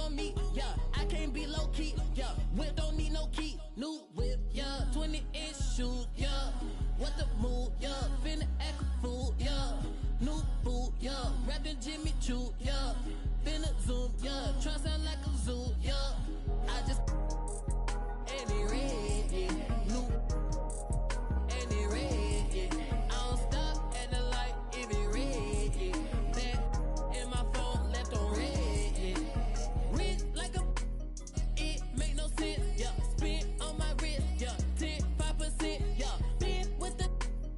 on me, yeah. I can't be low key, yeah. Whip don't need no key, new whip, yeah. 20-inch shoes, yeah. What the move, yeah. Finna act a fool, yeah. New food, yeah. Rapping Jimmy Choo, yeah. Finna zoom, yeah. Try sound like a zoo, yeah. I just and it red, yeah. New and it red, yeah. I don't stop at the light if it red, yeah. Back in my phone left on red, yeah. Rich like a it make no sense, yeah. Spin on my wrist, yeah. 5%, yeah. Been with the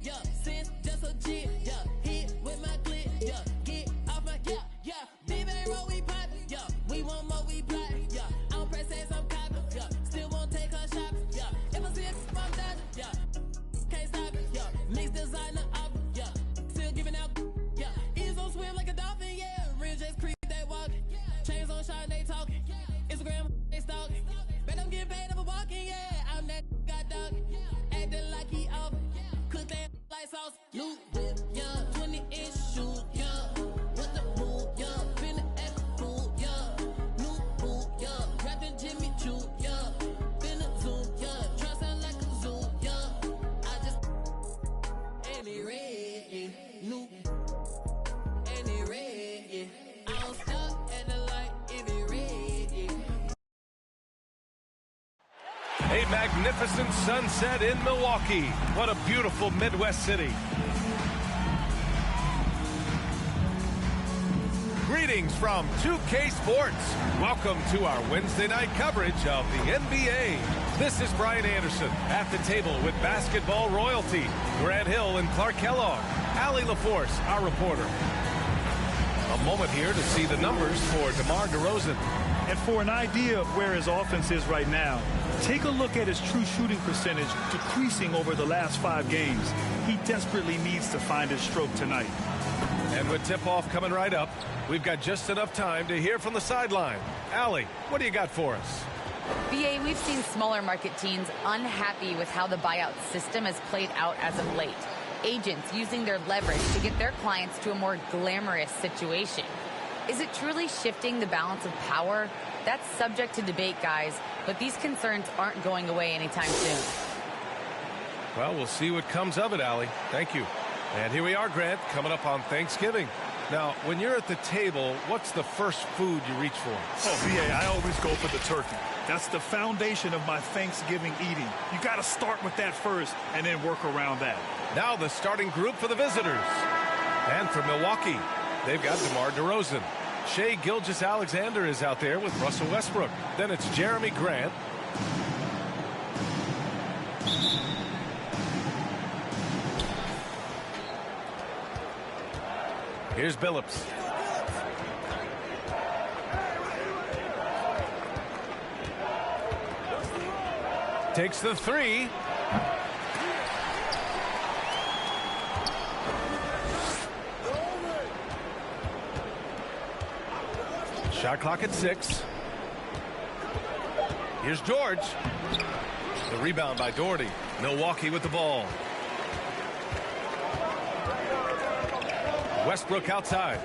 yeah. Since just a jit, yeah. Hit with my clip, yeah. Get off my yeah, yeah. Big bang roll, we pop, yeah. We want more, we plot, yeah. I'm press ass, I'm copy, yeah. Still won't take her shopping, yeah. If I see it, I'm dodging, yeah. Can't stop it, yeah. Mix designer up, yeah. Still giving out, yeah. Ears on swim like a dolphin, yeah. Real just creep, they walking. Chains on shot, they talking. Instagram, they stalking. Bet I'm getting paid, I'm walking, yeah. I'm that got dog. Acting like he off. Cook that like sauce. New whip, yeah. 20-inch shoes, yeah. What the move, yeah. Finna act a fool, yeah. New food, yeah. Rapping Jimmy Choo, yeah. Finna zoom, yeah. Try sound like a zoo, yeah. I just and it red, yeah. New and it red, yeah. I don't stop at the light if it red, yeah. A magnificent sunset in Milwaukee. What a beautiful Midwest city. Greetings from 2K Sports. Welcome to our Wednesday night coverage of the NBA. This is Brian Anderson at the table with basketball royalty. Grant Hill and Clark Kellogg. Allie LaForce, our reporter. A moment here to see the numbers for DeMar DeRozan. And for an idea of where his offense is right now, take a look at his true shooting percentage decreasing over the last 5 games. He desperately needs to find his stroke tonight. And with tip-off coming right up, we've got just enough time to hear from the sideline. Allie, what do you got for us? BA, we've seen smaller market teams unhappy with how the buyout system has played out as of late. Agents using their leverage to get their clients to a more glamorous situation. Is it truly shifting the balance of power? That's subject to debate, guys, but these concerns aren't going away anytime soon. Well, we'll see what comes of it, Allie. Thank you. And here we are, Grant, coming up on Thanksgiving. Now, when you're at the table, what's the first food you reach for? Oh, BA, I always go for the turkey. That's the foundation of my Thanksgiving eating. You got to start with that first and then work around that. Now the starting group for the visitors. And for Milwaukee, they've got DeMar DeRozan. Shai Gilgeous-Alexander is out there with Russell Westbrook. Then it's Jeremy Grant. Here's Billups. Takes the three. Shot clock at 6. Here's George. The rebound by Doherty. Milwaukee with the ball. Westbrook outside.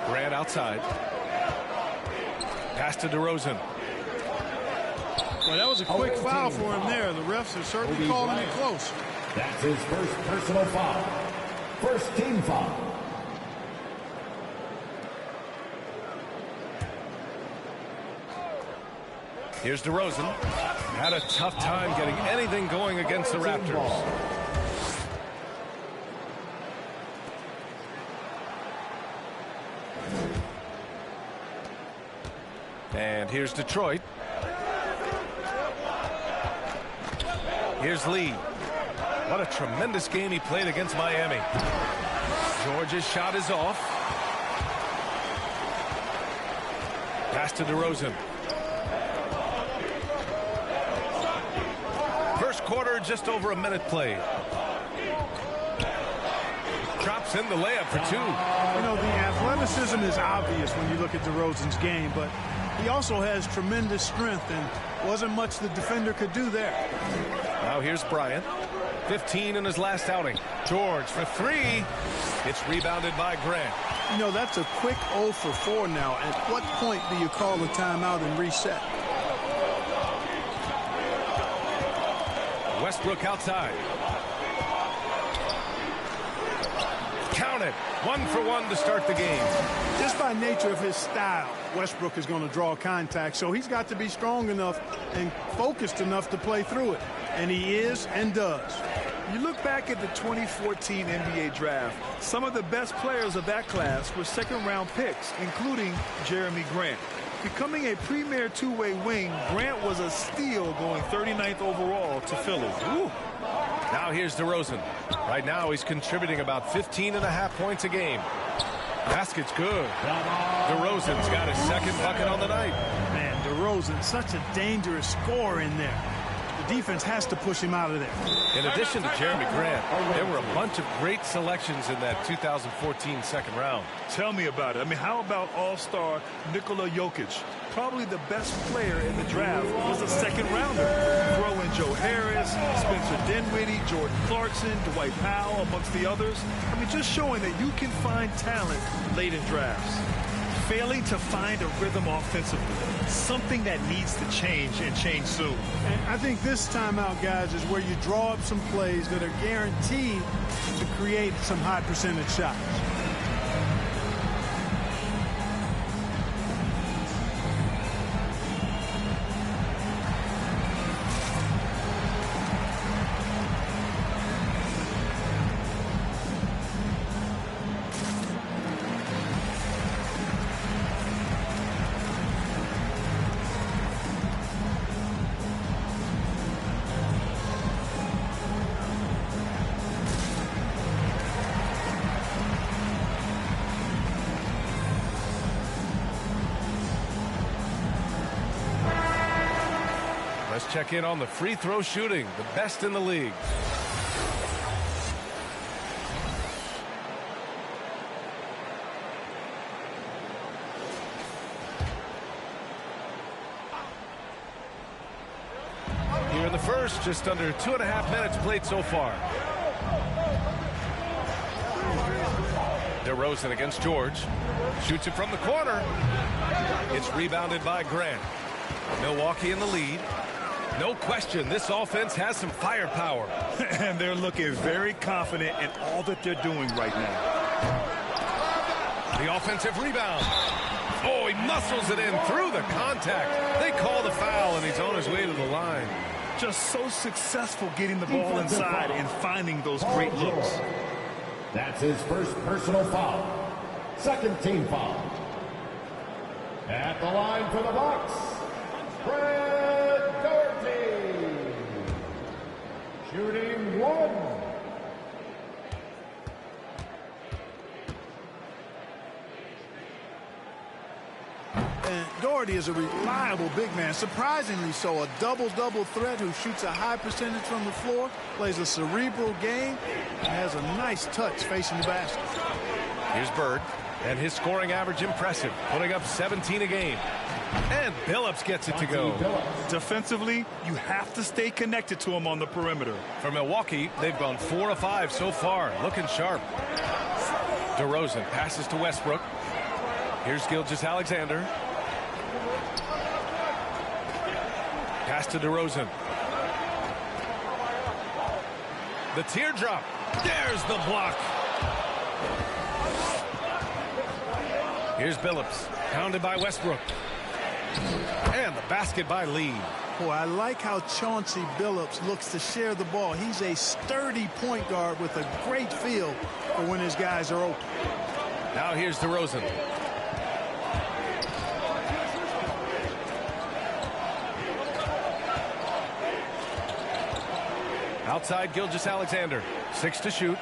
Grant outside. Pass to DeRozan. Well, that was a quick foul for him there. The refs are certainly calling it close. That's his first personal foul. First team foul. Here's DeRozan. Had a tough time getting anything going against the Raptors. And here's Detroit. Here's Lee. What a tremendous game he played against Miami. George's shot is off. Pass to DeRozan. First quarter, just over a minute played. Drops in the layup for 2. You know, the athleticism is obvious when you look at DeRozan's game, but he also has tremendous strength, and wasn't much the defender could do there. Now here's Bryant. 15 in his last outing. George for three. It's rebounded by Grant. You know, that's a quick 0 for 4 now. At what point do you call a timeout and reset? Westbrook outside. Count it. 1 for 1 to start the game. Just by nature of his style, Westbrook is going to draw contact, so he's got to be strong enough and focused enough to play through it. And he is and does. You look back at the 2014 NBA draft, some of the best players of that class were second-round picks, including Jeremy Grant. Becoming a premier two-way wing, Grant was a steal going 39th overall to Philly. Ooh. Now here's DeRozan. Right now he's contributing about 15.5 points a game. Basket's good. DeRozan's got his second bucket on the night. Man, DeRozan, such a dangerous scorer in there. The defense has to push him out of there. In addition to Jeremy Grant, there were a bunch of great selections in that 2014 second round. Tell me about it. I mean, how about all-star Nikola Jokic? Probably the best player in the draft was a second-rounder. Throw in Joe Harris, Spencer Dinwiddie, Jordan Clarkson, Dwight Powell, amongst the others. I mean, just showing that you can find talent late in drafts. Failing to find a rhythm offensively, something that needs to change and change soon. And I think this timeout, guys, is where you draw up some plays that are guaranteed to create some high percentage shots. Let's check in on the free throw shooting, the best in the league. Here in the first, just under 2.5 minutes played so far. DeRozan against George. Shoots it from the corner. It's rebounded by Grant. Milwaukee in the lead. No question, this offense has some firepower. And they're looking very confident in all that they're doing right now. The offensive rebound. Oh, he muscles it in through the contact. They call the foul, and he's on his way to the line. Just so successful getting the ball inside and finding those great looks. That's his first personal foul. Second team foul. At the line for the Bucks, Fred Doherty. Shooting one. And Doherty is a reliable big man, surprisingly so. A double-double threat who shoots a high percentage from the floor, plays a cerebral game, and has a nice touch facing the basket. Here's Bird, and his scoring average impressive, putting up 17 a game. And Billups gets it to go. Defensively, you have to stay connected to him on the perimeter. For Milwaukee, they've gone 4 of 5 so far, looking sharp. DeRozan passes to Westbrook. Here's Gilgeous-Alexander. Pass to DeRozan. The teardrop. There's the block. Here's Billups, pounded by Westbrook. And the basket by Lee. Boy, I like how Chauncey Billups looks to share the ball. He's a sturdy point guard with a great feel for when his guys are open. Now here's DeRozan. Outside Gilgeous-Alexander. 6 to shoot.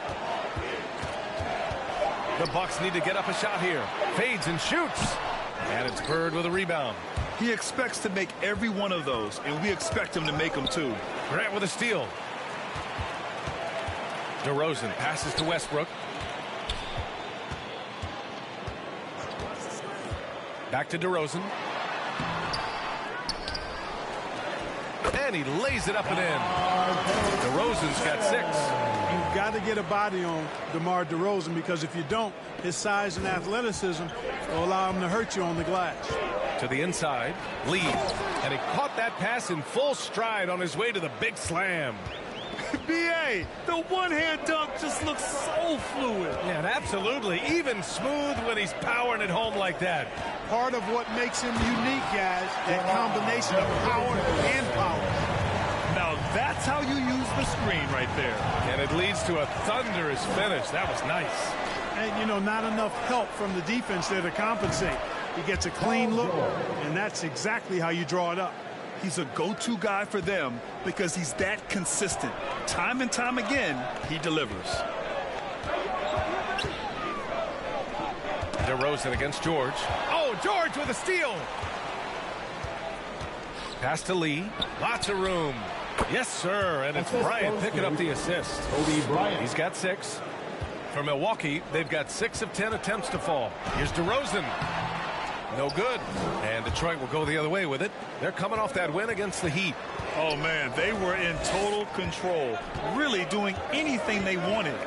The Bucks need to get up a shot here. Fades and shoots. And it's Bird with a rebound. He expects to make every one of those, and we expect him to make them too. Grant with a steal. DeRozan passes to Westbrook. Back to DeRozan. and he lays it up and in. DeRozan's got 6. You've got to get a body on DeMar DeRozan, because if you don't, his size and athleticism will allow him to hurt you on the glass. To the inside, Lee, and he caught that pass in full stride on his way to the big slam. B.A., the one-hand dunk just looks so fluid. Yeah, and absolutely, even smooth when he's powering it home like that. Part of what makes him unique, guys, that combination of power and power. Now that's how you use the screen right there. And it leads to a thunderous finish. That was nice. And, you know, not enough help from the defense there to compensate. He gets a clean look, and that's exactly how you draw it up. He's a go-to guy for them because he's that consistent. Time and time again, he delivers. DeRozan against George. Oh, George with a steal. Pass to Lee. Lots of room. Yes, sir. And it's Bryant picking up the assist. Kobe Bryant. He's got 6. For Milwaukee, they've got 6 of 10 attempts to fall. Here's DeRozan. No good. And Detroit will go the other way with it. They're coming off that win against the Heat. Oh, man, they were in total control, really doing anything they wanted.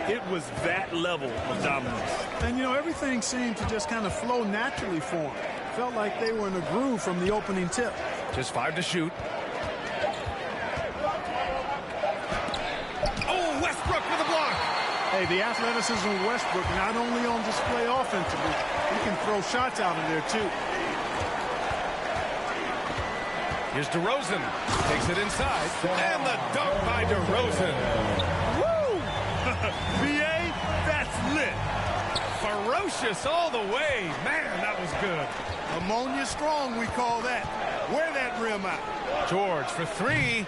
It was that level of dominance. And, you know, everything seemed to just kind of flow naturally for them. Felt like they were in a groove from the opening tip. Just 5 to shoot. Oh, Westbrook with a block. Hey, the athleticism of Westbrook not only on display offensively, he can throw shots out of there, too. Here's DeRozan. Takes it inside. And the dunk by DeRozan. Woo! B.A., that's lit. Ferocious all the way. Man, that was good. Ammonia strong, we call that. Wear that rim out. George for 3.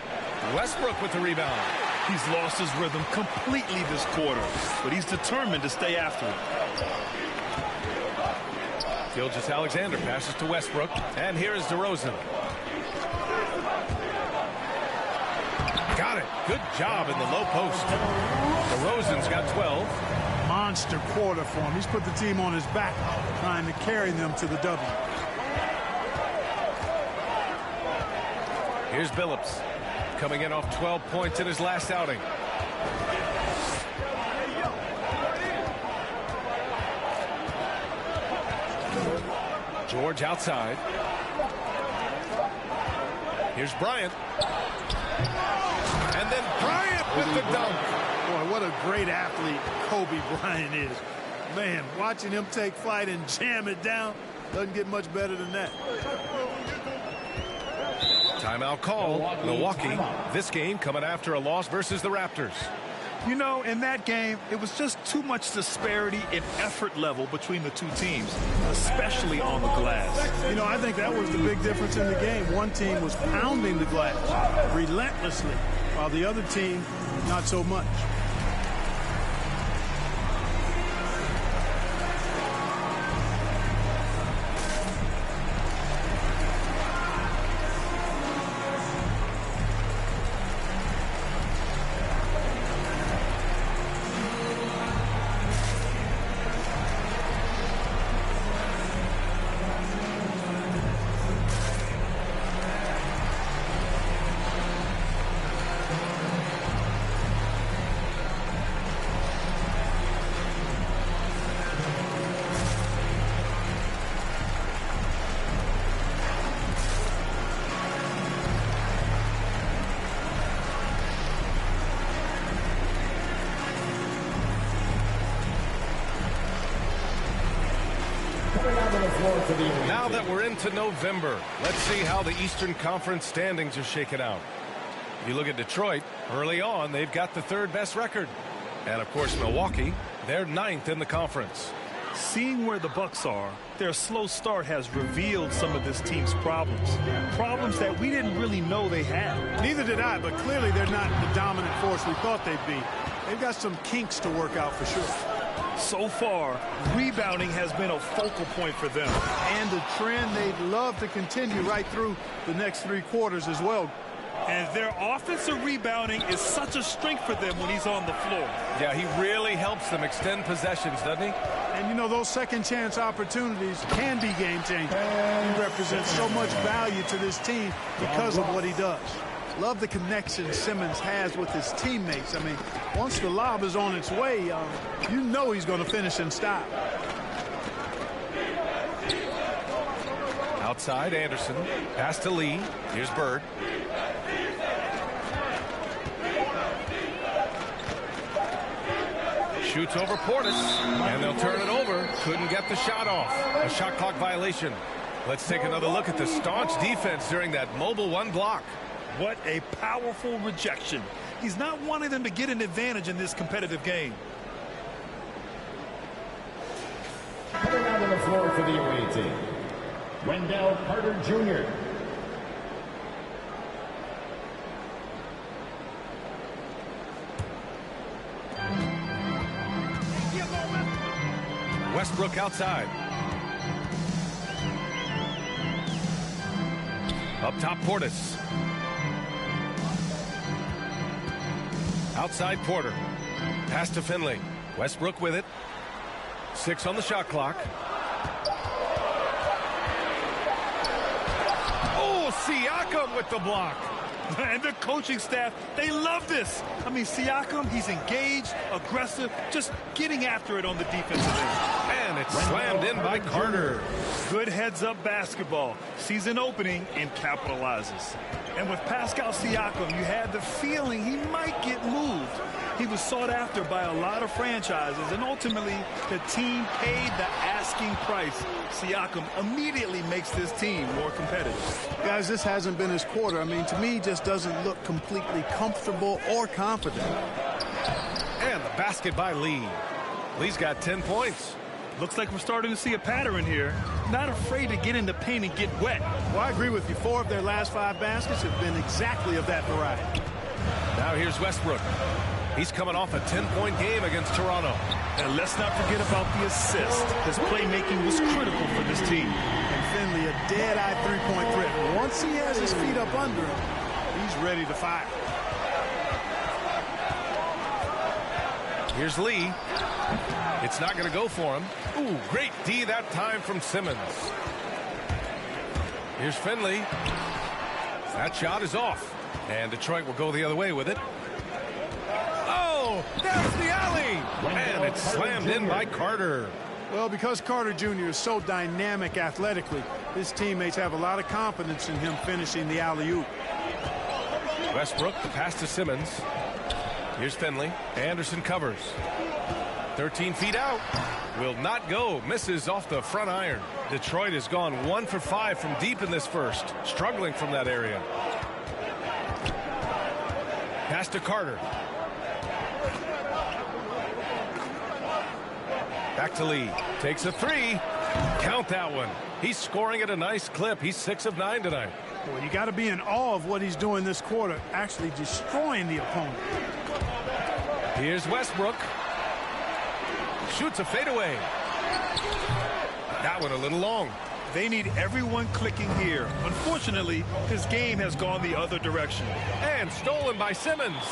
Westbrook with the rebound. He's lost his rhythm completely this quarter, but he's determined to stay after it. Gilgeous-Alexander passes to Westbrook, and here is DeRozan. Got it. Good job in the low post. DeRozan's got 12. Monster quarter for him. He's put the team on his back, trying to carry them to the W. Here's Billups, coming in off 12 points in his last outing. George outside. Here's Bryant. And then Bryant with the dunk. Boy, what a great athlete Kobe Bryant is. Man, watching him take flight and jam it down doesn't get much better than that. Timeout call. Milwaukee. This game coming after a loss versus the Raptors. You know, in that game, it was just too much disparity in effort level between the two teams, especially on the glass. You know, I think that was the big difference in the game. One team was pounding the glass relentlessly, while the other team, not so much. Now that we're into November, let's see how the Eastern Conference standings are shaken out. If you look at Detroit, early on, they've got the 3rd best record. And, of course, Milwaukee, they're 9th in the conference. Seeing where the Bucks are, their slow start has revealed some of this team's problems. Problems that we didn't really know they had. Neither did I, but clearly they're not the dominant force we thought they'd be. They've got some kinks to work out for sure. So far, rebounding has been a focal point for them. And a trend they'd love to continue right through the next 3 quarters as well. And their offensive rebounding is such a strength for them when he's on the floor. Yeah, he really helps them extend possessions, doesn't he? And, you know, those second chance opportunities can be game changing. He represents so much value to this team because of what he does. Love the connection Simmons has with his teammates. I mean, once the lob is on its way, you know he's going to finish in style. Outside, Anderson. Pass to Lee. Here's Bird. Shoots over Portis, and they'll turn it over. Couldn't get the shot off. A shot clock violation. Let's take another look at the staunch defense during that mobile one block. What a powerful rejection. He's not wanting them to get an advantage in this competitive game. Coming out on the floor for the away team, Wendell Carter Jr. Westbrook outside. Up top, Portis. Outside, Porter. Pass to Finley. Westbrook with it. 6 on the shot clock. Oh, Siakam with the block. And the coaching staff, they love this. I mean, Siakam, he's engaged, aggressive, just getting after it on the defensive end. And it's slammed in by Carter. Good heads-up basketball. Sees an opening and capitalizes. And with Pascal Siakam, you had the feeling he might get moved. He was sought after by a lot of franchises, and ultimately the team paid the asking price. Siakam immediately makes this team more competitive. Guys, this hasn't been his quarter. I mean, to me, he just doesn't look completely comfortable or confident. And the basket by Lee. Lee's got 10 points. Looks like we're starting to see a pattern here. Not afraid to get in the paint and get wet. Well, I agree with you. 4 of their last 5 baskets have been exactly of that variety. Now here's Westbrook. He's coming off a 10-point game against Toronto. And let's not forget about the assist. His playmaking was critical for this team. And Finley, a dead-eye three-point threat. Once he has his feet up under him, he's ready to fire. Here's Lee. It's not going to go for him. Ooh, great D that time from Simmons. Here's Finley. That shot is off. And Detroit will go the other way with it. Oh, there's the alley. And it's slammed in by Carter. Well, because Carter Jr. is so dynamic athletically, his teammates have a lot of confidence in him finishing the alley-oop. Westbrook, the pass to Simmons. Here's Finley. Anderson covers. 13 feet out. Will not go. Misses off the front iron. Detroit has gone 1 for 5 from deep in this first. Struggling from that area. Pass to Carter. Back to Lee. Takes a 3. Count that one. He's scoring at a nice clip. He's 6 of 9 tonight. Well, you got to be in awe of what he's doing this quarter, actually destroying the opponent. Here's Westbrook. Shoots a fadeaway. That one a little long. They need everyone clicking here. Unfortunately, his game has gone the other direction. And stolen by Simmons.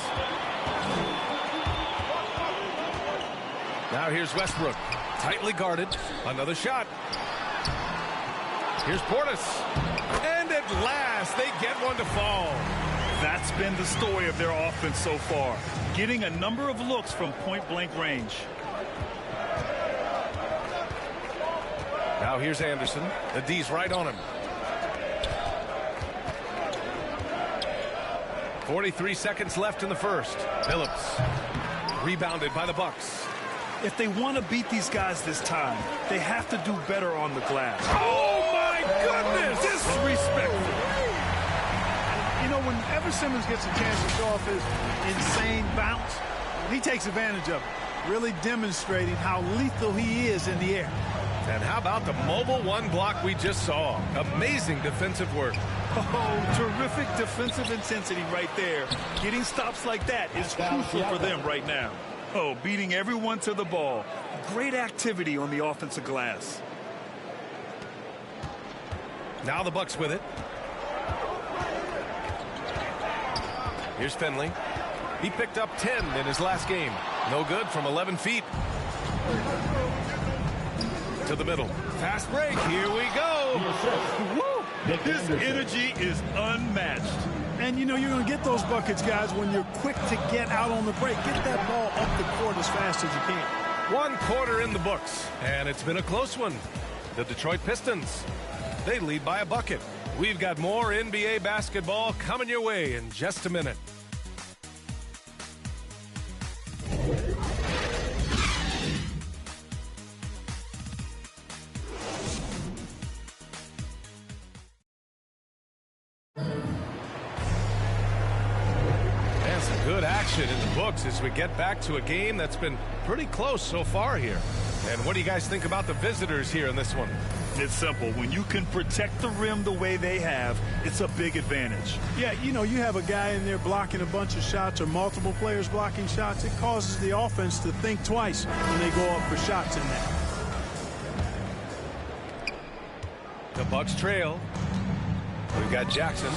Now here's Westbrook. Tightly guarded. Another shot. Here's Portis. And at last, they get one to fall. That's been the story of their offense so far. Getting a number of looks from point-blank range. Now here's Anderson. The D's right on him. 43 seconds left in the first. Phillips. Rebounded by the Bucks. If they want to beat these guys this time, they have to do better on the glass. Oh, my goodness! Disrespectful. You know, whenever Simmons gets a chance to show off his insane bounce, he takes advantage of it, really demonstrating how lethal he is in the air. And how about the mobile one block we just saw? Amazing defensive work. Oh, terrific defensive intensity right there. Getting stops like that is crucial for them right now. Oh, beating everyone to the ball. Great activity on the offensive glass. Now the Bucks with it. Here's Finley. He picked up 10 in his last game. No good from 11 feet. To the middle. Fast break. Here we go. Woo! His energy is unmatched. And, you know, you're going to get those buckets, guys, when you're quick to get out on the break. Get that ball up the court as fast as you can. 1 quarter in the books, and it's been a close one. The Detroit Pistons, they lead by a bucket. We've got more NBA basketball coming your way in just a minute. Good action in the books as we get back to a game that's been pretty close so far here. And what do you guys think about the visitors here in this one? It's simple. When you can protect the rim the way they have, it's a big advantage. Yeah, you know, you have a guy in there blocking a bunch of shots or multiple players blocking shots. It causes the offense to think twice when they go up for shots in there. The Bucks trail. We've got Jackson.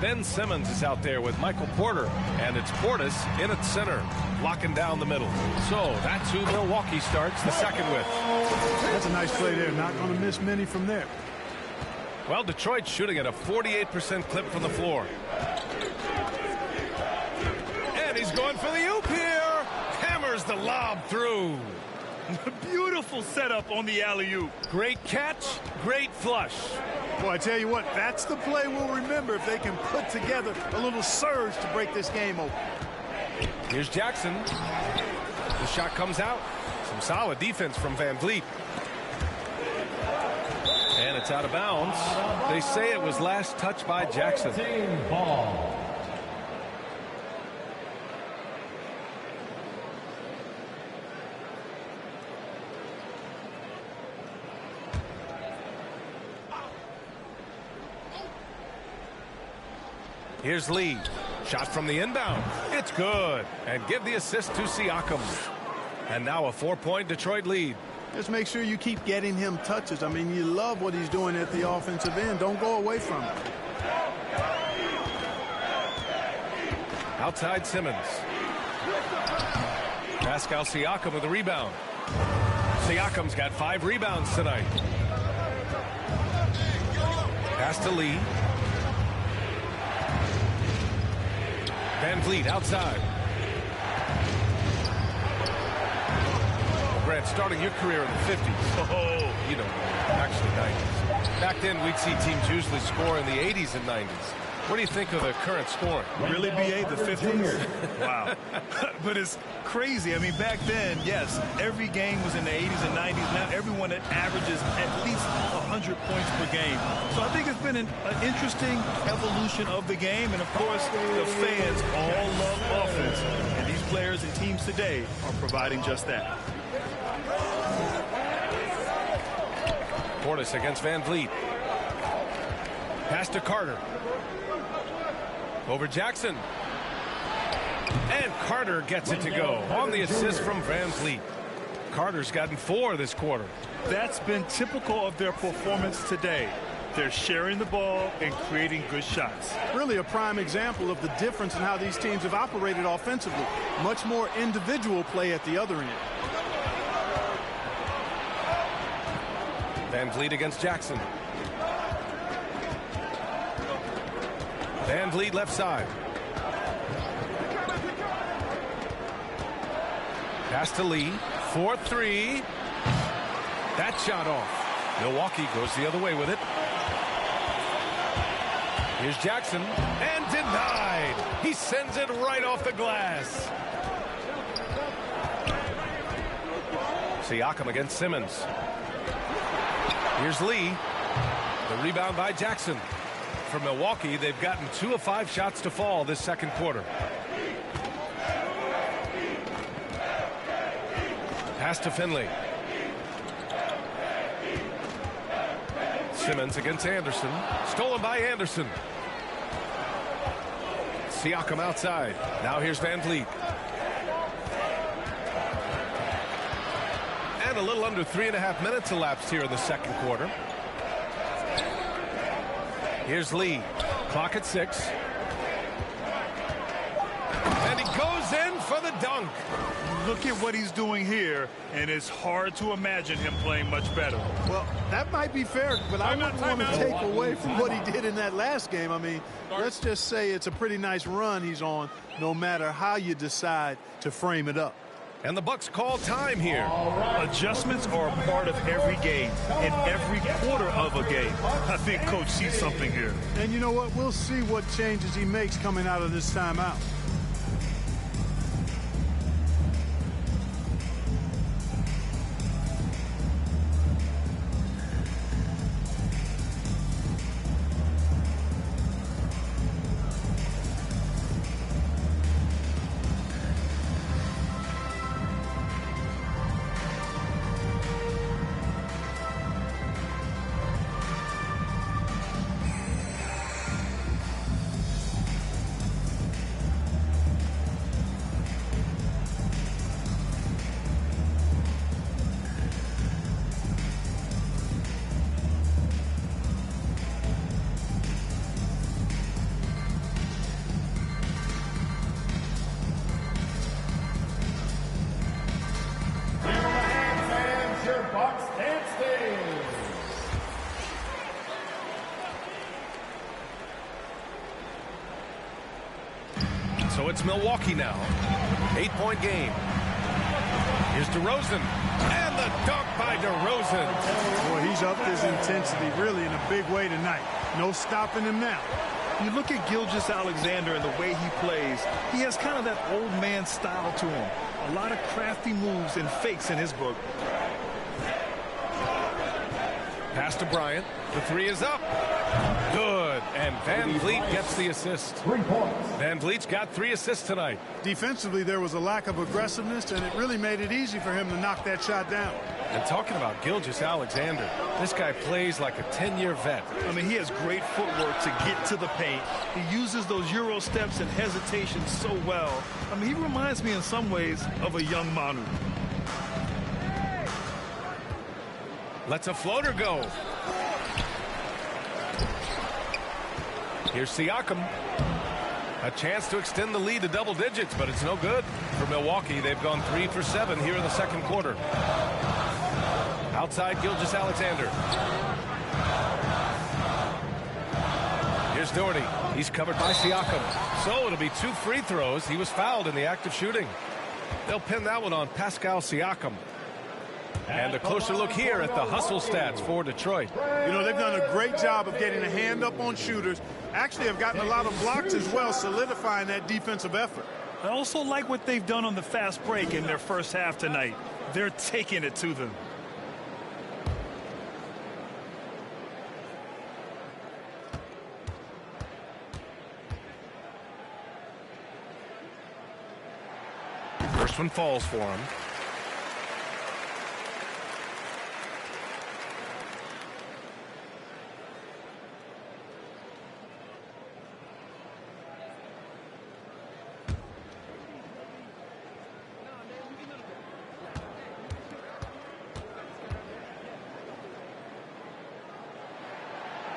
Ben Simmons is out there with Michael Porter, and it's Portis in at center, locking down the middle. So that's who Milwaukee starts the second with. That's a nice play there. Not going to miss many from there. Well, Detroit's shooting at a 48% clip from the floor. And he's going for the oop here. Hammers the lob through. Beautiful setup on the alley-oop. Great catch, great flush. Boy, I tell you what, that's the play we'll remember if they can put together a little surge to break this game open. Here's Jackson. The shot comes out. Some solid defense from Van Vliet. And it's out of bounds. They say it was last touched by Jackson. Team ball. Here's Lee. Shot from the inbound. It's good. And give the assist to Siakam. And now a 4-point Detroit lead. Just make sure you keep getting him touches. I mean, you love what he's doing at the offensive end. Don't go away from it. Outside Simmons. Pascal Siakam with the rebound. Siakam's got 5 rebounds tonight. Pass to Lee. Van Vliet outside. Grant, starting your career in the 50s. Oh, You know, actually 90s. Back then, we'd see teams usually score in the 80s and 90s. What do you think of the current scoring? really, B.A., the 50s? Wow. But it's crazy. I mean, back then, yes, every game was in the 80s and 90s. Now everyone that averages at least 100 points per game. So I think it's been an interesting evolution of the game. And, of course, the fans all love offense. And these players and teams today are providing just that. Portis against Van Vliet. Pass to Carter. Over Jackson. And Carter gets it to go on the assist from Van Vliet. Carter's gotten 4 this quarter. That's been typical of their performance today. They're sharing the ball and creating good shots. Really a prime example of the difference in how these teams have operated offensively. Much more individual play at the other end. Van Vliet against Jackson. Van Vliet left side. Pass to Lee. 4-3. That shot off. Milwaukee goes the other way with it. Here's Jackson. And denied. He sends it right off the glass. Siakam against Simmons. Here's Lee. The rebound by Jackson. For Milwaukee, they've gotten 2 of 5 shots to fall this second quarter. Pass to Finley. Simmons against Anderson. Stolen by Anderson. Siakam outside. Now here's Van Vliet. And a little under 3.5 minutes elapsed here in the second quarter. Here's Lee. Clock at 6. And he goes in for the dunk. Look at what he's doing here, and it's hard to imagine him playing much better. Well, that might be fair, but I wouldn't want to take away from what he did in that last game. I mean, let's just say it's a pretty nice run he's on, no matter how you decide to frame it up. And the Bucks call time here. Adjustments are a part of every game, in every quarter of a game. I think Coach sees something here. And you know what? We'll see what changes he makes coming out of this timeout. So it's Milwaukee now. 8-point game. Here's DeRozan. And the dunk by DeRozan. Boy, he's upped his intensity really in a big way tonight. No stopping him now. You look at Gilgeous-Alexander and the way he plays, he has kind of that old man style to him. A lot of crafty moves and fakes in his book. Pass to Bryant. The three is up. Good. And Van Vliet gets the assist. 3 points. Van Vliet's got 3 assists tonight. Defensively, there was a lack of aggressiveness, and it really made it easy for him to knock that shot down. And talking about Gilgeous-Alexander, this guy plays like a 10-year vet. I mean, he has great footwork to get to the paint. He uses those Euro steps and hesitations so well. I mean, he reminds me in some ways of a young Manu. Lets a floater go. Here's Siakam. A chance to extend the lead to double digits, but it's no good. For Milwaukee, they've gone 3 for 7 here in the second quarter. Outside Gilgeous-Alexander. Here's Doherty. He's covered by Siakam. So it'll be 2 free throws. He was fouled in the act of shooting. They'll pin that one on Pascal Siakam. And a closer look here at the hustle stats for Detroit. You know, they've done a great job of getting a hand up on shooters. Actually, have gotten a lot of blocks as well, solidifying that defensive effort. I also like what they've done on the fast break in their first half tonight. They're taking it to them. First one falls for him.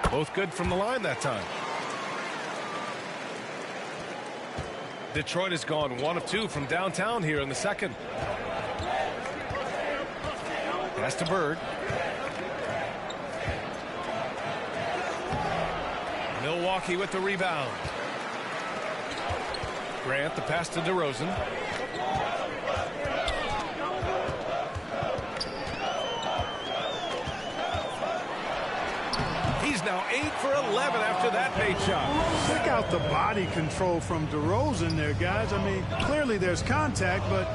Both good from the line that time. Detroit has gone 1 of 2 from downtown here in the second. Pass to Bird. Milwaukee with the rebound. Grant the pass to DeRozan. He's now 8 for 11 after that made shot. Check out the body control from DeRozan there, guys. I mean, clearly there's contact, but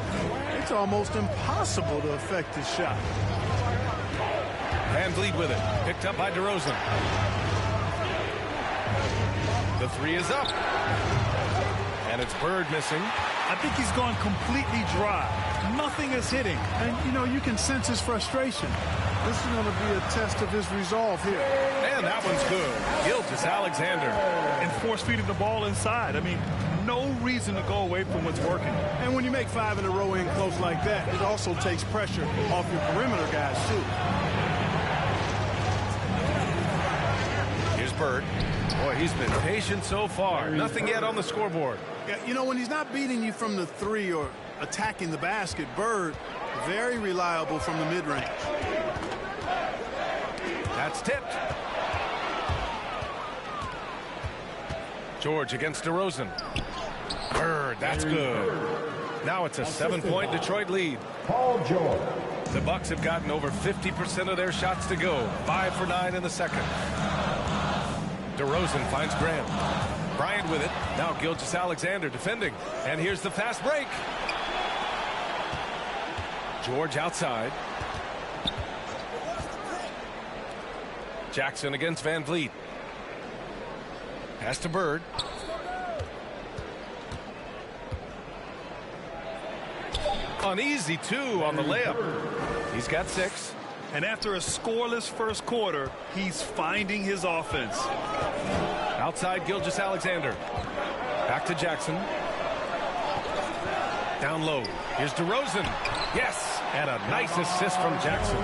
it's almost impossible to affect his shot. Van Vliet with it. Picked up by DeRozan. The three is up. And it's Bird missing. I think he's gone completely dry. Nothing is hitting. And, you know, you can sense his frustration. This is going to be a test of his resolve here. And that one's good. Gilgeous-Alexander. And force-feeding the ball inside. I mean, no reason to go away from what's working. And when you make 5 in a row in close like that, it also takes pressure off your perimeter guys, too. Here's Bird. Boy, he's been patient so far. Nothing yet on the scoreboard. Yeah, you know, when he's not beating you from the 3 or attacking the basket. Bird, very reliable from the mid-range. That's tipped. George against DeRozan. Bird, that's good. Now it's a 7-point Detroit lead. Paul George. The Bucks have gotten over 50% of their shots to go. 5 for 9 in the second. DeRozan finds Grant. Bryant with it. Now Gilgeous-Alexander defending. And here's the fast break. George outside. Jackson against Van Vliet. Pass to Bird. Uneasy, too, on the layup. He's got 6. And after a scoreless first quarter, he's finding his offense. Outside Gilgeous-Alexander. Back to Jackson. Down low. Here's DeRozan. Yes, and a nice assist from Jackson.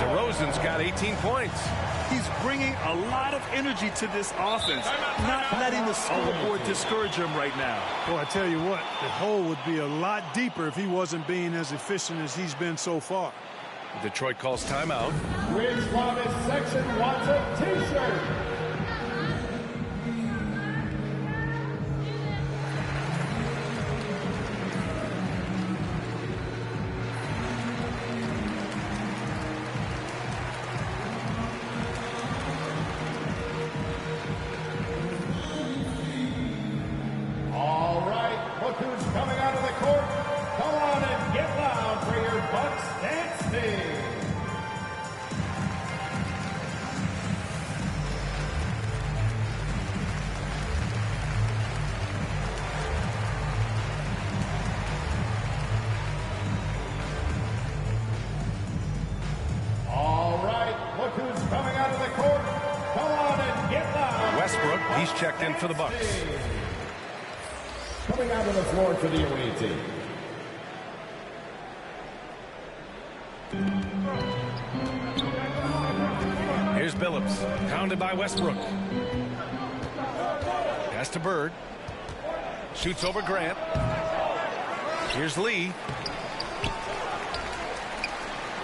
DeRozan's got 18 points. He's bringing a lot of energy to this offense, not letting the scoreboard discourage him right now. Boy, I tell you what, the hole would be a lot deeper if he wasn't being as efficient as he's been so far. Detroit calls timeout. Which one of his section wants a T-shirt? All right, look who's coming out of the court. Come on and get loud for your Bucks dance team. All right, look who's coming out of the court. Come on and get loud. Westbrook, he's checked in for the Bucks. Coming out of the floor for the away team. Here's Billups, pounded by Westbrook. Pass to Bird. Shoots over Grant. Here's Lee.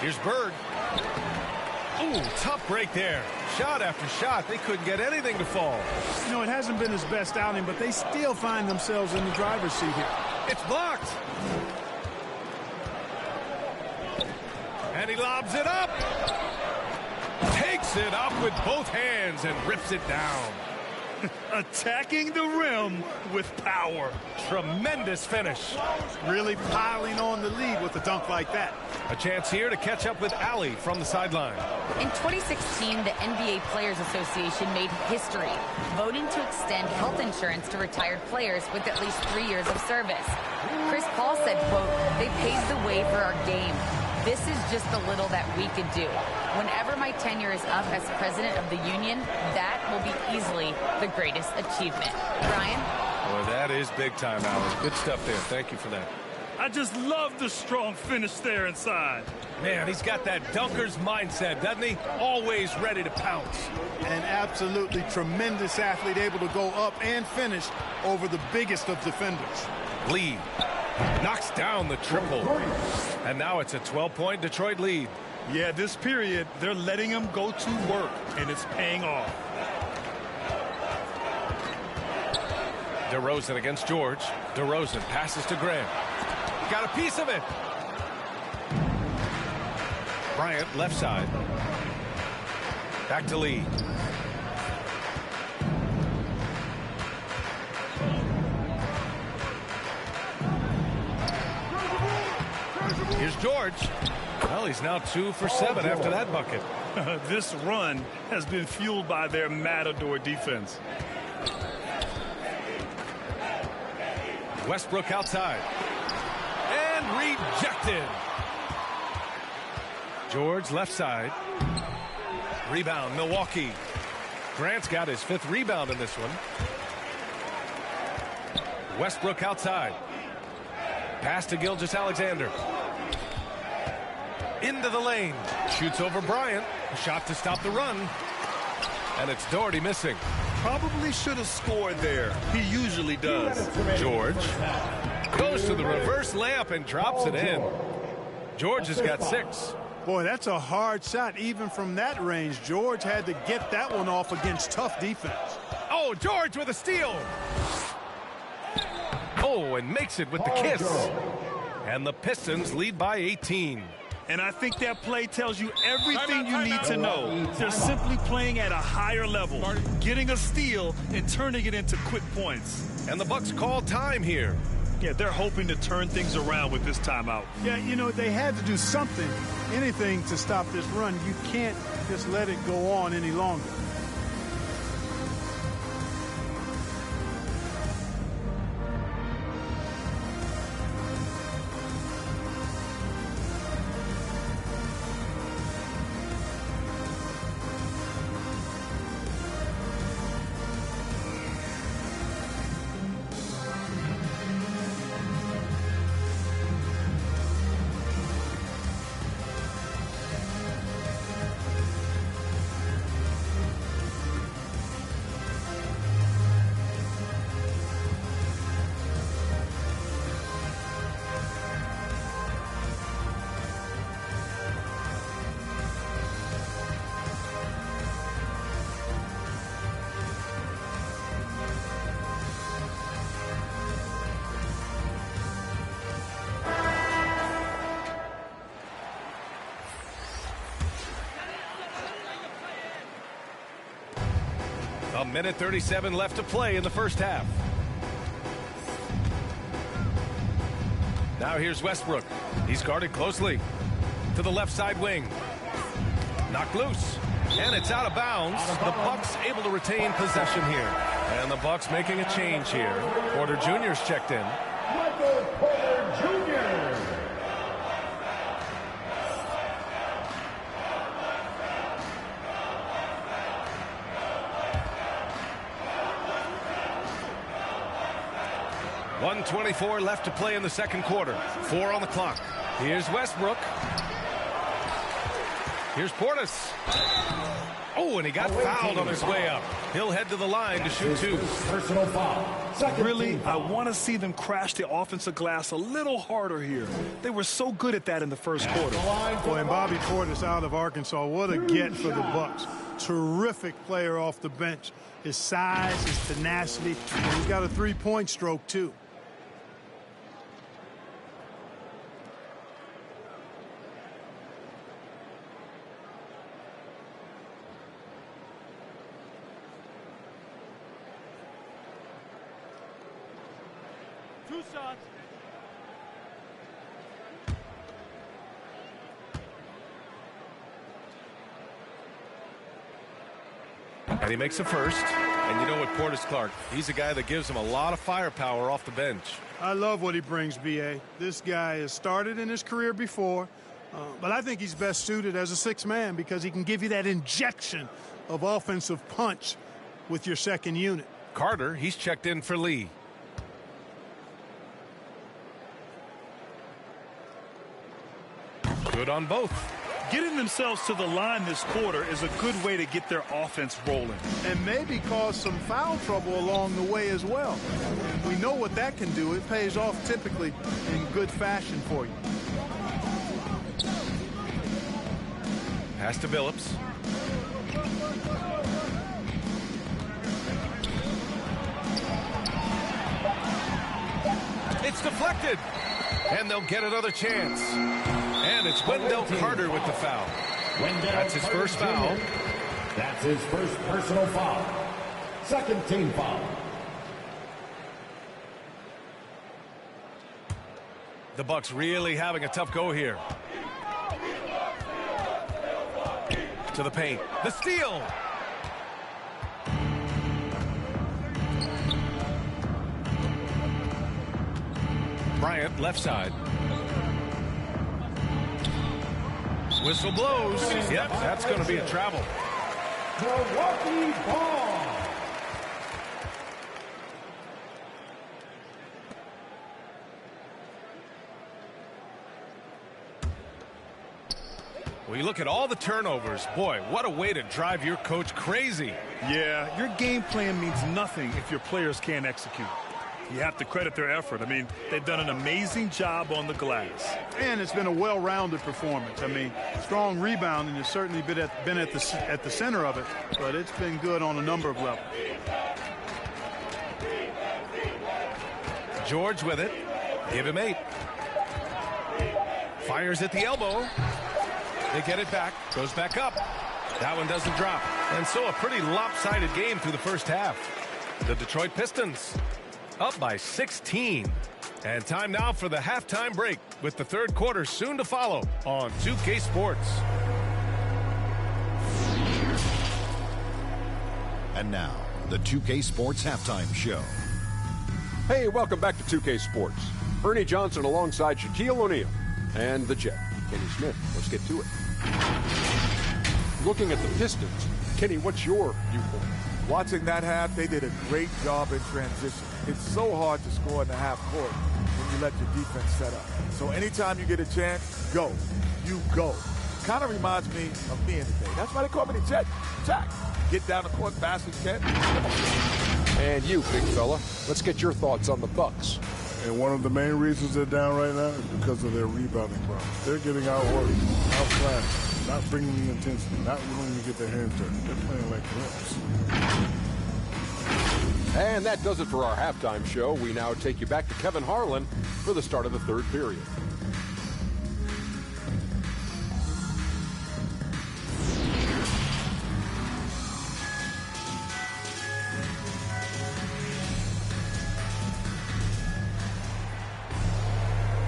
Here's Bird. Ooh, tough break there. Shot after shot. They couldn't get anything to fall. You know, it hasn't been his best outing, but they still find themselves in the driver's seat here. It's blocked. And he lobs it up. Takes it up with both hands and rips it down. Attacking the rim with power. Tremendous finish. Really piling on the lead with a dunk like that. A chance here to catch up with Allie from the sideline. In 2016, the NBA Players Association made history, voting to extend health insurance to retired players with at least 3 years of service. Chris Paul said, quote, "They paved the way for our game. This is just the little that we could do. Whenever my tenure is up as president of the union, that will be easily the greatest achievement." Brian? Boy, that is big time, Allie. Good stuff there. Thank you for that. I just love the strong finish there inside. Man, he's got that dunker's mindset, doesn't he? Always ready to pounce. An absolutely tremendous athlete, able to go up and finish over the biggest of defenders. Lee knocks down the triple. And now it's a 12-point Detroit lead. Yeah, this period, they're letting him go to work, and it's paying off. DeRozan against George. DeRozan passes to Grant. Got a piece of it. Bryant, left side. Back to Lee. Here's George. Well, he's now 2 for 7 after that bucket. This run has been fueled by their Matador defense. Westbrook outside. And rejected. George left side. Rebound, Milwaukee. Grant's got his 5th rebound in this one. Westbrook outside. Pass to Gilgeous-Alexander. Into the lane. Shoots over Bryant. A shot to stop the run. And it's Doherty missing. Probably should have scored there. He usually does. George. Goes to the reverse layup and drops it in. George has got 6. Boy, that's a hard shot even from that range. George had to get that one off against tough defense. Oh, George with a steal. Oh, and makes it with the kiss. And the Pistons lead by 18. And I think that play tells you everything you need to know. They're simply playing at a higher level, getting a steal and turning it into quick points. And the Bucks call time here. Yeah, they're hoping to turn things around with this timeout. Yeah, you know, they had to do something, anything to stop this run. You can't just let it go on any longer. A minute 37 left to play in the first half. Now here's Westbrook. He's guarded closely. To the left side wing. Knocked loose. And it's out of bounds. The Bucks able to retain possession here. And the Bucks making a change here. Porter Jr.'s checked in. Michael Porter Jr. .124 left to play in the second quarter. 4 on the clock. Here's Westbrook. Here's Portis. Oh, and he got fouled on his way up. He'll head to the line to shoot 2. Personal foul. Really, I want to see them crash the offensive glass a little harder here. They were so good at that in the first quarter. Boy, and Bobby Portis out of Arkansas. What a get for the Bucks. Terrific player off the bench. His size, his tenacity, and he's got a three-point stroke, too. Two shots. And he makes a first. And you know what, Portis Clark, he's a guy that gives him a lot of firepower off the bench. I love what he brings, B.A. This guy has started in his career before, but I think he's best suited as a sixth man because he can give you that injection of offensive punch with your second unit. Carter, he's checked in for Lee. Good on both. Getting themselves to the line this quarter is a good way to get their offense rolling. And maybe cause some foul trouble along the way as well. We know what that can do. It pays off typically in good fashion for you. Pass to Billups. It's deflected. And they'll get another chance. And it's Wendell Carter with the foul. That's his first foul. That's his first personal foul. Second team foul. The Bucks really having a tough go here. To the paint. The steal. Bryant, left side. Whistle blows. Yep, that's going to be a travel. Milwaukee ball. Well, you look at all the turnovers. Boy, what a way to drive your coach crazy. Yeah, your game plan means nothing if your players can't execute. You have to credit their effort. I mean, they've done an amazing job on the glass. And it's been a well-rounded performance. I mean, strong rebounding has certainly been at the center of it, but it's been good on a number of levels. George with it. Give him 8. Fires at the elbow. They get it back. Goes back up. That one doesn't drop. And so a pretty lopsided game through the first half. The Detroit Pistons up by 16. And time now for the halftime break with the third quarter soon to follow on 2K Sports. And now, the 2K Sports Halftime Show. Hey, welcome back to 2K Sports. Ernie Johnson alongside Shaquille O'Neal and the Jet, Kenny Smith. Let's get to it. Looking at the Pistons, Kenny, what's your viewpoint? Watching that half, they did a great job in transition. It's so hard to score in the half court when you let your defense set up. So anytime you get a chance, go. You go. Kind of reminds me of me in the day. That's why they call me the Jet. Jack, get down the court fast as you can. And you, big fella, let's get your thoughts on the Bucks. And one of the main reasons they're down right now is because of their rebounding problem. They're getting outworked, outclassed, not bringing the intensity, not willing to get their hands dirty. They're playing like wimps. And that does it for our halftime show. We now take you back to Kevin Harlan for the start of the third period.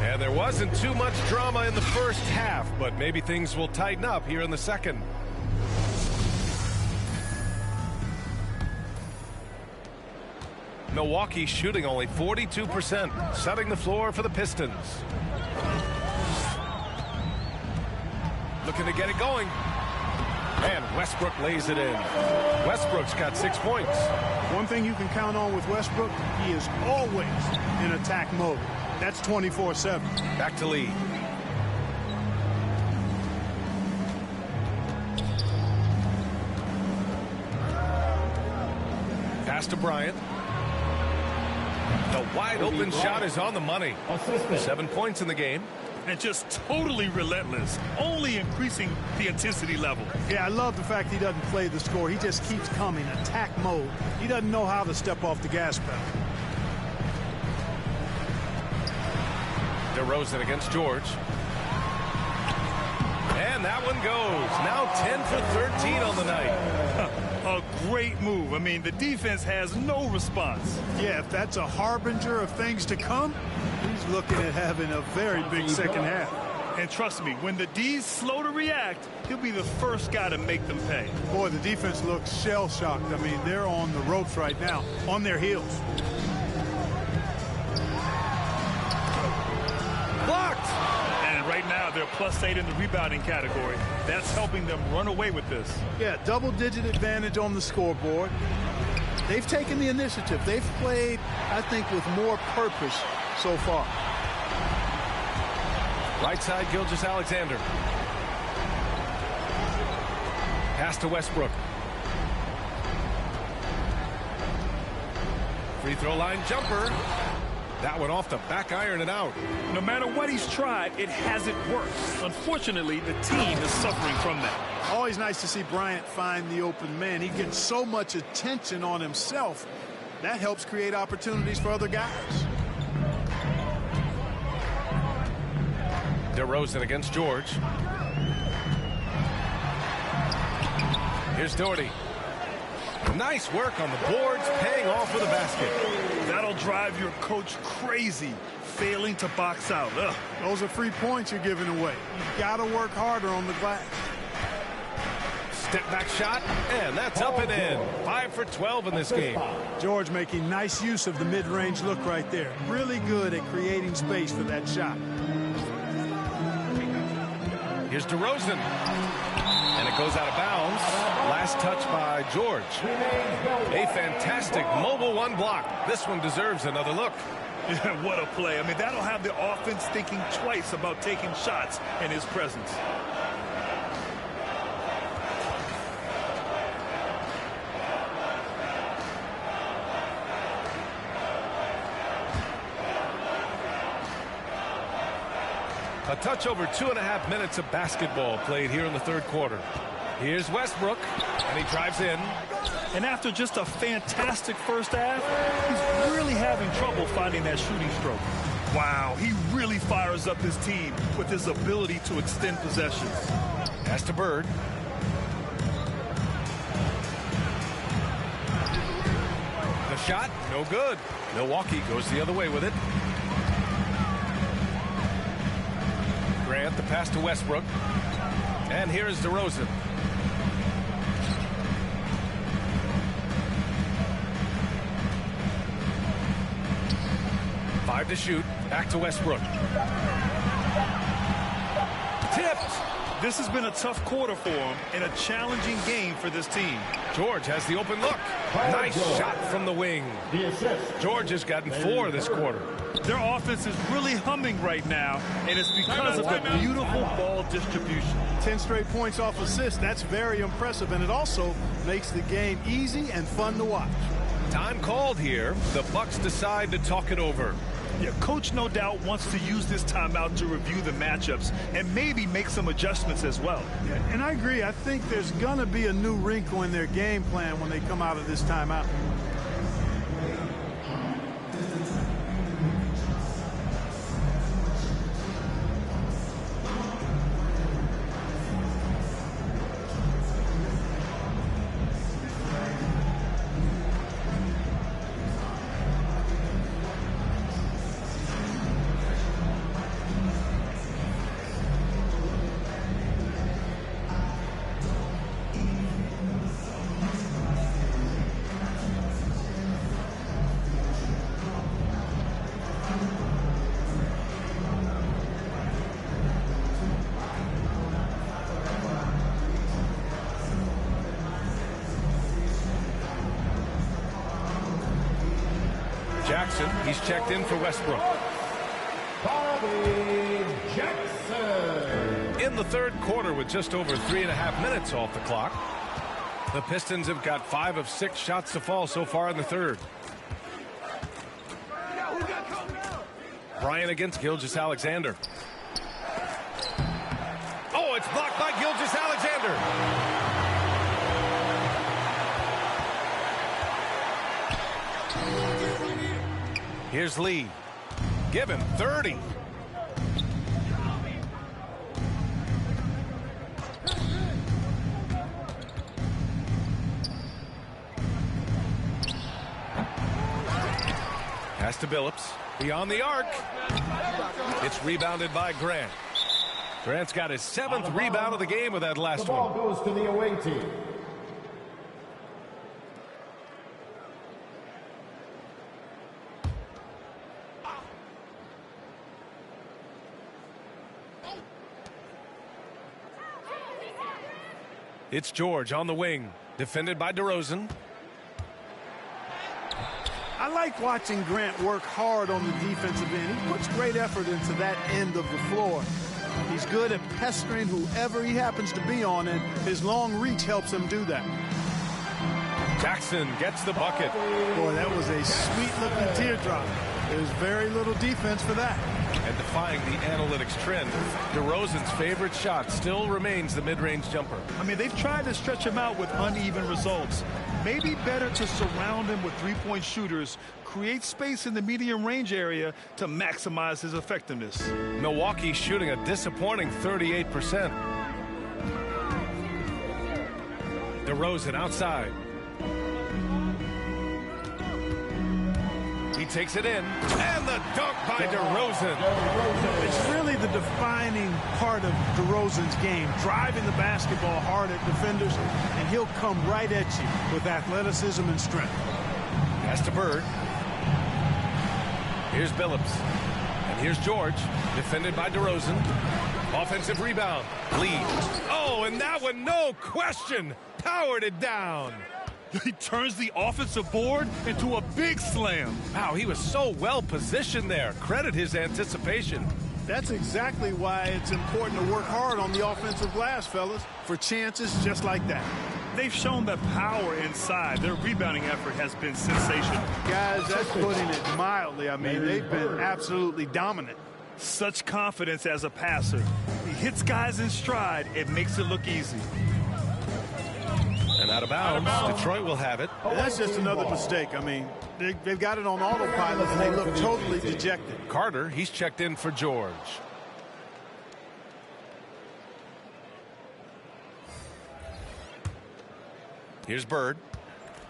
And there wasn't too much drama in the first half, but maybe things will tighten up here in the second. Milwaukee shooting only 42%, setting the floor for the Pistons. Looking to get it going. And Westbrook lays it in. Westbrook's got 6 points. One thing you can count on with Westbrook, he is always in attack mode. That's 24/7. Back to Lee. Pass to Bryant. The wide open shot is on the money. 7 points in the game. And just totally relentless, only increasing the intensity level. Yeah, I love the fact he doesn't play the score. He just keeps coming, attack mode. He doesn't know how to step off the gas pedal. DeRozan against George. And that one goes. Now 10 for 13 on the night. A great move. I mean, the defense has no response. Yeah, if that's a harbinger of things to come, he's looking at having a very big second half. And trust me, when the D's slow to react, he'll be the first guy to make them pay. Boy, the defense looks shell-shocked. I mean, they're on the ropes right now, on their heels. Blocked! And right now, they're +8 in the rebounding category. That's helping them run away with this. Yeah, double-digit advantage on the scoreboard. They've taken the initiative. They've played, I think, with more purpose so far. Right side, Gilgeous-Alexander. Pass to Westbrook. Free throw line jumper. That one off the back iron and out. No matter what he's tried, it hasn't worked. Unfortunately, the team is suffering from that. Always nice to see Bryant find the open man. He gets so much attention on himself. That helps create opportunities for other guys. DeRozan against George. Here's Doherty. Nice work on the boards, paying off with a basket. That'll drive your coach crazy, failing to box out. Ugh. Those are free points you're giving away. You've got to work harder on the glass. Step back shot, and that's up and in. 5 for 12 in this game. George making nice use of the mid-range look right there. Really good at creating space for that shot. Here's DeRozan. And it goes out of bounds. Last touch by George. A fantastic mobile one block. This one deserves another look. Yeah, what a play. I mean, that'll have the offense thinking twice about taking shots in his presence. A touch over 2.5 minutes of basketball played here in the third quarter. Here's Westbrook, and he drives in. And after just a fantastic first half, he's really having trouble finding that shooting stroke. Wow, he really fires up his team with his ability to extend possessions. Pass to Bird. The shot, no good. Milwaukee goes the other way with it. Grant, the pass to Westbrook. And here's DeRozan. Five to shoot. Back to Westbrook. Tipped. This has been a tough quarter for him and a challenging game for this team. George has the open look. Nice shot from the wing. George has gotten 4 this quarter. Their offense is really humming right now, and it's because of the beautiful ball distribution. 10 straight points off assists. That's very impressive, and it also makes the game easy and fun to watch. Time called here. The Bucks decide to talk it over. Yeah, Coach no doubt wants to use this timeout to review the matchups and maybe make some adjustments as well. Yeah, and I agree. I think there's going to be a new wrinkle in their game plan when they come out of this timeout. Jackson, he's checked in for Westbrook. Bobby Jackson. In the third quarter with just over 3.5 minutes off the clock. The Pistons have got 5 of 6 shots to fall so far in the third. Bryant against Gilgeous-Alexander. Oh, it's blocked by Gilgeous-Alexander. Here's Lee. Give him 30. Pass to Billups. Beyond the arc. It's rebounded by Grant. Grant's got his 7th rebound of the game with that last The ball one. goes to the away team. It's George on the wing, defended by DeRozan. I like watching Grant work hard on the defensive end. He puts great effort into that end of the floor. He's good at pestering whoever he happens to be on, and his long reach helps him do that. Jackson gets the bucket. Boy, that was a sweet-looking teardrop. There's very little defense for that. And defying the analytics trend, DeRozan's favorite shot still remains the mid-range jumper. I mean, they've tried to stretch him out with uneven results. Maybe better to surround him with three-point shooters, create space in the medium range area to maximize his effectiveness. Milwaukee shooting a disappointing 38%. DeRozan outside. He takes it in, and the dunk by DeRozan. It's really the defining part of DeRozan's game, driving the basketball hard at defenders, and he'll come right at you with athleticism and strength. Pass to Bird. Here's Billups. And here's George, defended by DeRozan. Offensive rebound. Lead. Oh, and that one, no question, powered it down. He turns the offensive board into a big slam. Wow, he was so well positioned there. Credit his anticipation. That's exactly why it's important to work hard on the offensive glass, fellas, for chances just like that. They've shown the power inside. Their rebounding effort has been sensational. Guys, that's putting it mildly. I mean, they've been absolutely dominant. Such confidence as a passer. He hits guys in stride. It makes it look easy. And out of bounds, Detroit will have it. That's just another mistake. I mean, they've got it on autopilot, and they look totally dejected. Carter, he's checked in for George. Here's Bird.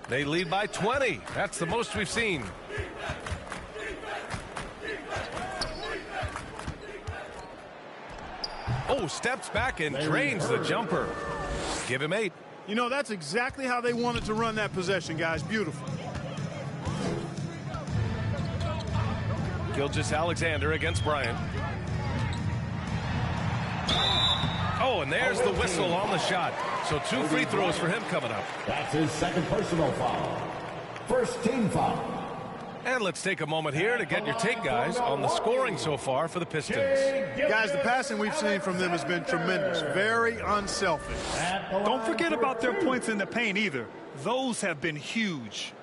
They lead by 20. That's the most we've seen. Oh, steps back and drains the jumper. Give him 8. You know, that's exactly how they wanted to run that possession, guys. Beautiful. Gilgeous-Alexander against Bryant. Oh, and there's the whistle on the shot. So 2 free throws for him coming up. That's his second personal foul. First team foul. And let's take a moment here to get your take, guys, on the scoring so far for the Pistons. Guys, the passing we've seen from them has been tremendous. Very unselfish. Don't forget about their points in the paint either. Those have been huge.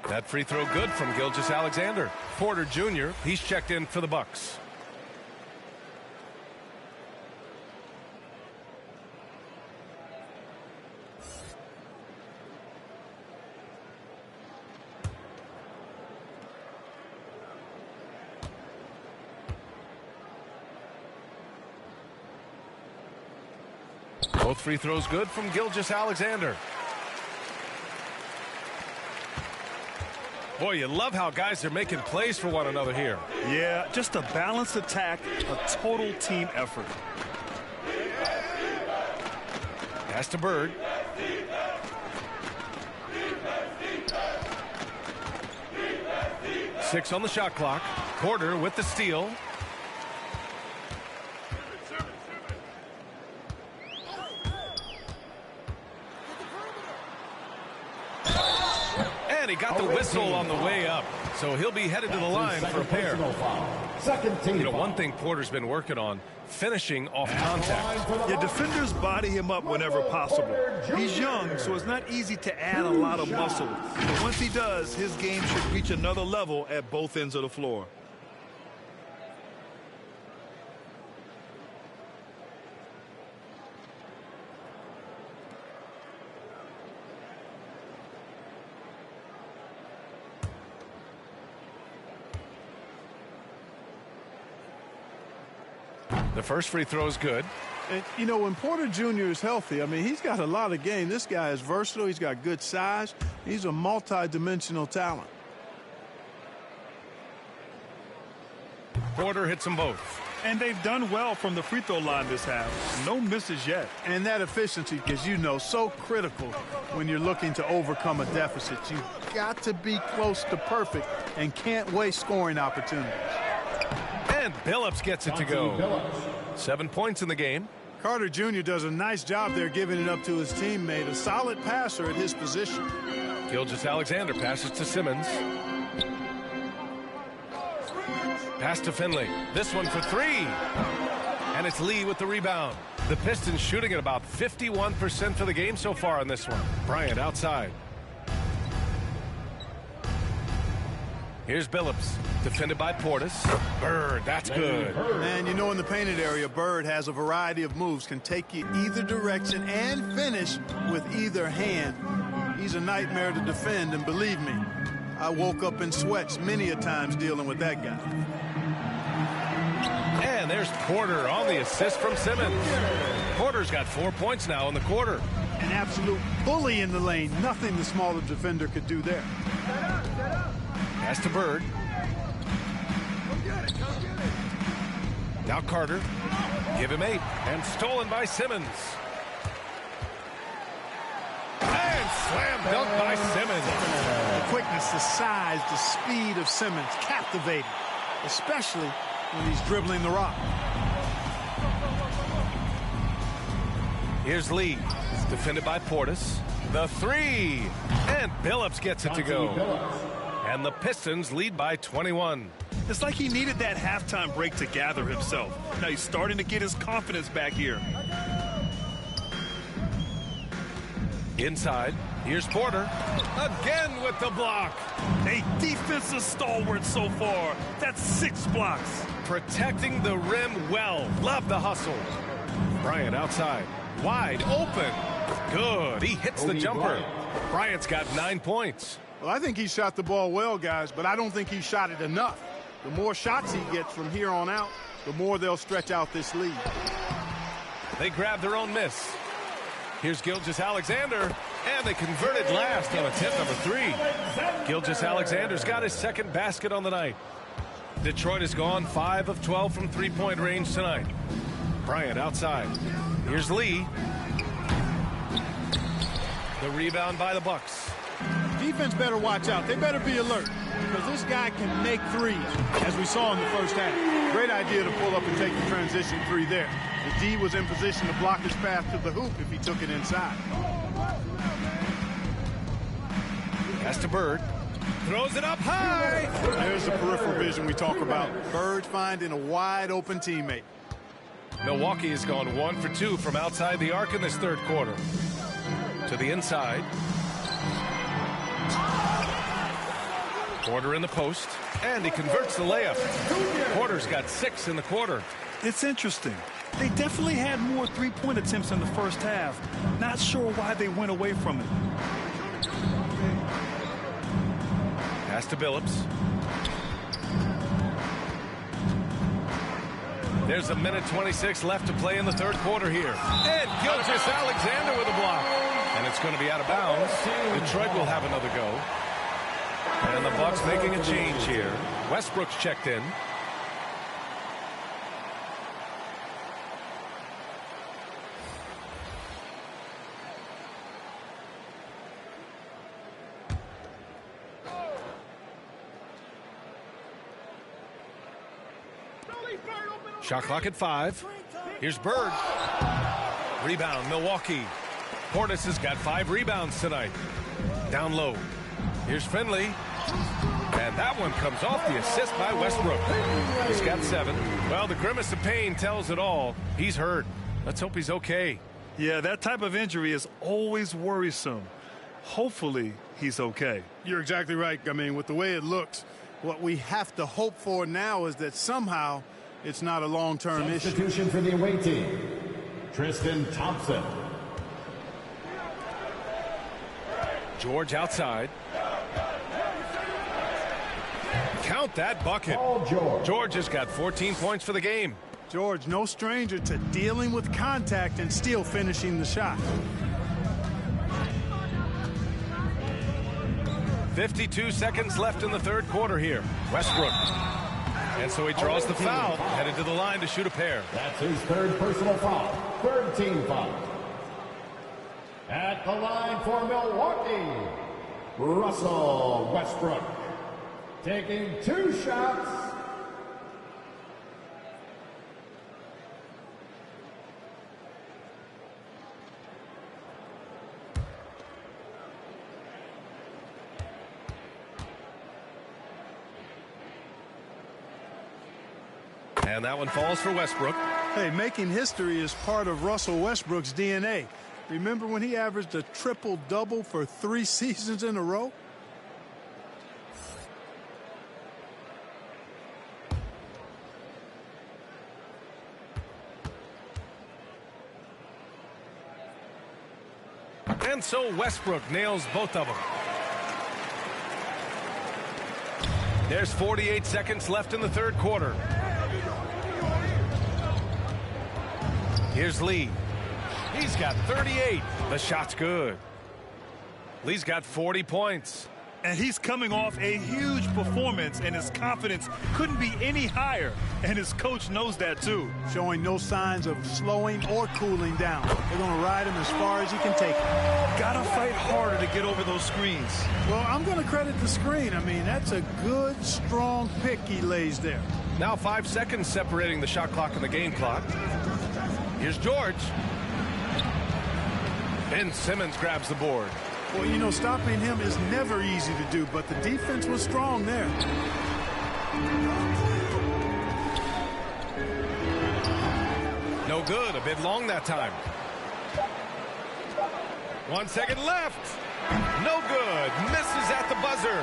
That free throw good from Gilgeous-Alexander. Porter Jr., he's checked in for the Bucks. Both free throws good from Gilgeous-Alexander. Boy, you love how guys are making plays for one another here. Yeah, just a balanced attack, a total team effort. Pass to Bird. Six on the shot clock. Porter with the steal. And he got the whistle on the way up. So he'll be headed to the line for a pair. You know, one thing Porter's been working on, finishing off contact. Yeah, defenders body him up whenever possible. He's young, so it's not easy to add a lot of muscle. But once he does, his game should reach another level at both ends of the floor. The first free throw is good. And, you know, when Porter Jr. is healthy, I mean, he's got a lot of game. This guy is versatile. He's got good size. He's a multi-dimensional talent. Porter hits them both. And they've done well from the free throw line this half. No misses yet. And that efficiency, because you know, so critical when you're looking to overcome a deficit. You've got to be close to perfect and can't waste scoring opportunities. And Billups gets it to go. 7 points in the game. Carter Jr. does a nice job there giving it up to his teammate. A solid passer at his position. Gilgeous-Alexander passes to Simmons. Pass to Finley. This one for 3. And it's Lee with the rebound. The Pistons shooting at about 51% for the game so far on this one. Bryant outside. Here's Billups, defended by Portis. Bird, that's good. And you know, in the painted area, Bird has a variety of moves, can take you either direction and finish with either hand. He's a nightmare to defend, and believe me, I woke up in sweats many a times dealing with that guy. And there's Porter on the assist from Simmons. Porter's got 4 points now in the quarter. An absolute bully in the lane. Nothing the smaller defender could do there. Pass to Bird. Now Carter. Give him 8. And stolen by Simmons. And slam dunk by Simmons. The quickness, the size, the speed of Simmons, captivating. Especially when he's dribbling the rock. Here's Lee. Defended by Portis. The 3. And Billups gets it to go. And the Pistons lead by 21. It's like he needed that halftime break to gather himself. Now he's starting to get his confidence back here. Inside, here's Porter. Again with the block. A defensive stalwart so far. That's 6 blocks. Protecting the rim well. Love the hustle. Bryant outside. Wide open. Good. He hits the jumper. Bryant's got 9 points. Well, I think he shot the ball well, guys, but I don't think he shot it enough. The more shots he gets from here on out, the more they'll stretch out this lead. They grab their own miss. Here's Gilgeous-Alexander, and they converted last on attempt number 3. Gilgeous-Alexander's got his second basket on the night. Detroit has gone 5 of 12 from three-point range tonight. Bryant outside. Here's Lee. The rebound by the Bucks. Defense better watch out. They better be alert because this guy can make threes, as we saw in the first half. Great idea to pull up and take the transition 3 there. The D was in position to block his path to the hoop if he took it inside. Pass to Bird. Throws it up high. There's the peripheral vision we talk about. Bird finding a wide open teammate. Milwaukee has gone 1 for 2 from outside the arc in this third quarter. To the inside. Porter in the post, and he converts the layup. Porter's got 6 in the quarter. It's interesting. They definitely had more three-point attempts in the first half. Not sure why they went away from it. Pass to Billups. There's a minute 26 left to play in the third quarter here. And Gilgeous-Alexander with a block. And it's going to be out of bounds. Detroit will have another go. And the Bucks making a change here. Westbrook's checked in. Shot clock at 5. Here's Bird. Rebound, Milwaukee. Portis has got 5 rebounds tonight. Down low. Here's Finley. And that one comes off the assist by Westbrook. He's got 7. Well, the grimace of pain tells it all. He's hurt. Let's hope he's okay. Yeah, that type of injury is always worrisome. Hopefully, he's okay. You're exactly right. I mean, with the way it looks, what we have to hope for now is that somehow it's not a long-term issue. Substitution for the away team, Tristan Thompson. George outside. Count that bucket. George has got 14 points for the game. George, no stranger to dealing with contact and still finishing the shot. 52 seconds left in the third quarter here. Westbrook. And so he draws the foul, headed to the line to shoot a pair. That's his third personal foul, third team foul. At the line for Milwaukee, Russell Westbrook. Taking 2 shots. And that one falls for Westbrook. Hey, making history is part of Russell Westbrook's DNA. Remember when he averaged a triple-double for 3 seasons in a row? And so Westbrook nails both of them. There's 48 seconds left in the third quarter. Here's Lee. He's got 38. The shot's good. Lee's got 40 points. And he's coming off a huge performance, and his confidence couldn't be any higher. And his coach knows that, too. Showing no signs of slowing or cooling down. They're going to ride him as far as he can take it. Gotta fight harder to get over those screens. Well, I'm going to credit the screen. I mean, that's a good, strong pick he lays there. Now 5 seconds separating the shot clock and the game clock. Here's George. Ben Simmons grabs the board. Well, you know, stopping him is never easy to do, but the defense was strong there. No good. A bit long that time. 1 second left. No good. Misses at the buzzer.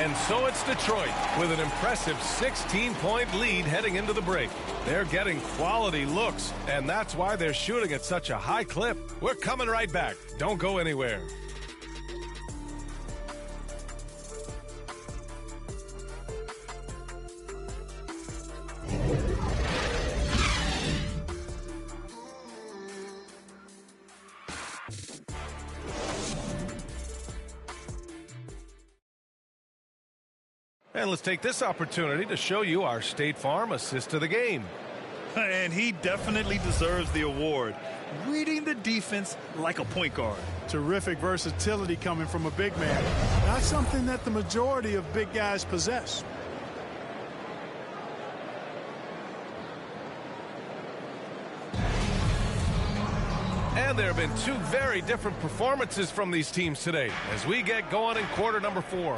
And so it's Detroit with an impressive 16-point lead heading into the break. They're getting quality looks, and that's why they're shooting at such a high clip. We're coming right back. Don't go anywhere. And let's take this opportunity to show you our State Farm assist of the game. And he definitely deserves the award. Reading the defense like a point guard. Terrific versatility coming from a big man. Not something that the majority of big guys possess. And there have been two very different performances from these teams today as we get going in quarter number 4.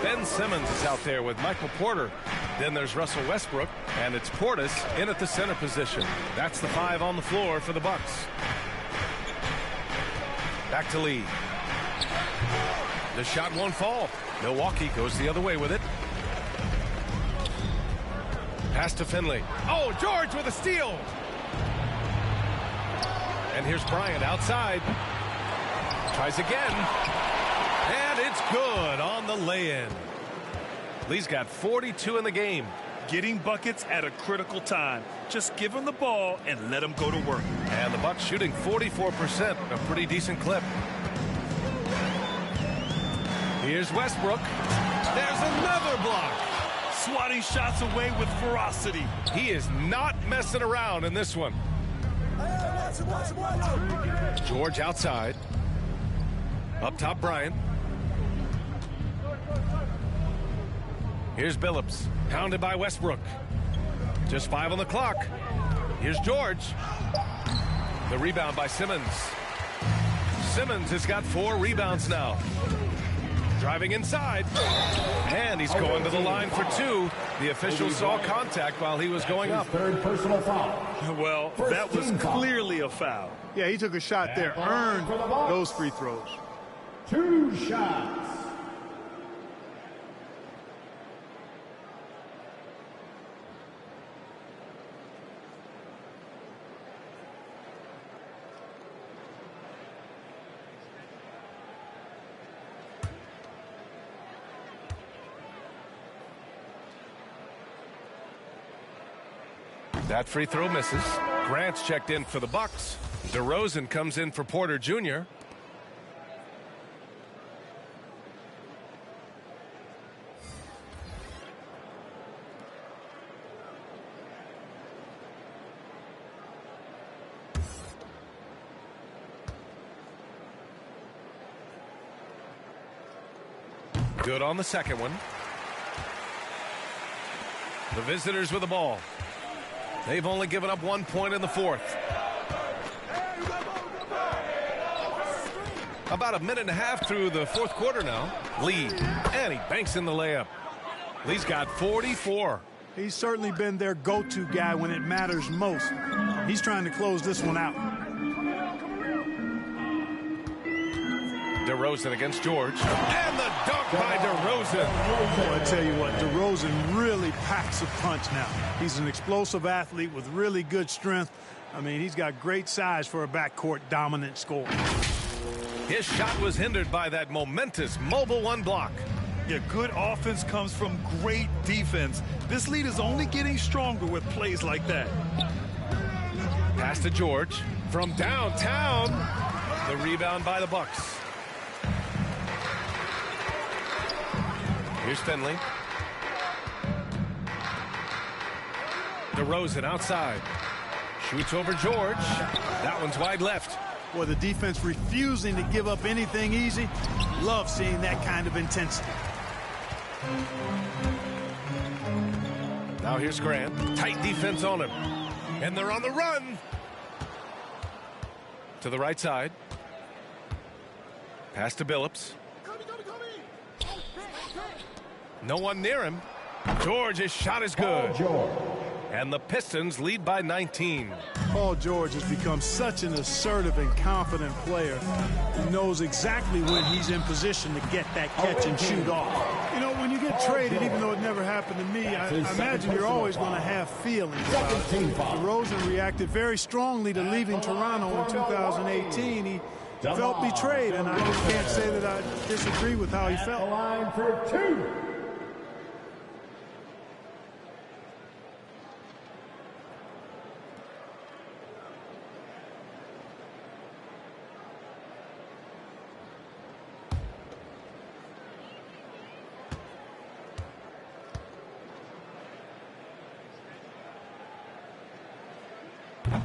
Ben Simmons is out there with Michael Porter. Then there's Russell Westbrook, and it's Portis in at the center position. That's the 5 on the floor for the Bucks. Back to Lee. The shot won't fall. Milwaukee goes the other way with it. Pass to Finley. Oh, George with a steal. And here's Bryant outside. Tries again. And it's good on the lay-in. Lee's got 42 in the game. Getting buckets at a critical time. Just give him the ball and let him go to work. And the Bucks shooting 44%, a pretty decent clip. Here's Westbrook. There's another block. Swatting shots away with ferocity. He is not messing around in this one. George outside. Up top, Bryant. Here's Billups, pounded by Westbrook. Just 5 on the clock. Here's George. The rebound by Simmons. Simmons has got 4 rebounds now. Driving inside. And he's going to the line for 2. The official saw contact while he was going up. Third personal foul. Well, that was clearly a foul. Yeah, he took a shot there. Earned those free throws. 2 shots. That free throw misses. Grant's checked in for the Bucks. DeRozan comes in for Porter Jr. Good on the second one. The visitors with the ball. They've only given up 1 point in the 4th. About a minute and a half through the 4th quarter now. Lee, and he banks in the layup. Lee's got 44. He's certainly been their go-to guy when it matters most. He's trying to close this one out. DeRozan against George. And the dunk by DeRozan. Well, I tell you what, DeRozan really packs a punch now. He's an explosive athlete with really good strength. I mean, he's got great size for a backcourt dominant scorer. His shot was hindered by that momentous mobile 1 block. Yeah, good offense comes from great defense. This lead is only getting stronger with plays like that. Pass to George from downtown. The rebound by the Bucks. Here's Finley. DeRozan outside. Shoots over George. That one's wide left. Well, the defense refusing to give up anything easy. Love seeing that kind of intensity. Now here's Grant. Tight defense on him. And they're on the run. To the right side. Pass to Billups. No one near him. George, his shot is good. and the Pistons lead by 19. Paul George has become such an assertive and confident player who knows exactly when he's in position to get that catch and shoot off. You know, when you get traded, even though it never happened to me, I imagine you're always going to have feelings about it. DeRozan reacted very strongly to leaving Toronto in 2018. He felt betrayed, and I just can't say that I disagree with how he felt. Line for two.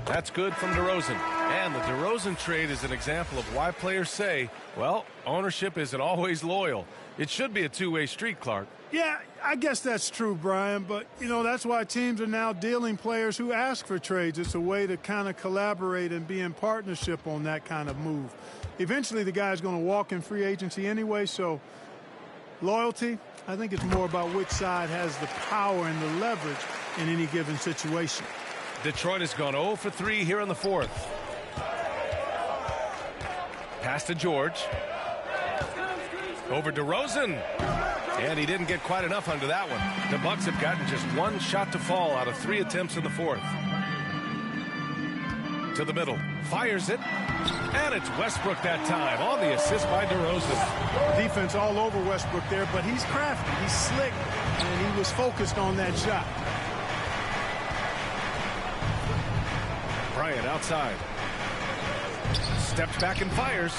That's good from DeRozan. And the DeRozan trade is an example of why players say, well, ownership isn't always loyal. It should be a two-way street, Clark. Yeah, I guess that's true, Brian. But, you know, that's why teams are now dealing players who ask for trades. It's a way to kind of collaborate and be in partnership on that kind of move. Eventually, the guy's going to walk in free agency anyway, so loyalty, I think it's more about which side has the power and the leverage in any given situation. Detroit has gone 0 for 3 here in the fourth. Pass to George. Over DeRozan. And he didn't get quite enough under that one. The Bucks have gotten just one shot to fall out of 3 attempts in the fourth. To the middle. Fires it. And it's Westbrook that time on the assist by DeRozan. Defense all over Westbrook there, but he's crafty. He's slick. And he was focused on that shot. Bryant outside. Steps back and fires.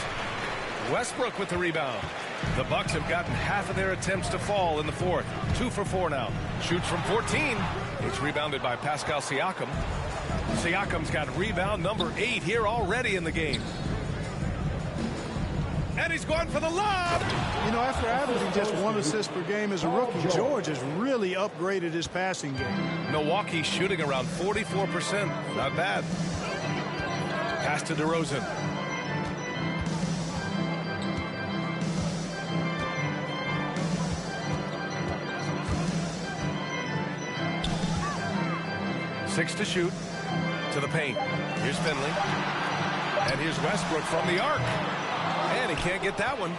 Westbrook with the rebound. The Bucks have gotten half of their attempts to fall in the fourth. 2 for 4 now. Shoots from 14. It's rebounded by Pascal Siakam. Siakam's got rebound number 8 here already in the game. And he's going for the lob. You know, after averaging just 1 assist per game as a rookie, George has really upgraded his passing game. Milwaukee shooting around 44%. Not bad. Pass to DeRozan. Six to shoot. To the paint. Here's Finley. And here's Westbrook from the arc. And he can't get that one.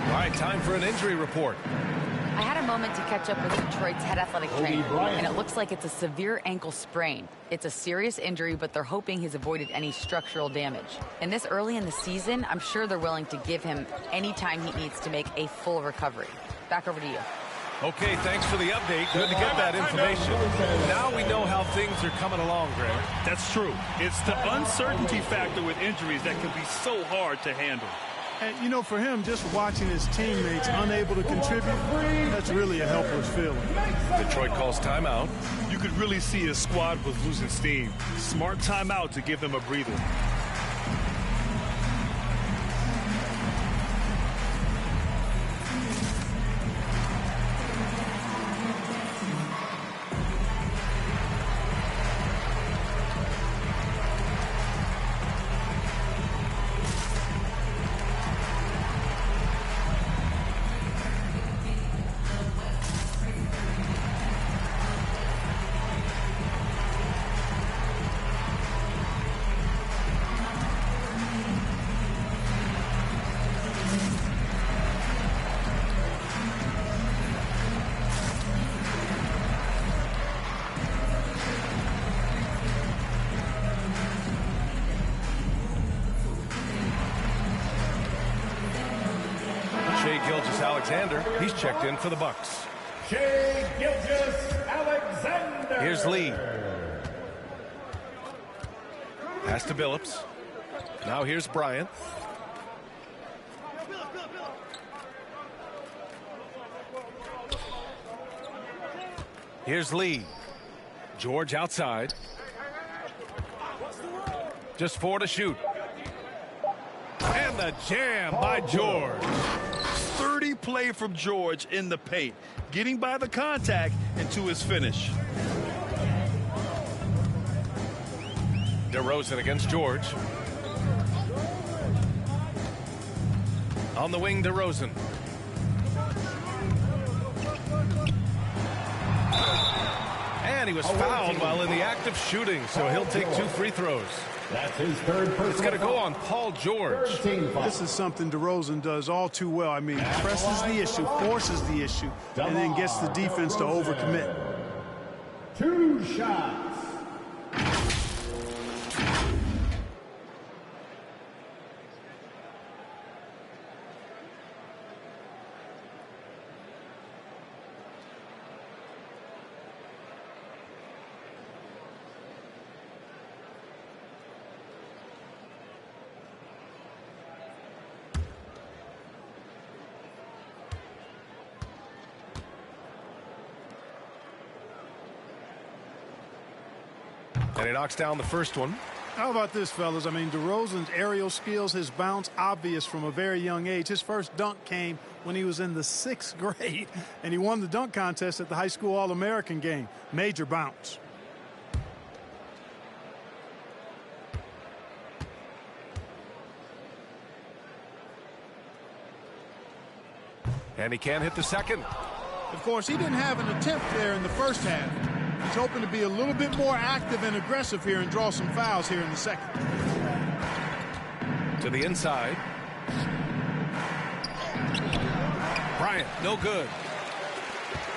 All right, time for an injury report. I had a moment to catch up with Detroit's head athletic trainer, and it looks like it's a severe ankle sprain. It's a serious injury, but they're hoping he's avoided any structural damage. And this early in the season, I'm sure they're willing to give him any time he needs to make a full recovery. Back over to you. Okay, thanks for the update. Good to get that information. Now we know how things are coming along, Greg. That's true. It's the uncertainty factor with injuries that can be so hard to handle. And, you know, for him, just watching his teammates unable to contribute, that's really a helpless feeling. Detroit calls timeout. You could really see his squad was losing steam. Smart timeout to give them a breather. Alexander, he's checked in for the Bucks. Shai Gilgeous-Alexander. Here's Lee. Pass to Billups. Now here's Bryant. Here's Lee. George outside. Just 4 to shoot. And the jam by George. Sturdy play from George in the paint, getting by the contact and to his finish. DeRozan against George. On the wing, DeRozan. And he was fouled while in the act of shooting, so he'll take 2 free throws. That's his third personal It's going to go on Paul George. This is something DeRozan does all too well. I mean, presses the issue, forces the issue, and then gets the defense to overcommit. 2 shots. And he knocks down the first one. How about this, fellas? I mean, DeRozan's aerial skills, his bounce, obvious from a very young age. His first dunk came when he was in the 6th grade, and he won the dunk contest at the high school All-American game. Major bounce. And he can't hit the second. Of course, he didn't have an attempt there in the first half. He's hoping to be a little bit more active and aggressive here and draw some fouls here in the second. To the inside. Bryant, no good.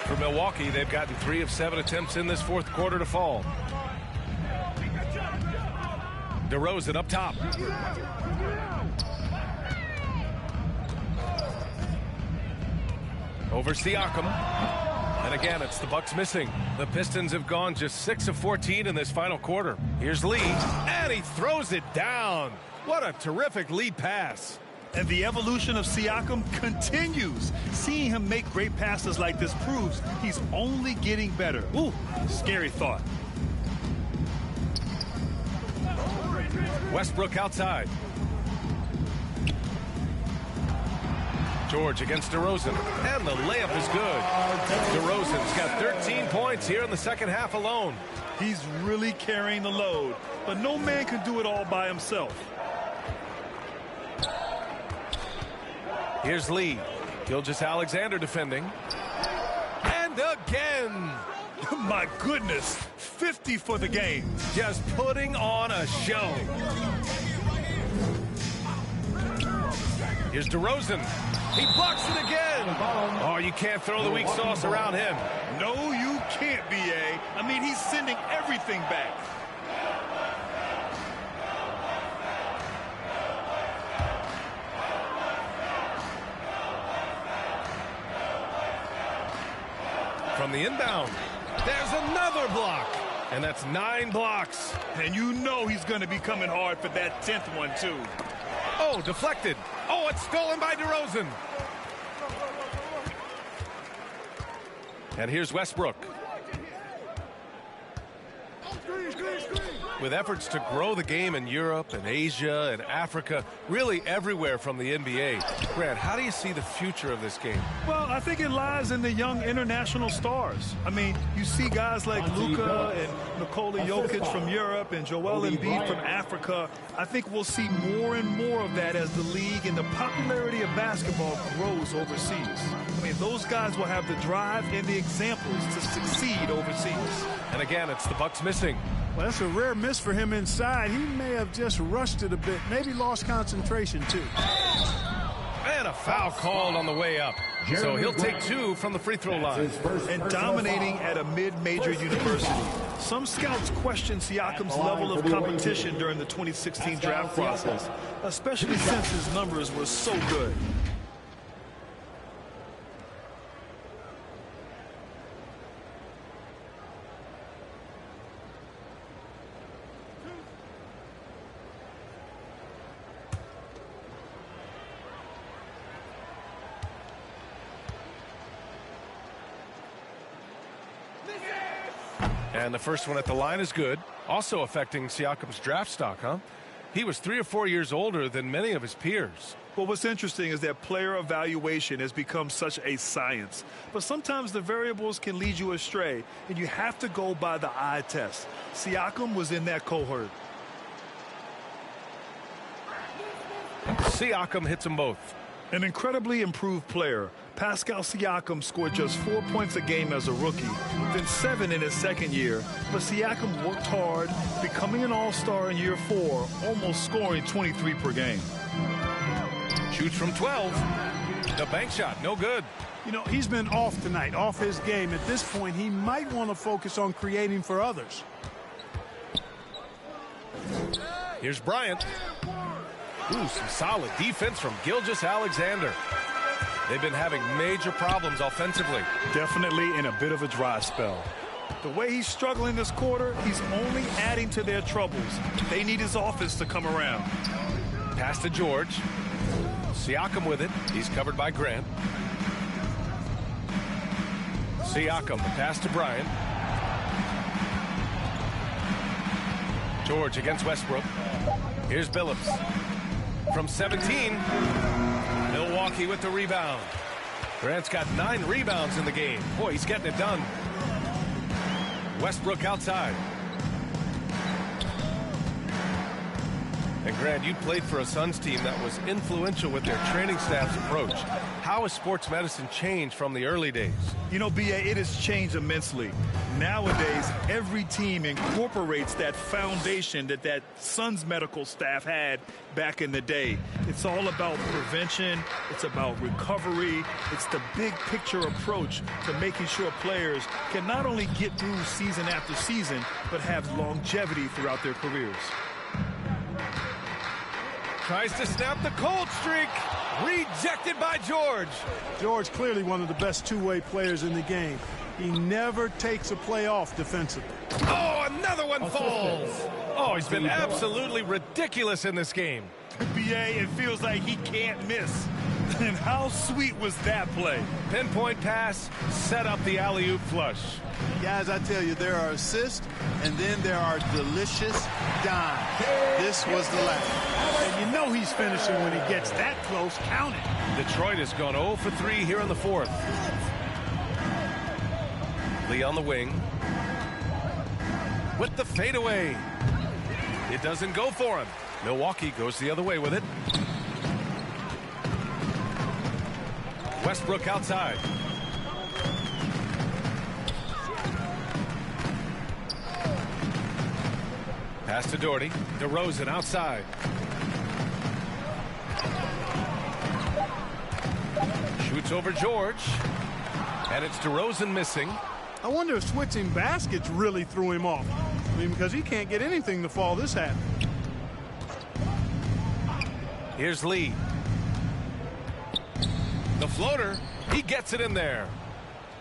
For Milwaukee, they've gotten 3 of 7 attempts in this 4th quarter to fall. DeRozan up top. Over Siakam. And again, it's the Bucks missing. The Pistons have gone just 6 of 14 in this final quarter. Here's Lee, and he throws it down. What a terrific lead pass. And the evolution of Siakam continues. Seeing him make great passes like this proves he's only getting better. Ooh, scary thought. Westbrook outside. George against DeRozan, and the layup is good. DeRozan's got 13 points here in the second half alone. He's really carrying the load, but no man can do it all by himself. Here's Lee. Gilgeous-Alexander defending. And again. My goodness, 50 for the game. Just putting on a show. Here's DeRozan. He blocks it again. Oh, you can't throw the weak sauce around him. No, you can't, B.A. I mean, he's sending everything back. From the inbound, there's another block. And that's 9 blocks. And you know he's going to be coming hard for that 10th one, too. Oh, deflected. Oh, it's stolen by DeRozan. And here's Westbrook. With efforts to grow the game in Europe and Asia and Africa, really everywhere from the NBA. Grant, how do you see the future of this game? Well, I think it lies in the young international stars. I mean, you see guys like Luka and Nikola Jokic from Europe and Joel Embiid from Africa. I think we'll see more and more of that as the league and the popularity of basketball grows overseas. I mean, those guys will have the drive and the examples to succeed overseas. And again, it's the Bucks missing. Well, that's a rare miss for him inside. He may have just rushed it a bit, maybe lost concentration too. And a foul called on the way up. So he'll take 2 from the free throw line. And dominating at a mid-major university. Some scouts question Siakam's level of competition during the 2016 draft process, especially since his numbers were so good. And the first one at the line is good. Also affecting Siakam's draft stock, huh? He was 3 or 4 years older than many of his peers. Well, what's interesting is that player evaluation has become such a science. But sometimes the variables can lead you astray, and you have to go by the eye test. Siakam was in that cohort. Siakam hits them both. An incredibly improved player, Pascal Siakam scored just 4 points a game as a rookie, then 7 in his second year. But Siakam worked hard, becoming an all-star in year 4, almost scoring 23 per game. Shoots from 12. The bank shot, no good. You know, he's been off tonight, off his game. At this point, he might want to focus on creating for others. Here's Bryant. Ooh, some solid defense from Gilgeous-Alexander. They've been having major problems offensively. Definitely in a bit of a dry spell. The way he's struggling this quarter, he's only adding to their troubles. They need his offense to come around. Pass to George. Siakam with it. He's covered by Grant. Siakam, the pass to Bryant. George against Westbrook. Here's Billups. From 17, Milwaukee with the rebound. Grant's got 9 rebounds in the game. Boy, he's getting it done. Westbrook outside. And Grant, you played for a Suns team that was influential with their training staff's approach. How has sports medicine changed from the early days? You know, B.A., it has changed immensely. Nowadays, every team incorporates that foundation that Suns medical staff had back in the day. It's all about prevention. It's about recovery. It's the big picture approach to making sure players can not only get through season after season, but have longevity throughout their careers. Tries to snap the cold streak. Rejected by George. George clearly one of the best two-way players in the game. He never takes a play off defensively. Oh, another one falls. Oh, he's been absolutely ridiculous in this game. B.A., it feels like he can't miss. And how sweet was that play? Pinpoint pass, set up the alley-oop flush. Guys, I tell you, there are assists, and then there are delicious dimes. This was the last. And you know he's finishing when he gets that close. Count it. Detroit has gone 0 for 3 here in the 4th. Lee on the wing. With the fadeaway. It doesn't go for him. Milwaukee goes the other way with it. Westbrook outside. Pass to Doherty. DeRozan outside. Shoots over George. And it's DeRozan missing. I wonder if switching baskets really threw him off. I mean, because he can't get anything to fall this happy. Here's Lee. The floater. He gets it in there.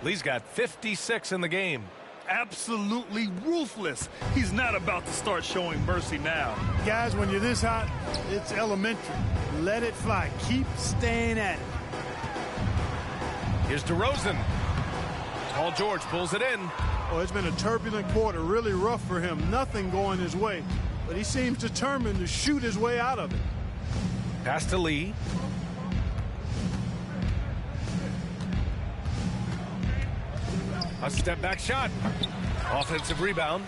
Lee's got 56 in the game. Absolutely ruthless. He's not about to start showing mercy now. Guys, when you're this hot, it's elementary. Let it fly. Keep staying at it. Here's DeRozan. Paul George pulls it in. Oh, it's been a turbulent quarter, really rough for him. Nothing going his way. But he seems determined to shoot his way out of it. Pass to Lee. A step back shot. Offensive rebound.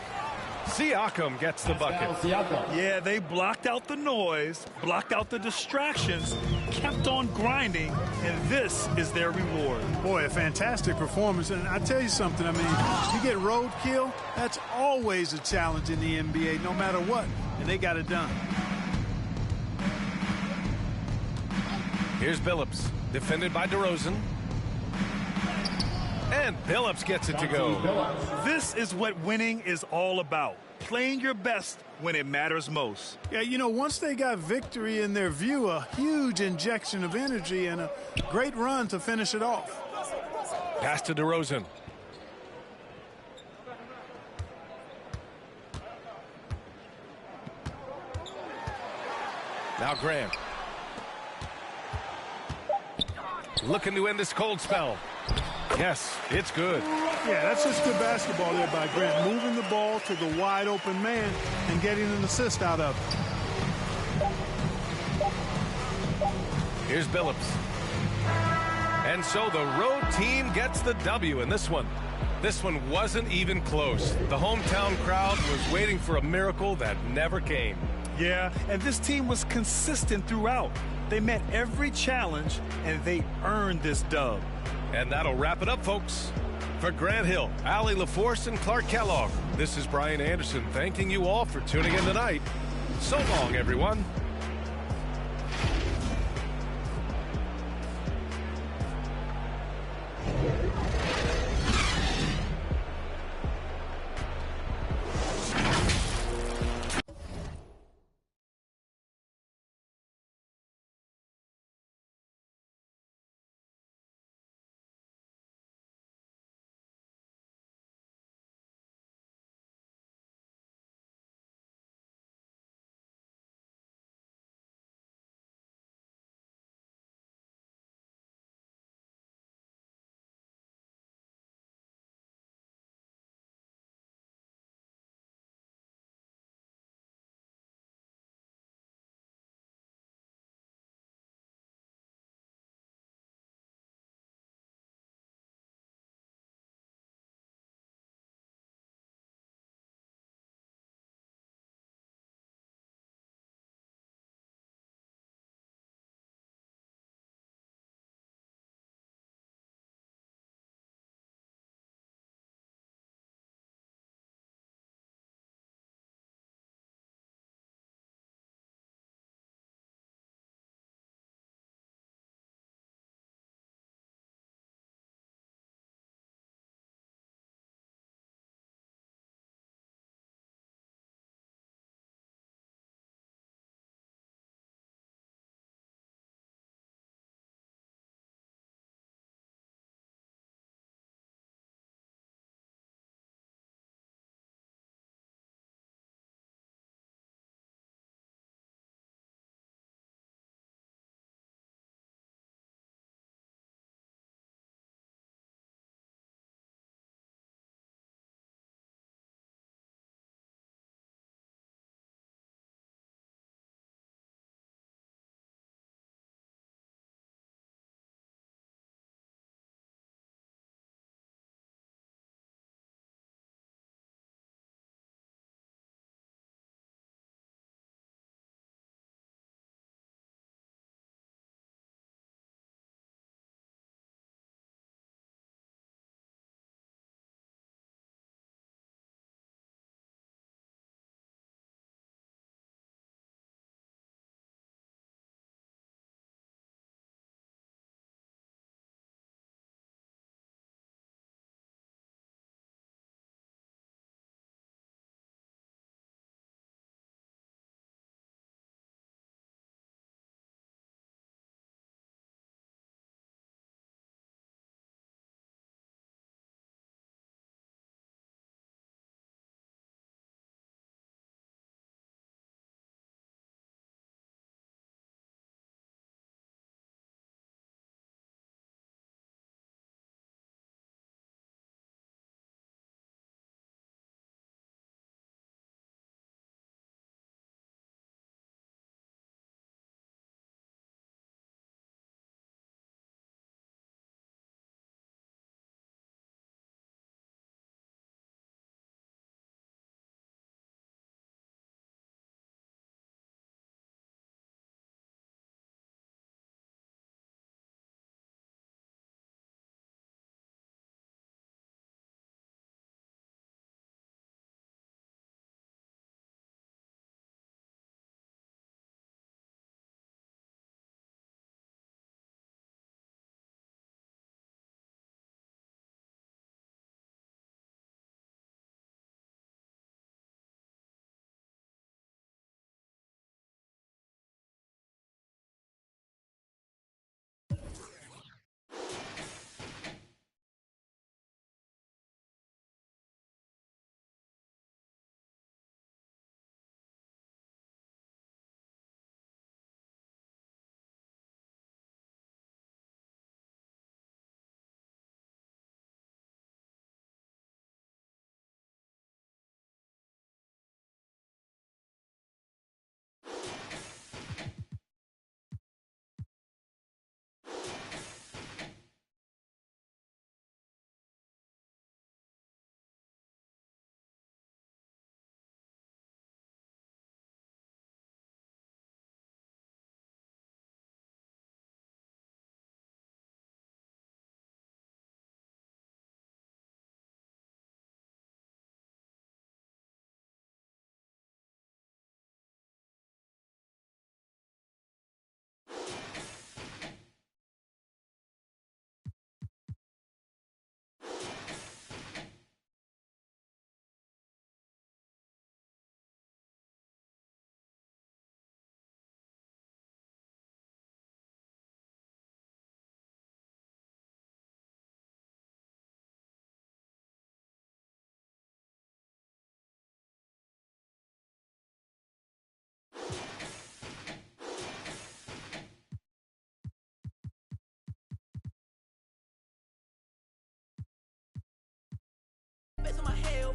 Siakam gets the bucket. Yeah, they blocked out the noise, blocked out the distractions, kept on grinding, and this is their reward. Boy, a fantastic performance. And I tell you something, I mean, you get roadkill, that's always a challenge in the NBA, no matter what. And they got it done. Here's Billups, defended by DeRozan. And Billups gets it to go. This is what winning is all about. Playing your best when it matters most. Yeah, you know, once they got victory in their view, a huge injection of energy and a great run to finish it off. Pass to DeRozan. Now Grant. Looking to end this cold spell. Yes, it's good. Yeah, that's just good basketball there by Grant. Moving the ball to the wide open man and getting an assist out of it. Here's Billups. And so the road team gets the W in this one. This one wasn't even close. The hometown crowd was waiting for a miracle that never came. Yeah, and this team was consistent throughout. They met every challenge, and they earned this dub. And that'll wrap it up, folks. For Grant Hill, Allie LaForce, and Clark Kellogg, this is Brian Anderson thanking you all for tuning in tonight. So long, everyone.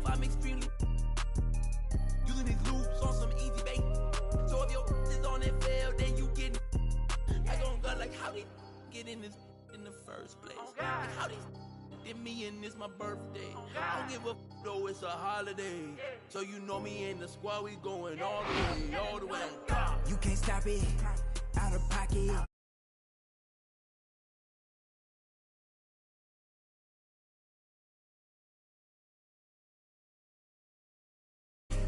I'm extremely. Using these loops on some easy bait. So if your is on that fail, then you get. I gon' go like, how they get in this in the first place? Like, how they did me and it's my birthday? I don't give a though, it's a holiday. So you know me and the squad, we going all the way. You can't stop it, out of pocket.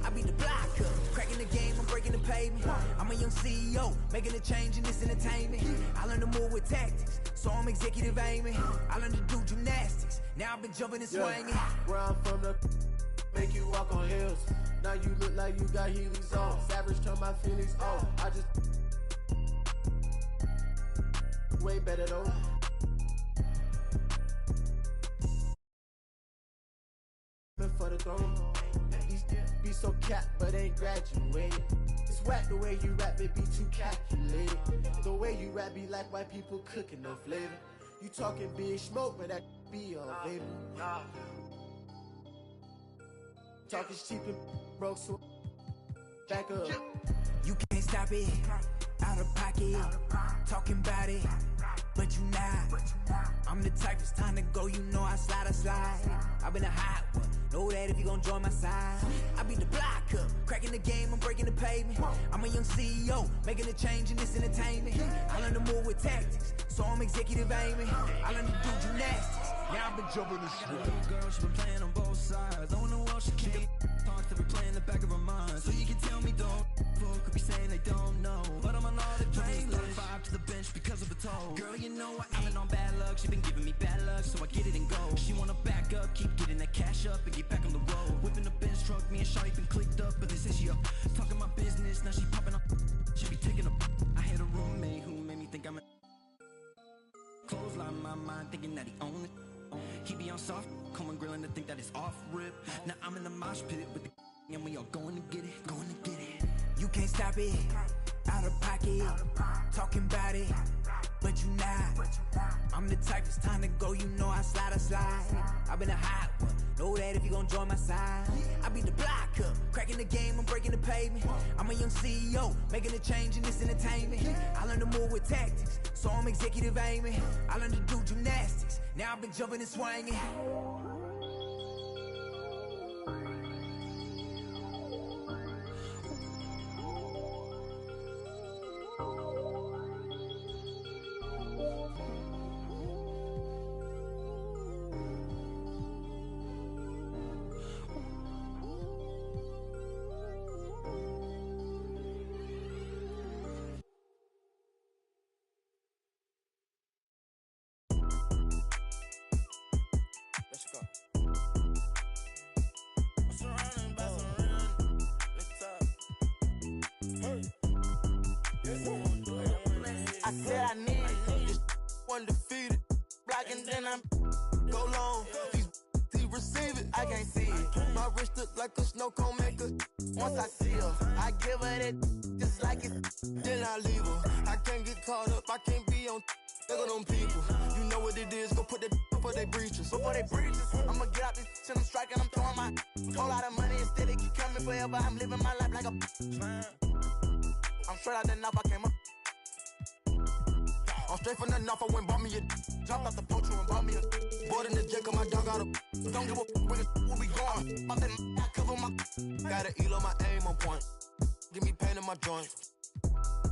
I be the block up, cracking the game, I'm breaking the pavement. I'm a young CEO, making a change in this entertainment. I learned to move with tactics, so I'm executive aiming. I learned to do gymnastics, now I've been jumping and swinging. Where I'm from, the make you walk on hills. Now you look like you got Heelys on. Savage turn my feelings on. I just way better though. For the throne. Be so capped, but ain't graduated. It's whack the way you rap, it be too calculated. The way you rap be like white people cooking no flavor. You talking big smoke, but that be on flavor. Talk is cheap and broke, so back up. You can't stop it, out of pocket. Talking about it, but you not. I'm the type, it's time to go, you know I slide. I've been a hot one, know that if you gon' join my side. I be the block up, cracking the game, I'm breaking the pavement. I'm a young CEO, making a change in this entertainment. I learned to move with tactics, so I'm executive aiming. I learned to do gymnastics, now I've been jumping the shit. Girl, she been playing on both sides. Don't know what she can't talk to be playing the back of her mind. So you can tell me don't fuck, could be saying they don't know. But I'm on all the playlist, 35 to the bench because of a toe. Girl, you know I've been on bad luck. She been giving me bad luck, so I get it and go. She wanna back up, keep getting that cash up and get back on the road. Whipping the Benz truck, me and Shawty been clicked up, but they say she up talking my business. Now she popping up, she be taking up. I had a roommate who made me think I'm a clothesline my mind, thinking that he owned it. He be on soft, coming grilling to think that it's off rip. Now I'm in the mosh pit with the and we all going to get it, You can't stop it, out of pocket. Talking about it, but you not. I'm the type, it's time to go, you know I slide. I've been a hot one, know that if you gon' join my side. I be the block up, cracking the game, I'm breaking the pavement. I'm a young CEO, making a change in this entertainment. I learned to move with tactics, so I'm executive aiming. I learned to do gymnastics, now I've been jumping and swinging. I said I need this undefeated. Blocking, then I'm go long. These receive it, I can't see it. My wrist look like a snow cone maker. Once I see her, I give her that just like it. Then I leave her. I can't get caught up, I can't be on. Look at them people. You know what it is, go put that before they breaches. I'ma get out this shit, I'm striking, I'm throwing my whole lot of money instead it keep coming forever. I'm living my life like a I'm straight out the knife, I came up. I'm straight from the knife, I went bought me a jumped out the poacher and bought me a board in the jet, cause my dog got a don't give a where we going. I cover my got an elo, my aim on point. Give me pain in my joints.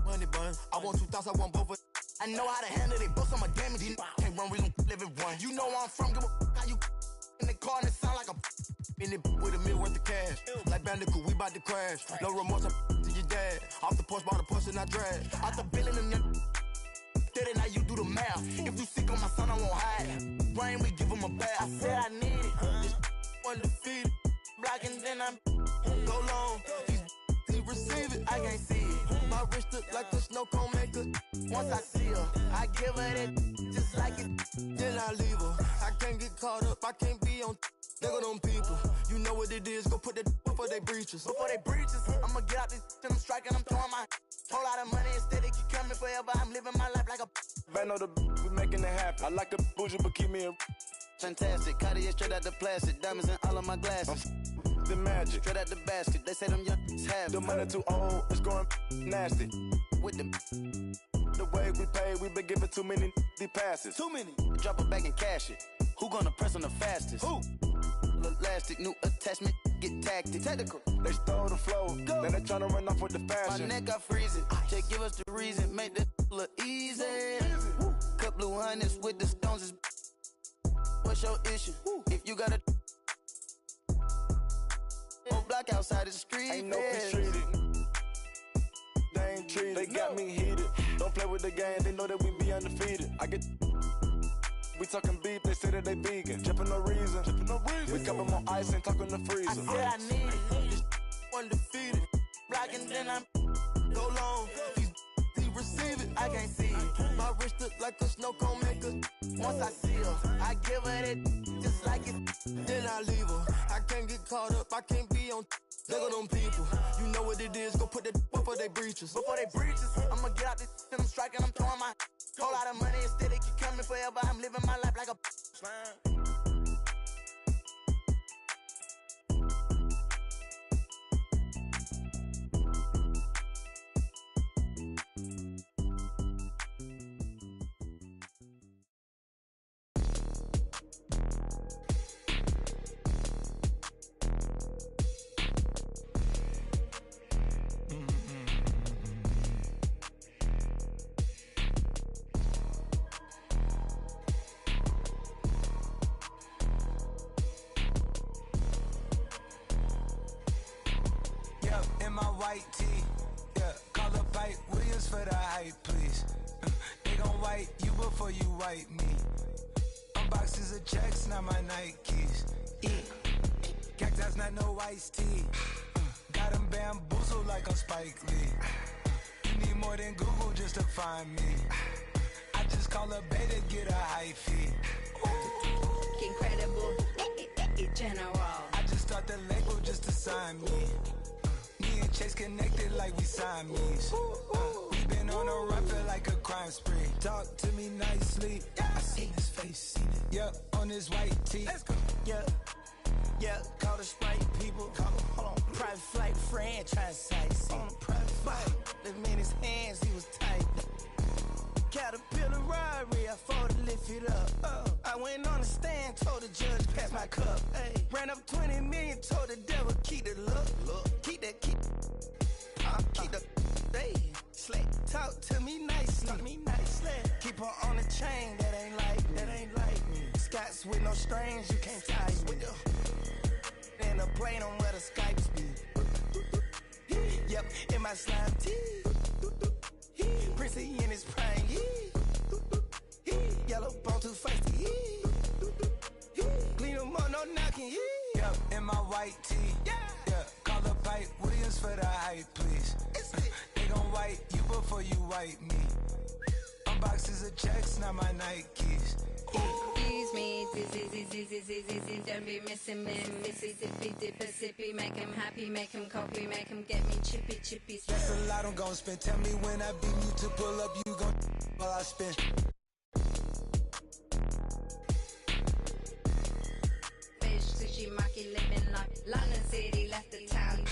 Money bun, I want 2,000, I want both of. I know how to handle it, both of my damage. Can't run, we gon' live it one. You know where I'm from, give a how you in the car and it sound like a in it with $1 million worth of cash. Like Bandicoot, we bout to crash. No remorse, I to your dad. Off the porch, bought a Porsche and I drag. Out the billing and then now you do the math. If you sick on my son, I won't hide. Brain, we give him a bath. I said I need it. This undefeated. Blocking, then I'm go long. He receive it, I can't see it. My wrist look like a snow cone maker. Once I see her, I give her that just like it. Then I leave her. I can't get caught up, I can't be on. Look at them people. You know what it is, go put that before they breaches. I'ma get out this shit, I'm striking, I'm throwing my whole lot of money instead it keep coming forever. I'm living my life like a I know the we making it happen. I like a bougie, but keep me a fantastic. Cartier straight out the plastic. Diamonds in all of my glasses. the magic. Straight out the basket, they say them young have The money too old, it's going nasty. with them. The way we pay, we been giving too many the passes. Too many. Drop it back and cash it. Who gonna press on the fastest? Who? Elastic, new attachment, get tactic. Technical. They stole the flow, now they tryna run off with the My fashion. neck got freezing. Just give us the reason, make this look easy. Cut blue hundreds with the stones is. What's your issue? If you got a whole block outside the street, Ain't no peace treated. They ain't treated. They got me heated. Don't play with the game, they know that we be undefeated. I get. We talking beef, they say that they vegan. Jumping no reason. We cup 'em on ice and talking the freezer. I said I need it. This undefeated. Blocking, then I go long. He receive it. I can't see it. My wrist look like a snow cone maker. Once I see her, I give her that just like it. Then I leave her. I can't get caught up. I can't be on. Look at them people. You know what it is. Go put that before they breaches. Before they breaches, I'ma get out this and I'm striking. I'm throwing my whole lot of money instead. It keep coming forever. I'm living my life like a slime. White tee, yeah, call up Pipe Williams for the hype, please. They gon' wipe you before you wipe me. Unboxes of checks, not my Nikes. Cactus, not no iced tea. Got them bamboozled like I'm Spike Lee. You need more than Google just to find me. I just call a beta, get a high fee. Incredible, general. I just start the label just to sign me. Me and Chase connected like we Siamese. We been on a run, feel like a crime spree. Talk to me nicely. I seen his face, seen it. Yeah, on his white tee. Let's go. Yeah, call the Sprite people. Hold on, private flight friend trying to sightsee. On a private flight, them in his hands, he was tight. Caterpillar robbery, I fought to lift it up. I went on the stand, told the judge, pass my cup. Ay. Ran up 20 million, told the devil, keep the look. Keep the, hey. Slay, talk to me nicely. Keep her on the chain, that ain't like me. Scots with no strings, you can't tie me. And the plane on where the Skypes be. Yep, in my slime tee. Prissy in his prime, yellow bone too feisty, clean them up, no knocking, Yep, in my white tee, yeah, call up Pipe Williams for the hype, please. They gon' wipe you before you wipe me. Unboxes of checks, not my Nikes. Excuse me, don't be missing me. Mississippi, Mississippi, make him happy, make him copy, make him get me chippy. That's a lot I'm gon' spend. Tell me when I beat you to pull up, you gon' while I spend. Fish, sushi, maki, living like London City, left the town.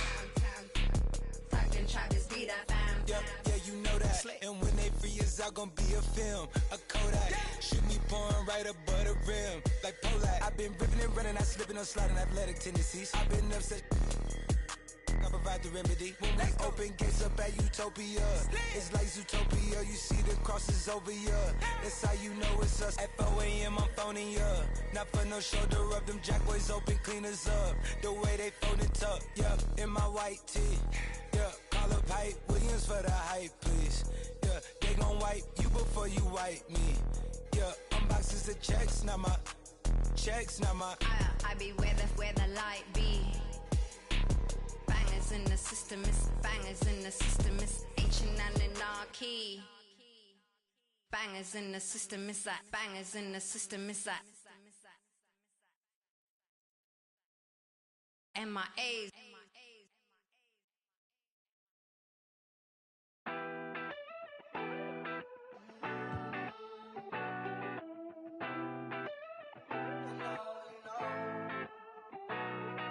Tucked in Travis, be that fam. Yeah, you know that. And when they free us out, gon' be a film, a Kodak. Shoot me pouring right above the rim, like Polak. I've been ripping and running, I slipping on sliding, athletic tendencies. I've been upset. I provide the remedy. When we open gates up at Utopia, it's like Zootopia. You see the crosses over here. That's how you know it's us. At 4 a.m. I'm phoning ya. Not for no shoulder rub. Them jack boys open cleaners up. The way they fold it up. Yeah, in my white tee. Yeah, call up Pipe Williams for the hype, please. Yeah, they gon' wipe you before you wipe me. Yeah, unboxes of checks, not my checks, not my. I be where the light be. Bangers in the system, it's bangers in the system, it's ancient and anarchy. Bangers in the system, it's that bangers in the system, it's that MIAs.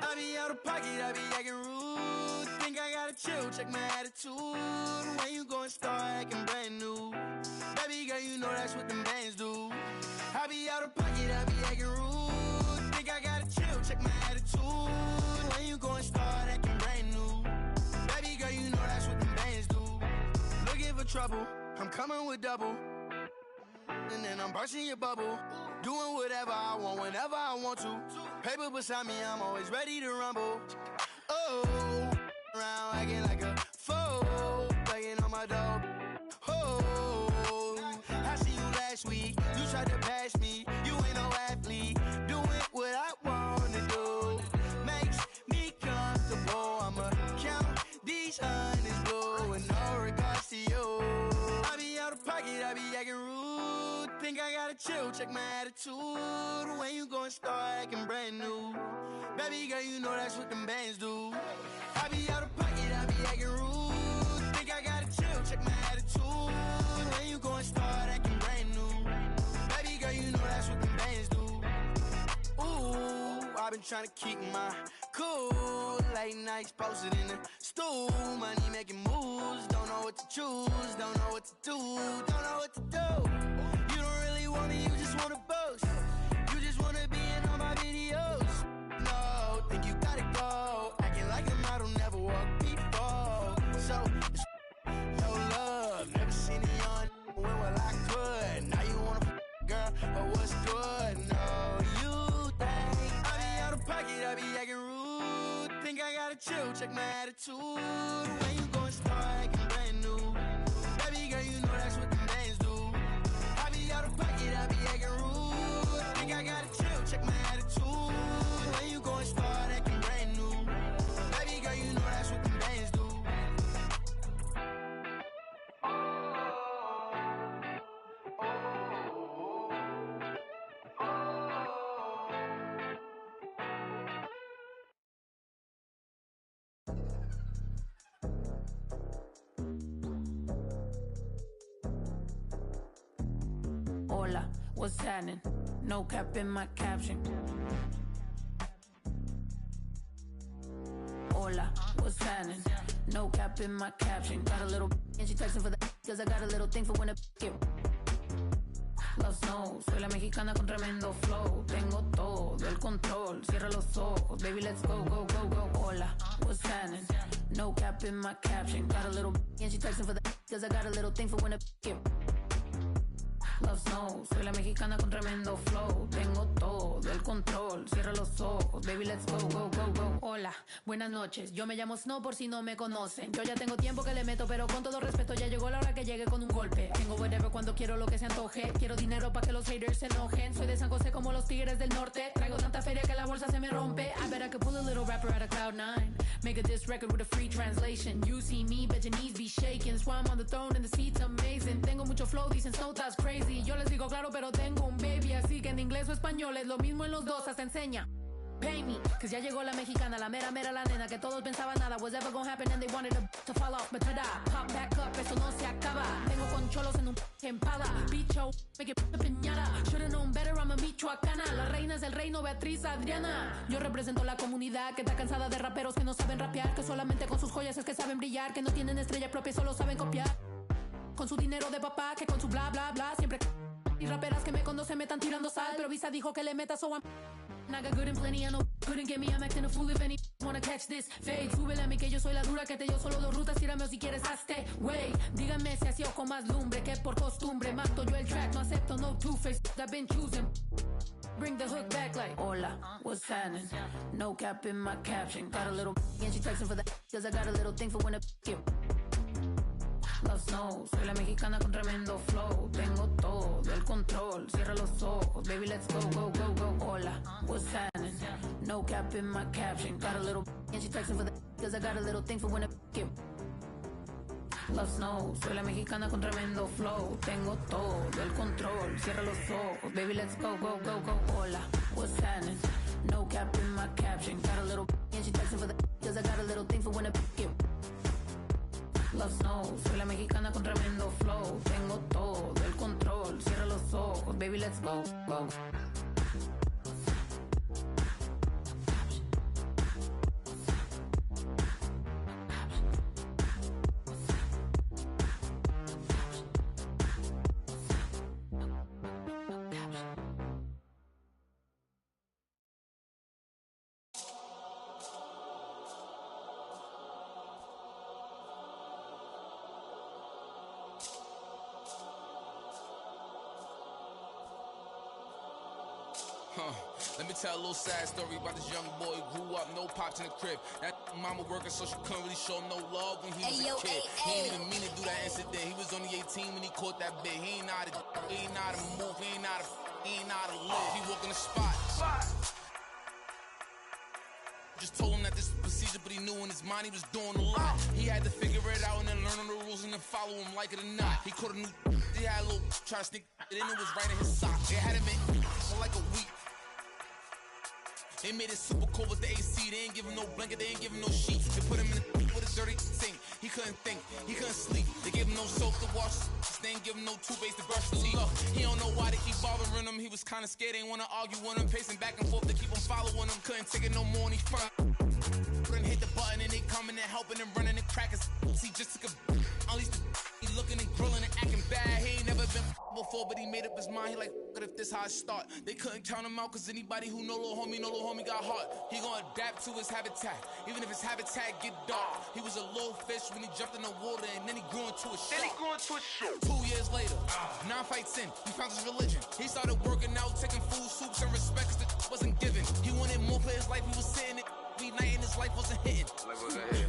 I be out out of pocket, I be acting rude. Think I gotta chill, check my attitude. When you gon' start acting brand new? Baby girl, you know that's what them bands do. I be out of pocket, I be acting rude. Think I gotta chill, check my attitude. When you gon' start acting brand new? Baby girl, you know that's what them bands do. Looking for trouble, I'm coming with double. And then I'm bursting your bubble. Doing whatever I want, whenever I want to. Paper beside me, I'm always ready to rumble. Oh, around acting like a fool, playing on my dope. Oh, I see you last week. You tried to pass me. You ain't no athlete. Doing what I wanna do makes me comfortable. I'ma count these hundreds blue with no regards to you. I be out of pocket, I be acting rude. Think I gotta chill, check my attitude. When you gon' start acting brand new? Baby girl, you know that's what them bands do. I be out of pocket, I be acting rude. Think I gotta chill, check my attitude. When you gon' start acting brand new? Baby girl, you know that's what them bands do. Ooh, I've been trying to keep my cool. Late nights posted in the stool. Money making moves. Don't know what to choose. Don't know what to do. Don't know what to do. You don't really want me. You just want to boast. You just want to be in all my videos. No, think you gotta go. Acting like a model, never walked before. So, it's your love. Never seen it on when well I could. Now you wanna girl, but what's good? No, you think I be out of pocket, I be acting rude. Think I gotta chill, check my attitude. When you gon' start acting brand new? Baby girl, you know that's what them bands do. I be out of pocket, I be acting rude. Think I gotta chill, check my attitude. When you gon' start acting brand new? Baby girl, you know that's what them bands do. Hola, what's happening? No cap in my caption. Hola, what's happening? No cap in my caption. Got a little and she texting for the cause I got a little thing for when a get Love Snow, soy la mexicana con tremendo flow. Tengo todo el control, cierra los ojos. Baby, let's go, go, go, go. Hola, what's happening? No cap in my caption. Got a little and she texting for the cause I got a little thing for when a get Love Snow, soy la mexicana con tremendo flow. Tengo todo el control, cierra los ojos. Baby, let's go, go, go, go. Hola, buenas noches, yo me llamo Snow por si no me conocen. Yo ya tengo tiempo que le meto, pero con todo respeto ya llegó la hora que llegue con un golpe. Tengo whatever cuando quiero lo que se antoje. Quiero dinero pa' que los haters se enojen. Soy de San José como los tigres del norte. Traigo tanta feria que la bolsa se me rompe. I bet I could pull a little rapper out of Cloud9. Make a diss record with a free translation. You see me, bet your knees be shaking. That's why I'm on the throne and the seat's amazing. Tengo mucho flow, dicen Snow that's crazy. Yo les digo claro, pero tengo un baby. Así que en inglés o español es lo mismo en los dos, hasta enseña. Pay me, cause ya llegó la mexicana, la mera mera la nena que todos pensaban nada was ever gonna happen and they wanted to fall off, but tada, pop back up, eso no se acaba. Tengo con cholos en un empada, bicho, make it piñata. Should've known better, I'm a michoacana. La reina es el reino, Beatriz Adriana. Yo represento la comunidad que está cansada de raperos que no saben rapear, que solamente con sus joyas es que saben brillar, que no tienen estrella propia y solo saben copiar. Con su dinero de papá, que con su bla bla bla siempre. Y raperas que me conocen me están tirando sal, pero Visa dijo que le meta, so I'm I got good and plenty, I know couldn't get me, I'm acting a fool if any wanna catch this fade. Súbele a mí que yo soy la dura que te dio solo dos rutas, tírame o si quieres hazte, wey. Díganme si así o con más lumbre, que por costumbre mato yo el track, no acepto no two-face, I've been choosing. Bring the hook back like hola, what's happening? No cap in my caption, got a little and she texting for the cause I got a little thing for when a get Love Snow, soy la mexicana con tremendo flow. Tengo todo el control, cierra los ojos. Baby, let's go, go, go, go. Hola, what's happening? No cap in my caption. Got a little and she texting for the cause I got a little thing for when a get Love Snow, soy la mexicana con tremendo flow. Tengo todo el control, cierra los ojos. Baby, let's go, go, go, go. Hola, what's happening? No cap in my caption. Got a little and she texting for the cause I got a little thing for when a get Love Snow, soy la mexicana con tremendo flow. Tengo todo el control, cierra los ojos. Baby, let's go, go. Let me tell a little sad story about this young boy who grew up, no pops in the crib. That mama working, so she couldn't really show no love when he was a kid. He ain't even mean to do that incident. He was only 18 when he caught that bit. He ain't know how to move, he ain't know how to live. He walk in the spot. Just told him that this was procedure, but he knew in his mind he was doing a lot. He had to figure it out and then learn the rules and then follow him like it or not. He caught a new, he had a little, try to sneak it in, it was right in his sock. It had him in for like a week. They made it super cold with the AC. They ain't give him no blanket, they ain't give him no sheets. They put him in with a dirty sink. He couldn't think, he couldn't sleep. They gave him no soap to wash. They ain't give him no toothpaste to brush his teeth. Look, he don't know why they keep bothering him. He was kinda scared, they ain't wanna argue with him. Pacing back and forth to keep him following him. Couldn't take it no more and he front. Couldn't hit the button and they coming and helping and running and cracking. He just took a unleashed the he looking and grilling and acting bad. He ain't never been before, but he made up his mind. He like, what if this how I start? They couldn't count him out, cause anybody who know little homie got heart. He gonna adapt to his habitat, even if his habitat get dark. He was a little fish when he jumped in the water, and then he grew into a shark. 2 years later, 9 fights in, he found his religion. He started working out, taking food, soups, and respect, cause the wasn't given. He wanted more for his life, he was sitting it. Night and his life wasn't hitting.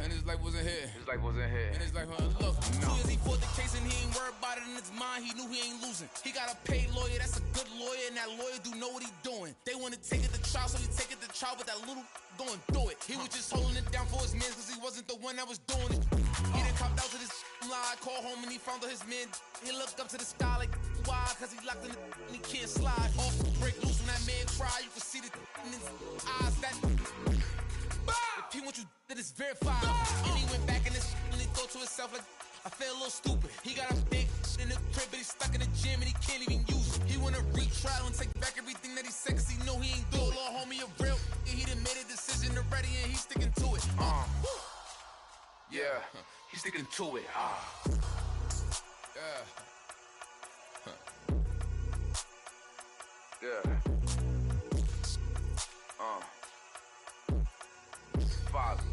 And his life wasn't hitting. And his life wasn't look. 2 years he fought the case and he ain't worried about it in his mind. He knew he ain't losing. He got a paid lawyer, that's a good lawyer, and that lawyer do know what he doing. They wanna take it to trial, so he take it to trial, but that little going through it. He was just holding it down for his man, cause he wasn't the one that was doing it. He done copped out to this lie, called home and he found out his man. He looked up to the sky like, why? Cause he locked in the and he can't slide. Off, break loose when that man cry, you can see the in his eyes. That if he want you, that is verified. And he went back in his and he thought to himself like, I feel a little stupid. He got a big in the crib, but he's stuck in the gym and he can't even use it. He wanna retrial and take back everything that he said, cause he know he ain't do it. Little homie a real, he done made a decision already and he's sticking to it. Yeah, he's sticking to it. Yeah. Father.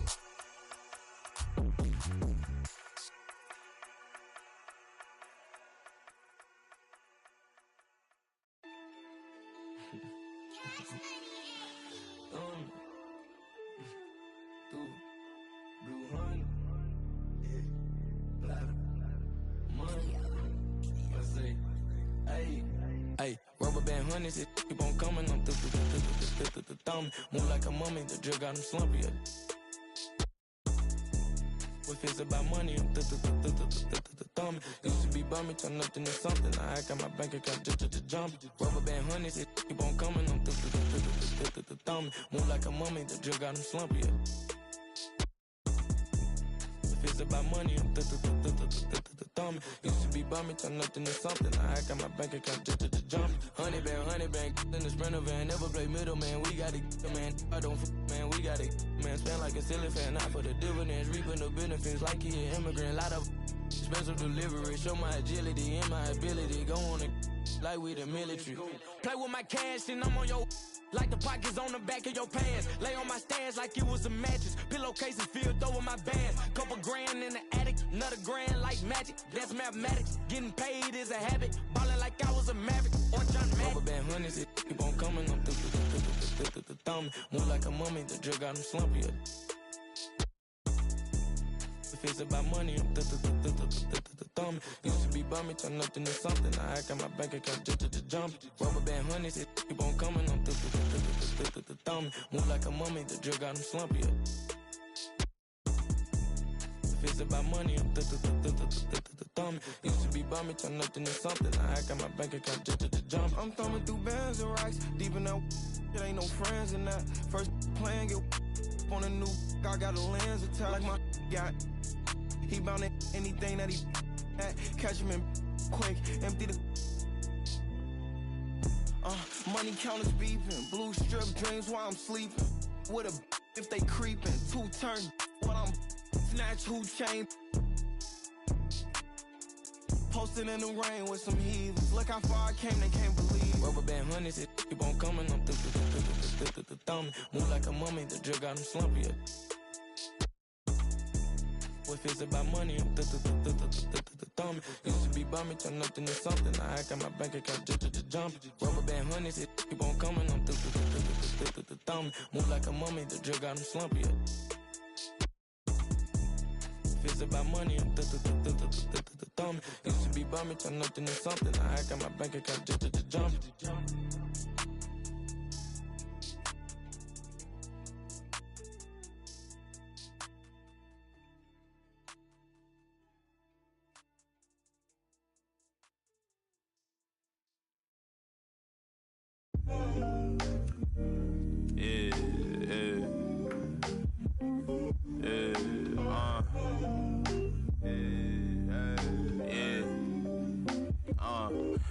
Hey, rubber band honeys, it keep on coming. I'm thumb. Move like a mummy, the drip got him slumpy. If it's about money, I'm thumb. Used to be bummy, turn nothing to something. I got my bank account just jump. Rubber band honeys, it keep on coming. I'm thumb. Move like a mummy, the drip got him slumpy. If it's about money, I'm thumb. Used to be bummy, turn nothing to something. I got my bank account just jump. Honey bang, in the Sprinter van. Never play middle, man. We got it, man. I don't man. We got it, man. Spend like a silly fan. Not for the dividends, reaping the benefits like he an immigrant. Lot of special delivery. Show my agility and my ability. Go on it like we the military. Play with my cash and I'm on your. Like the pockets on the back of your pants. Lay on my stands like it was a mattress. Pillowcases filled over my bands. Couple grand in the attic, another grand like magic. That's mathematics. Getting paid is a habit. Ballin' like I was a maverick or John Madden. Rubber band honeys, it keep on coming. I'm thumb. Move like a mummy, the drip got him slumpy. If it's about money, I'm thumb. Used to be bummy, turn nothing to something. I got my bank account just jump. Rubber band honeys, it keep on coming. I'm thumb. Move like a mummy, the drip got him slumpy. If it's about money, I'm thumb. Used to be bummy, turn nothing to something. I got my bank account just jump. I'm thumbing through bands and racks. Deep in that, it ain't no friends in that. First playing, get on a new. I got a lens attack like my got. He bound to anything that he at. Catch him in quick, empty the. Money counters beeping, blue strip dreams while I'm sleeping. With a if they creeping, 2 turn while I'm snatch who chain. Posted in the rain with some heathens. Look how far I came, they can't believe. Rubber band honeys, it keep on coming. I'm thumb. Move like a mummy, the drip got him slumpy. If it's about money, I'm thumb. Used to be bummy, turn nothing to something. I got my bank account just jump. Rubber band honeys, it keep on coming. I'm thumb. Move like a mummy, the drug got him slumpy. If it's about money, I'm thumb. Used to be bummy, turn nothing to something. I got my bank account jump.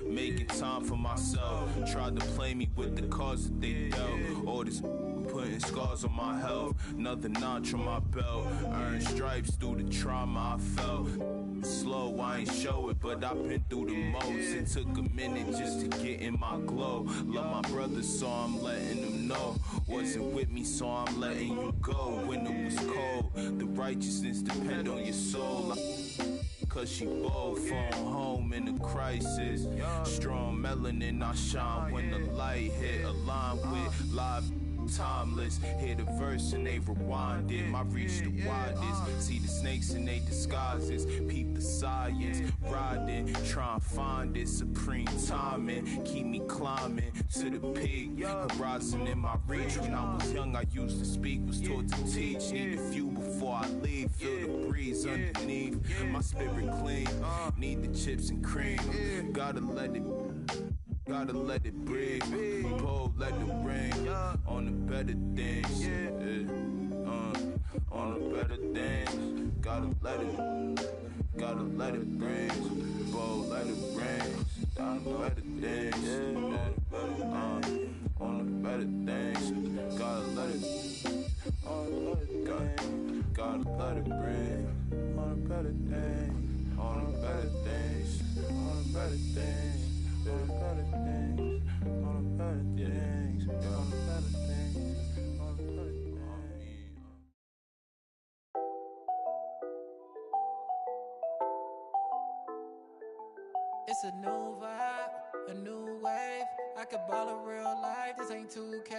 Making time for myself. Tried to play me with the cards that they dealt. All this putting scars on my health. Another notch on my belt. Earned stripes through the trauma I felt. Slow, I ain't show it, but I've been through the most. It took a minute just to get in my glow. Love my brother, so I'm letting them know. Wasn't with me, so I'm letting you go. When it was cold, the righteousness depend on your soul. Cause she bold, phone home in a crisis. Strong melanin, I shine when the light hit. Aligned with live timeless. Hear the verse and they rewind it. My reach the widest. See the snakes in they disguises. Peep the science. Riding, try and find it. Supreme timing. Keep me climbing to the peak. Horizon in my reach. When I was young, I used to speak. Was taught to teach. Need a few before I leave. Feel the breeze underneath. My spirit clean. Need the chips and cream. Gotta let it breathe. Pull, let it rain. On the better things. On the better things. Gotta let it rain. Pull, let it rain. On the better things. On the better things. Gotta let it rain. On the better things. On the better things. On the better things. On the better things, on the better things, on the better things, on the better things. It's a new vibe, a new wave. I could ball in real life, this ain't 2K.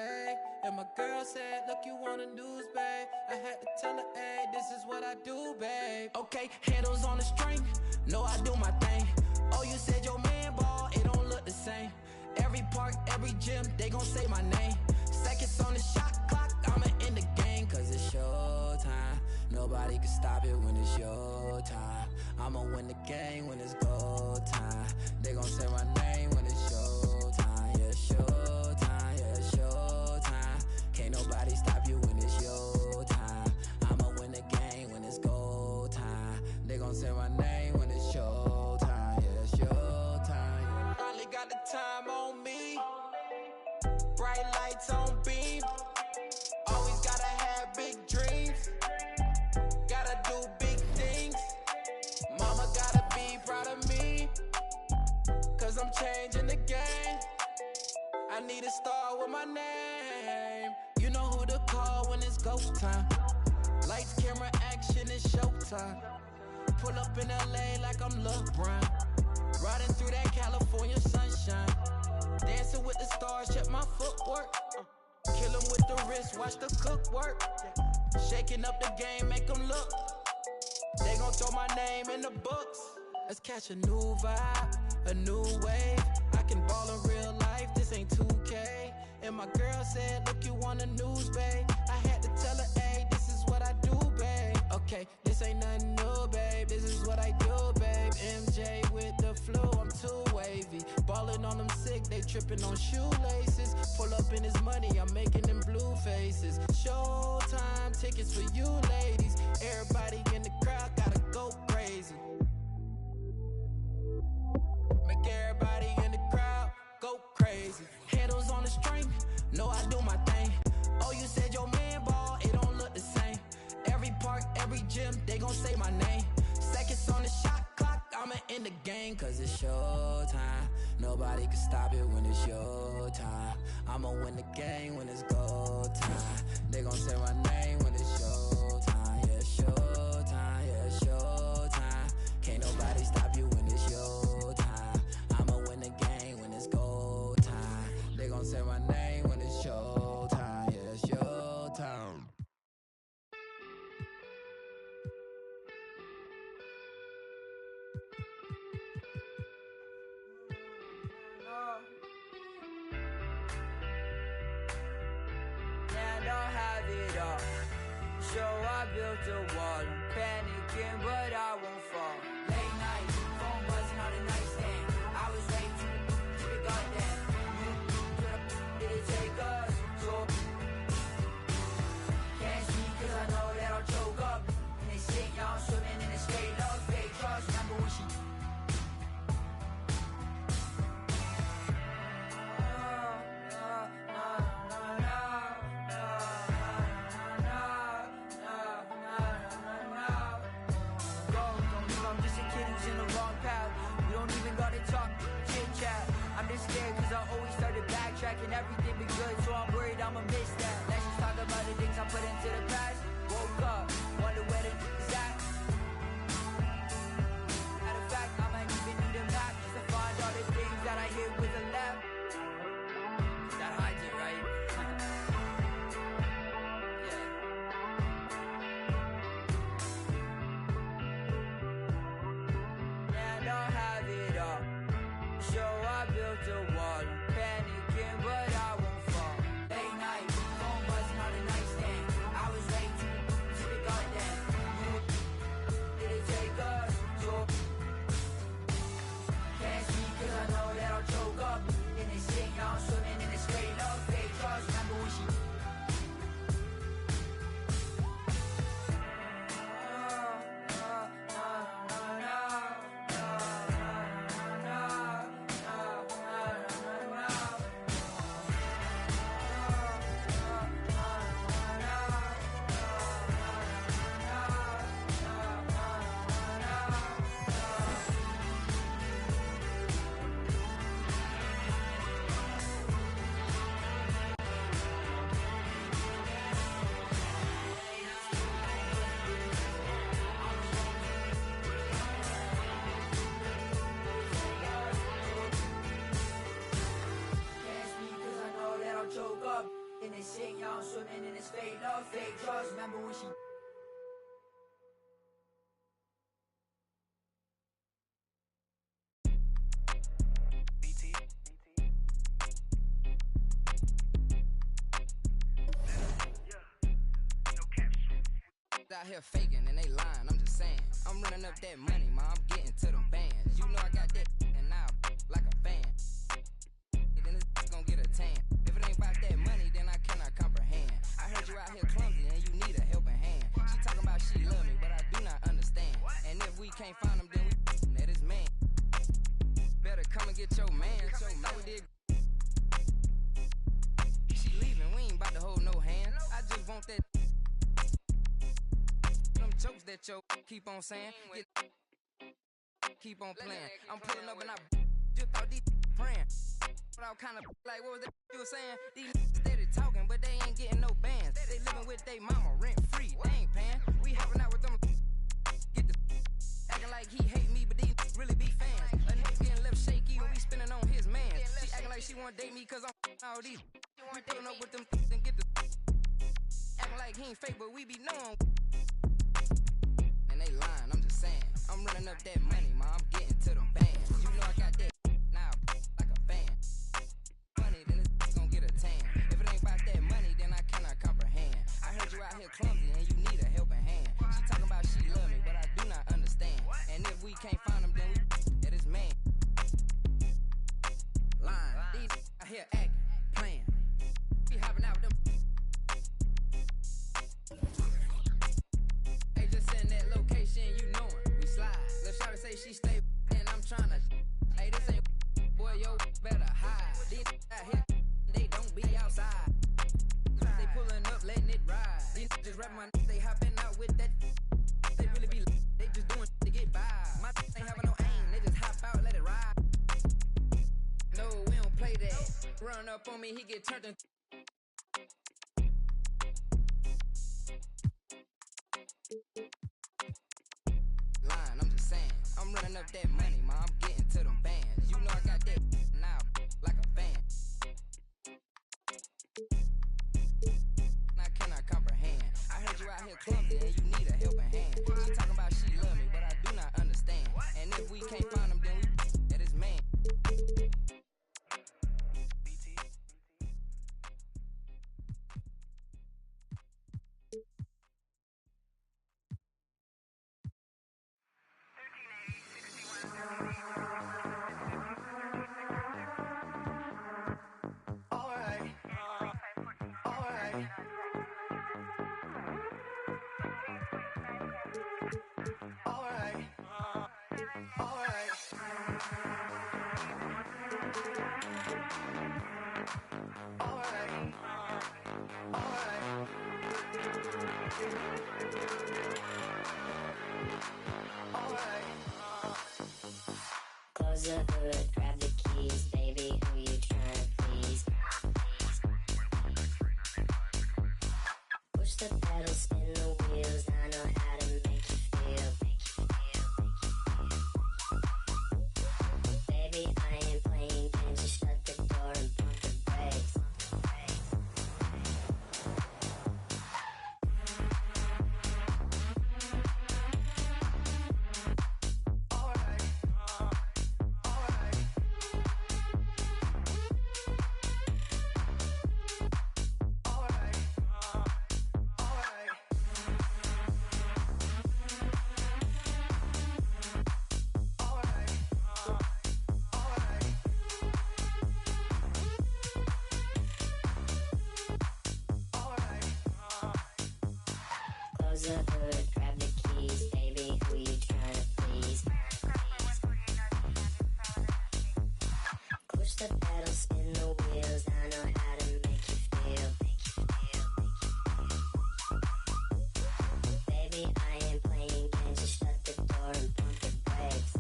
And my girl said, look, you want a news, babe. I had to tell her, hey, this is what I do, babe. Okay, handles on the string, know I do my thing. Oh, you said your man ball, it don't look the same. Every park, every gym, they gon' say my name. Seconds on the shot clock, I'ma end the game. Cause it's your time, nobody can stop it when it's your time. I'ma win the game when it's go time. They gon' say my name when it's your time. Yeah, it's your time, yeah, it's your time. Can't nobody stop you when it's your time. I'ma win the game when it's go time. They gon' say my name when it's your time. Yeah, it's your time. Finally got the time on me. Bright lights on beam. Always gotta have big dreams. Gotta do big things. Mama gotta be proud of me. Cause I'm changing the game. I need a star with my name. You know who to call when it's ghost time. Lights, camera, action, it's showtime. Pull up in LA like I'm LeBron. Riding through that California sunshine. Dancing with the stars, check my footwork. Kill 'em with the wrist, watch the cook work. Shaking up the game, make 'em look. They gon' throw my name in the books. Let's catch a new vibe, a new wave. I can ball in real life, this ain't 2K. And my girl said, look, you want the news, babe. I had to tell her, hey, this is what I do, babe. Okay, this ain't nothing new, babe. This is what I do, babe. MJ with the flu, I'm too wavy. Ballin' on them sick, they trippin' on shoelaces. Pull up in his money, I'm making them blue faces. Showtime tickets for you ladies. Everybody in the crowd gotta go crazy. Make everybody in the crowd go crazy. Handles on the string, know I do my thing. Oh, you said your man ball, it don't look the same. Every park, every gym, they gon' say my name. Seconds on the shot clock, I'ma end the game. Cause it's your time, nobody can stop it when it's your time. I'ma win the game when it's go time. They gon' say my name when it's your time. Yeah, it's your time, yeah, it's your time. Can't nobody stop you when it's your time. I'ma win the game when it's go time. They gon' say my name when it's your time. So I built a wall, I'm panicking, but I won't fall. Late night, phone buzzing on the nightstand. I was ready to pick up that. Did it take us? So can't speak 'cause I know that I'll choke up. And they say y'all swimming in a straight love, fake trust. Remember when she and everything be good, so I'm worried I'ma miss that. Let's just talk about the things I put into the past. Woke up, wonder where the is at. Matter of fact, I might even need a map just to find all the things that I hit with a left. That hides it, right? Yeah. And I'll have it all. So I built a wall, I'm panicking, but I won't fall. Late night, phone buzzing on the nightstand. I was ready to pick up that. Did it take us? So can't speak 'cause I know that I'll choke up. In this thing, y'all swimming in this straight love, fake trust. Remember when she choke up in this shit, y'all swimming in this fake love, fake trust. Remember when she out here faking and they lying, I'm just saying. I'm running up that money, ma, I'm getting to them bands. You know I got that and now like a fan. Then this gon' get a tan. If it ain't about that money, then I cannot comprehend. I heard you out here clumsy and you need a helping hand. She talking about she love me, but I do not understand. And if we can't find him, then we that is man. Better come and get your man. Like we did. She leaving, we ain't about to hold no hand. I just want that jokes that yo keep on saying, keep on playing. I'm pulling up and I just thought these praying. But I was kind of like, what was that you were saying? These steady talking, but they ain't getting no bands. They living with they mama rent free, they ain't paying. We hopping out with them, get the acting like he hate me, but these really be fans. A nigga getting left shaky when we spinning on his man. She acting like she wanna date me cause I'm all these. We pulling up with them and get the acting like he ain't fake, but we be knowing. They lying, I'm just saying. I'm running up that money, ma, I'm getting to them bands. You know I got that now like a fan. Money, then this gon' get a tan. If it ain't about that money, then I cannot comprehend. I heard you out here clumsy and you need a helping hand. She talking about she love me, but I do not understand. And if we can't find him, then we that is man. Lying, these out here acting, playing. We hopping out with them. You know it, we slide. Lil' shawty say she stay and I'm tryna. Hey, this ain't boy, yo, better hide. These out here, they don't be outside. They pulling up, letting it ride. These just rap my they hopping out with that. They really be, they just doing to get by. My ain't having no aim, they just hop out, let it ride. No, we don't play that. Run up on me, he get turned into. Lying, I'm just saying. I'm running up that money, ma, I'm getting to them bands. You know I got that now like a fan. I cannot comprehend. I heard you out here clumsy and you need a helping hand. She talking about she love me, but I do not understand. And if we can't find him, then we that is man. Close the hood, grab the keys, baby, who you tryna please? Push the pedal, spin the wheels, I know how to make you feel. Baby, I ain't playing games, just shut the door and pump the brakes. Close the hood, grab the keys, baby, who you tryna please? Push the pedal, spin the wheels, I know how to make you feel. Baby, I ain't playing games, just shut the door and pump the brakes.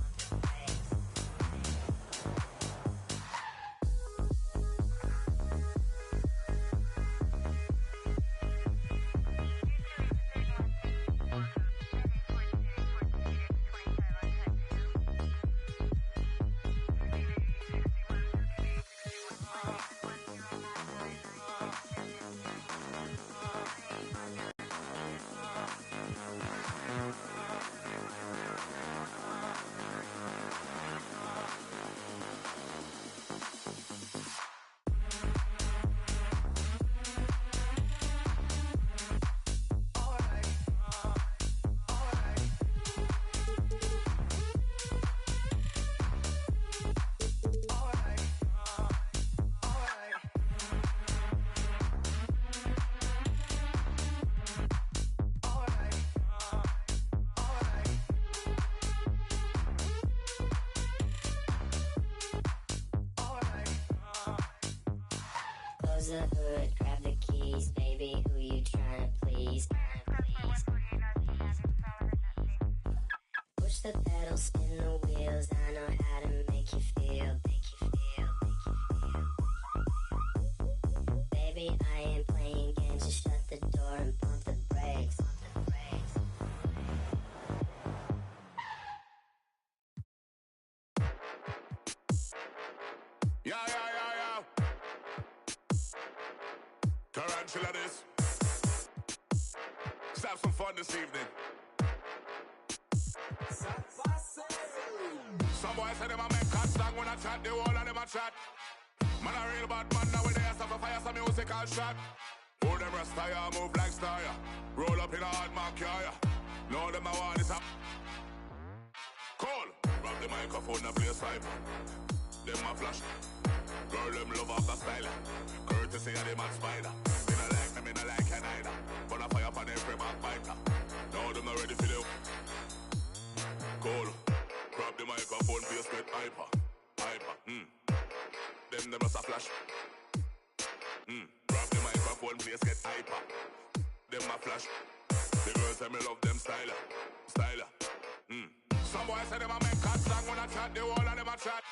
Close the hood, grab the keys, baby, who you tryna please? Push the pedal, spin the wheels, I know how to make you feel. Baby, I ain't playing games, just shut the door and pump the brakes. Yeah. Tarantula this. Let's have some fun this evening. Some boys say them a make cut song when I chat, the whole of them a chat. Man a real bad man now with the ass of a fire, some musical shot. All them rasta ya move like star ya. Roll up in a hard mark ya. Know them a want this up. Call. Grab the microphone and play a cypher. Them a flash. Girl, them love off the style. Courtesy of the mad spider. Me not like you neither. But I fire for every backbiter. Now them not ready for the call. Grab the microphone, face get hyper. Them never a flash. Grab the microphone, face get hyper. Them a flash. The girls say me love them styler. Some boys say them a make cut song when I chat, the whole of them a chat.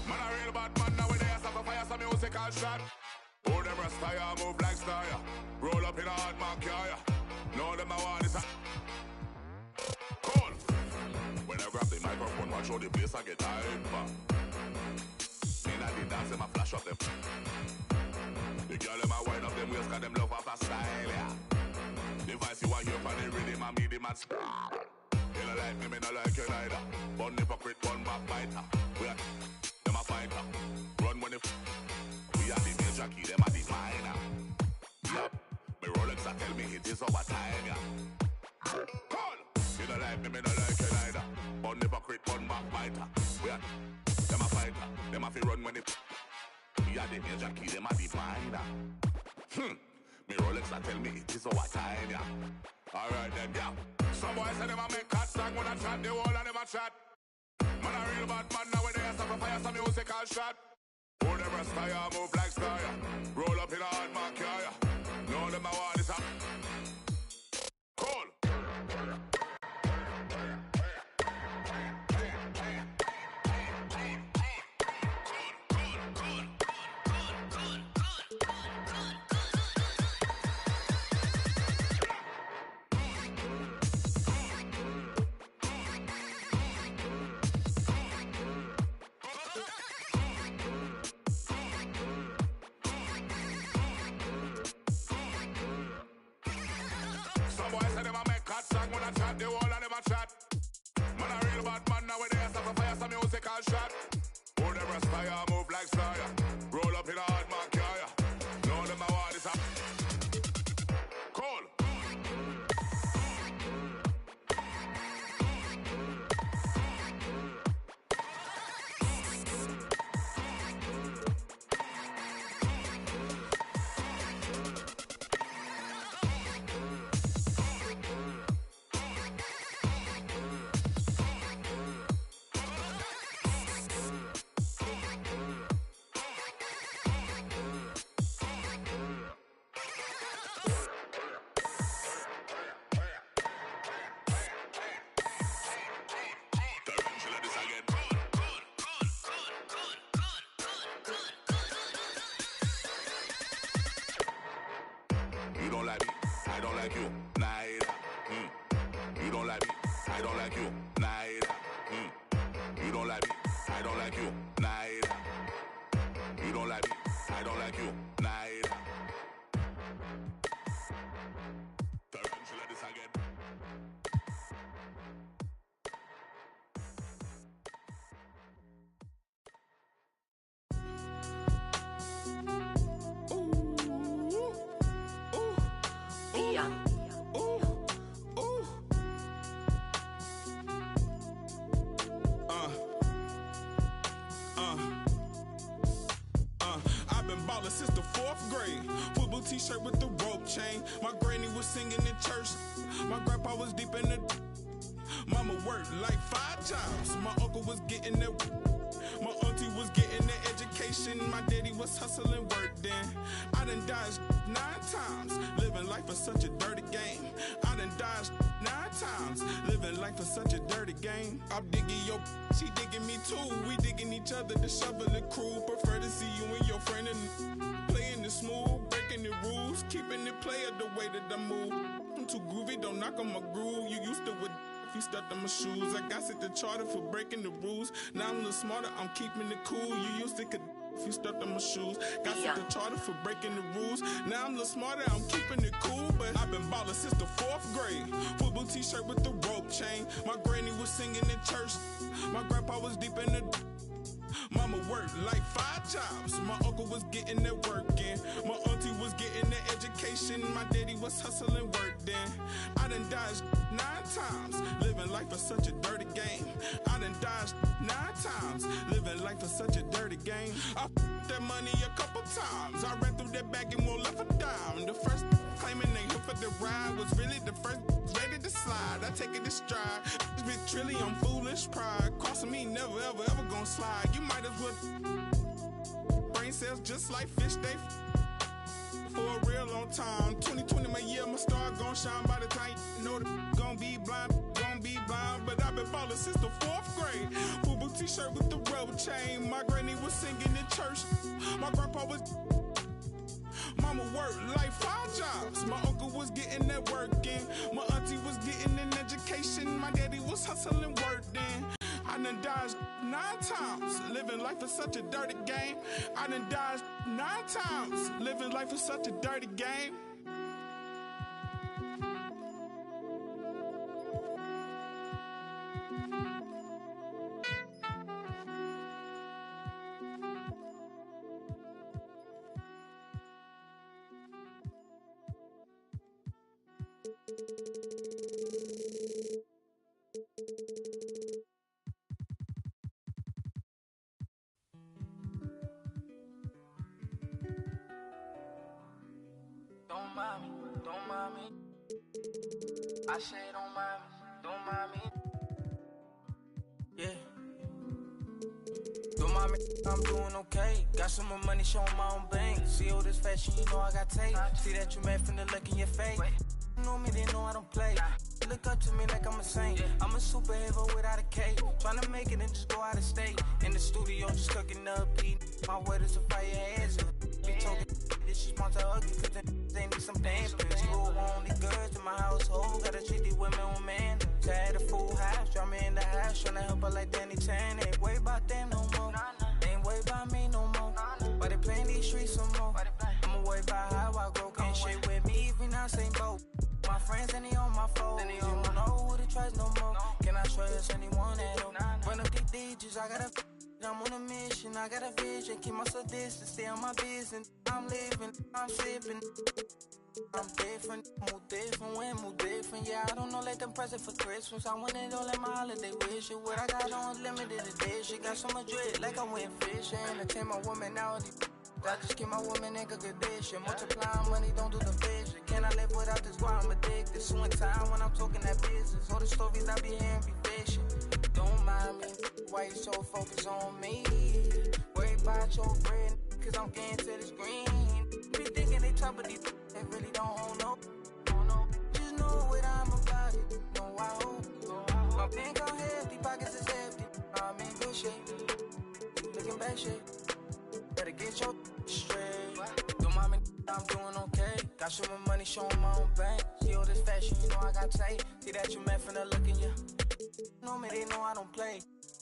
Man a real bad man now with the ass of a fire, some musical shot. All them rasta ya move like star ya. Roll up in a hard mark ya. Know them a want this. Call. When I grab the microphone, watch how the place I get hyper. Me not the dance, them a flash up them. The girl them a wind up them waist, cause them love off a style ya. The voice you want hear from the rhythm and me the match. You don't like me not like you neither. One hypocrite, one backbiter. Them a fighter. Run when we are the major key, them are the minor. Yup, me Rolex a tell me it is our time, yeah. Call! You don't like me not like you neither. One hypocrite, one backbiter. Them a fighter. Them a fi run when we are the major key, them are the minor. Me Rolex a tell me it is our time, yeah. Alright then, yeah. Some boys say them a make cut song when I chat, the whole of them a chat. Man, a real bad man nowadays. Have a fire some musical shot. Who never style, move like style. Roll up in a hard mark, yeah. No, them I want is a cool. Some boys say them a make cut song when I chat, the whole of them a chat. Man a real bad man nowadays, have a fire some musical shot. Who never style, move like style. Roll up in a hard mark, yeah. No, them a want is a cool. You don't like me, I don't like you, neither. You don't like me, I don't like you, neither. You don't like me, I don't like you, neither. You don't like me, I don't like you, neither. Tarantula this again. I've been ballin' since the 4th grade. Football t-shirt with the rope chain. My granny was singing in church. My grandpa was deep in the. Mama worked like 5 jobs. My uncle was getting that. My auntie was getting the education. My daddy was hustling work then. I done dodged 9 times. Living life is such a dirty game. I done dodged 9 times. Living life is such a dirty game. I'm digging your, she digging me too. We digging each other, the shovel and crew. Prefer to see you and your friend and playing it smooth, breaking the rules, keeping it player the way that I move. I'm too groovy, don't knock on my groove. You used to with if you stepped on my shoes. I got set the charter for breaking the rules. Now I'm a little smarter, I'm keeping it cool. You used to could if you stepped on my shoes. Got set the charter for breaking the rules. Now I'm a little smarter, I'm keeping it cool. But I've been ballin' since the 4th grade. Football t-shirt with the rope chain. My granny was singing in church. My grandpa was deep in the. Mama worked like 5 jobs. My uncle was getting that work in. My auntie was getting the education. My daddy was hustling work then. I done dodged 9 times. Living life is such a dirty game. I done dodged 9 times. Living life is such a dirty game. I f***ed that money a couple times. I ran through that bag and won't left a dime. The first claiming they here for the ride was really the first ready to slide. I take it to stride. This bitch trilly, I'm foolish pride. Crossing me, never ever ever gonna slide. You might as well. Brain cells just like fish, they for a real long time. 2020 my year, my star gon' shine by the time you know the gon' be blind. But I've been ballin' since the 4th grade. Football t-shirt with the rope chain. My granny was singing in church. My grandpa was. Mama worked like 5 jobs. My uncle was getting that work in. My auntie was getting an education. My daddy was hustling work then. I done dodged 9 times. Living life is such a dirty game. I done dodged 9 times. Living life is such a dirty game. Don't mind me, don't mind me. I say don't mind me, don't mind me. Yeah, mommy, I'm doing okay. Got some more money, showing my own bank. See all this fashion, you know I got tape. See that you mad from the look in your face. You know me, they know I don't play. Look up to me like I'm a saint. I'm a superhero without a cape. Tryna make it and just go out of state. In the studio, just cooking up, eating. My word is a fire ass. Be talking this shit want to ugly, cause they need some damn pills. Rule only girls in my household. Gotta treat these women on man. Tired of full house, draw me in the house. Tryna help her like Danny Tan. Ain't worry about them no more. Ain't worry about me no more. But they playing these streets some more. I'ma worry about how I grow. Can't shit with me if we not same boat. My friends and they on my phone. You don't know who to trust no more. Can I trust anyone at all? Run up these digits, I gotta. I'm on a mission, I got a vision. Keep myself distant, stay on my business. I'm living, I'm sipping. I'm different, move different. Yeah, I don't know, let them present for Christmas. I want it all in my holiday wish. What I got on limited edition. Got so much dread, like I went fishing. Entertain my woman now. I just keep my woman in good condition. Multiplying money, don't do the vision. Can I live without this? Why I'm addicted. So in time when I'm talking that business. All the stories I be hearing be fishing. Don't mind me, why you so focused on me? Worry about your bread, cause I'm getting to this green. Be thinking they top of these, they really don't own no. Just know what I'm about it, no I hope. My bank account hefty, pockets is hefty. I'm in good shape, looking bad shape. Better get your straight. Don't mind me, I'm doing okay. Got some more money, showing my own bank. See all this fashion, you know I got tape. See that you mad from the look in you. Know me, they know I don't play.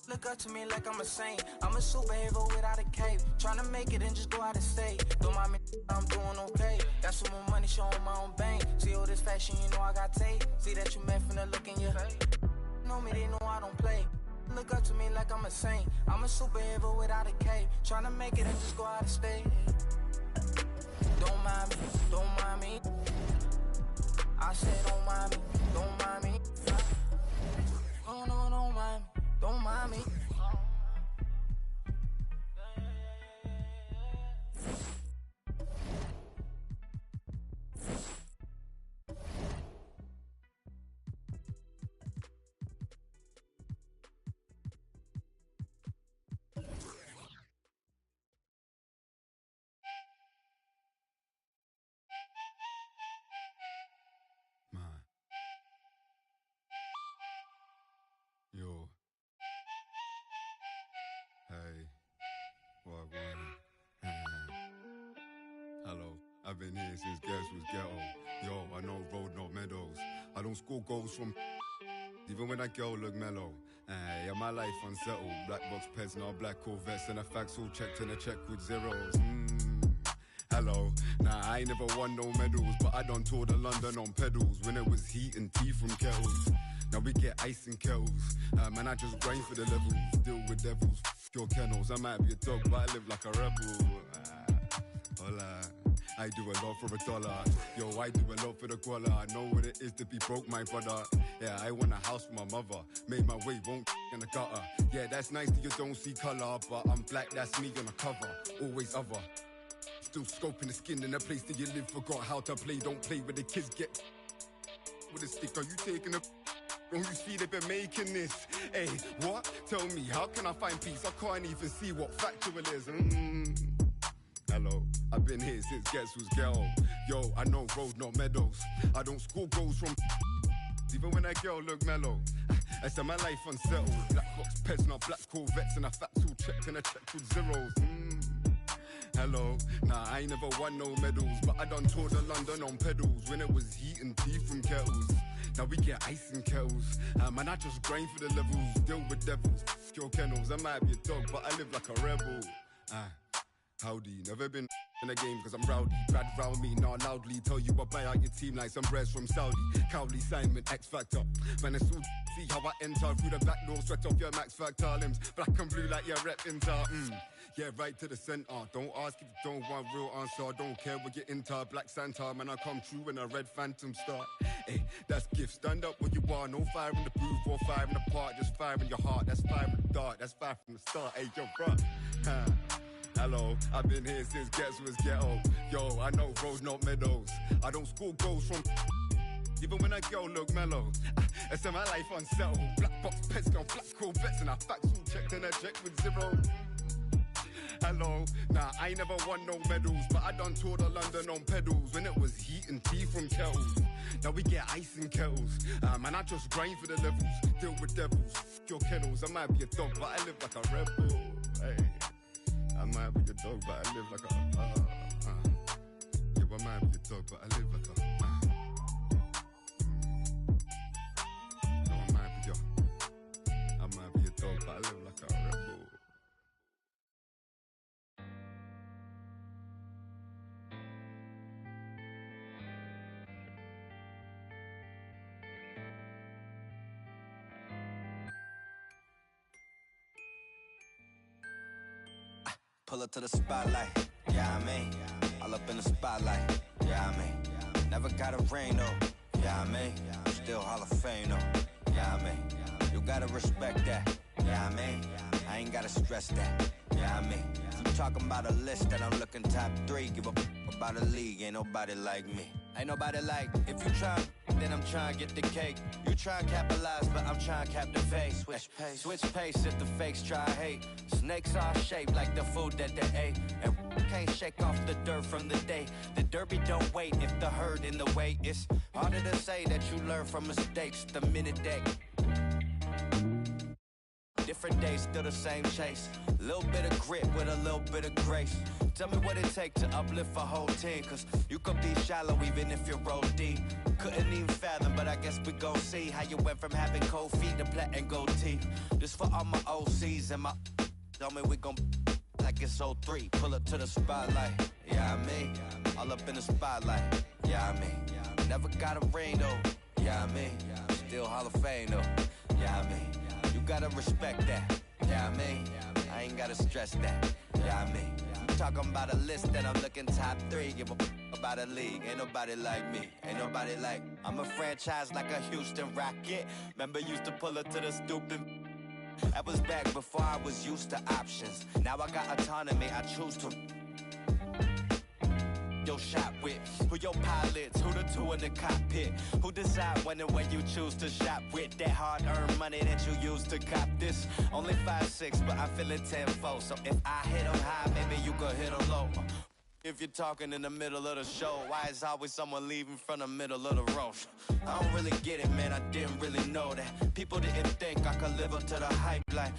Look up to me like I'm a saint. I'm a superhero without a cape. Tryna make it and just go out of state. Don't mind me, I'm doing okay. Got some more money, showing my own bank. See all this fashion, you know I got tape. See that you mad from the look in you. Know me, they know I don't play. Look up to me like I'm a saint. I'm a superhero without a cape. Tryna make it and just go out of state. Don't mind me, don't mind me. I said don't mind me, don't mind me. Oh no, don't mind me, don't mind me. Yo. Hey. What? Hello. I've been here since Guess was ghetto. Yo, I know road, not meadows. I don't score goals from even when that girl look mellow. Yeah, my life unsettled. Black box pets, now black Corvettes, and the facts all checked and a check with zeros. Hello. Nah, I ain't never won no medals, but I done toured of London on pedals when it was heat and tea from kettles. Now we get ice in kettles. Man, I just grind for the levels. Deal with devils, your kennels. I might be a dog, but I live like a rebel. Hola. I do a lot for $1. Yo, I do a lot for the guala. I know what it is to be broke, my brother. Yeah, I want a house for my mother. Made my way, won't in the gutter. Yeah, that's nice that you don't see color, but I'm black, that's me on the cover. Always other. Still scoping the skin in a place that you live. Forgot how to play, don't play with the kids. Get with a stick, are you taking a... Don't you see they've been making this? Hey, what? Tell me, how can I find peace? I can't even see what factual is. Hello, I've been here since Gets was ghetto. Yo, I know road, not meadows. I don't score goals from even when that girl look mellow. I said my life unsettled. Black box pets, not black Corvettes, and a facts all checked and a check with zeros. Hello, nah, I ain't never won no medals, but I done toured of London on pedals when it was heat and tea from kettles. Now we get ice in kettles. Man, I just grind for the levels. Deal with devils, your kennels. I might be a dog, but I live like a rebel. Howdy, never been in a game cause I'm rowdy. Brad round me, not loudly. Tell you I buy out your team like some breads from Saudi. Cowley, Simon, X Factor. Man, it's all see how I enter through the back door. Sweat off your Max Factor limbs. Black and blue like your rep inter. Yeah, right to the center. Don't ask if you don't want real answer. I don't care what you're into. Black Santa, man, I come true when a red phantom start. Hey, that's gift. Stand up where you are. No fire in the booth or fire in the park. Just fire in your heart. That's fire in the dark. That's fire from the start. Hey, yo, bro. Hello, I've been here since Gets was ghetto. Yo, I know road, not meadows. I don't score goals from even when that girl look mellow. I said my life unsettled. Black box pets, no black Corvettes, and I facts all checked and I checked with zero. Hello, nah, I ain't never won no medals, but I done toured of London on pedals when it was heat and tea from kettles. Now we get ice in kettles, man, I just grind for the levels, deal with devils, f*** your kennels. I might be a dog, but I live like a rebel. Hey, I might be a dog, but I live like a, yeah, I might be a dog, but I live like a, no, I might be a dog, but I live like a rebel. Pull up to the spotlight, yeah, I mean. All up in the spotlight, yeah, I mean. Never got a ring, though, yeah, I mean. Still Hall of Fame, though, yeah, I mean. You gotta respect that, yeah, I mean. I ain't gotta stress that, yeah, I mean. I'm talking about a list that I'm looking top 3. Give a about a league, ain't nobody like me. Ain't nobody like, if you try, then I'm trying to get the cake. You try and capitalize, but I'm trying to cap the face. Switch pace if the fakes try hate. Snakes are shaped like the food that they ate. And can't shake off the dirt from the day. The derby don't wait if the herd in the way. It's harder to say that you learn from mistakes the minute they. Different days, still the same chase. Little bit of grit with a little bit of grace. Tell me what it take to uplift a whole team. Cause you could be shallow even if you roll deep. Couldn't even fathom, but I guess we gon' see how you went from having cold feet to platinum and gold teeth. This for all my OCs and my tell me we gon' like it's 03. Pull up to the spotlight, yeah, I mean. All up in the spotlight, yeah, I mean. Never got a ring though, yeah, I mean. Still Hall of Fame though, yeah, I mean. You gotta respect that, yeah, I mean. I ain't gotta stress that, yeah, I mean. I'm talking about a list that I'm looking top 3. Give a about a league, ain't nobody like me. Ain't nobody like, I'm a franchise like a Houston Rocket. Remember used to pull up to the stupid. That was back before I was used to options. Now I got autonomy, I choose to. Your shot with, who your pilots, who the two in the cockpit, who decide when and where you choose to shop with that hard-earned money that you use to cop this. Only 5'6", but I'm feeling 10-4, so if I hit them high, maybe you could hit them low. If you're talking in the middle of the show, why is always someone leaving from the middle of the road? I don't really get it, man, I didn't really know that. People didn't think I could live up to the hype like,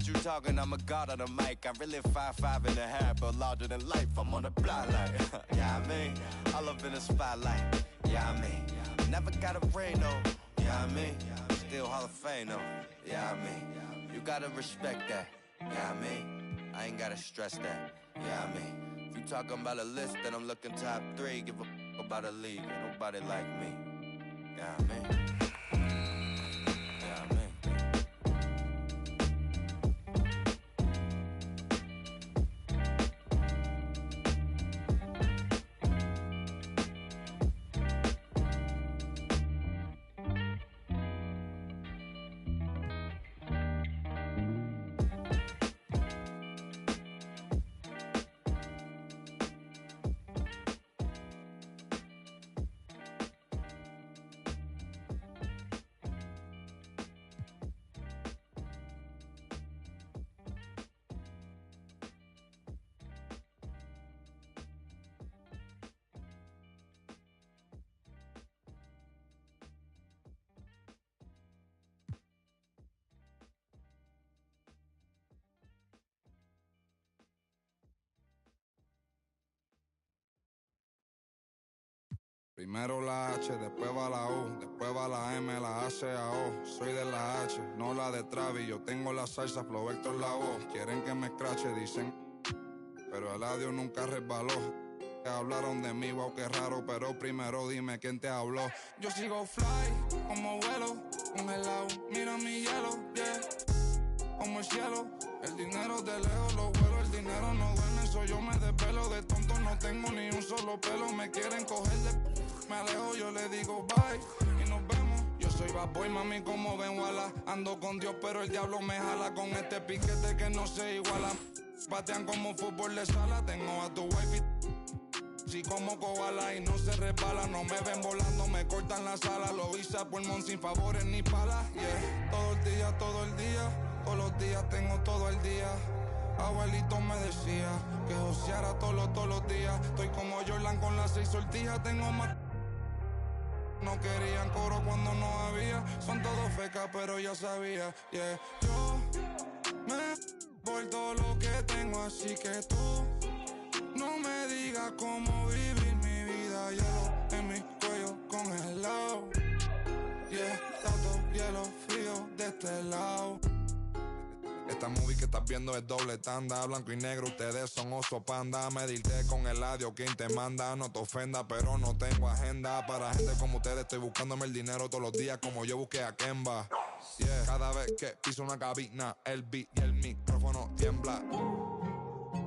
you talking, I'm a god on the mic. I really 5'5.5", but larger than life, I'm on the block like, yeah, I mean, all up in the spotlight, yeah, I mean. Never got a ring though, yeah, I mean. Still Hall of Fame though, yeah, I mean. You gotta respect that, yeah, I mean. I ain't gotta stress that, yeah, I mean. If you talking about a list, then I'm looking top 3. Give a about a league, ain't nobody like me. Yeah, I mean. Yeah, I mean. Primero la H, después va la U, después va la M, la A, C, A, O. Soy de la H, no la de Travis. Yo tengo la salsa, Flow Vector la voz. Quieren que me escrache, dicen, pero el audio nunca resbaló. Hablaron de mí, wow, qué raro, pero primero dime quién te habló. Yo sigo fly, como vuelo, congelado, mira mi hielo, yeah. Como el cielo, el dinero de lejos lo vuelo, el dinero no duerme, soy yo me desvelo, de tonto no tengo ni un solo pelo, me quieren coger de me alejo, yo le digo bye y nos vemos. Yo soy bad boy, mami, como ven, wala, ando con Dios, pero el diablo me jala con este piquete que no se iguala. Patean como fútbol de sala, tengo a tu wifi sí como koala y no se resbala, no me ven volando, me cortan la sala, lo hice a pulmón sin favores ni palas, yeah. Todo el día, todos los días tengo todo el día. Abuelito me decía que joseara todos los días. Estoy como Jordan con las 6 sortijas, tengo más. No querían coro cuando no había. Son todos fecas, pero ya sabía. Yeah. Yo me por todo lo que tengo, así que tú no me digas cómo vivir mi vida. Hielo en mi cuello congelado. Yeah, tanto hielo frío de este lado. Esta movie que estás viendo es doble tanda. Blanco y negro, ustedes son oso panda. Medirte con el audio, quien te manda. No te ofenda, pero no tengo agenda. Para gente como ustedes estoy buscándome el dinero todos los días, como yo busqué a Kemba. Yeah. Cada vez que piso una cabina, el beat y el micrófono tiembla.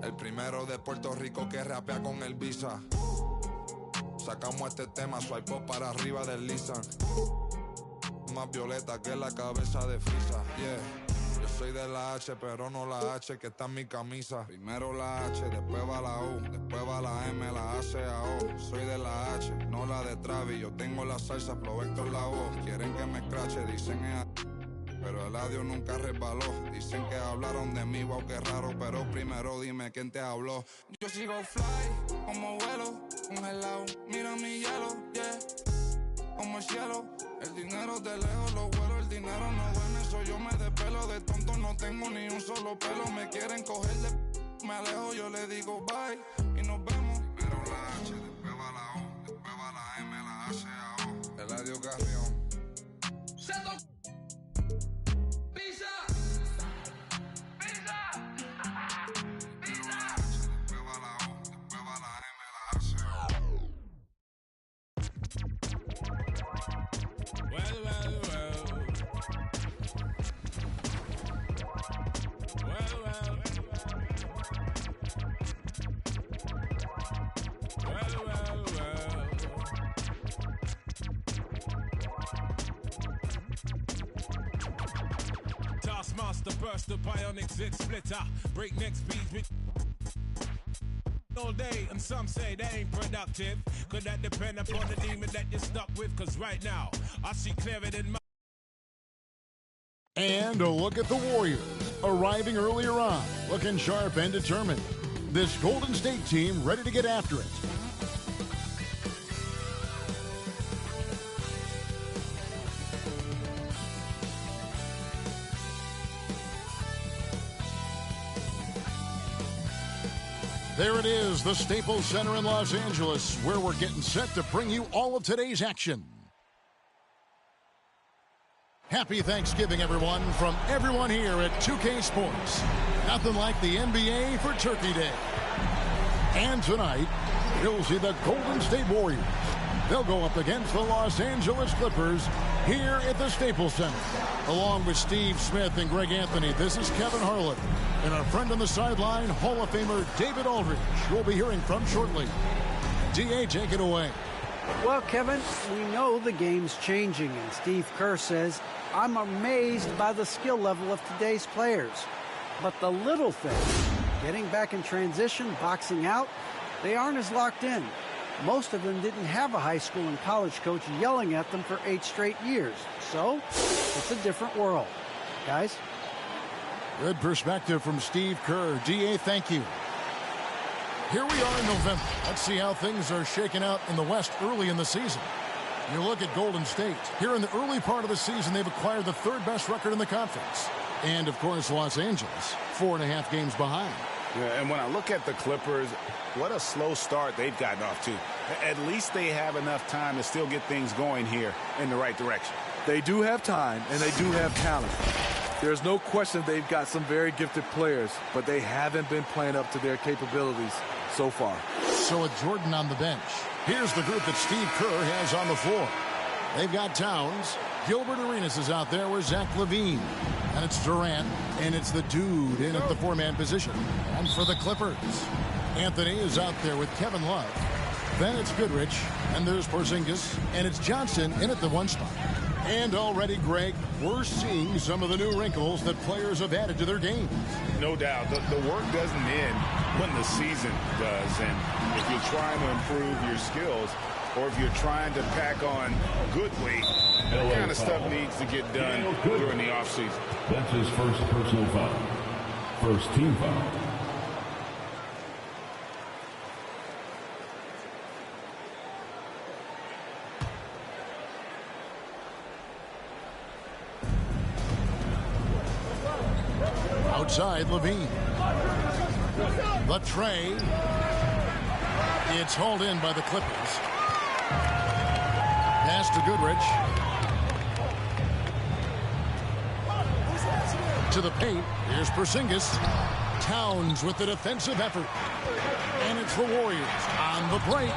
El primero de Puerto Rico que rapea con el Visa. Sacamos este tema, swipe up para arriba del Lisan. Más violeta que la cabeza de Frisa. Yeah. Yo soy de la H, pero no la H que está en mi camisa. Primero la H, después va la U, después va la M, la A, C, A, O. Soy de la H, no la de Travis. Yo tengo la salsa, Flow Héctor la voz. Quieren que me escrache, dicen pero el audio nunca resbaló. Dicen que hablaron de mí, wow, qué raro. Pero primero dime quién te habló. Yo sigo fly, como vuelo, congelado. Mira mi hielo, yeah, como el cielo. El dinero de lejos lo vuelo, el dinero no duele, eso yo me despelo. De tonto no tengo ni un solo pelo. Me quieren coger me alejo, yo le digo bye y nos vemos. Primero la H, después va la U, después va la M, la A, C, A, O. Eladio Carrión. Taskmaster burst the bionic zit splitter. Breakneck speeds with all day, and some say they ain't productive. Could that depend upon the demon that you're stuck with? Cause right now, I see clearer than my. And a look at the Warriors, arriving earlier on, looking sharp and determined. This Golden State team ready to get after it. There it is, the Staples Center in Los Angeles, where we're getting set to bring you all of today's action. Happy Thanksgiving, everyone, from everyone here at 2K Sports. Nothing like the NBA for Turkey Day. And tonight, you'll see the Golden State Warriors. They'll go up against the Los Angeles Clippers here at the Staples Center. Along with Steve Smith and Greg Anthony, this is Kevin Harlan. And our friend on the sideline, Hall of Famer David Aldridge, we'll be hearing from shortly. D.A., take it away. Well, Kevin, we know the game's changing, and Steve Kerr says, I'm amazed by the skill level of today's players. But the little things, getting back in transition, boxing out, they aren't as locked in. Most of them didn't have a high school and college coach yelling at them for 8 straight years. So, it's a different world. Guys? Good perspective from Steve Kerr. D.A., thank you. Here we are in November. Let's see how things are shaking out in the West early in the season. You look at Golden State. Here in the early part of the season, they've acquired the 3rd best record in the conference. And, of course, Los Angeles, 4.5 games behind. Yeah, and when I look at the Clippers, what a slow start they've gotten off to. At least they have enough time to still get things going here in the right direction. They do have time, and they do have talent. There's no question they've got some very gifted players, but they haven't been playing up to their capabilities so far. So with Jordan on the bench, here's the group that Steve Kerr has on the floor. They've got Towns. Gilbert Arenas is out there with Zach LaVine. And it's Durant, and it's the dude in at the 4-man position. And for the Clippers, Anthony is out there with Kevin Love. Then it's Goodrich, and there's Porzingis, and it's Johnson in at the 1 spot. And already, Greg, we're seeing some of the new wrinkles that players have added to their games. No doubt. The work doesn't end when the season does. And if you're trying to improve your skills, or if you're trying to pack on good weight, that kind of stuff needs to get done during the offseason. That's his first personal foul. First team foul. Outside, Levine. The tray. It's hauled in by the Clippers. Pass to Goodrich. To the paint. Here's Porzingis. Towns with the defensive effort. And it's the Warriors on the break.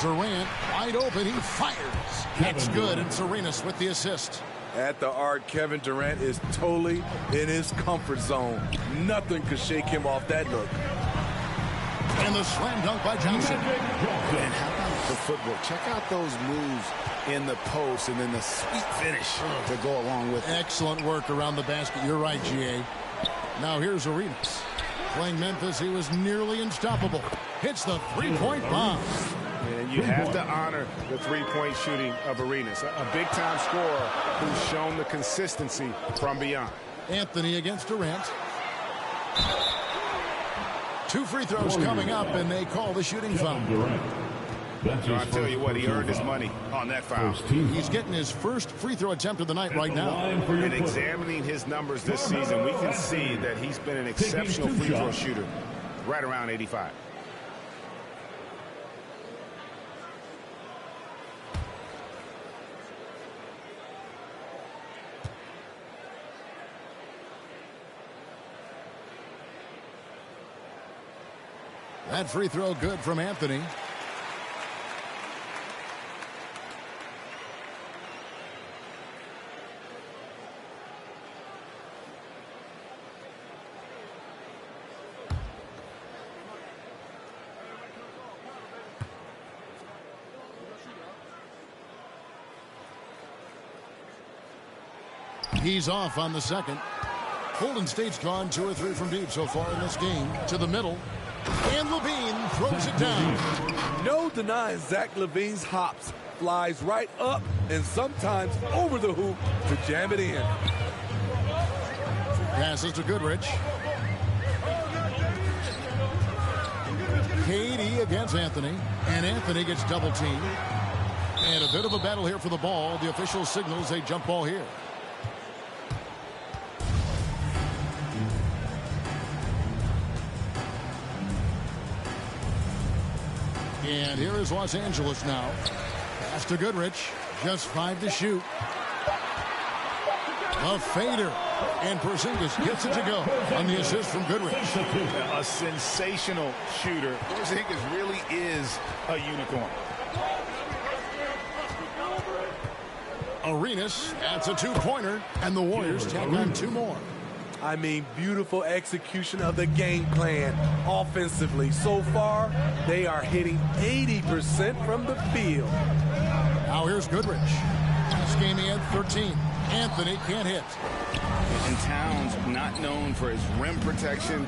Durant wide open. He fires. That's good. And Arenas with the assist. At the arc, Kevin Durant is totally in his comfort zone. Nothing could shake him off that look. And the slam dunk by Johnson. And how about the footwork? Check out those moves in the post and then the sweet finish to go along with it. Excellent work around the basket. You're right, GA. Now here's Arenas. Playing Memphis, he was nearly unstoppable. Hits the three-point bomb. And you have to honor the three-point shooting of Arenas. A big-time scorer who's shown the consistency from beyond. Anthony against Durant. 2 free throws coming up, and they call the shooting foul. So I tell you what, he earned his money on that foul. He's getting his first free throw attempt of the night right now. And examining his numbers this season, we can see that he's been an exceptional free throw shooter, right around 85. That free throw good from Anthony. He's off on the second. Golden State's gone 2 or 3 from deep so far in this game. To the middle. And Levine throws it down. No denying Zach Levine's hops. Flies right up and sometimes over the hoop to jam it in. Passes to Goodrich. KD against Anthony. And Anthony gets double teamed. And a bit of a battle here for the ball. The official signals a jump ball here. And here is Los Angeles now. Pass to Goodrich. Just 5 to shoot. A fader. And Porzingis gets it to go on the assist from Goodrich. A sensational shooter. Porzingis really is a unicorn. Arenas adds a 2-pointer. And the Warriors tack on 2 more. I mean, beautiful execution of the game plan offensively. So far, they are hitting 80% from the field. Now here's Goodrich. This game he had 13. Anthony can't hit. And Towns not known for his rim protection.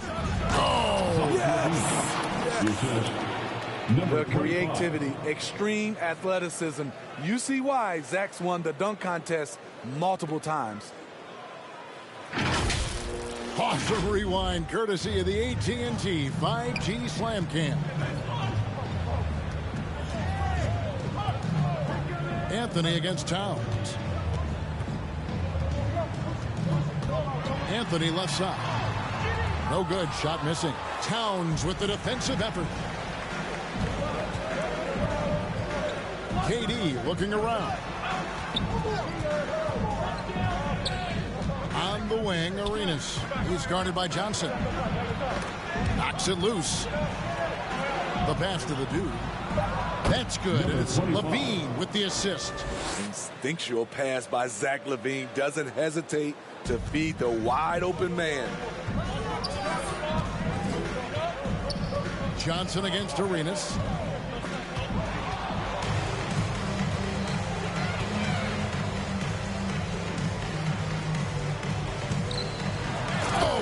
Oh, yes! The creativity, extreme athleticism. You see why Zach's won the dunk contest multiple times. Awesome rewind courtesy of the AT&T 5G Slam Cam. Anthony against Towns. Anthony left side. No good. Shot missing. Towns with the defensive effort. KD looking around. On the wing, Arenas. He's guarded by Johnson. Knocks it loose. The pass to the dude. That's good, and it's Levine with the assist. Instinctual pass by Zach Levine. Doesn't hesitate to feed the wide open man. Johnson against Arenas.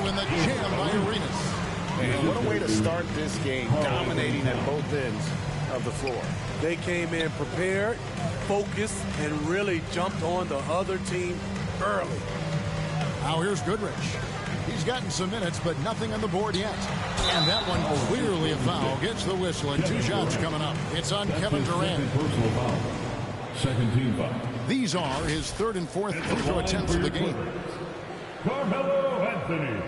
And the jam by Arenas. And what a way to start this game, dominating at both ends of the floor. They came in prepared, focused, and really jumped on the other team early. Now here's Goodrich. He's gotten some minutes, but nothing on the board yet. And that one clearly a foul. Gets the whistle, and 2 shots coming up. It's on Kevin Durant. Second team foul. These are his 3rd and 4th free throw attempts of the game. Carmelo Anthony.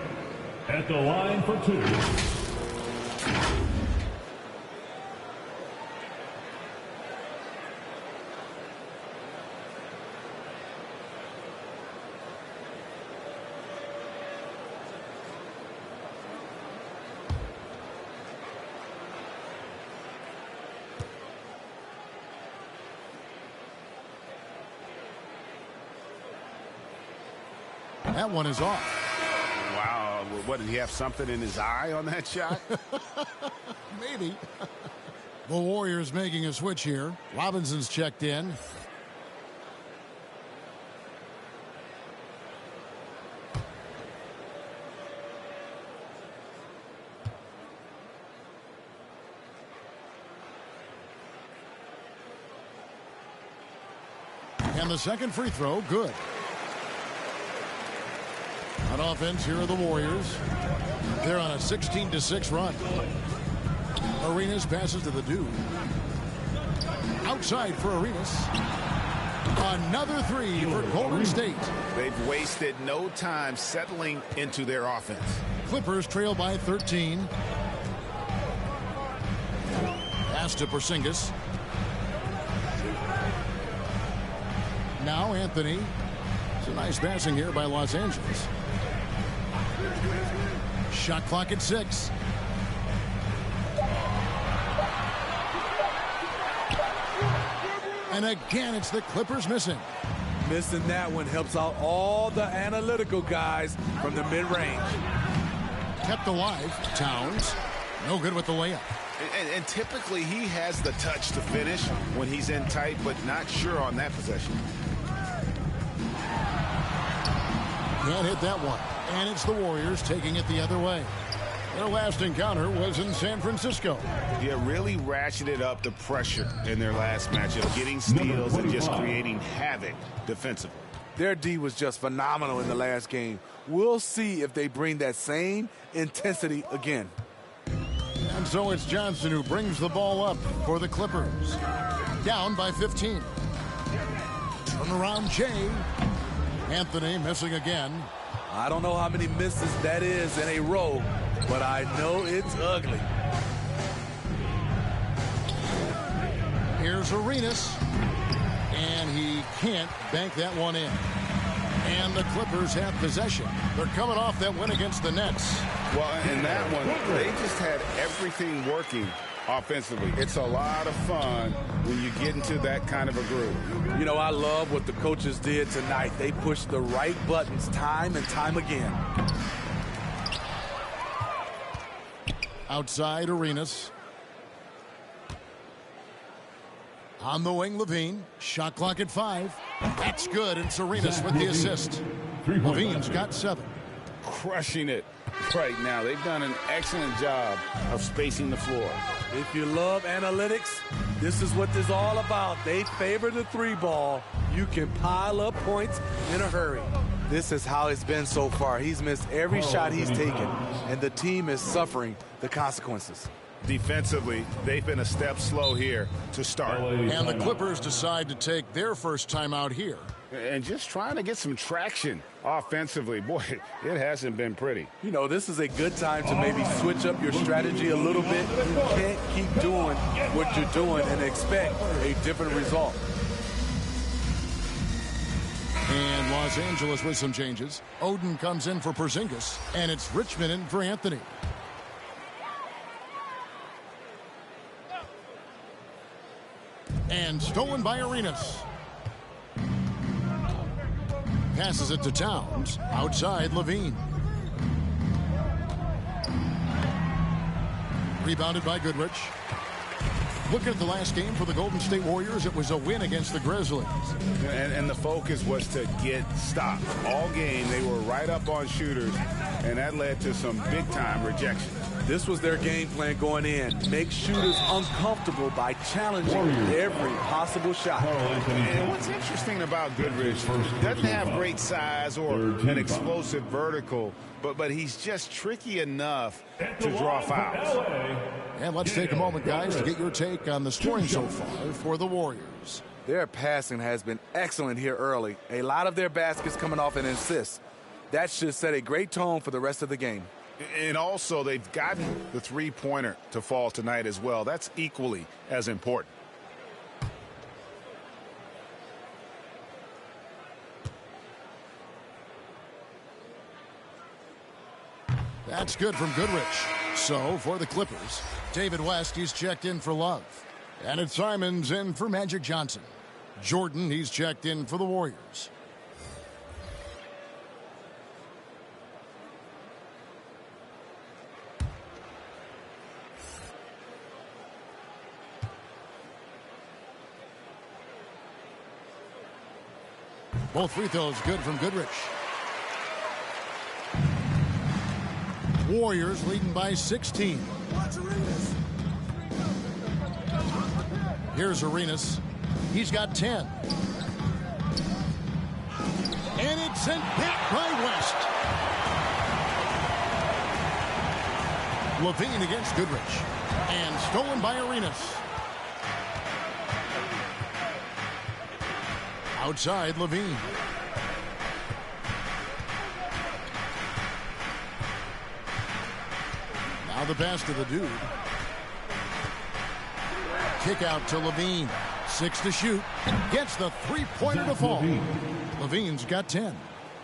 At the line for 2. That one is off. Wow, what, did he have something in his eye on that shot? Maybe. The Warriors making a switch here. Robinson's checked in. And the second free throw, good. On offense, here are the Warriors. They're on a 16-6 run. Arenas passes to the dude. Outside for Arenas. Another three for Golden State. They've wasted no time settling into their offense. Clippers trail by 13. Pass to Porzingis. Now Anthony. It's a nice passing here by Los Angeles. Shot clock at 6. And again, it's the Clippers missing. Missing that one helps out all the analytical guys from the mid-range. Kept alive. Towns. No good with the layup. And typically he has the touch to finish when he's in tight, but not sure on that possession. Can't hit that one. And it's the Warriors taking it the other way. Their last encounter was in San Francisco. Yeah, really ratcheted up the pressure in their last matchup, getting steals and just creating havoc defensively. Their D was just phenomenal in the last game. We'll see if they bring that same intensity again. And so it's Johnson who brings the ball up for the Clippers. Down by 15. Turn around Jay. Anthony missing again. I don't know how many misses that is in a row, but I know it's ugly. Here's Arenas. And he can't bank that one in. And the Clippers have possession. They're coming off that win against the Nets. Well, in that one, they just had everything working offensively. It's a lot of fun when you get into that kind of a groove. You know, I love what the coaches did tonight. They pushed the right buttons time and time again. Outside Arenas. On the wing, Levine. Shot clock at 5. That's good, and it's Arenas with the assist. Levine's got 7. Crushing it right now. They've done an excellent job of spacing the floor. If you love analytics, this is what this is all about. They favor the 3 ball. You can pile up points in a hurry. This is how it's been so far. He's missed every shot he's taken, and the team is suffering the consequences. Defensively, they've been a step slow here to start. And the Clippers decide to take their first time out here. And just trying to get some traction offensively. Boy, it hasn't been pretty. You know, this is a good time to maybe switch up your strategy a little bit. You can't keep doing what you're doing and expect a different result. And Los Angeles with some changes. Oden comes in for Porzingis, and it's Richmond in for Anthony. And stolen by Arenas. Passes it to Towns. Outside Levine. Rebounded by Goodrich. Looking at the last game for the Golden State Warriors, it was a win against the Grizzlies. And the focus was to get stops. All game, they were right up on shooters, and that led to some big-time rejection. This was their game plan going in. Make shooters uncomfortable by challenging every possible shot. And what's interesting about Goodrich, he doesn't have great size or an explosive vertical, but he's just tricky enough to draw fouls. And let's take a moment, guys, to get your take on the scoring so far for the Warriors. Their passing has been excellent here early. A lot of their baskets coming off an assist. That should set a great tone for the rest of the game. And also, they've gotten the three-pointer to fall tonight as well. That's equally as important. That's good from Goodrich. So, for the Clippers, David West, he's checked in for Love. And it's Simons in for Magic Johnson. Jordan, he's checked in for the Warriors. Both free throws good from Goodrich. Warriors leading by 16. Here's Arenas. He's got 10. And it's sent back by West. Levine against Goodrich. And stolen by Arenas. Outside Levine. Now the pass to the dude. Kick out to Levine. 6 to shoot. Gets the three-pointer to fall. Levine's got 10.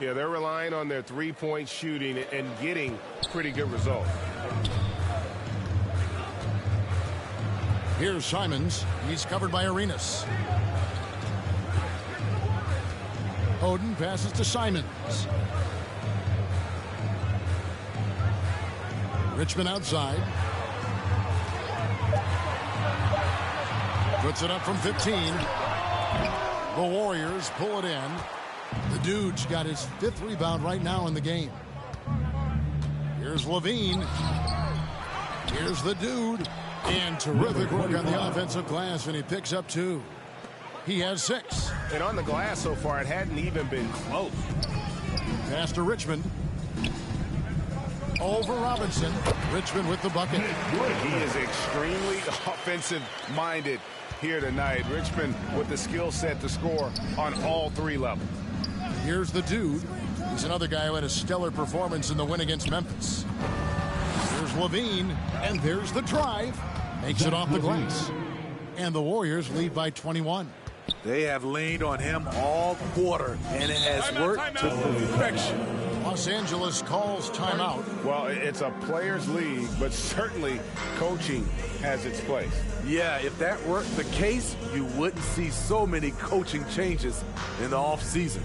Yeah, they're relying on their three-point shooting and getting pretty good results. Here's Simons. He's covered by Arenas. Oden passes to Simons. Richmond outside. Puts it up from 15. The Warriors pull it in. The dude's got his 5th rebound right now in the game. Here's Levine. Here's the dude. And terrific work on the offensive glass, and he picks up 2. He has 6. And on the glass so far, it hadn't even been close. Pass to Richmond. Over Robinson. Richmond with the bucket. He is extremely offensive-minded here tonight. Richmond with the skill set to score on all 3 levels. Here's the dude. He's another guy who had a stellar performance in the win against Memphis. Here's Levine. And there's the drive. Makes it off the glass. And the Warriors lead by 21. They have leaned on him all quarter, and it has worked to perfection. Los Angeles calls timeout. Well, it's a players' league, but certainly coaching has its place. Yeah, if that weren't the case, you wouldn't see so many coaching changes in the offseason.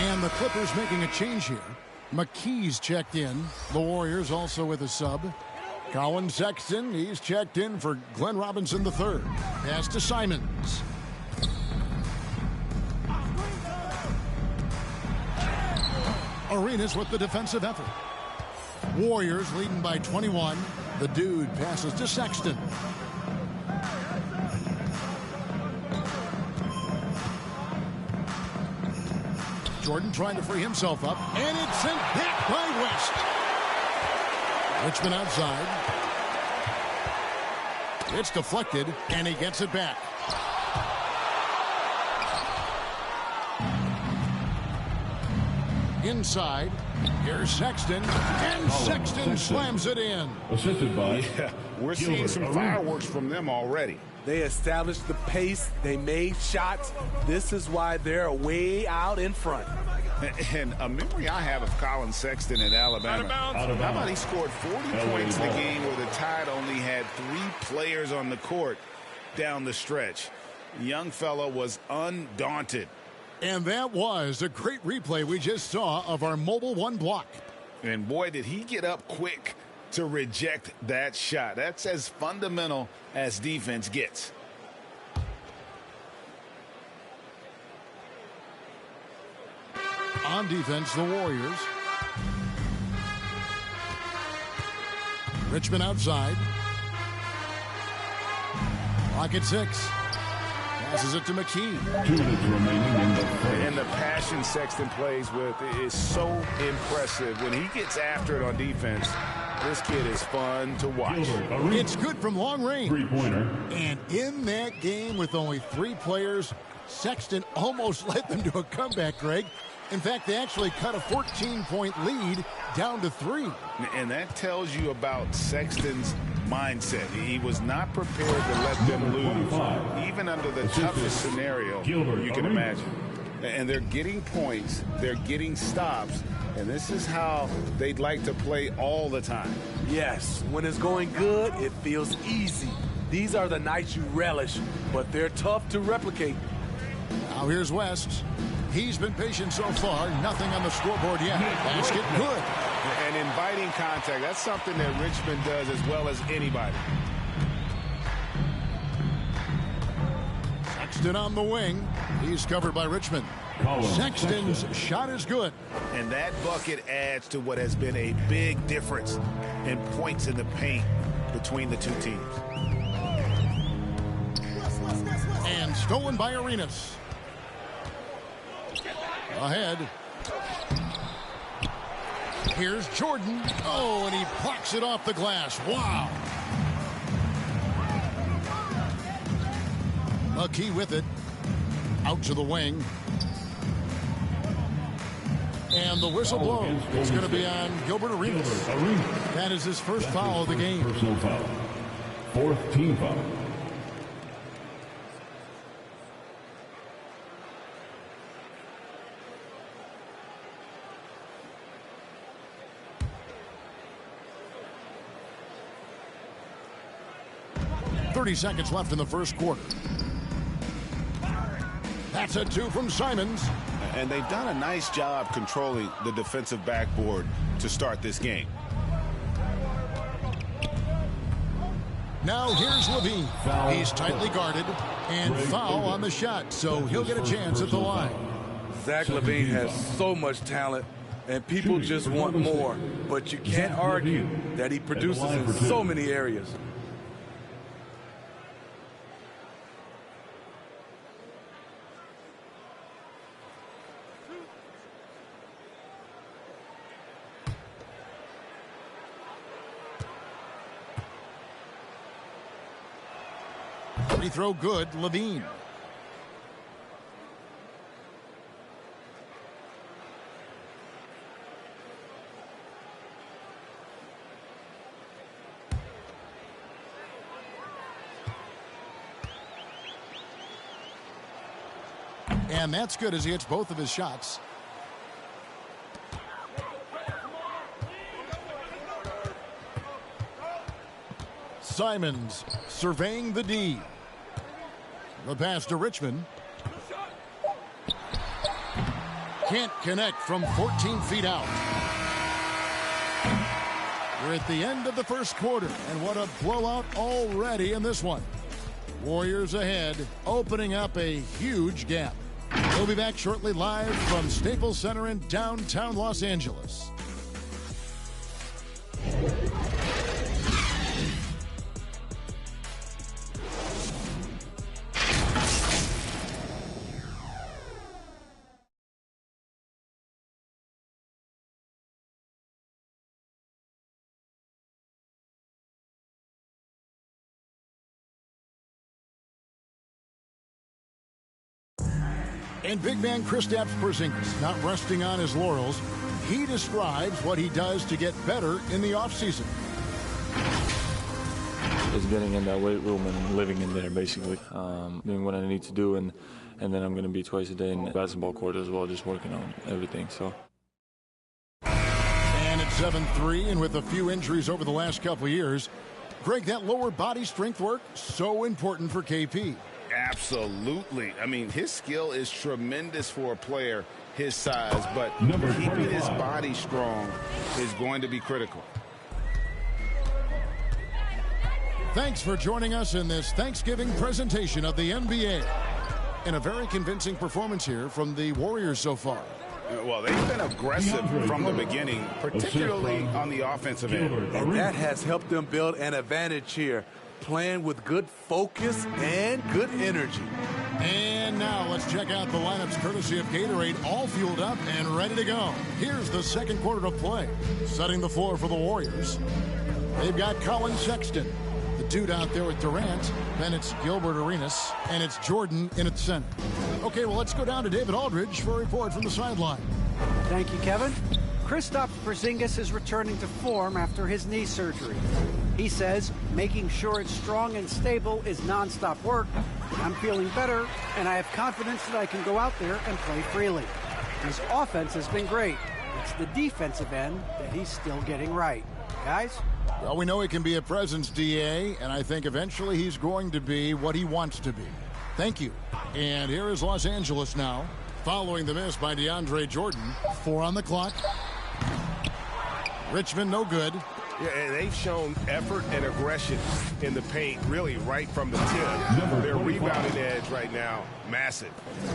And the Clippers making a change here. McKee's checked in. The Warriors also with a sub. Colin Sexton, he's checked in for Glenn Robinson III. Pass to Simons. Arenas with the defensive effort. Warriors leading by 21. The dude passes to Sexton. Jordan trying to free himself up. And it's sent back by West. Richmond outside. It's deflected, and he gets it back. Inside. Here's Sexton. And Sexton slams it in. Assisted by. Yeah, we're seeing some fireworks from them already. They established the pace. They made shots. This is why they're way out in front. And a memory I have of Colin Sexton at Alabama. How about he scored 40 points in the game where the Tide only had 3 players on the court. down the stretch. The young fella was undaunted. And that was a great replay we just saw of our Mobile One block. And boy, did he get up quick to reject that shot. That's as fundamental as defense gets. On defense, the Warriors. Richmond outside. Clock at 6. Passes it to McKee. 2 minutes remaining in the first. And the passion Sexton plays with is so impressive. When he gets after it on defense, this kid is fun to watch. It's good from long range. Three-pointer. And in that game with only 3 players, Sexton almost led them to a comeback, Greg. In fact, they actually cut a 14-point lead down to 3. And that tells you about Sexton's mindset. He was not prepared to let them lose, even under the toughest scenario you can imagine. And they're getting points, they're getting stops, and this is how they'd like to play all the time. Yes, when it's going good, it feels easy. These are the nights you relish, but they're tough to replicate. Now here's West. He's been patient so far. Nothing on the scoreboard yet. Basket good. And inviting contact, that's something that Richmond does as well as anybody. Sexton on the wing. He's covered by Richmond. Sexton's shot is good. And that bucket adds to what has been a big difference in points in the paint between the two teams. And stolen by Arenas. Ahead. Here's Jordan. Oh, and he blocks it off the glass. Wow. McKee with it. Out to the wing. And the whistle blows. It's going to be on Gilbert Arenas. That is his first foul of the game. Personal foul. 4th team foul. Seconds left in the first quarter. That's a 2 from Simons. And they've done a nice job controlling the defensive backboard to start this game. Now here's Levine. He's tightly guarded and foul on the shot, so he'll get a chance at the line. Zach LaVine has so much talent, and people just want more. But you can't argue that he produces in so many areas. Free throw good, Levine. And that's good as he hits both of his shots. Simons surveying the D. The pass to Richmond. Can't connect from 14 feet out. We're at the end of the first quarter, and what a blowout already in this one. Warriors ahead, opening up a huge gap. We'll be back shortly live from Staples Center in downtown Los Angeles. And big man Kristaps Porzingis not resting on his laurels. He describes what he does to get better in the offseason. Just getting in that weight room and living in there, basically. Doing what I need to do, and then I'm going to be twice a day in the basketball court as well, just working on everything. So. And it's 7-3, and with a few injuries over the last couple of years, Greg, that lower body strength work, so important for KP. Absolutely. I mean, his skill is tremendous for a player his size, but keeping his body strong is going to be critical. Thanks for joining us in this Thanksgiving presentation of the NBA. And a very convincing performance here from the Warriors so far. Well, they've been aggressive from the beginning, particularly on the offensive end. And that has helped them build an advantage here, playing with good focus and good energy. And now let's check out the lineups courtesy of Gatorade, all fueled up and ready to go. Here's the second quarter of play. Setting the floor for the Warriors. They've got Colin Sexton, the dude out there with Durant. Then it's Gilbert Arenas, and it's Jordan in at center. Okay, well, let's go down to David Aldridge for a report from the sideline. Thank you, Kevin. Kristaps Porzingis is returning to form after his knee surgery. He says making sure it's strong and stable is nonstop work. I'm feeling better, and I have confidence that I can go out there and play freely. His offense has been great. It's the defensive end that he's still getting right. Guys? Well, we know he can be a presence, DA, and I think eventually he's going to be what he wants to be. Thank you. And here is Los Angeles now, following the miss by DeAndre Jordan. 4 on the clock. Richmond, no good. Yeah, and they've shown effort and aggression in the paint, really right from the tip. Their rebounding edge right now, massive.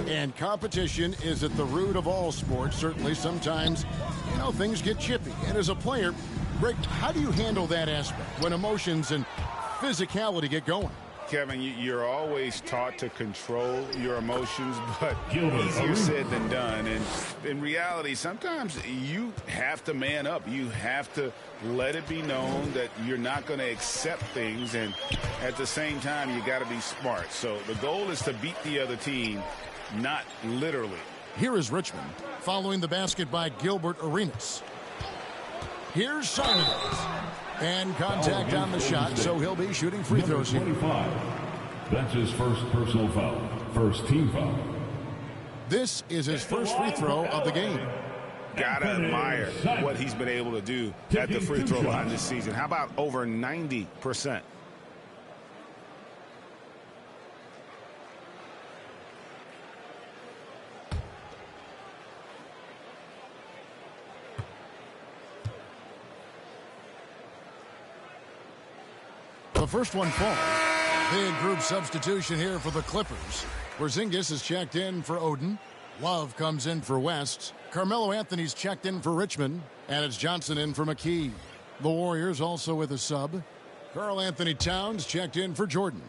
And competition is at the root of all sports. Certainly sometimes, things get chippy. And as a player, Greg, how do you handle that aspect when emotions and physicality get going? Kevin, you're always taught to control your emotions, but easier said than done. And in reality, sometimes you have to man up. You have to let it be known that you're not going to accept things. And at the same time, you got to be smart. So the goal is to beat the other team, not literally. Here is Richmond following the basket by Gilbert Arenas. Here's Simons. And contact on the shot, so he'll be shooting free throws here. That's his first personal foul. First team foul. This is his first free throw of the game. Gotta admire what he's been able to do at the free throw line this season. How about over 90%? The first one falls. Big group substitution here for the Clippers. Porzingis is checked in for Oden. Love comes in for West. Carmelo Anthony's checked in for Richmond. And it's Johnson in for McKee. The Warriors also with a sub. Karl Anthony Towns checked in for Jordan.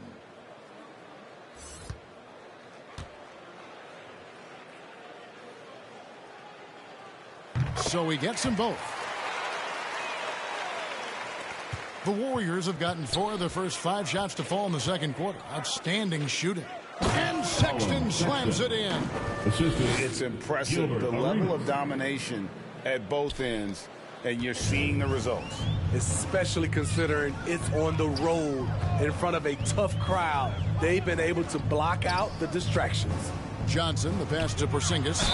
So he gets them both. The Warriors have gotten 4 of their first 5 shots to fall in the second quarter. Outstanding shooting. And Sexton slams it in. It's impressive, the level of domination at both ends, and you're seeing the results. Especially considering it's on the road in front of a tough crowd. They've been able to block out the distractions. Johnson, the pass to Porzingis.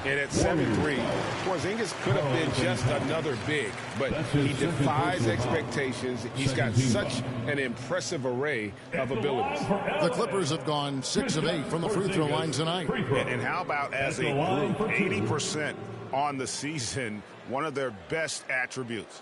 And at 7'3", Porzingis could have been just another big, but he defies expectations. He's got such an impressive array of abilities. The Clippers have gone 6 of 8 from the free throw line tonight. And how about as a group, 80% on the season, one of their best attributes.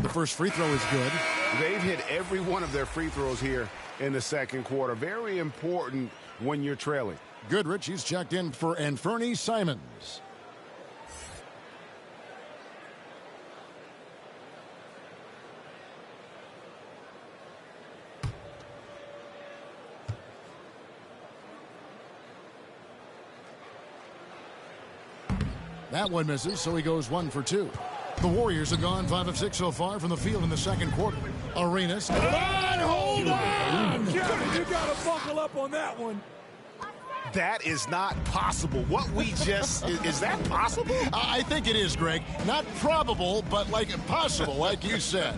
The first free throw is good. They've hit every one of their free throws here in the second quarter. Very important when you're trailing. Goodrich, he's checked in for Anthony Simons. That one misses, so he goes 1 for 2. The Warriors have gone 5 of 6 so far from the field in the second quarter. Arenas. Hold on! You got to buckle up on that one. That is not possible. What we just, is that possible? I think it is, Greg. Not probable, but like possible, like you said.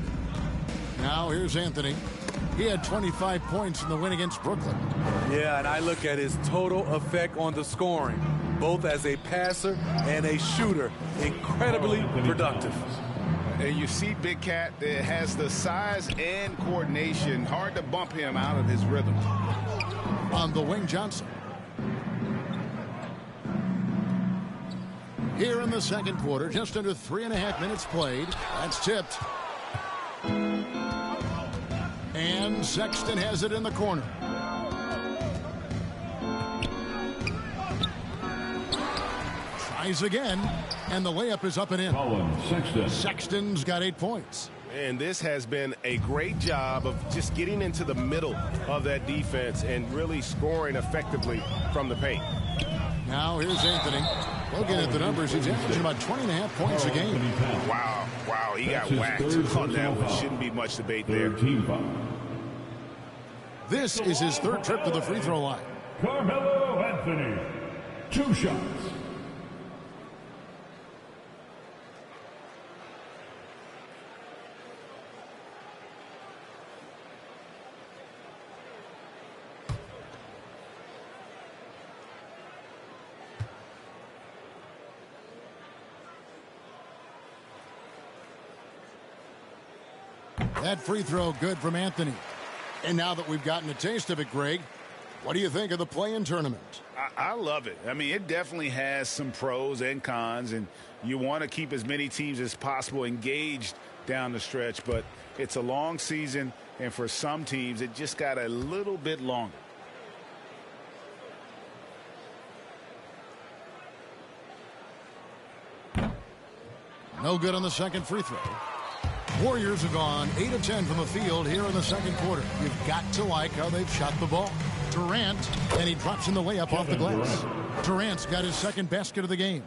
Now here's Anthony. He had 25 points in the win against Brooklyn. Yeah, and I look at his total effect on the scoring, both as a passer and a shooter. Incredibly productive. And you see Big Cat has the size and coordination. Hard to bump him out of his rhythm. On the wing, Johnson. Here in the second quarter, just under 3.5 minutes played. That's tipped. And Sexton has it in the corner. Tries again, and the layup is up and in. Sexton. Sexton's got 8 points. And this has been a great job of just getting into the middle of that defense and really scoring effectively from the paint. Now here's Anthony. Looking at the numbers, he's averaging about 20.5 points a game. Wow, he got whacked on that one. Shouldn't be much debate there. This is his third trip to the free throw line. Carmelo Anthony, 2 shots. That free throw good from Anthony. And now that we've gotten a taste of it, Greg, what do you think of the play-in tournament? I love it. I mean, it definitely has some pros and cons, and you want to keep as many teams as possible engaged down the stretch, but it's a long season, and for some teams, it just got a little bit longer. No good on the second free throw. Warriors have gone 8 of 10 from the field here in the second quarter. You've got to like how they've shot the ball. Durant, and he drops in the layup off the glass. Durant's got his second basket of the game.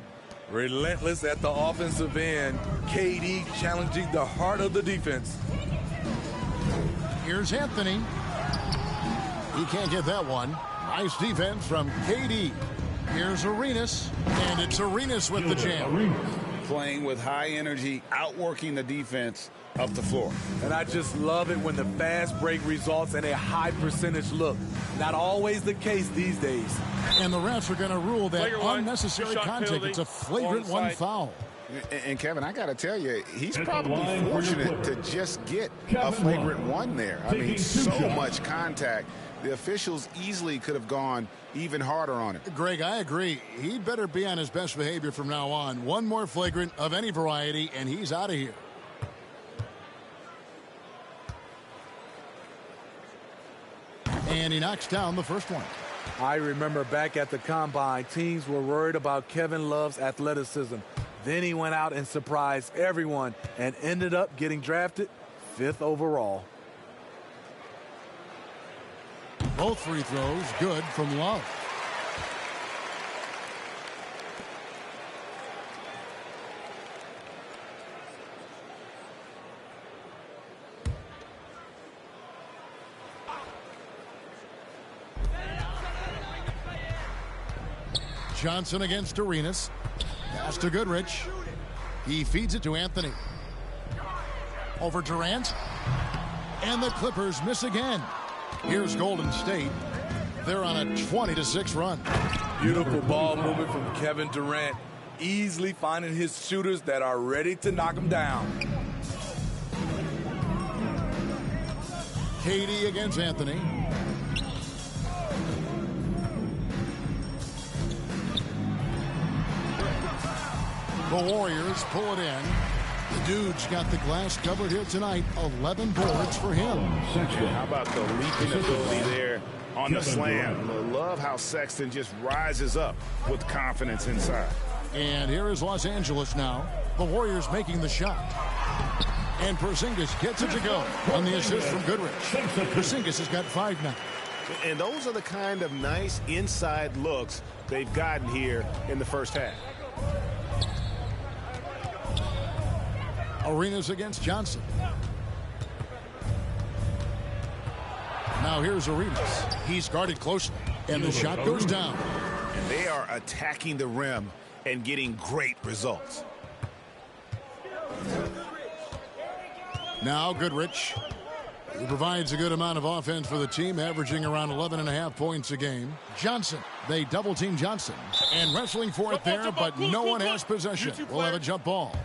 Relentless at the offensive end. KD challenging the heart of the defense. Here's Anthony. He can't get that one. Nice defense from KD. Here's Arenas, and it's Arenas with the jam. Playing with high energy, outworking the defense up the floor. And I just love it when the fast break results in a high percentage look. Not always the case these days. And the refs are going to rule that unnecessary contact. Penalty. It's a flagrant one foul. And Kevin, I got to tell you, he's probably fortunate to just get a flagrant one there. I mean, so much contact. The officials easily could have gone even harder on it. Greg, I agree. He'd better be on his best behavior from now on. One more flagrant of any variety, and he's out of here. And he knocks down the first one. I remember back at the Combine, teams were worried about Kevin Love's athleticism. Then he went out and surprised everyone and ended up getting drafted 5th overall. Both free throws good from Love. Johnson against Arenas. Pass to Goodrich. He feeds it to Anthony. Over Durant. And the Clippers miss again. Here's Golden State. They're on a 20-6 run. Beautiful ball movement from Kevin Durant. Easily finding his shooters that are ready to knock him down. KD against Anthony. The Warriors pull it in. The dude's got the glass covered here tonight. 11 boards for him. How about the leaping ability there on the slam? I love how Sexton just rises up with confidence inside. And here is Los Angeles now. The Warriors making the shot. And Porzingis gets it to go on the assist from Goodrich. Porzingis has got 5 now. And those are the kind of nice inside looks they've gotten here in the first half. Arenas against Johnson. Now here's Arenas. He's guarded closely, and the shot goes down. They are attacking the rim and getting great results. Now Goodrich. He provides a good amount of offense for the team, averaging around 11.5 points a game. Johnson. They double-team Johnson. And wrestling for it there, but no one has possession. We'll have a jump ball.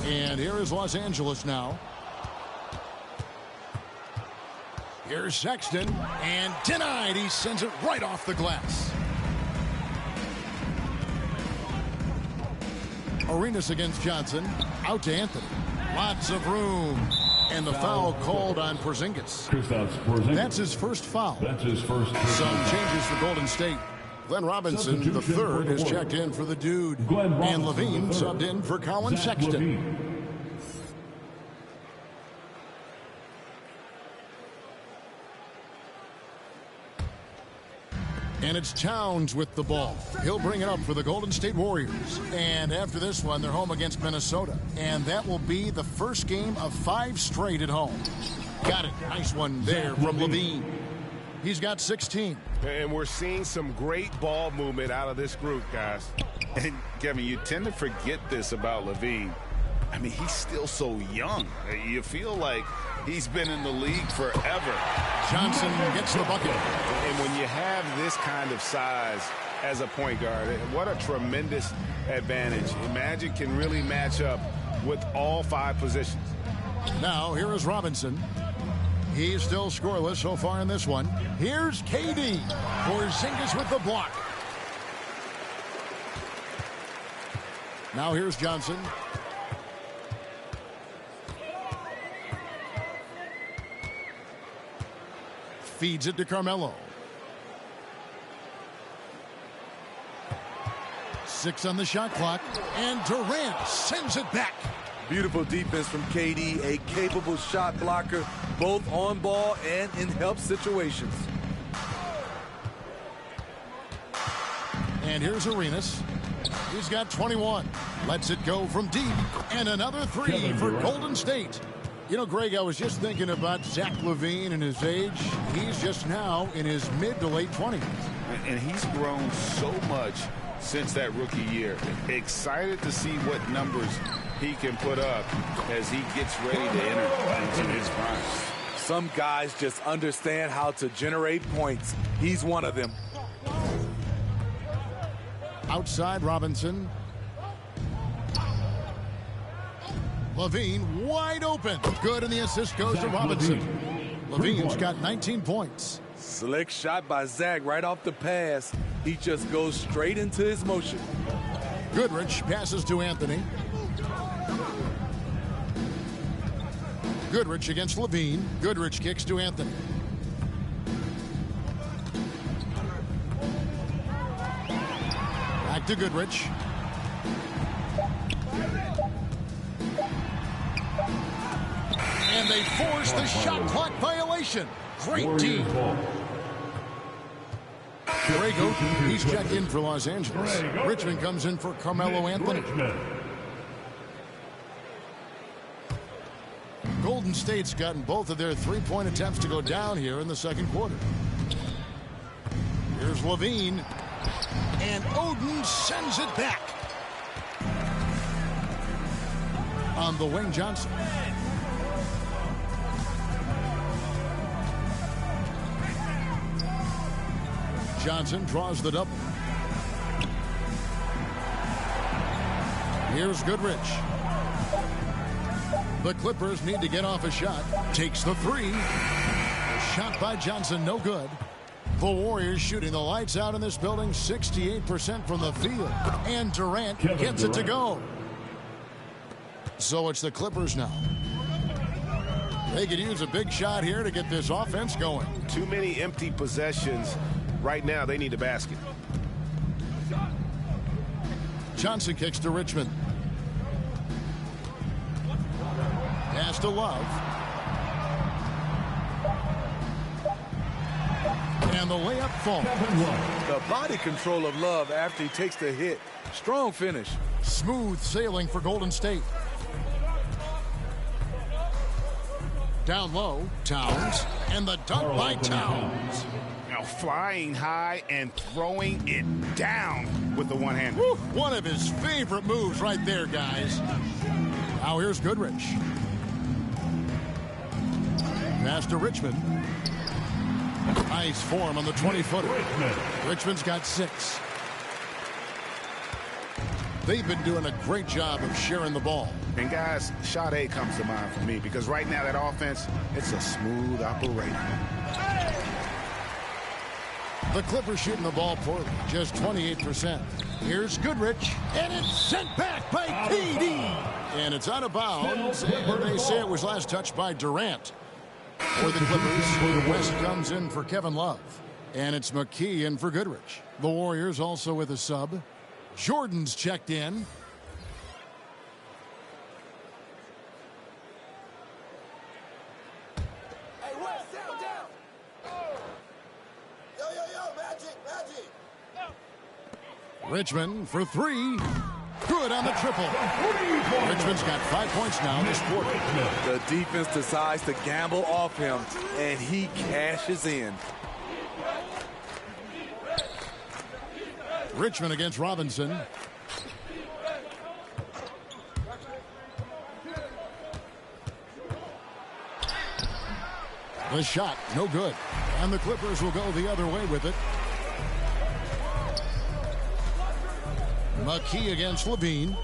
And here is Los Angeles now. Here's Sexton, and denied. He sends it right off the glass. Arenas against Johnson. Out to Anthony. Lots of room. And the foul called on Porzingis. That's his first foul. That's his first. Some changes for Golden State. Glenn Robinson, the third, has checked in for the dude. And Levine subbed in for Colin Sexton. And it's Towns with the ball. He'll bring it up for the Golden State Warriors. And after this one, they're home against Minnesota. And that will be the first game of 5 straight at home. Got it. Nice one there from Levine. He's got 16. And we're seeing some great ball movement out of this group, guys. And, Kevin, you tend to forget this about Levine. I mean, he's still so young. You feel like he's been in the league forever. Johnson gets the bucket. And when you have this kind of size as a point guard, what a tremendous advantage. Magic can really match up with all 5 positions. Now, here is Robinson. He's still scoreless so far in this one. Here's KD. Porzingis with the block. Now here's Johnson. Feeds it to Carmelo. 6 on the shot clock. And Durant sends it back. Beautiful defense from KD, a capable shot blocker, both on ball and in help situations. And here's Arenas. He's got 21. Lets it go from deep. And another 3 for Golden State. You know, Greg, I was just thinking about Zach LaVine and his age. He's just now in his mid to late 20s. And he's grown so much since that rookie year. Excited to see what numbers he can put up as he gets ready to enter into his prime. Some guys just understand how to generate points. He's one of them. Outside Robinson. Levine wide open. Good, and the assist goes to Robinson. Levine's got 19 points. Slick shot by Zach right off the pass. He just goes straight into his motion. Goodrich passes to Anthony. Goodrich against Levine. Goodrich kicks to Anthony. Back to Goodrich. And they force the shot clock violation. Great team. Greg Oden, he's checked in for Los Angeles. Richmond comes in for Carmelo Anthony. Golden State's gotten both of their 3-point attempts to go down here in the second quarter. Here's Levine. And Oden sends it back. On the wing, Johnson. Johnson draws the double. Here's Goodrich. The Clippers need to get off a shot. Takes the 3. A shot by Johnson, no good. The Warriors shooting the lights out in this building, 68% from the field. And Durant gets it to go. So it's the Clippers now. They could use a big shot here to get this offense going. Too many empty possessions. Right now, they need a basket. Johnson kicks to Richmond. Pass to Love. And the layup falls. The body control of Love after he takes the hit. Strong finish. Smooth sailing for Golden State. Down low, Towns, and the dunk by Towns. Now flying high and throwing it down with the one-hander. One of his favorite moves right there, guys. Now here's Goodrich. Pass to Richmond. Nice form on the 20-footer. Richmond's got 6. They've been doing a great job of sharing the ball. And guys, Sade comes to mind for me because right now that offense, it's a smooth operation. The Clippers shooting the ball poorly, just 28%. Here's Goodrich, and it's sent back by KD. And it's out of bounds, and they say it was last touched by Durant. For the Clippers, West comes in for Kevin Love. And it's McKee in for Goodrich. The Warriors also with a sub. Jordan's checked in. Hey, West, down. Yo, Magic. Richmond for 3. Good on the triple. Richmond's got 5 points now this quarter. The defense decides to gamble off him, and he cashes in. Richmond against Robinson. The shot, no good. And the Clippers will go the other way with it. McKee against Levine.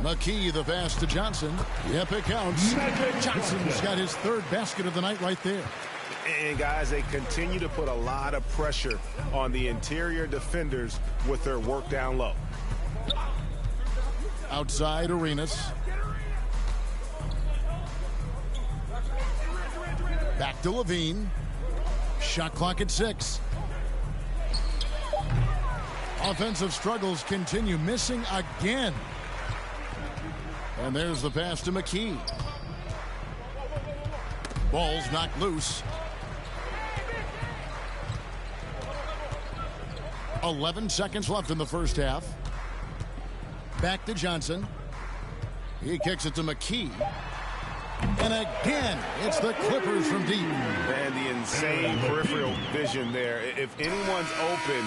McKee, the pass to Johnson. Yep, it counts. Johnson's got his 3rd basket of the night right there. And guys, they continue to put a lot of pressure on the interior defenders with their work down low. Outside Arenas. Back to Levine. Shot clock at 6. Offensive struggles continue, missing again. And there's the pass to McKee. Ball's knocked loose. 11 seconds left in the first half. Back to Johnson. He kicks it to McKee. And again, it's the Clippers from deep. And the insane peripheral vision there. If anyone's open,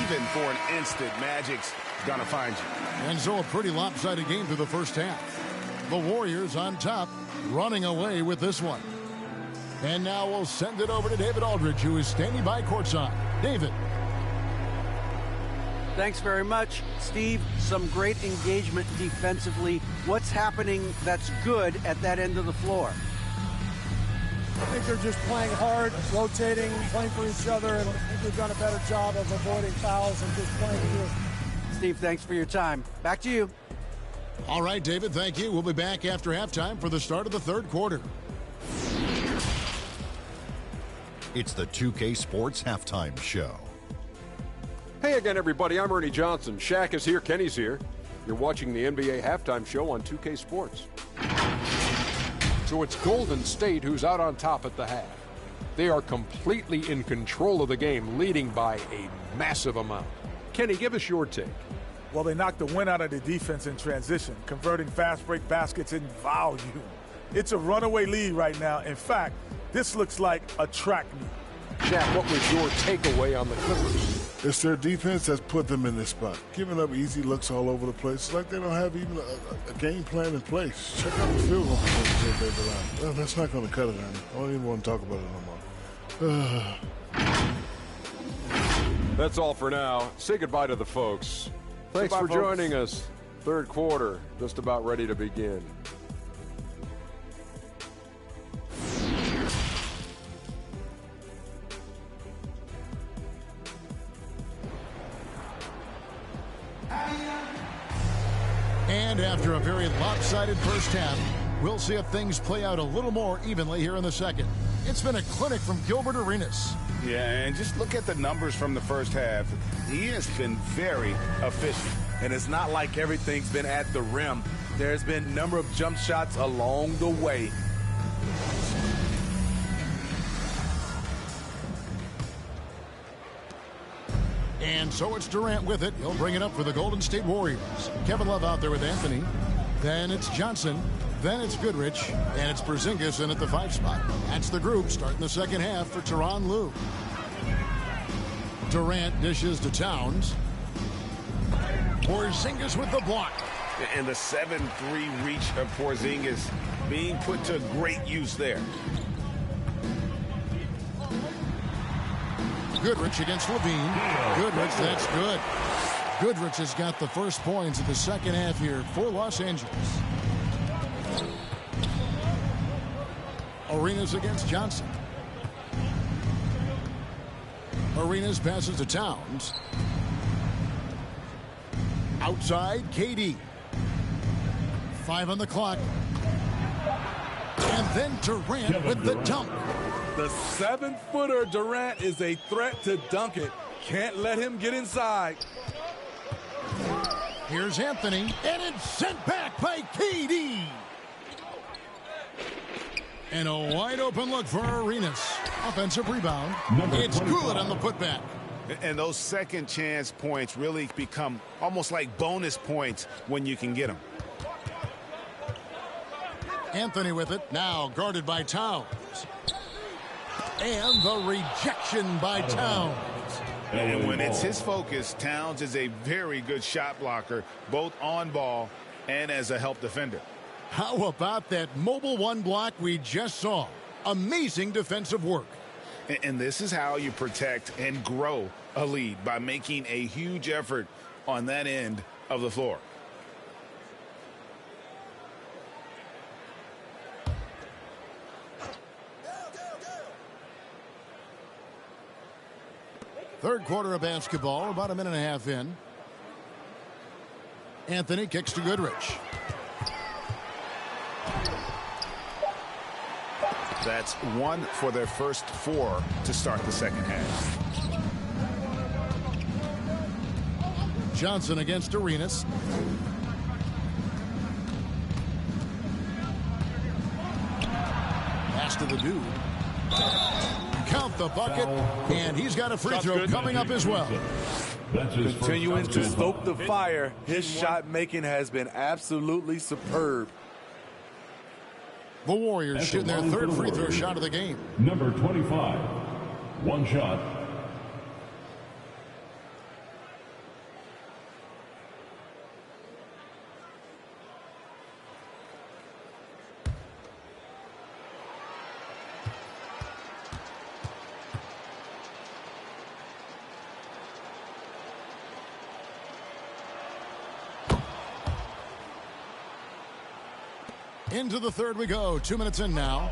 even for an instant, Magic's gonna find you. And so a pretty lopsided game through the first half. The Warriors on top, running away with this one. And now we'll send it over to David Aldridge, who is standing by courtside. David. Thanks very much, Steve. Some great engagement defensively. What's happening that's good at that end of the floor? I think they're just playing hard, rotating, playing for each other, and I think they've done a better job of avoiding fouls and just playing good. Steve, thanks for your time. Back to you. All right, David, thank you. We'll be back after halftime for the start of the 3rd quarter. It's the 2K Sports Halftime Show. Hey again, everybody. I'm Ernie Johnson. Shaq is here. Kenny's here. You're watching the NBA Halftime Show on 2K Sports. So it's Golden State who's out on top at the half. They are completely in control of the game, leading by a massive amount. Kenny, give us your take. Well, they knocked the wind out of the defense in transition, converting fast break baskets in volume. It's a runaway lead right now. In fact, this looks like a track meet. Shaq, what was your takeaway on the Clippers? It's their defense that's put them in this spot. Giving up easy looks all over the place. It's like they don't have even a game plan in place. Check out the field goal percentage they've allowed. Well, that's not going to cut it, Andy. I don't even want to talk about it no more. That's all for now. Say goodbye to the folks. Thanks for joining us. 3rd quarter, just about ready to begin. And after a very lopsided first half, we'll see if things play out a little more evenly here in the second. It's been a clinic from Gilbert Arenas. Yeah, and just look at the numbers from the first half. He has been very efficient. And it's not like everything's been at the rim. There's been a number of jump shots along the way. And so it's Durant with it. He'll bring it up for the Golden State Warriors. Kevin Love out there with Anthony. Then it's Johnson. Then it's Goodrich, and it's Porzingis in at the 5 spot. That's the group starting the second half for Tyronn Lue. Durant dishes to Towns. Porzingis with the block. And the 7-3 reach of Porzingis being put to great use there. Goodrich against Levine. Goodrich, that's good. Goodrich has got the first points of the second half here for Los Angeles. Arenas against Johnson. Arenas passes to Towns. Outside, KD. 5 on the clock. And then Durant with the dunk. The 7-footer Durant is a threat to dunk it. Can't let him get inside. Here's Anthony, and it's sent back by KD. And a wide open look for Arenas. Offensive rebound. It's good on the putback. And those second chance points really become almost like bonus points when you can get them. Anthony with it, now guarded by Towns. And the rejection by Towns. And when it's his focus, Towns is a very good shot blocker, both on ball and as a help defender. How about that mobile 1 block we just saw? Amazing defensive work. And this is how you protect and grow a lead, by making a huge effort on that end of the floor. Third quarter of basketball, about a minute and a half in. Anthony kicks to Goodrich. That's 1 for their first 4 to start the second half. Johnson against Arenas. Pass to the dude. Count the bucket, and he's got a free throw coming up as well. Continuing to stoke the fire, his shot making has been absolutely superb. The Warriors shooting their third free throw shot of the game. Number 25, 1 shot. Into the third we go. 2 minutes in now.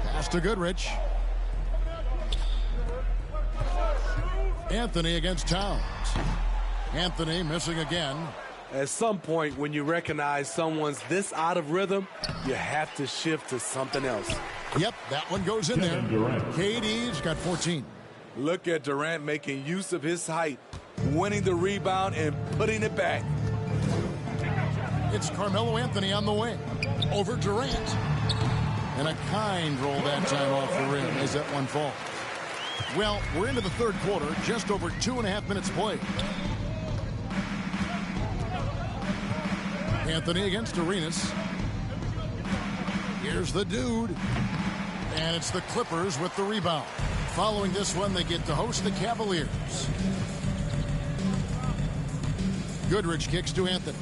Pass to Goodrich. Anthony against Towns. Anthony missing again. At some point, when you recognize someone's this out of rhythm, you have to shift to something else. Yep, that one goes in there. KD's got 14. Look at Durant making use of his height, winning the rebound and putting it back. It's Carmelo Anthony on the wing. Over Durant. And a kind roll that time off the rim as that one falls. Well, we're into the third quarter, just over 2.5 minutes played. Anthony against Arenas. Here's the dude. And it's the Clippers with the rebound. Following this one, they get to host the Cavaliers. Goodrich kicks to Anthony.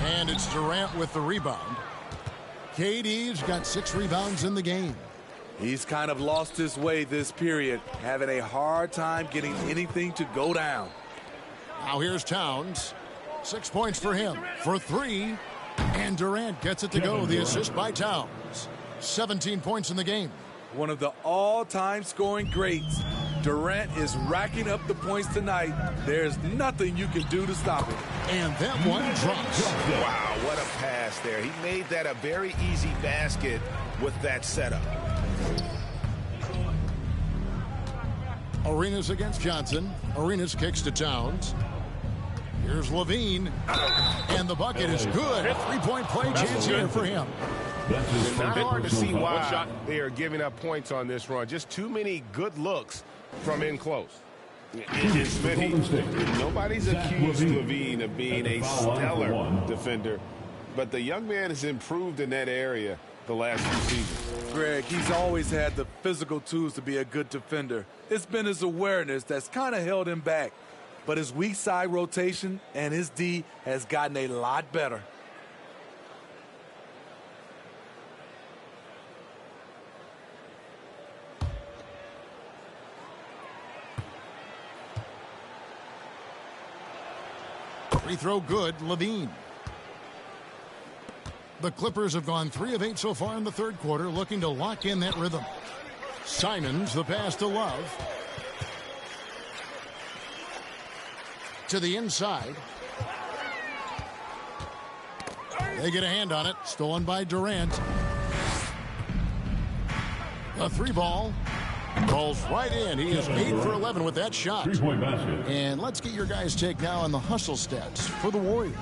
And it's Durant with the rebound. KD's got 6 rebounds in the game. He's kind of lost his way this period, having a hard time getting anything to go down. Now here's Towns. 6 points for him for 3. And Durant gets it to go. The assist by Towns. 17 points in the game. One of the all-time scoring greats. Durant is racking up the points tonight. There's nothing you can do to stop it. And that one drops. Wow, what a pass there. He made that a very easy basket with that setup. Arenas against Johnson. Arenas kicks to Towns. Here's Levine. And the bucket is good. 3-point play chance here for him. It's not hard to see why they are giving up points on this run. Just too many good looks from in close. And Smithy, nobody's accused Levine of being a stellar defender, but the young man has improved in that area the last few seasons. Greg, he's always had the physical tools to be a good defender. It's been his awareness that's kind of held him back. But his weak side rotation and his D has gotten a lot better. Free throw good, Levine. The Clippers have gone 3 of 8 so far in the third quarter, looking to lock in that rhythm. Simons, the pass to Love. To the inside. They get a hand on it. Stolen by Durant. A 3-ball. Rolls right in. He is 8 for 11 with that shot. 3-point basket. And let's get your guys' take now on the hustle stats for the Warriors.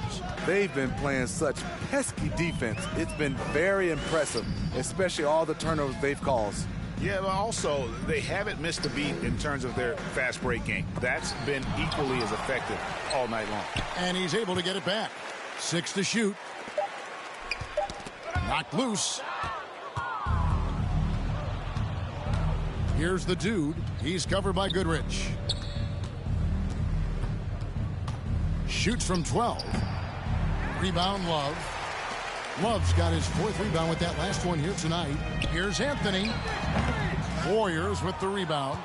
They've been playing such pesky defense. It's been very impressive, especially all the turnovers they've caused. Yeah, but also, they haven't missed a beat in terms of their fast break game. That's been equally as effective all night long. And he's able to get it back. 6 to shoot. Knocked loose. Here's the dude. He's covered by Goodrich. Shoots from 12. Rebound, Love. Love's got his 4th rebound with that last one here tonight. Here's Anthony. Warriors with the rebound.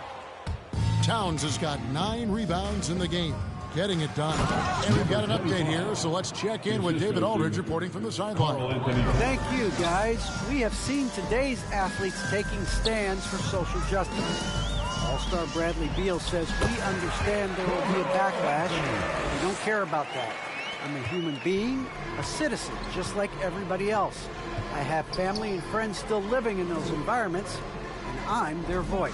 Towns has got 9 rebounds in the game. Getting it done. And we've got an update here, so let's check in with David Aldridge reporting from the sideline. Thank you, guys. We have seen today's athletes taking stands for social justice. All-star Bradley Beal says, we understand there will be a backlash. We don't care about that. I'm a human being, a citizen, just like everybody else. I have family and friends still living in those environments, and I'm their voice.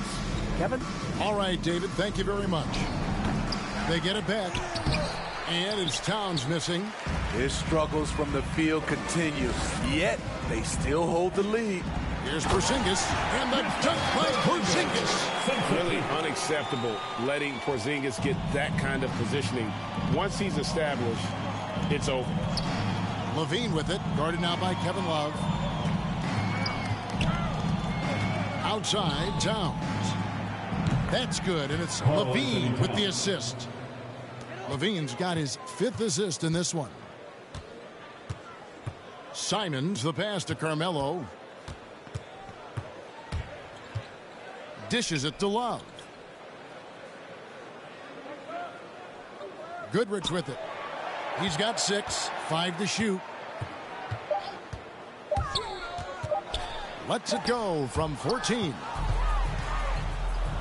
Kevin? All right, David, thank you very much. They get it back, and it's Towns missing. His struggles from the field continue, yet they still hold the lead. Here's Porzingis, and the dunk by Porzingis. Really unacceptable letting Porzingis get that kind of positioning. Once he's established, it's over. Levine with it, guarded now by Kevin Love. Outside, Towns. That's good, and it's Levine with the assist. Levine's got his 5th assist in this one. Simons, the pass to Carmelo. Dishes it to Love. Goodrich with it. He's got 6, 5 to shoot. Lets it go from 14.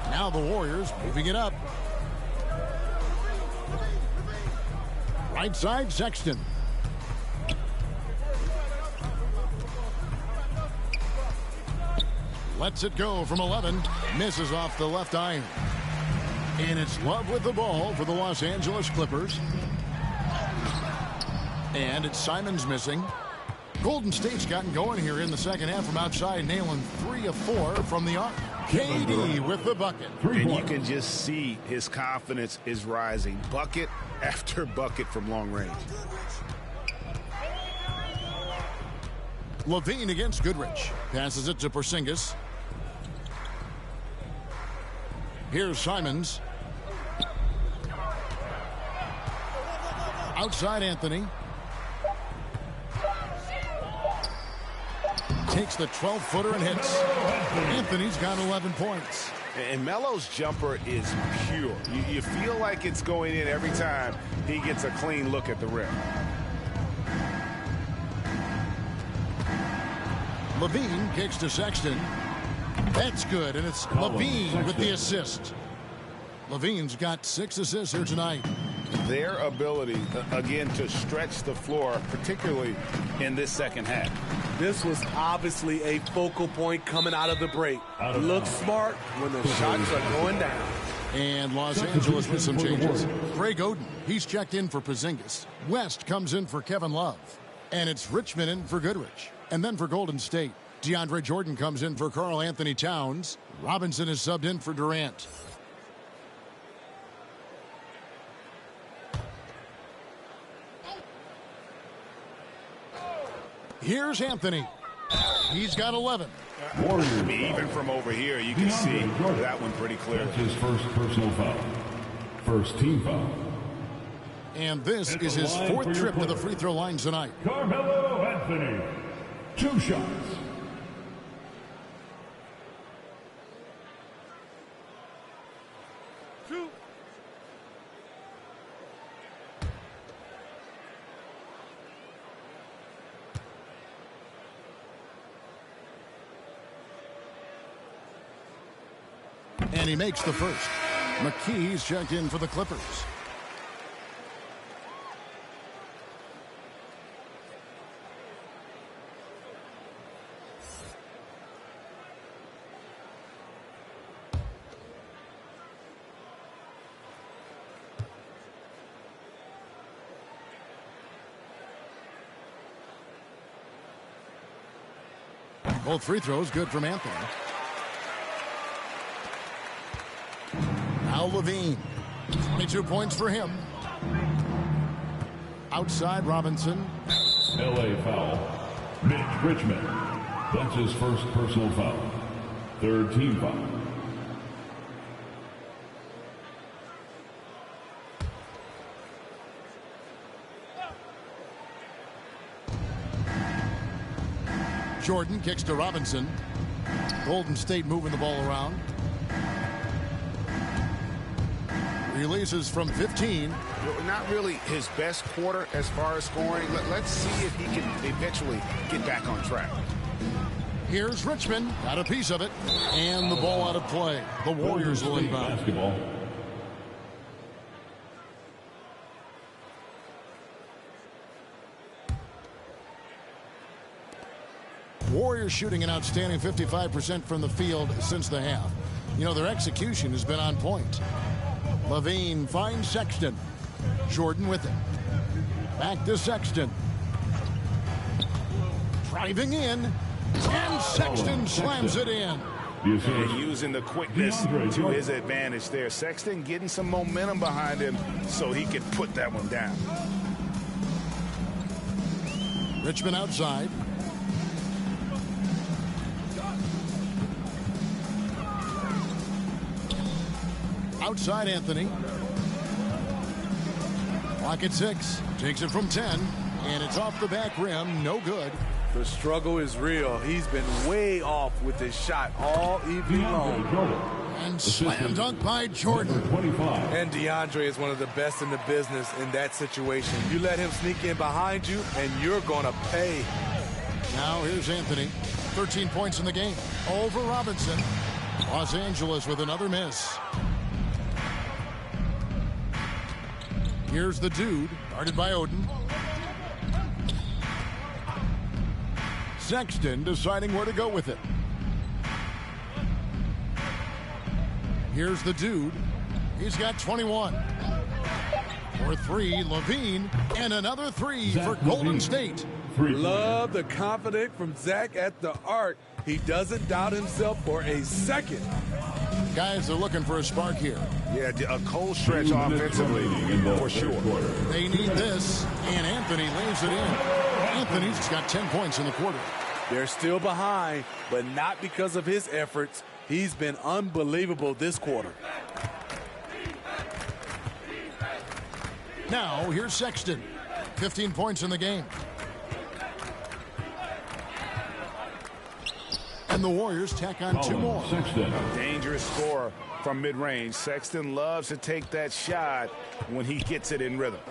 Now the Warriors moving it up. Right side, Sexton. Lets it go from 11. Misses off the left iron. And it's Love with the ball for the Los Angeles Clippers. And it's Simons missing. Golden State's gotten going here in the second half from outside, nailing 3 of 4 from the arc. KD with the bucket. And you can just see his confidence is rising. Bucket after bucket from long range. Levine against Goodrich. Passes it to Porzingis. Here's Simons. Outside Anthony. Takes the 12-footer and hits. Anthony's got 11 points. And Melo's jumper is pure. You feel like it's going in every time he gets a clean look at the rim. Levine kicks to Sexton. That's good, and it's Levine with the assist. Levine's got 6 assists here tonight. Their ability, again, to stretch the floor, particularly in this second half. This was obviously a focal point coming out of the break. Look smart when the shots are going down. And Los Angeles with some changes. Greg Oden, he's checked in for Porzingis. West comes in for Kevin Love. And it's Richmond in for Goodrich. And then for Golden State, DeAndre Jordan comes in for Karl Anthony Towns. Robinson is subbed in for Durant. Here's Anthony. He's got 11. Even from over here, you can see that one pretty clearly. That's his first personal foul. First team foul. And this is his fourth trip to the free throw line tonight. Carmelo Anthony. 2 shots. And he makes the first. McKee's checked in for the Clippers. Both free throws good from Anthony. Now Levine. 22 points for him. Outside Robinson. L.A. foul. Mitch Richmond. That's his first personal foul. Third team foul. Jordan kicks to Robinson. Golden State moving the ball around. Releases from 15. Not really his best quarter as far as scoring. Let's see if he can eventually get back on track. Here's Richmond. Got a piece of it. And the ball out of play. The Warriors will inbound. Basketball. Warriors shooting an outstanding 55% from the field since the half. You know, their execution has been on point. Levine finds Sexton. Jordan with it. Back to Sexton. Driving in. And Sexton slams it in. And using the quickness to his advantage there. Sexton getting some momentum behind him so he can put that one down. Richmond outside. Outside Anthony. Clock at 6. Takes it from 10. And it's off the back rim. No good. The struggle is real. He's been way off with his shot all evening long. And slam dunk by Jordan. 25. And DeAndre is one of the best in the business in that situation. You let him sneak in behind you, and you're going to pay. Now here's Anthony. 13 points in the game. Over Robinson. Los Angeles with another miss. Here's the dude, guarded by Oden. Sexton deciding where to go with it. Here's the dude. He's got 21. For 3, Levine, and another 3 for Golden State. Love the confidence from Zach at the arc. He doesn't doubt himself for a second. Guys are looking for a spark here. Yeah, a cold stretch offensively, for sure. They need this, and Anthony lays it in. Anthony's got 10 points in the quarter. They're still behind, but not because of his efforts. He's been unbelievable this quarter. Now, here's Sexton. 15 points in the game. And the Warriors tack on 2 more. Dangerous scorer from mid-range. Sexton loves to take that shot when he gets it in rhythm.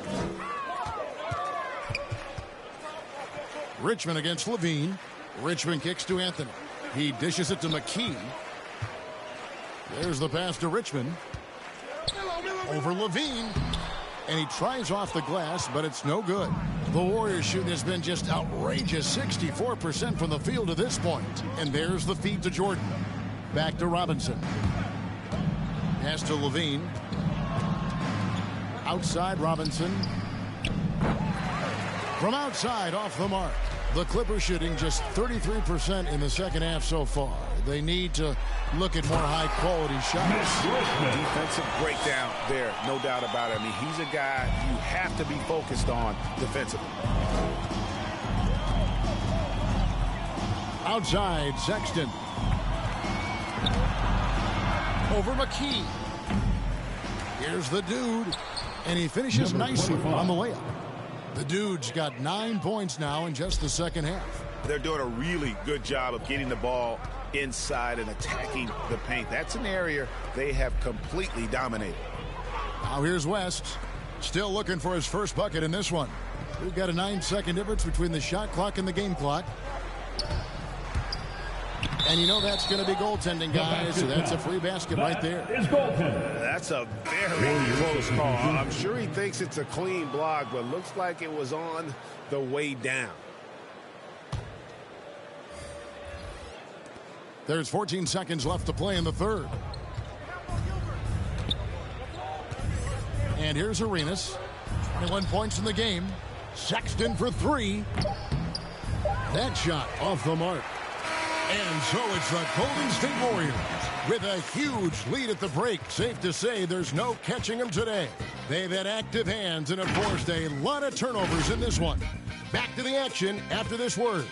Richmond against Levine. Richmond kicks to Anthony. He dishes it to McKee. There's the pass to Richmond. Over Levine. And he tries off the glass, but it's no good. The Warriors shooting has been just outrageous. 64% from the field to this point. And there's the feed to Jordan. Back to Robinson. Pass to Levine. Outside Robinson. From outside, off the mark. The Clippers shooting just 33% in the second half so far. They need to look at more high-quality shots. Defensive breakdown there, no doubt about it. I mean, he's a guy you have to be focused on defensively. Outside, Sexton. Over McKee. Here's the dude. And he finishes nicely on the layup. The dude's got 9 points now in just the second half. They're doing a really good job of getting the ball inside and attacking the paint. That's an area they have completely dominated. Now here's West. Still looking for his first bucket in this one. We've got a 9-second difference between the shot clock and the game clock. And you know that's going to be goaltending, guys. So that's a free basket right there. That's a very close call. I'm sure he thinks it's a clean block, but looks like it was on the way down. There's 14 seconds left to play in the third. And here's Arenas. 21 points in the game. Sexton for three. That shot off the mark. And so it's the Golden State Warriors with a huge lead at the break. Safe to say there's no catching them today. They've had active hands and have forced a lot of turnovers in this one. Back to the action after this word.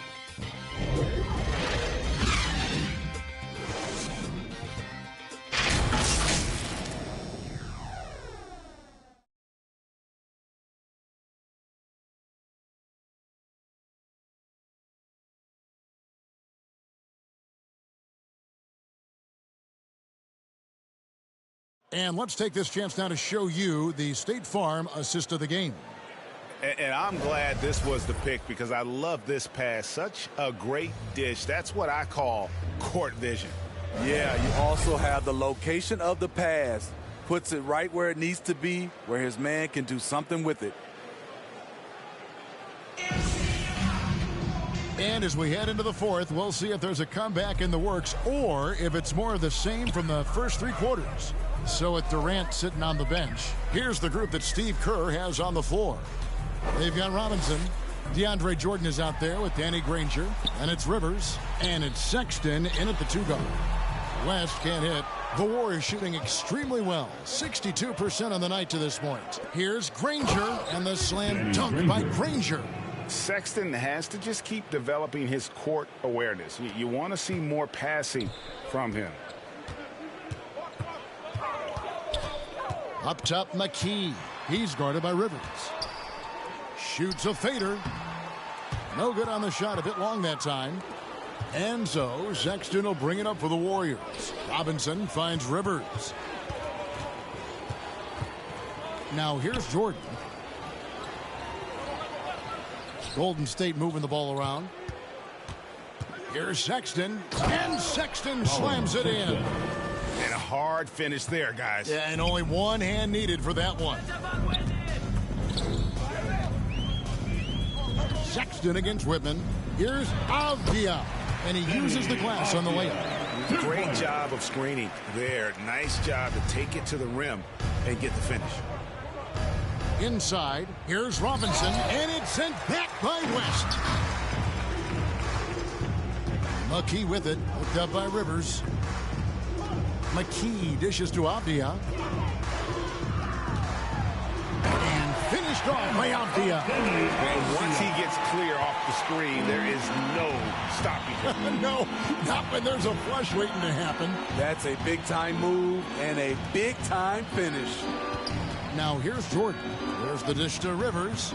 And let's take this chance now to show you the State Farm assist of the game. And I'm glad this was the pick because I love this pass. Such a great dish. That's what I call court vision. Yeah, you also have the location of the pass. Puts it right where it needs to be, where his man can do something with it. And as we head into the fourth, we'll see if there's a comeback in the works or if it's more of the same from the first three quarters. So with Durant sitting on the bench, here's the group that Steve Kerr has on the floor. They've got Robinson. DeAndre Jordan is out there with Danny Granger. And it's Rivers. And it's Sexton in at the two-guard. West can't hit. The Warriors shooting extremely well. 62% on the night to this point. Here's Granger and the slam dunk by Granger. Sexton has to just keep developing his court awareness. You want to see more passing from him. Up top, McKee. He's guarded by Rivers. Shoots a fader. No good on the shot. A bit long that time. And so Sexton will bring it up for the Warriors. Robinson finds Rivers. Now here's Jordan. Golden State moving the ball around. Here's Sexton. And Sexton slams it in. And a hard finish there, guys. Yeah, and only one hand needed for that one. Sexton against Whitman. Here's Avdia. And he uses the glass on the layup. Great job of screening there. Nice job to take it to the rim and get the finish. Inside, here's Robinson, and it's sent back by West. McKee with it, hooked up by Rivers. McKee dishes to Avdia. And finished off by Avdia. And once he gets clear off the screen, there is no stopping him. No, not when there's a flush waiting to happen. That's a big-time move and a big-time finish. Now here's Jordan. There's the dish to Rivers.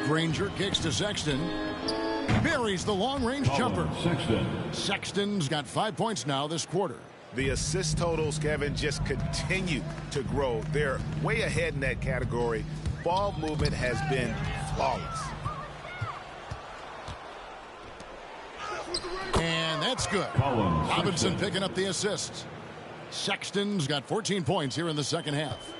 Granger kicks to Sexton. Buries the long-range jumper. Sexton's got 5 points now this quarter. The assist totals, Kevin, just continue to grow. They're way ahead in that category. Ball movement has been flawless. And that's good. Robinson picking up the assists. Sexton's got 14 points here in the second half.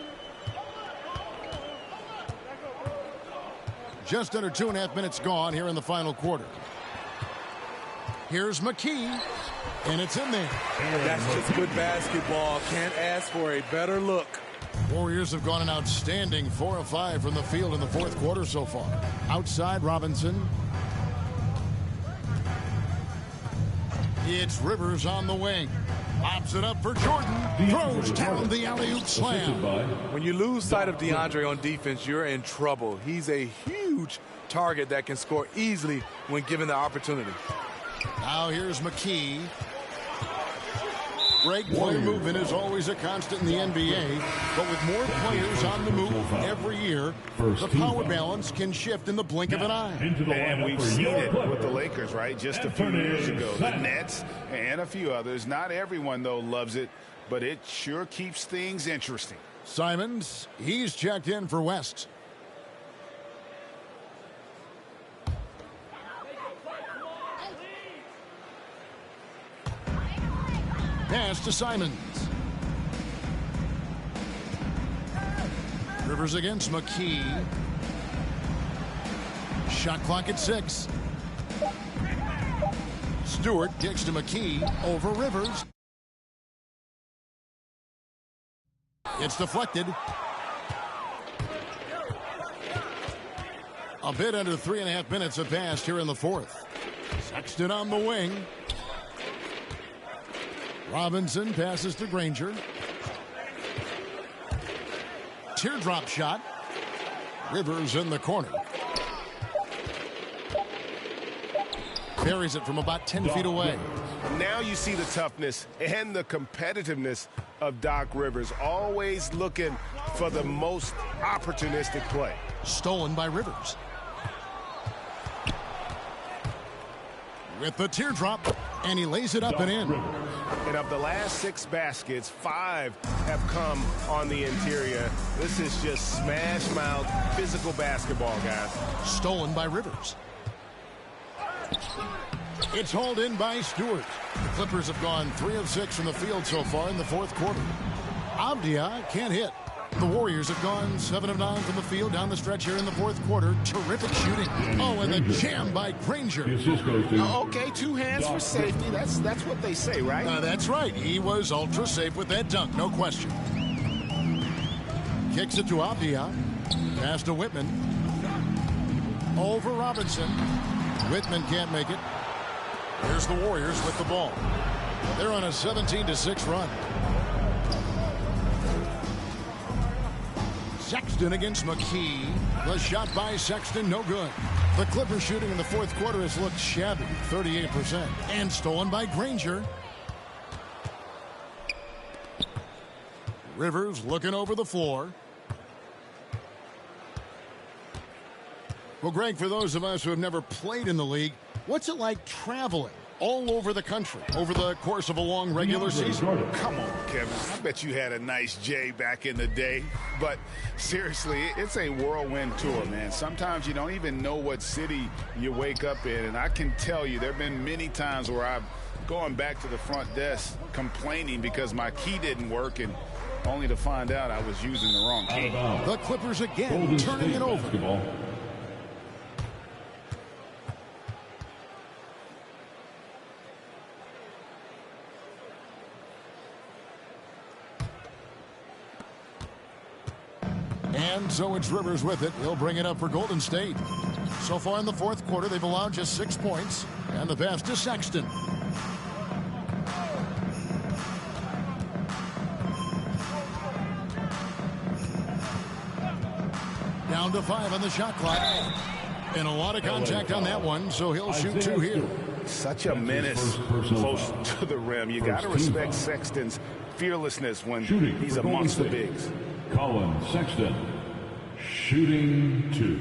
Just under 2.5 minutes gone here in the final quarter. Here's McKee, and it's in there. That's just good basketball. Can't ask for a better look. Warriors have gone an outstanding 4 of 5 from the field in the fourth quarter so far. Outside Robinson. It's Rivers on the wing. Pops it up for Jordan. Throws down the alley-oop slam. When you lose sight of DeAndre on defense, you're in trouble. He's a huge target that can score easily when given the opportunity. Now here's McKee. Great player movement is always a constant in the NBA, but with more players on the move every year, the power balance can shift in the blink of an eye. And we've seen it with the Lakers, right? Just a few years ago. The Nets and a few others. Not everyone, though, loves it, but it sure keeps things interesting. Simons, he's checked in for West. Pass to Simons. Rivers against McKee. Shot clock at 6. Stewart kicks to McKee over Rivers. It's deflected. A bit under 3.5 minutes have passed here in the fourth. Sexton on the wing. Robinson passes to Granger. Teardrop shot. Rivers in the corner. Buries it from about 10 feet away. Now you see the toughness and the competitiveness of Doc Rivers. Always looking for the most opportunistic play. Stolen by Rivers. With the teardrop, and he lays it up and in. And of the last 6 baskets, 5 have come on the interior. This is just smash mouth physical basketball, guys. Stolen by Rivers. It's hauled in by Stewart. The Clippers have gone 3 of 6 from the field so far in the fourth quarter. Avdia can't hit. The Warriors have gone 7 of 9 from the field down the stretch here in the fourth quarter. Terrific shooting. Oh, and the jam by Granger. Okay, 2 hands for safety. That's what they say, right? That's right. He was ultra safe with that dunk, no question. Kicks it to Avdia. Pass to Whitman. Over Robinson. Whitman can't make it. Here's the Warriors with the ball. They're on a 17-6 run. Sexton against McKee. The shot by Sexton, no good. The Clippers shooting in the fourth quarter has looked shabby, 38%. And stolen by Granger. Rivers looking over the floor. Well, Greg, for those of us who have never played in the league, what's it like traveling all over the country over the course of a long regular season? Come on, Kevin. I bet you had a nice J back in the day. But seriously, it's a whirlwind tour, man. Sometimes you don't even know what city you wake up in. And I can tell you there have been many times where I've gone back to the front desk complaining because my key didn't work, and only to find out I was using the wrong key. The Clippers again turning it over. Basketball. And so it's Rivers with it. He'll bring it up for Golden State. So far in the fourth quarter, they've allowed just 6 points. And the pass to Sexton. Down to 5 on the shot clock. And a lot of contact on that one, so he'll shoot 2 here. Such a menace close to the rim. You got to respect Sexton's fearlessness when he's amongst the bigs. Colin Sexton, shooting 2.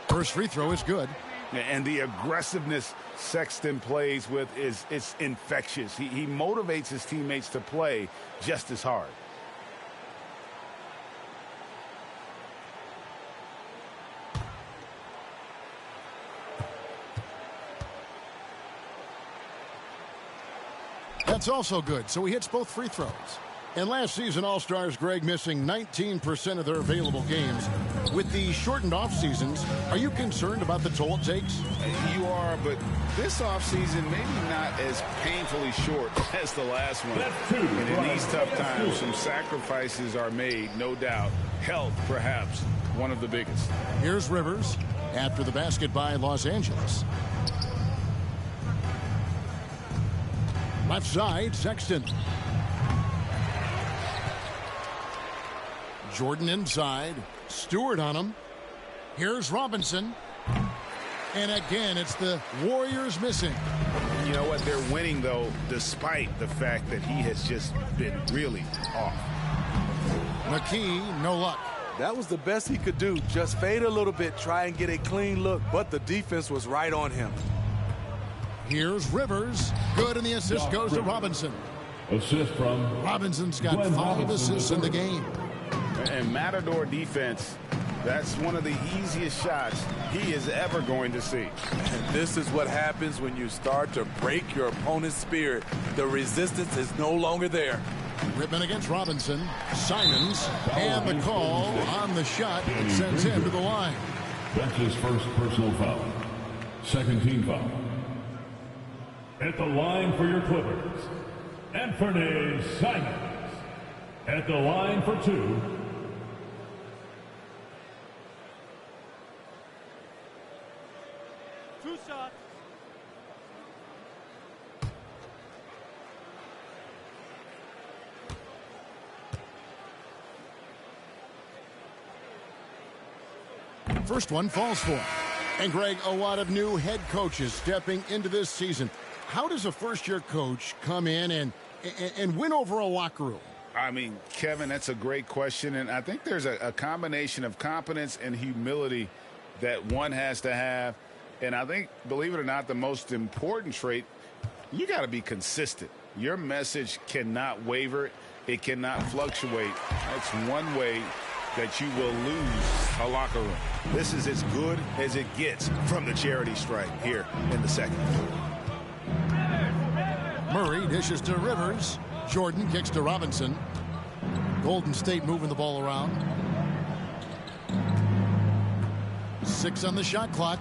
First free throw is good. And the aggressiveness Sexton plays with it's infectious. He motivates his teammates to play just as hard. That's also good. So he hits both free throws. And last season, All-Stars, Greg, missing 19% of their available games. With the shortened off-seasons, are you concerned about the toll it takes? You are, but this offseason maybe not as painfully short as the last one. And in these tough times, some sacrifices are made, no doubt. Health, perhaps, one of the biggest. Here's Rivers after the basket by Los Angeles. Left side, Sexton. Jordan inside. Stewart on him. Here's Robinson. And again, it's the Warriors missing. You know what? They're winning, though, despite the fact that he has just been really off. McKee, no luck. That was the best he could do. Just fade a little bit, try and get a clean look, but the defense was right on him. Here's Rivers. Good, and the assist goes to Robinson. Assist from Robinson's got 5 assists in the game. And Matador defense, that's one of the easiest shots he is ever going to see. And this is what happens when you start to break your opponent's spirit. The resistance is no longer there. Whitman against Robinson. Simons, and the call on the shot sends him to the line. That's his first personal foul. Second team foul. At the line for your Clippers, Anthony Simons. At the line for 2. Two shots. First one falls for him. And Greg, a lot of new head coaches stepping into this season. How does a first-year coach come in and win over a locker room? I mean, Kevin, that's a great question. And I think there's a combination of competence and humility that one has to have. And I think, believe it or not, the most important trait, you got to be consistent. Your message cannot waver. It cannot fluctuate. That's one way that you will lose a locker room. This is as good as it gets from the charity stripe here in the second. Murray dishes to Rivers. Jordan kicks to Robinson. Golden State moving the ball around. 6 on the shot clock.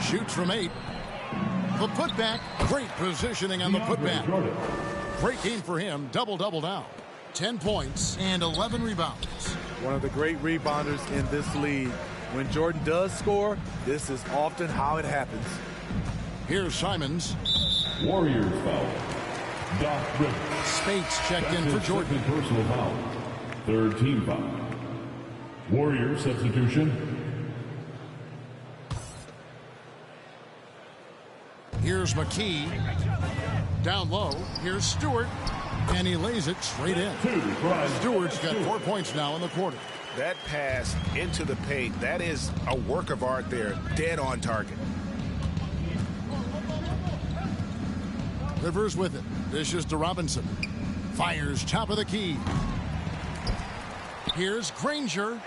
Shoots from 8. The putback. Great positioning on the putback. Great game for him. Double-double now. 10 points and 11 rebounds. One of the great rebounders in this league. When Jordan does score, this is often how it happens. Here's Simons. Warriors foul. Doc Rivers. Spates checked in for Jordan. Second personal foul. Third team foul. Warriors substitution. Here's McKee. Down low. Here's Stewart. And he lays it straight in. Stewart's got 4 points now in the quarter. That pass into the paint, that is a work of art there. Dead on target. Rivers with it. Dishes to Robinson. Fires top of the key. Here's Granger.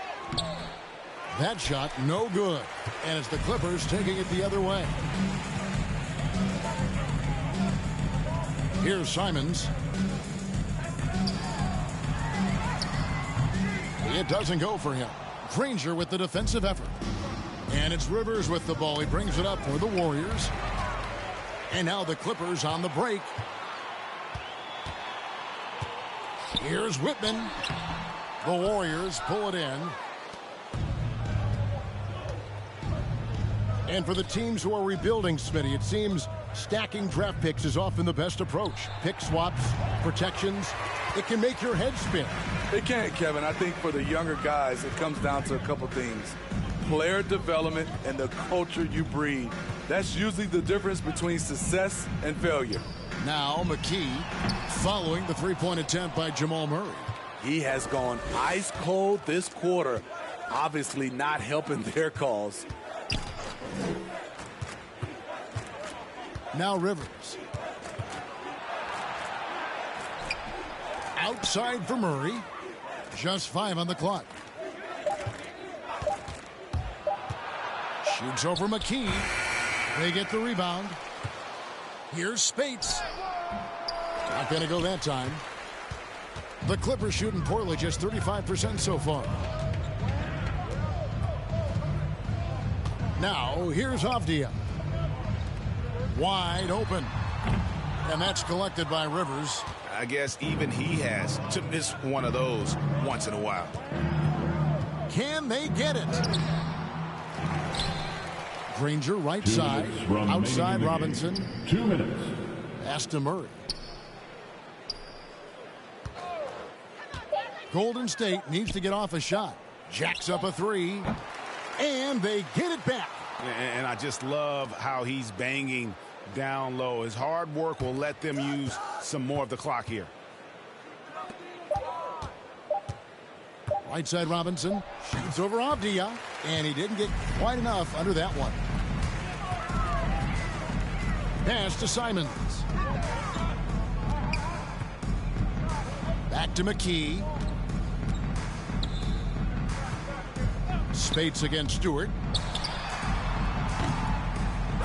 That shot no good. And it's the Clippers taking it the other way. Here's Simons. It doesn't go for him. Granger with the defensive effort. And it's Rivers with the ball. He brings it up for the Warriors. And now the Clippers on the break. Here's Whitman. The Warriors pull it in. And for the teams who are rebuilding, Smitty, it seems stacking draft picks is often the best approach. Pick swaps, protections. It can make your head spin. It can, Kevin. I think for the younger guys, it comes down to a couple things. Player development and the culture you breed. That's usually the difference between success and failure. Now McKee following the three-point attempt by Jamal Murray. He has gone ice cold this quarter, obviously not helping their cause. Now Rivers. Outside for Murray. Just 5 on the clock. Shoots over McKee. They get the rebound. Here's Spates. Not going to go that time. The Clippers shooting poorly, just 35% so far. Now, here's Avdia. Wide open. And that's collected by Rivers. I guess even he has to miss one of those once in a while. Can they get it? Granger right side. Outside Robinson. 2 minutes. Pass to Murray. Golden State needs to get off a shot. Jacks up a three. And they get it back. And I just love how he's banging down low. His hard work will let them use some more of the clock here. Right side Robinson shoots over Avdia, and he didn't get quite enough under that one. Pass to Simons. Back to McKee. Spates against Stewart.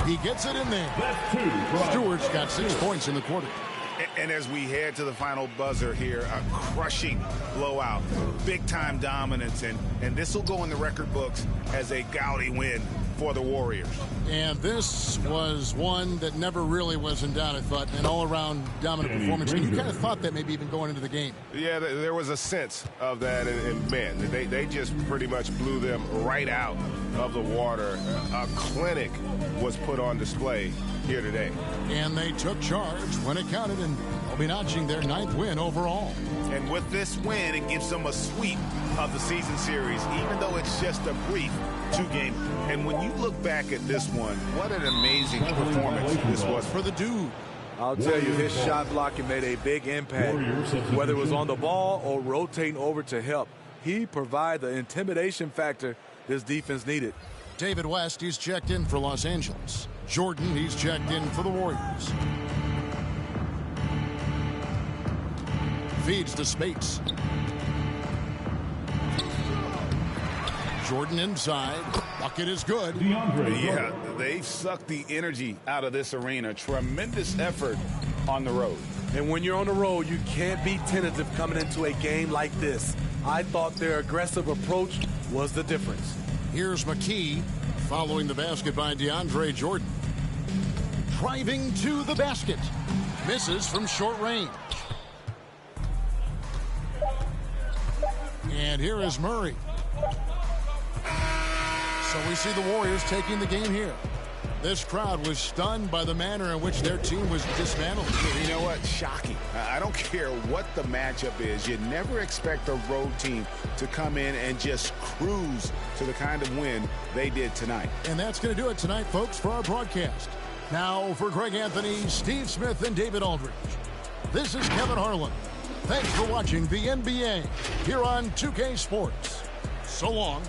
He gets it in there. Stewart's got 6 points in the quarter. And as we head to the final buzzer here, a crushing blowout, big-time dominance, and this will go in the record books as a gaudy win for the Warriors. And this was one that never really was in doubt, I thought, an all-around dominant performance. And you kind of thought that maybe even going into the game. Yeah, there was a sense of that, and man, they just pretty much blew them right out of the water. A clinic was put on display here today. And they took charge when it counted, and they'll be notching their 9th win overall. And with this win, it gives them a sweep of the season series, even though it's just a brief 2-game. And when you look back at this one, what an amazing performance this was for the dude. I'll tell you, his shot blocking made a big impact. Whether it was on the ball or rotating over to help, he provided the intimidation factor this defense needed. David West, he's checked in for Los Angeles. Jordan, he's checked in for the Warriors. Feeds to Spates. Jordan inside. Bucket is good. Yeah, they've sucked the energy out of this arena. Tremendous effort on the road. And when you're on the road, you can't be tentative coming into a game like this. I thought their aggressive approach was the difference. Here's McKee following the basket by DeAndre Jordan. Driving to the basket. Misses from short range. And here is Murray. So we see the Warriors taking the game here. This crowd was stunned by the manner in which their team was dismantled. You know what? Shocking. I don't care what the matchup is. You never expect a road team to come in and just cruise to the kind of win they did tonight. And that's going to do it tonight, folks, for our broadcast. Now, for Greg Anthony, Steve Smith, and David Aldridge, this is Kevin Harlan. Thanks for watching the NBA here on 2K Sports. So long.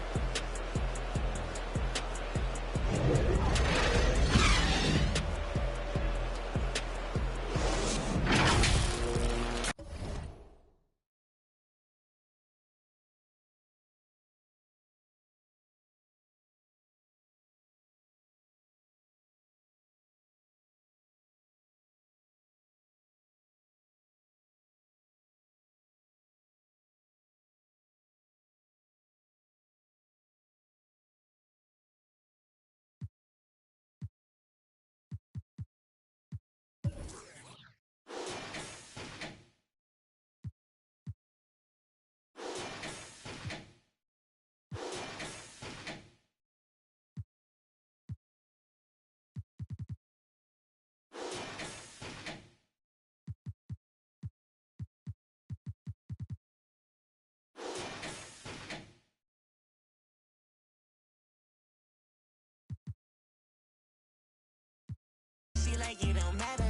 Like you don't matter.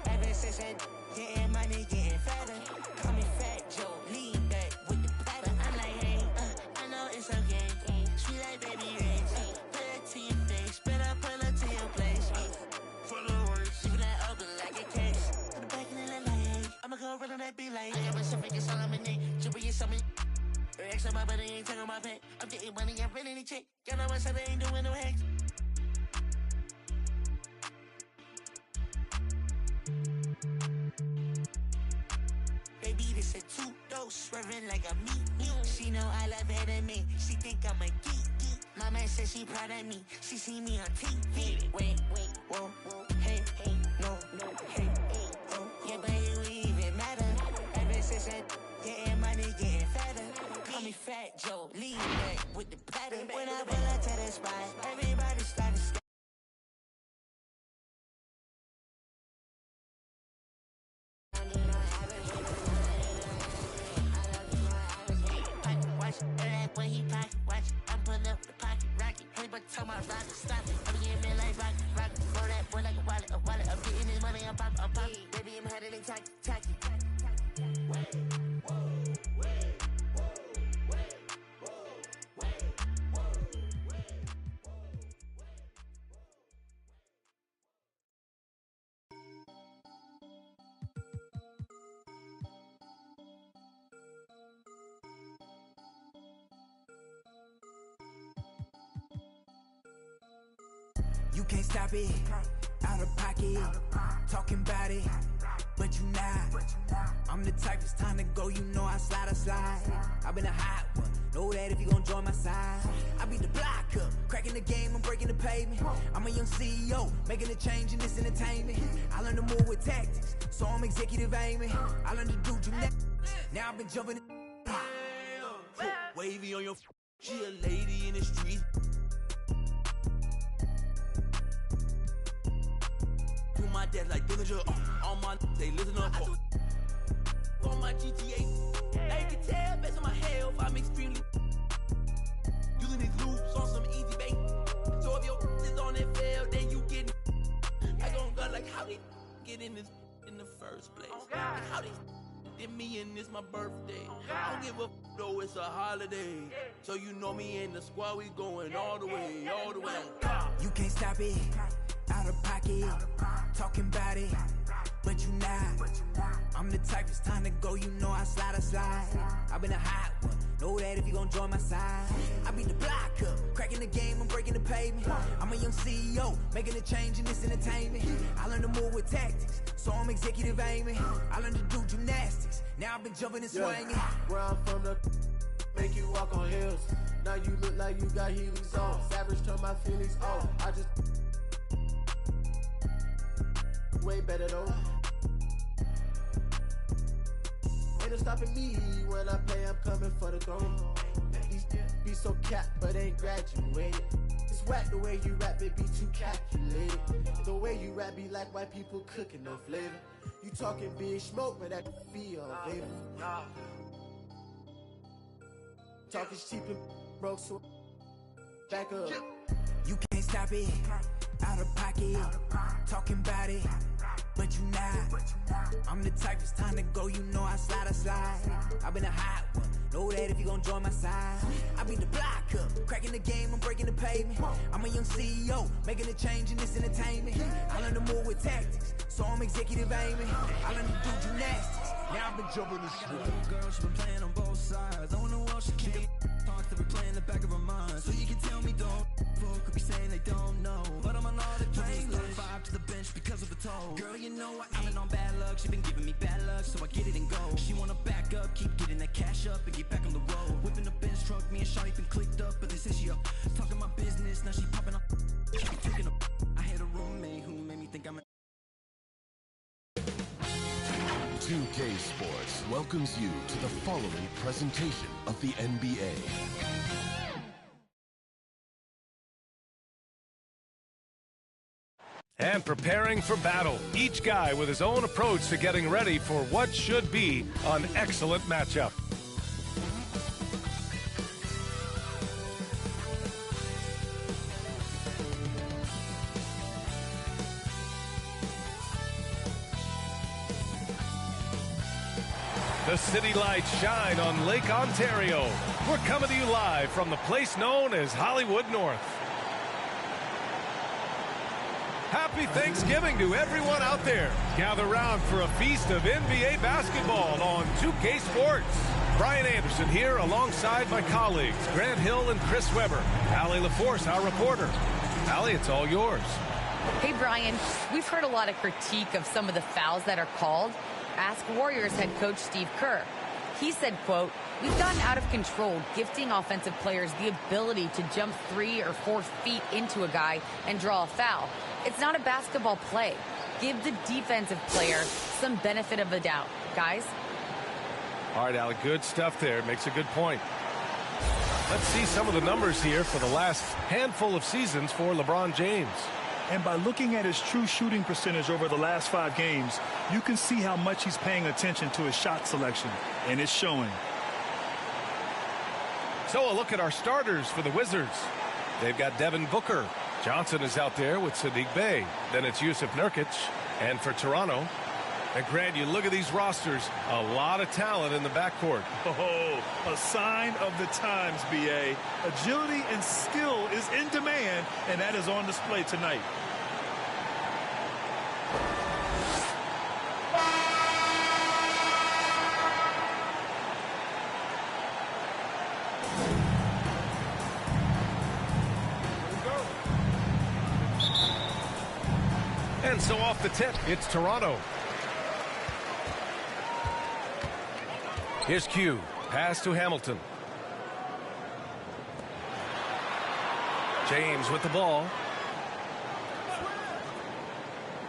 Ever since that getting money, getting fatter. Call me Fat Joe, lean back with the platter. I'm like, hey, I know it's okay. Sweet like baby rings. Put it to your face, better pull up to your place. For the words, keep that open like a case. To the back and then like, hey, I'ma go run on that beat like. I got myself it's all on my neck. Jibber, you something. Reaction on my body, ain't talking my pet. I'm getting money, I'm running the check. Y'all know myself, I ain't doing no hacks. Baby, It's a two-dose, swerving like a meat. She know I love her than me. She think I'm a geek. Mama says she proud of me. She see me on TV. Wait, whoa, hey, no, hey, oh. Yeah, but it even matter. Ever since I getting money, getting fatter. Call me Fat Joe, lean back with the platter. When I pull up to the spot, everybody start to step. When he pocket watch, I'm pulling up the pocket rocket. Hey, but tell my rocket stop it. I'm getting me like rocket. Throw that boy like a wallet. I'm getting this money, I'm pop. Baby, I'm handling tacky. You can't stop it, out of pocket, talking about it, but you not. I'm the type, it's time to go, you know I slide. I've been a hot one, know that if you gon' join my side. I beat the block up, cracking the game, I'm breaking the pavement. I'm a young CEO, making a change in this entertainment. I learned to move with tactics, so I'm executive aiming. I learned to do gymnastics, now I've been jumping in. Wavy on your she a lady in the street. My dad like Dillinger, all my they listen up. On my GTA, they can tell based on my health, I'm extremely using these loops on some easy bait. So if your is on that fail, then you get I gon' go like how they get in this in the first place. Like how they did me and this my birthday. I don't give a though it's a holiday. So you know me and the squad, we going all the way. You can't stop it. Out of pocket, talking about it, but you not. I'm the type, it's time to go, you know I slide. I've been a hot one, know that if you gon' join my side. I beat the block up, cracking the game, I'm breaking the pavement. I'm a young CEO, making a change in this entertainment. I learned to move with tactics, so I'm executive aiming. I learned to do gymnastics, now I've been jumping and swinging. Where I'm from, the make you walk on hills. Now you look like you got Heelys on. Savage turn my feelings off. I just way better though. Ain't no stopping me when I play, I'm coming for the throne. These be so capped, but ain't graduated. It's whack the way you rap, it be too calculated. The way you rap be like white people cooking no flavor. You talking big smoke, but that be all vapor. Talking cheap and broke, so back up. You can't stop it, out of pocket, talking about it, but you not. I'm the type, it's time to go, you know I slide. I've been a hot one, know that if you gon' join my side. I beat the block up, cracking the game, I'm breaking the pavement. I'm a young CEO, making a change in this entertainment. I learned to move with tactics, so I'm executive aiming. I learned to do gymnastics, now I've been jumping the shit. Girl, she been playing on both sides. I wanna watch she can't talk to be playing in the back of her mind. So you can tell me don't fuck, could be saying they don't know. But I'm on all the playlist, 5 to the bench because of the toe. Girl, you know I've been on bad luck. She been giving me bad luck, so I get it and go. She wanna back up, keep getting that cash up and get back on the road. Whipping the Benz truck, me and Shawty been clicked up, but they say she up talking my business. Now she popping up, she be taking up. I had a roommate who made me think I'm 2K Sports welcomes you to the following presentation of the NBA. And preparing for battle, each guy with his own approach to getting ready for what should be an excellent matchup. The city lights shine on Lake Ontario. We're coming to you live from the place known as Hollywood North. Happy Thanksgiving to everyone out there. Gather round for a feast of NBA basketball on 2K Sports. Brian Anderson here alongside my colleagues, Grant Hill and Chris Webber. Allie LaForce, our reporter. Allie, it's all yours. Hey, Brian, we've heard a lot of critique of some of the fouls that are called. Ask Warriors head coach Steve Kerr. He said, quote, "We've gotten out of control, gifting offensive players the ability to jump 3 or 4 feet into a guy and draw a foul. It's not a basketball play. Give the defensive player some benefit of the doubt, guys." All right, Alec, good stuff there. Makes a good point. Let's see some of the numbers here for the last handful of seasons for LeBron James. And by looking at his true shooting percentage over the last 5 games, you can see how much he's paying attention to his shot selection, and it's showing. So a look at our starters for the Wizards. They've got Devin Booker. Johnson is out there with Sadiq Bey. Then it's Yusuf Nurkic. And for Toronto, and Grant, you look at these rosters, a lot of talent in the backcourt. Oh, a sign of the times, B.A. Agility and skill is in demand, and that is on display tonight. And so off the tip, it's Toronto. Here's Q. Pass to Hamilton. James with the ball.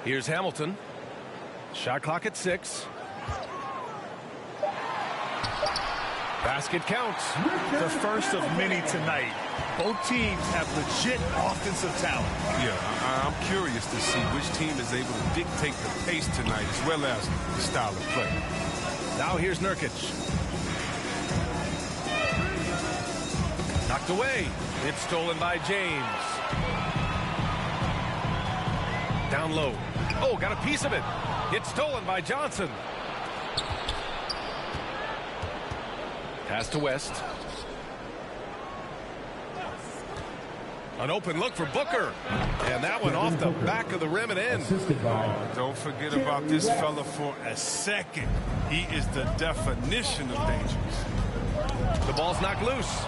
Here's Hamilton. Shot clock at 6. Basket counts. The first of many tonight. Both teams have legit offensive talent. Yeah, I'm curious to see which team is able to dictate the pace tonight as well as the style of play. Now here's Nurkic. Knocked away. It's stolen by James. Down low. Oh, got a piece of it. It's stolen by Johnson. Pass to West. An open look for Booker. And that one off the back of the rim and in. Don't forget about this fella for a second. He is the definition of dangerous. The ball's knocked loose.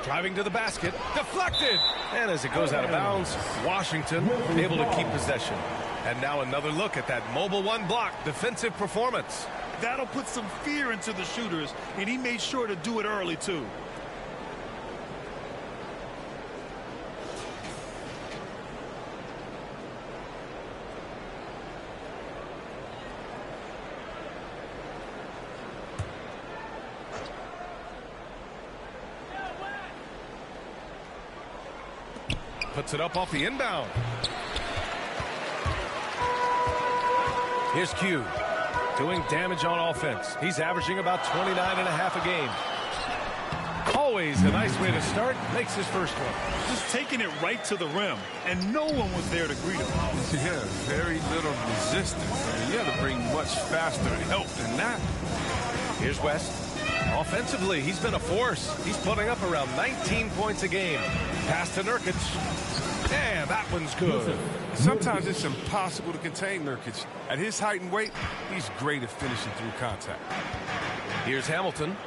Driving to the basket. Deflected. And as it goes out of bounds, Washington able to keep possession. And now another look at that mobile 1 block defensive performance. That'll put some fear into the shooters, and he made sure to do it early, too. Puts it up off the inbound. Here's Q. Doing damage on offense. He's averaging about 29.5 a game. Always a nice way to start. Makes his first one. Just taking it right to the rim, and no one was there to greet him. Yeah, very little resistance. I mean, you have to bring much faster help than that. Here's West. Offensively, he's been a force. He's putting up around 19 points a game. Pass to Nurkic. And that one's good. Sometimes it's impossible to contain Nurkic. At his height and weight, he's great at finishing through contact. Here's Hamilton.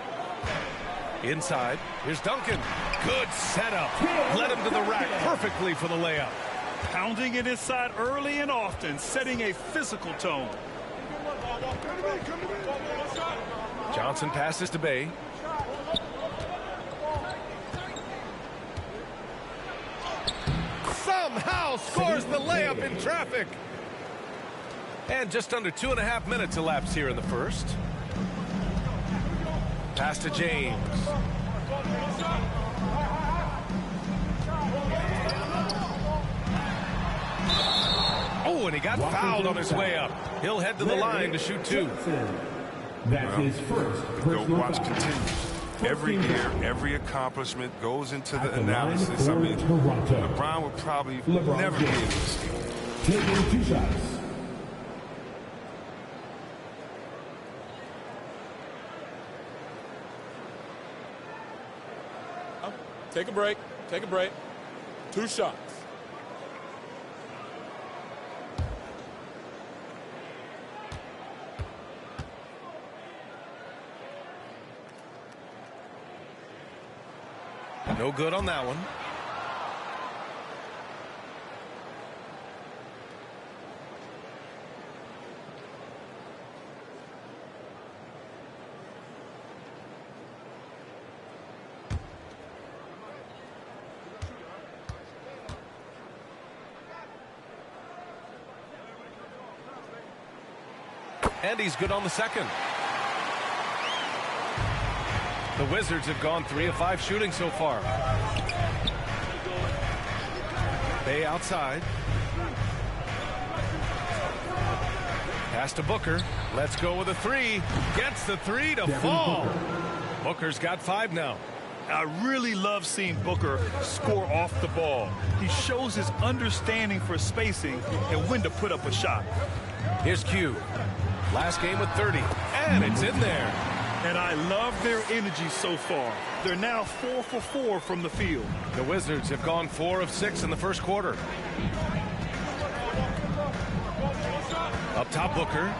Inside. Here's Duncan. Good setup. Led him to the rack perfectly for the layup. Pounding it inside early and often, setting a physical tone. Johnson passes to Bey. Somehow scores the layup in traffic. And just under 2.5 minutes elapsed here in the first. Pass to James. Oh, and he got fouled on his way up. He'll head to the line to shoot 2. That's his first. The watch continues. Every year, every accomplishment goes into the analysis. I mean, LeBron would probably never be able to escape. Taking 2 shots. Take a break. Take a break. 2 shots. No good on that one. and he's good on the second. The Wizards have gone 3 of 5 shooting so far. Bay outside. Pass to Booker. Let's go with a 3. Gets the 3 to fall. Booker's got 5 now. I really love seeing Booker score off the ball. He shows his understanding for spacing and when to put up a shot. Here's Q. Last game with 30, and it's in there. And I love their energy so far. They're now 4 for 4 from the field. The Wizards have gone 4 of 6 in the first quarter. Up top, Booker.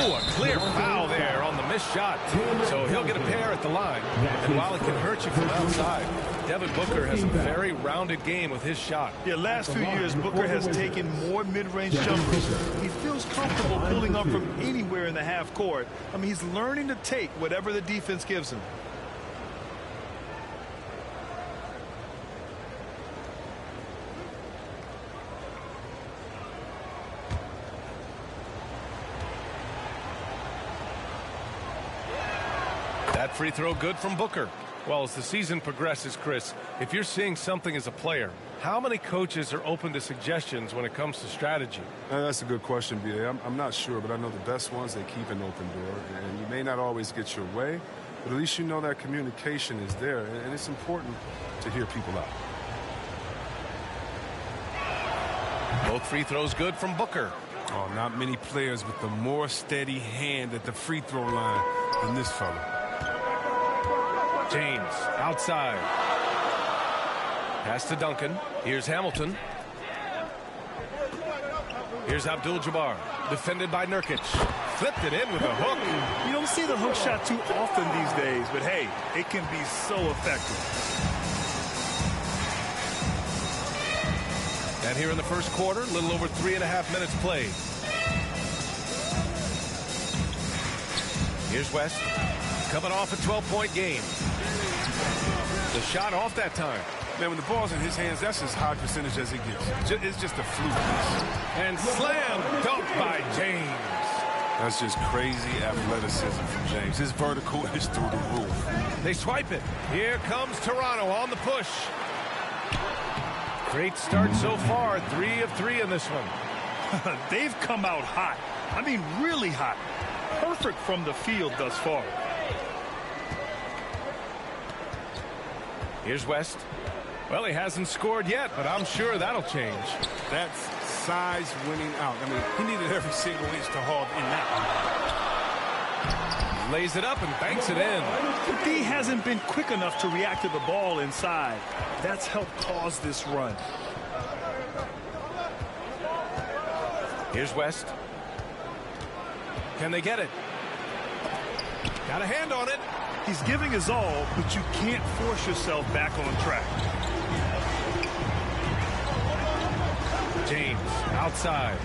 Oh, a clear foul there on the missed shot. So he'll get a pair at the line. And while it can hurt you from outside, Devin Booker has a very rounded game with his shot. Yeah, last few years, Booker has taken more mid-range jumpers. He feels comfortable pulling up from anywhere in the half court. I mean, he's learning to take whatever the defense gives him. That free throw good from Booker. Well, as the season progresses, Chris, if you're seeing something as a player, how many coaches are open to suggestions when it comes to strategy? That's a good question, B.A. I'm not sure, but I know the best ones, they keep an open door. And you may not always get your way, but at least you know that communication is there. And it's important to hear people out. Both free throws good from Booker. Oh, not many players with a more steady hand at the free throw line than this fella. James outside. Pass to Duncan. Here's Hamilton. Here's Abdul-Jabbar. Defended by Nurkic. Flipped it in with a hook. You don't see the hook shot too often these days, but hey, it can be so effective. And here in the first quarter, a little over 3.5 minutes played. Here's West. Coming off a 12-point game. The shot off that time. Man, when the ball's in his hands, that's as high percentage as it gets. It's just a fluke. And slam dunk by James. That's just crazy athleticism from James. His vertical is through the roof. They swipe it. Here comes Toronto on the push. Great start so far. 3 of 3 in this one. They've come out hot. I mean, really hot. Perfect from the field thus far. Here's West. Well, he hasn't scored yet, but I'm sure that'll change. That's size winning out. I mean, he needed every single inch to haul in that one. Lays it up and banks it in. But D hasn't been quick enough to react to the ball inside. That's helped cause this run. Here's West. Can they get it? Got a hand on it. He's giving his all, but you can't force yourself back on track. James outside.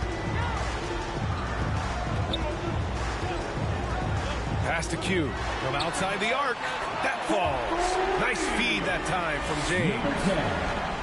Pass to Q from outside the arc. That falls. Nice feed that time from James.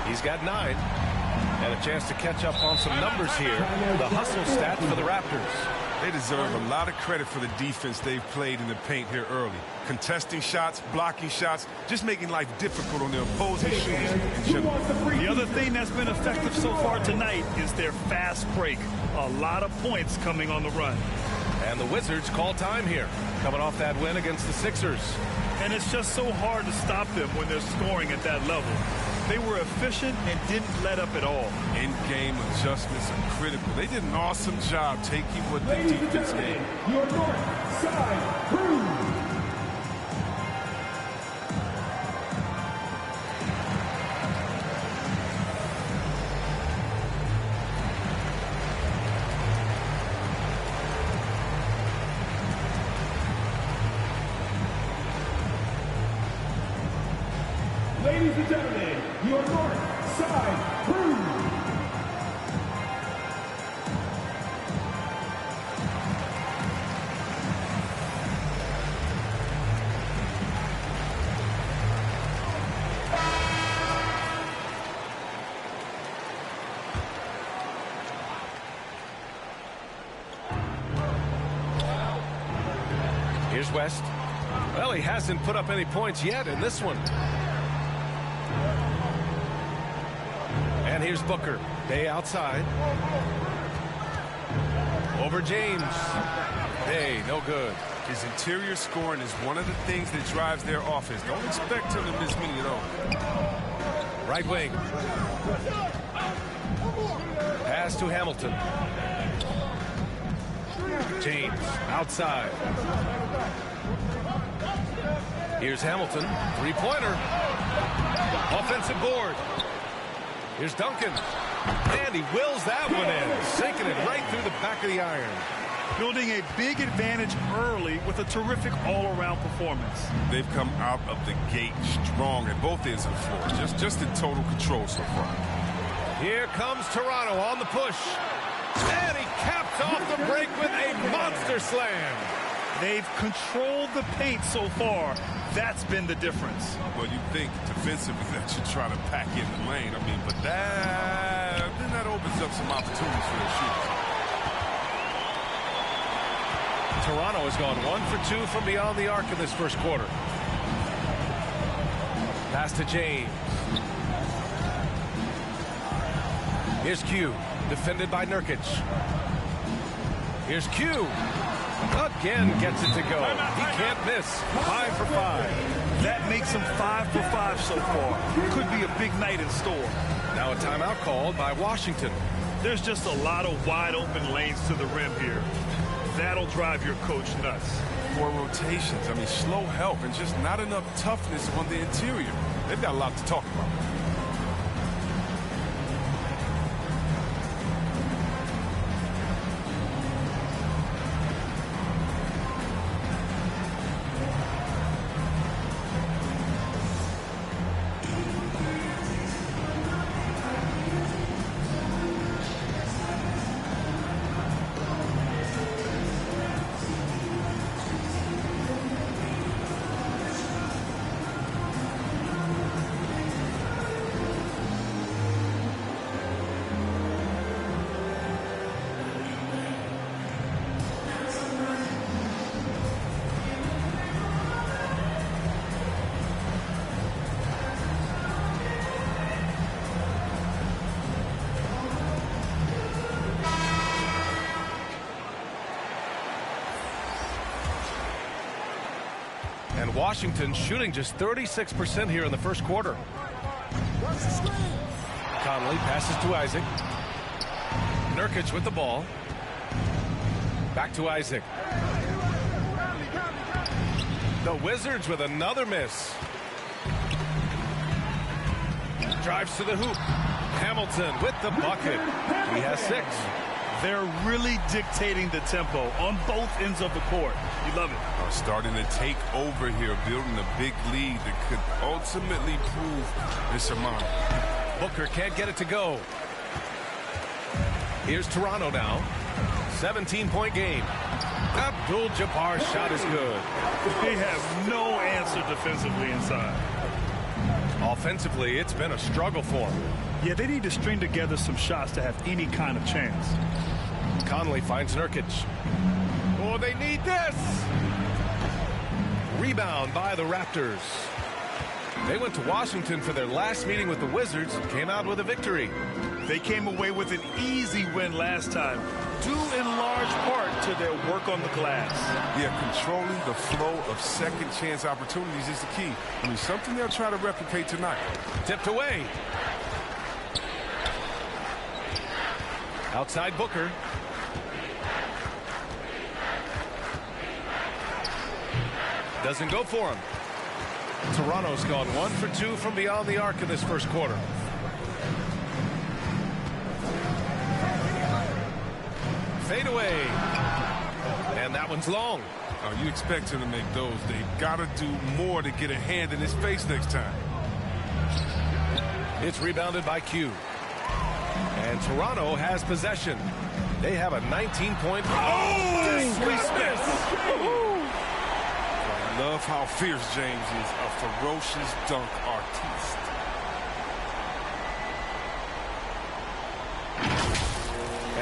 He's got 9. And a chance to catch up on some numbers here. The hustle stat for the Raptors. They deserve a lot of credit for the defense they've played in the paint here early. Contesting shots, blocking shots, just making life difficult on the opposing shooters in general. The other thing that's been effective so far tonight is their fast break. A lot of points coming on the run. And the Wizards call time here, coming off that win against the Sixers. And it's just so hard to stop them when they're scoring at that level. They were efficient and didn't let up at all. In-game adjustments are critical. They did an awesome job taking what the defense gave. Your north side crew. Ladies and gentlemen, your north side crew. Here's West. Well, he hasn't put up any points yet in this one. And here's Booker. Day outside. Over James. Hey, no good. His interior scoring is one of the things that drives their offense. Don't expect him to miss many at all. Right wing. Pass to Hamilton. James outside. Here's Hamilton. Three-pointer. Offensive board. Here's Duncan. And he wills that one in, sinking it right through the back of the iron. Building a big advantage early with a terrific all-around performance. They've come out of the gate strong at both ends of the floor. Just in total control so far. Here comes Toronto on the push. And he caps off the break with a monster slam. They've controlled the paint so far. That's been the difference. Well, you think defensively that you're trying to pack in the lane. But then that opens up some opportunities for their shooters. Toronto has gone 1 for 2 from beyond the arc in this first quarter. Pass to James. Here's Q, defended by Nurkic. Here's Q. Again gets it to go. He can't miss. 5 for 5. That makes him 5 for 5 so far. Could be a big night in store. Now a timeout called by Washington. There's just a lot of wide open lanes to the rim here. That'll drive your coach nuts. 4 rotations. Slow help and just not enough toughness on the interior. They've got a lot to talk about. And Washington shooting just 36% here in the first quarter. Conley passes to Isaac. Nurkic with the ball. Back to Isaac. The Wizards with another miss. Drives to the hoop. Hamilton with the bucket. He has 6. They're really dictating the tempo on both ends of the court. You love it. Starting to take over here, building a big lead that could ultimately prove insurmountable. Booker can't get it to go. Here's Toronto now. 17-point game. Abdul-Jabbar's shot is good. They have no answer defensively inside. Offensively, it's been a struggle for them. Yeah, they need to string together some shots to have any kind of chance. Conley finds Nurkic. Oh, they need this! Rebound by the Raptors. They went to Washington for their last meeting with the Wizards and came out with a victory. They came away with an easy win last time, due in large part to their work on the glass. Yeah, controlling the flow of second chance opportunities is the key. Something they'll try to replicate tonight. Tipped away. Outside Booker. Doesn't go for him. Toronto's gone 1 for 2 from beyond the arc in this first quarter. Fade away. And that one's long. Oh, you expect him to make those. They've got to do more to get a hand in his face next time. It's rebounded by Q. And Toronto has possession. They have a 19-point. I love how fierce James is, a ferocious dunk artiste.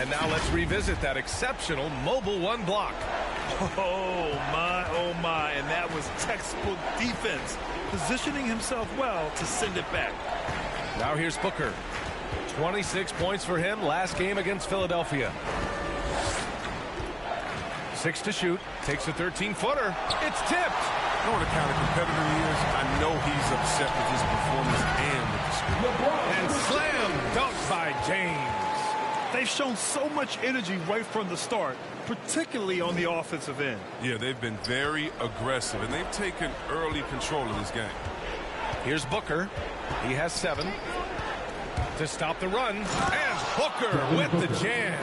And now let's revisit that exceptional mobile 1 block. Oh my, and that was textbook defense, positioning himself well to send it back. Now here's Booker. 26 points for him last game against Philadelphia. 6 to shoot, takes a 13-footer. It's tipped. You know what a kind of competitor he is? I know he's upset with his performance and with the score. And slam dunk by James. They've shown so much energy right from the start, particularly on the offensive end. Yeah, they've been very aggressive, and they've taken early control of this game. Here's Booker. He has 7 to stop the run. And Booker with the jam.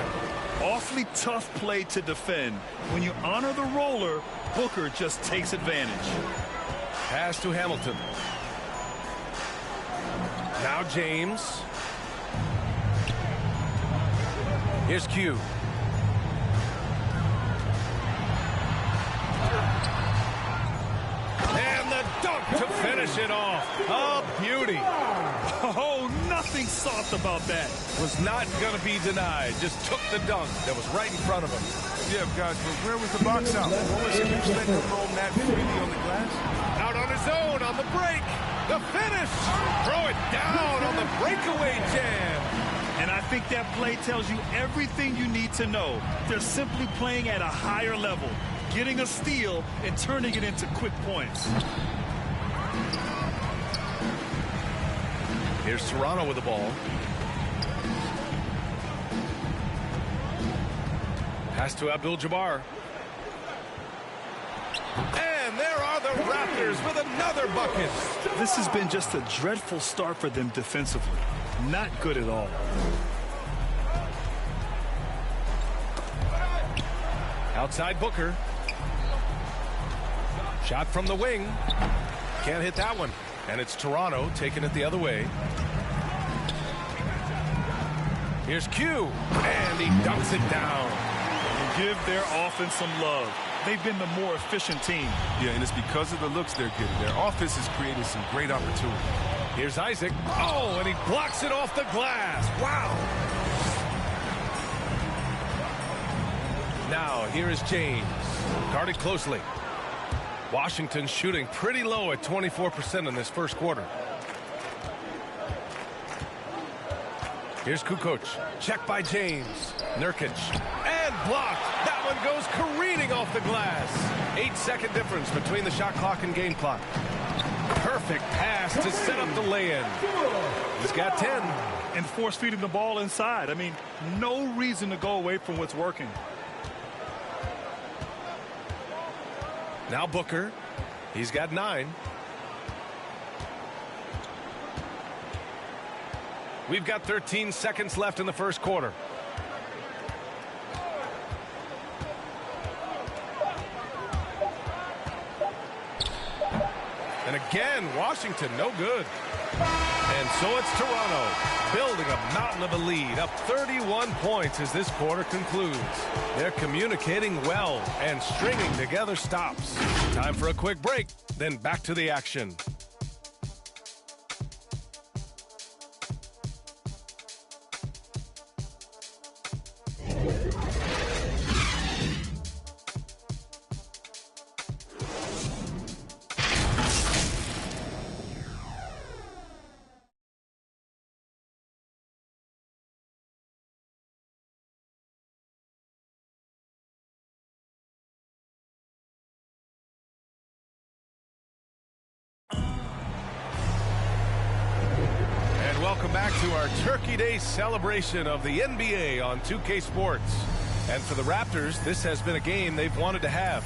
Awfully tough play to defend. When you honor the roller, Booker just takes advantage. Pass to Hamilton. Now James. Here's Q. And the dunk to finish it off. A beauty. Oh, nothing soft about that. Was not going to be denied. Just took the dunk that was right in front of him. Yeah, guys, but where was the box out? What was he expecting to roam that freely on the glass? Out on his own on the break. The finish. Throw it down on the breakaway jam. And I think that play tells you everything you need to know. They're simply playing at a higher level, getting a steal and turning it into quick points. Here's Toronto with the ball. Pass to Abdul-Jabbar. And there are the Raptors with another bucket. This has been just a dreadful start for them defensively. Not good at all. Outside Booker. Shot from the wing. Can't hit that one. And it's Toronto taking it the other way. Here's Q. And he dunks it down. And give their offense some love. They've been the more efficient team. Yeah, and it's because of the looks they're getting. Their offense is creating some great opportunities. Here's Isaac. Oh, and he blocks it off the glass. Wow. Now, here is James. Guarded closely. Washington shooting pretty low at 24% in this first quarter. Here's Kukoc. Check by James. Nurkic. And blocked. That one goes careening off the glass. 8-second difference between the shot clock and game clock. Perfect pass to set up the lay-in. He's got 10. And force-feeding the ball inside. I mean, no reason to go away from what's working. Now Booker. He's got 9. We've got 13 seconds left in the first quarter. And again, Washington, no good. And so it's Toronto building a mountain of a lead, up 31 points as this quarter concludes. They're communicating well and stringing together stops. Time for a quick break, then back to the action. Welcome back to our Turkey Day celebration of the NBA on 2K Sports. And for the Raptors, this has been a game they've wanted to have.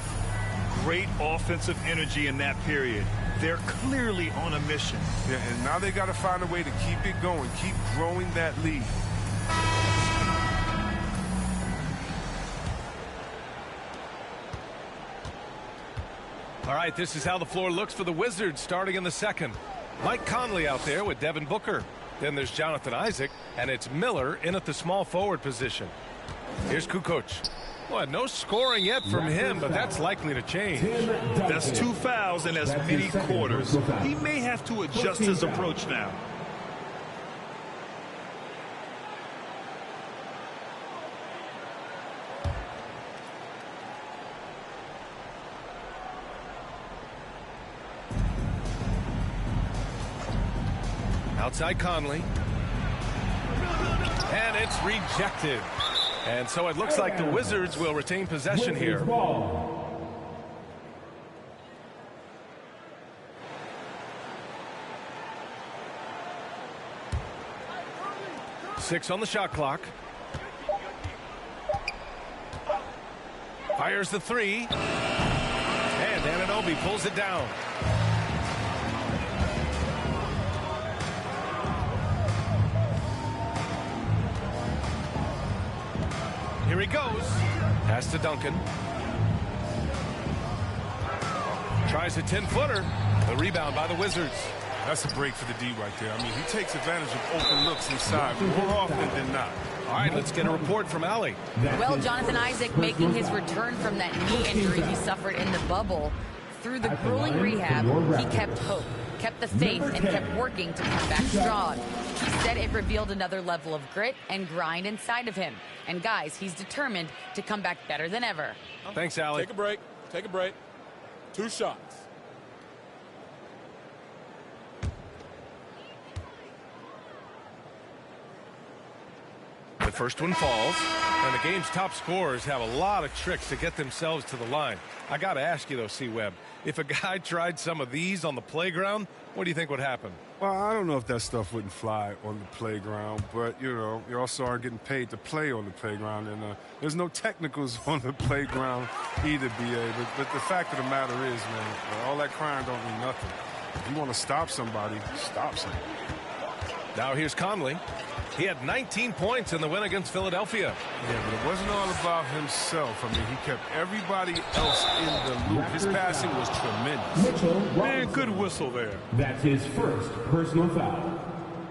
Great offensive energy in that period. They're clearly on a mission. Yeah, and now they got to find a way to keep it going, keep growing that lead. All right, this is how the floor looks for the Wizards starting in the second. Mike Conley out there with Devin Booker. Then there's Jonathan Isaac, and it's Miller in at the small forward position. Here's Kukoc. Well, no scoring yet from him, but that's likely to change. That's 2 fouls in as many quarters. He may have to adjust his approach now. Outside Conley. And it's rejected. And so it looks like the Wizards will retain possession here. 6 on the shot clock. Fires the 3. And Anunoby pulls it down. Here he goes. Pass to Duncan. Tries a 10-footer. The rebound by the Wizards. That's a break for the D right there. I mean, he takes advantage of open looks inside more often than not. All right, let's get a report from Allie. Well, Jonathan Isaac making his return from that knee injury he suffered in the bubble. Through the grueling rehab, he kept hope, kept the faith, and kept working to come back strong. He said it revealed another level of grit and grind inside of him. And guys, he's determined to come back better than ever. Thanks, Allie. Take a break. Take a break. 2 shots. The first one falls, and the game's top scorers have a lot of tricks to get themselves to the line. I got to ask you, though, C-Webb, if a guy tried some of these on the playground, what do you think would happen? Well, I don't know if that stuff wouldn't fly on the playground, but, you know, you also are getting paid to play on the playground, and there's no technicals on the playground either, B.A. But the fact of the matter is, man, all that crying don't mean nothing. If you want to stop somebody, stop somebody. Now here's Conley. He had 19 points in the win against Philadelphia. Yeah, but it wasn't all about himself. I mean, he kept everybody else in the loop. His passing was tremendous. Man, good whistle there. That's his first personal foul.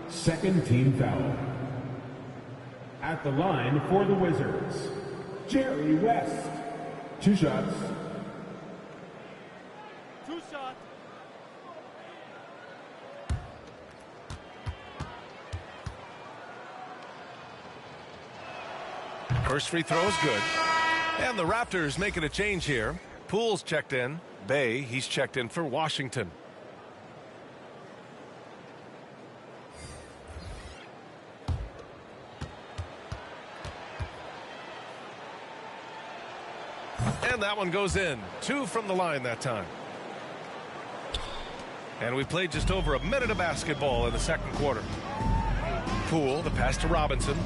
Second team foul. At the line for the Wizards, Jerry West. 2 shots. 2 shots. First free throw is good. And the Raptors making a change here. Poole's checked in. Bay, he's checked in for Washington. And that one goes in. 2 from the line that time. And we played just over a minute of basketball in the second quarter. Poole, the pass to Robinson.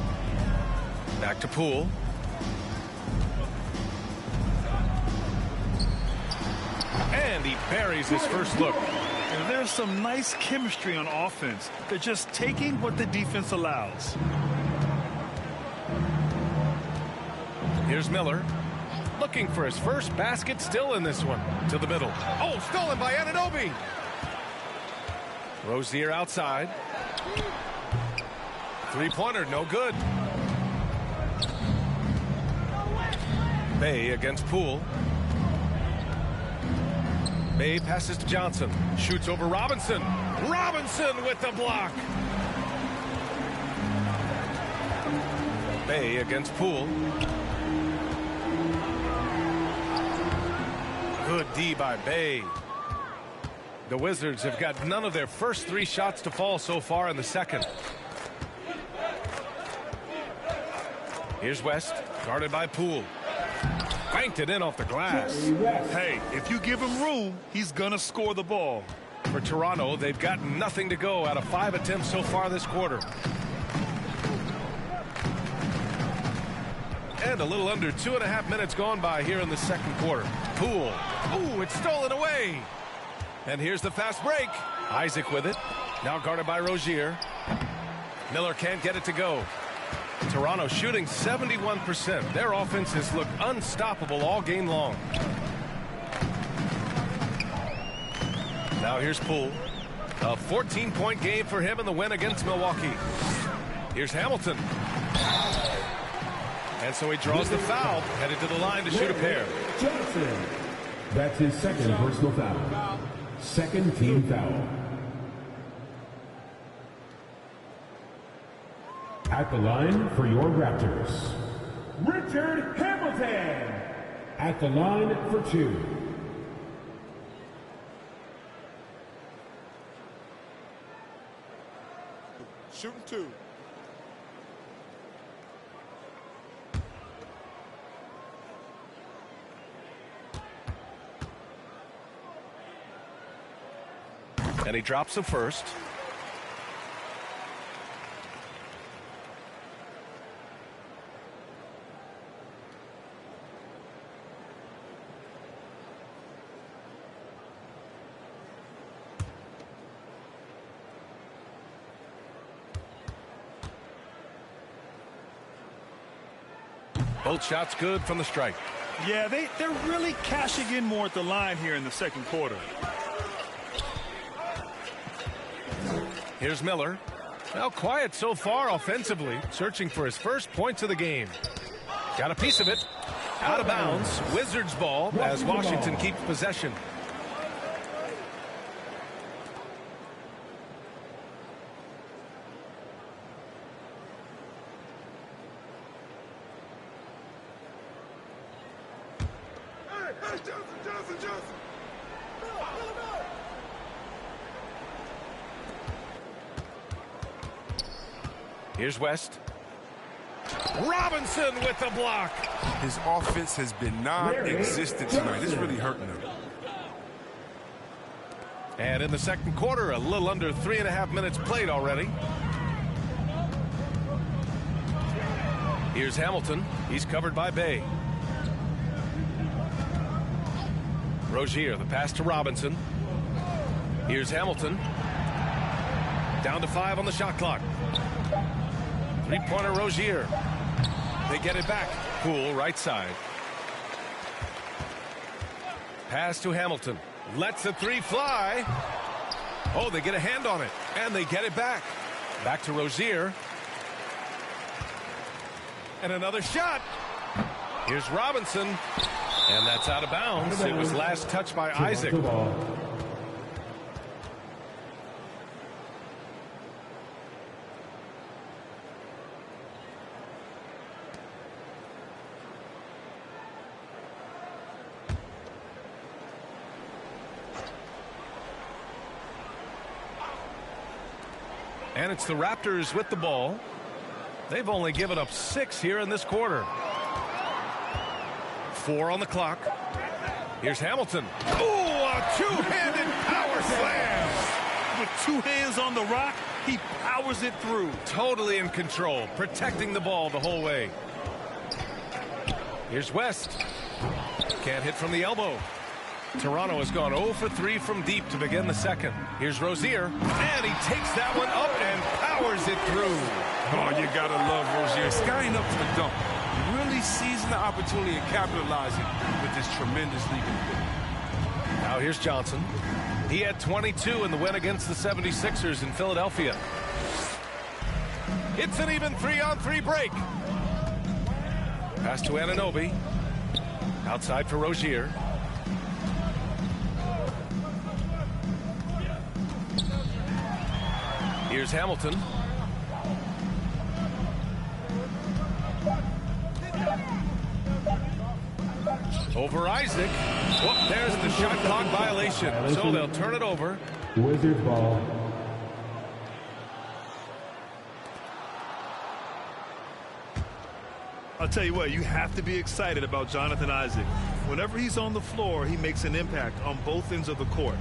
Back to Poole. And he buries his first look. And there's some nice chemistry on offense. They're just taking what the defense allows. Here's Miller. Looking for his first basket, still in this one. To the middle. Oh, stolen by Anunoby. Rozier outside. 3-pointer, no good. Bay against Poole. Bay passes to Johnson. Shoots over Robinson. Robinson with the block. Bay against Poole. Good D by Bay. The Wizards have got none of their first 3 shots to fall so far in the second. Here's West, guarded by Poole. Banked it in off the glass. Hey, if you give him room, he's gonna score the ball. For Toronto, they've got nothing to go out of 5 attempts so far this quarter. And a little under 2.5 minutes gone by here in the second quarter. Poole. Ooh, it's stolen away. And here's the fast break. Isaac with it. Now guarded by Rozier. Miller can't get it to go. Toronto shooting 71%. Their offense has looked unstoppable all game long. Now here's Poole. A 14-point game for him in the win against Milwaukee. Here's Hamilton. And so he draws the foul, headed to the line to shoot a pair. Johnson. That's his second personal foul. Second team foul. At the line for your Raptors, Richard Hamilton. At the line for 2. shooting 2. And he drops the first. Both shots good from the strike. Yeah, they're really cashing in more at the line here in the second quarter. Here's Miller. Well, quiet so far offensively, searching for his first points of the game. Got a piece of it. Out of bounds. Wizards ball as Washington keeps possession. Here's West. Robinson with the block. His offense has been non-existent tonight. It's really hurting him. And in the second quarter, a little under 3.5 minutes played already. Here's Hamilton. He's covered by Bay. Rozier, the pass to Robinson. Here's Hamilton. Down to 5 on the shot clock. Three-pointer Rozier. They get it back. Poole, right side. Pass to Hamilton. Lets the three fly. Oh, they get a hand on it. And they get it back. Back to Rozier. And another shot. Here's Robinson. And that's out of bounds. It was last touched by Isaac. And it's the Raptors with the ball. They've only given up 6 here in this quarter. 4 on the clock. Here's Hamilton. Oh, a two-handed power slam. With 2 hands on the rock, he powers it through. Totally in control, protecting the ball the whole way. Here's West. Can't hit from the elbow. Toronto has gone 0 for 3 from deep to begin the second. Here's Rozier. And he takes that one up and powers it through. Oh, you gotta love Rozier. Skying up to the dunk. Really seizing the opportunity and capitalizing with this tremendous leaping. Now here's Johnson. He had 22 in the win against the 76ers in Philadelphia. It's an even 3-on-3 break. Pass to Anunoby. Outside for Rozier. Here's Hamilton. Over Isaac. Whoop, there's the shot clock violation. So they'll turn it over. Wizards ball. I'll tell you what, you have to be excited about Jonathan Isaac. Whenever he's on the floor, he makes an impact on both ends of the court.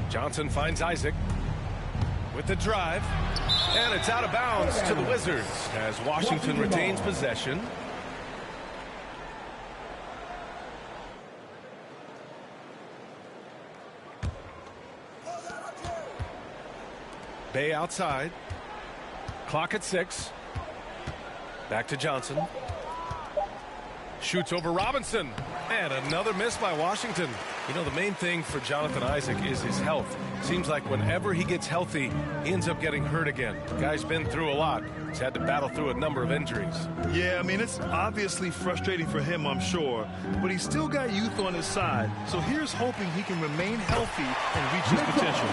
Johnson finds Isaac with the drive, and it's out of bounds to the Wizards as Washington retains possession. Bay outside. Clock at 6. Back to Johnson. Shoots over Robinson. And another miss by Washington. You know, the main thing for Jonathan Isaac is his health. Seems like whenever he gets healthy, he ends up getting hurt again. The guy's been through a lot. He's had to battle through a number of injuries. Yeah, I mean, it's obviously frustrating for him, I'm sure. But he's still got youth on his side. So here's hoping he can remain healthy and reach his potential.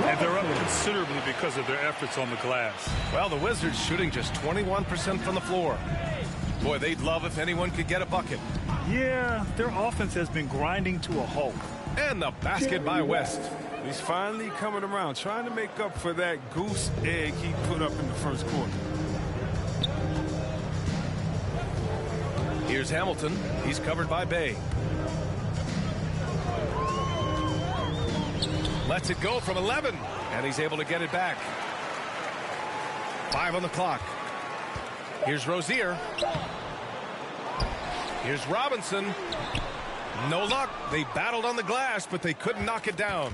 And they're up considerably because of their efforts on the glass. Well, the Wizards shooting just 21% from the floor. Boy, they'd love if anyone could get a bucket. Yeah, their offense has been grinding to a halt. And the basket by West. He's finally coming around, trying to make up for that goose egg he put up in the first quarter. Here's Hamilton. He's covered by Bay. Lets it go from 11, and he's able to get it back. 5 on the clock. Here's Rozier. Here's Robinson. No luck. They battled on the glass, but they couldn't knock it down.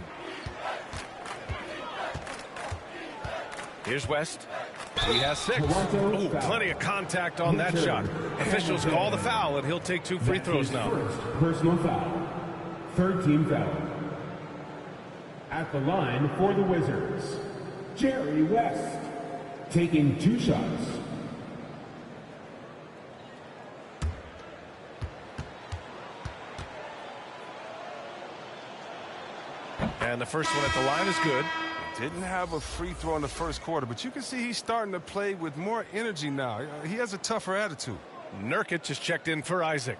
Here's West. He has 6. Ooh, plenty of contact on that shot. Officials call the foul, and he'll take 2 free throws now. First personal foul. Third team foul. At the line for the Wizards, Jerry West, taking 2 shots. And the first one at the line is good. Didn't have a free throw in the first quarter, but you can see he's starting to play with more energy now. He has a tougher attitude. Nurkic just checked in for Isaac.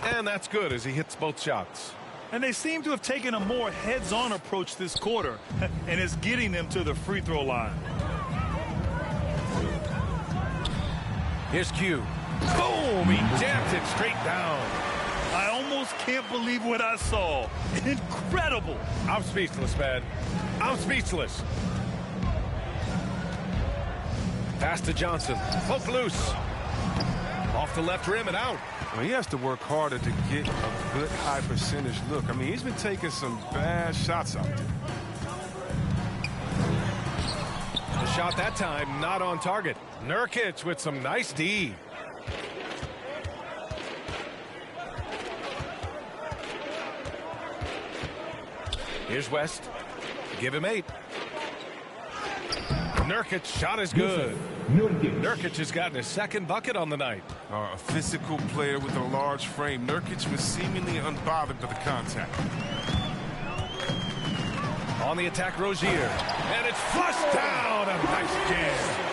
And that's good as he hits both shots. And they seem to have taken a more heads-on approach this quarter, and it's getting them to the free throw line. Here's Q. Boom! He jams it straight down. I almost can't believe what I saw. Incredible. I'm speechless, man. I'm speechless. Pass to Johnson. Poke loose. Off the left rim and out. Well, he has to work harder to get a good high percentage look. I mean, he's been taking some bad shots out there. The shot that time not on target. Nurkic with some nice D. Here's West. Give him 8. Nurkic shot is good. Nurkic has gotten his 2nd bucket on the night. A physical player with a large frame. Nurkic was seemingly unbothered by the contact. On the attack, Rozier. And it's flushed down. A nice jam.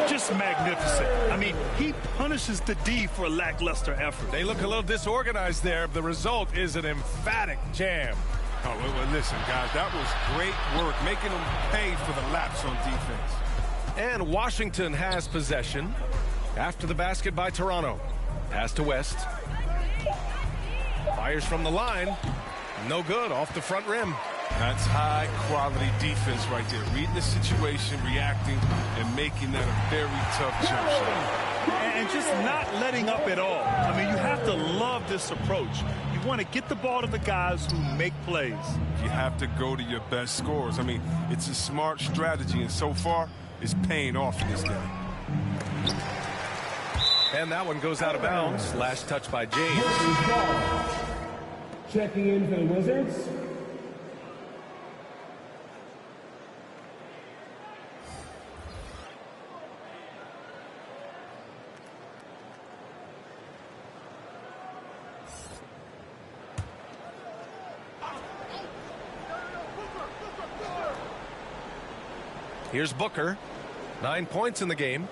Just magnificent. I mean, he punishes the D for lackluster effort. They look a little disorganized there. The result is an emphatic jam. Oh, well, listen, guys, that was great work, making them pay for the lapse on defense. And Washington has possession after the basket by Toronto. Pass to West. Fires from the line. No good, off the front rim. That's high-quality defense right there. Reading the situation, reacting, and making that a very tough jump shot. And just not letting up at all. I mean, you have to love this approach. You want to get the ball to the guys who make plays. You have to go to your best scorers. I mean, it's a smart strategy, and so far, it's paying off in this game. And that one goes out of bounds. Last touch by James. Checking in for the Wizards, Here's Booker. 9 points in the game.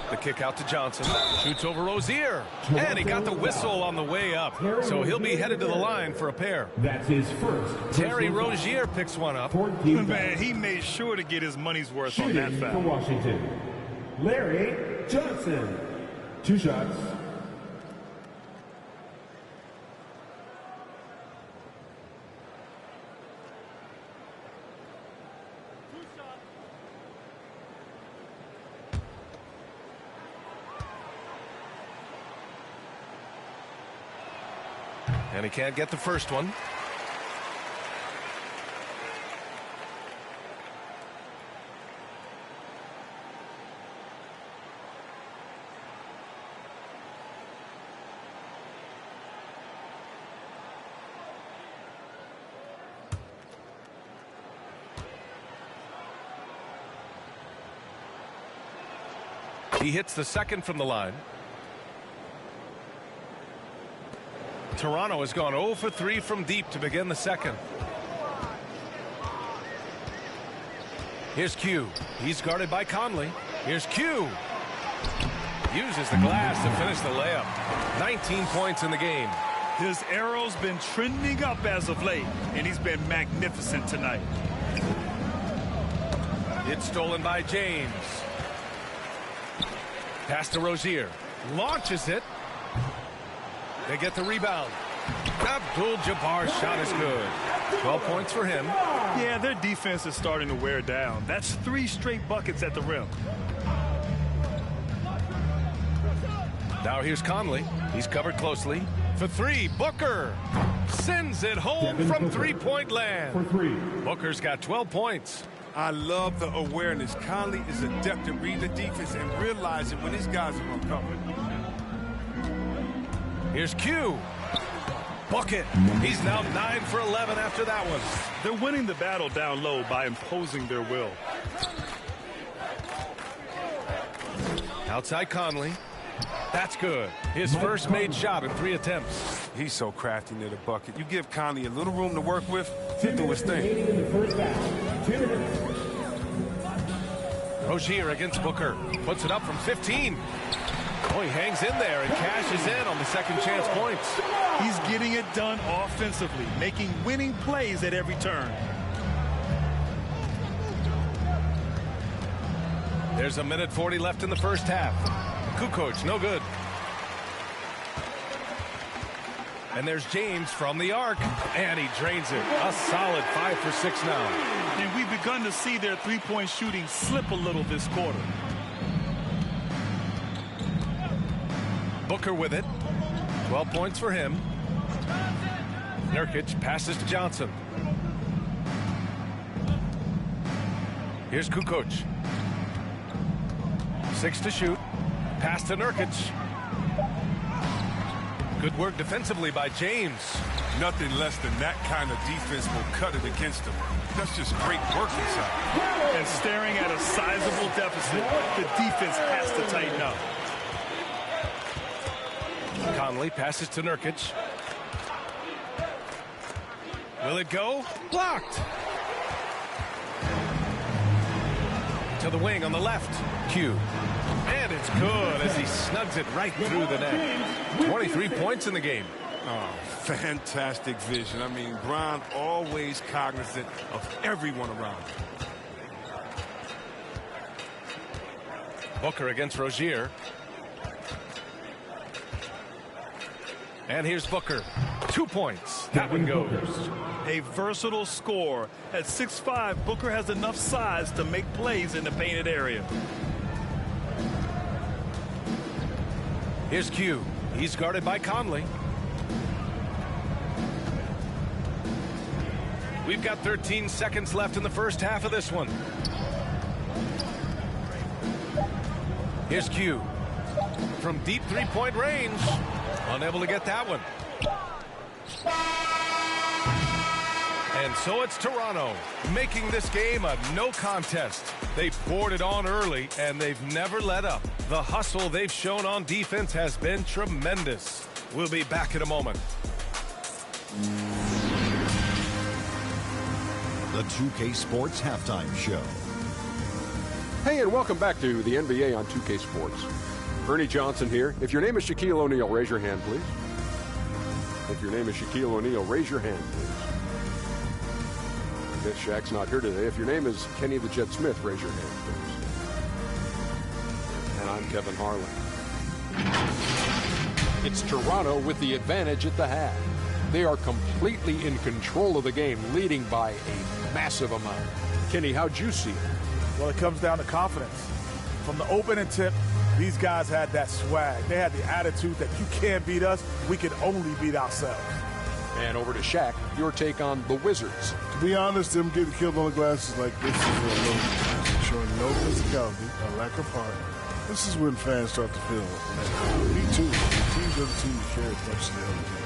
The kick out to Johnson. Shoots over Rozier. And he got the whistle on the way up. So he'll be headed to the line for a pair. That's his first. Terry Rozier picks one up. Man, he made sure to get his money's worth on that foul. For Washington, Larry Johnson. 2 shots. And he can't get the first one. He hits the second from the line. Toronto has gone 0 for 3 from deep to begin the second. Here's Q. He's guarded by Conley. Here's Q. Uses the glass to finish the layup. 19 points in the game. His arrow's been trending up as of late, and he's been magnificent tonight. It's stolen by James. Pass to Rozier. Launches it. They get the rebound. Abdul-Jabbar's shot is good. 12 points for him. Yeah, their defense is starting to wear down. That's 3 straight buckets at the rim. Now here's Conley. He's covered closely. For 3, Booker sends it home from three-point land. Booker's got 12 points. I love the awareness. Conley is adept at reading the defense and realizing when these guys are uncovered. Here's Q. Bucket. He's now 9 for 11 after that one. They're winning the battle down low by imposing their will. Outside Conley. That's good. His first made shot in 3 attempts. He's so crafty near the bucket. You give Conley a little room to work with, he'll do his thing. Rozier against Booker. Puts it up from 15. Oh, he hangs in there and cashes in on the second chance points. He's getting it done offensively, making winning plays at every turn. There's a minute 40 left in the first half. Kukoc, no good. And there's James from the arc, and he drains it. A solid 5 for 6 now. And we've begun to see their three-point shooting slip a little this quarter. Booker with it. 12 points for him. Nurkic passes to Johnson. Here's Kukoc. 6 to shoot. Pass to Nurkic. Good work defensively by James. Nothing less than that kind of defense will cut it against them. That's just great work inside. And staring at a sizable deficit, the defense has to tighten up. Conley passes to Nurkic. Will it go? Blocked. To the wing on the left. Q. And it's good as he snugs it right through the net. 23 points in the game. Oh, fantastic vision. I mean, Bron always cognizant of everyone around him. Booker against Rozier. And here's Booker. 2 points. That one goes. A versatile scorer. At 6'5", Booker has enough size to make plays in the painted area. Here's Q. He's guarded by Conley. We've got 13 seconds left in the first half of this one. Here's Q. From deep three-point range. Unable to get that one. And so it's Toronto making this game a no contest. They poured it on early, and they've never let up. The hustle they've shown on defense has been tremendous. We'll be back in a moment. The 2K Sports Halftime Show. Hey, and welcome back to the NBA on 2K Sports. Ernie Johnson here. If your name is Shaquille O'Neal, raise your hand, please. If your name is Shaquille O'Neal, raise your hand, please. I guess Shaq's not here today. If your name is Kenny the Jet Smith, raise your hand, please. And I'm Kevin Harlan. It's Toronto with the advantage at the half. They are completely in control of the game, leading by a massive amount. Kenny, how'd you see it? Well, it comes down to confidence. From the opening tip, these guys had that swag. They had the attitude that you can't beat us, we can only beat ourselves. And over to Shaq, your take on the Wizards. To be honest, them getting killed on the glass is like this is a little showing no physicality, a lack of heart. This is when fans start to feel me too. The teams doesn't seem to care as much as the other team.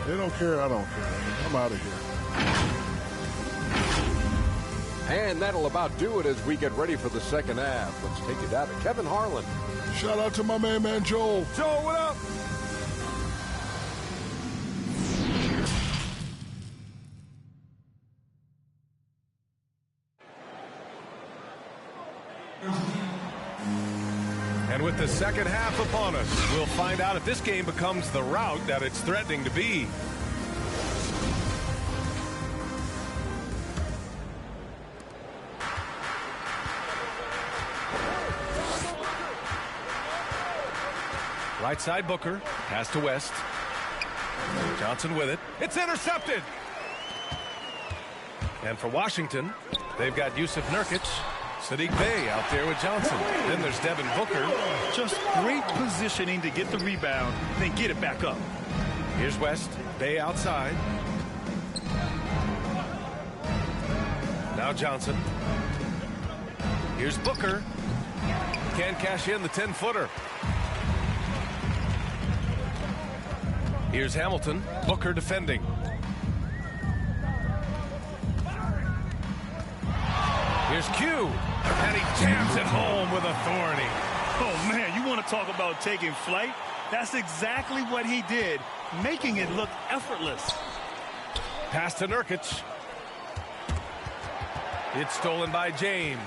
They don't care, I don't care. I mean, I'm out of here. And that'll about do it as we get ready for the second half. Let's take it down to Kevin Harlan. Shout out to my man Joel. Joel, what up? with the second half upon us, we'll find out if this game becomes the rout that it's threatening to be. Right side Booker, pass to West. Johnson with it. It's intercepted. And for Washington, they've got Yusuf Nurkic. Saddiq Bey out there with Johnson. Then there's Devin Booker. Just great positioning to get the rebound, then get it back up. Here's West. Bey outside. Now Johnson. Here's Booker. Can't cash in the 10-footer. Here's Hamilton. Booker defending. Here's Q. And he jams it home with authority. Oh, man, you want to talk about taking flight? That's exactly what he did, making it look effortless. Pass to Nurkic. It's stolen by James.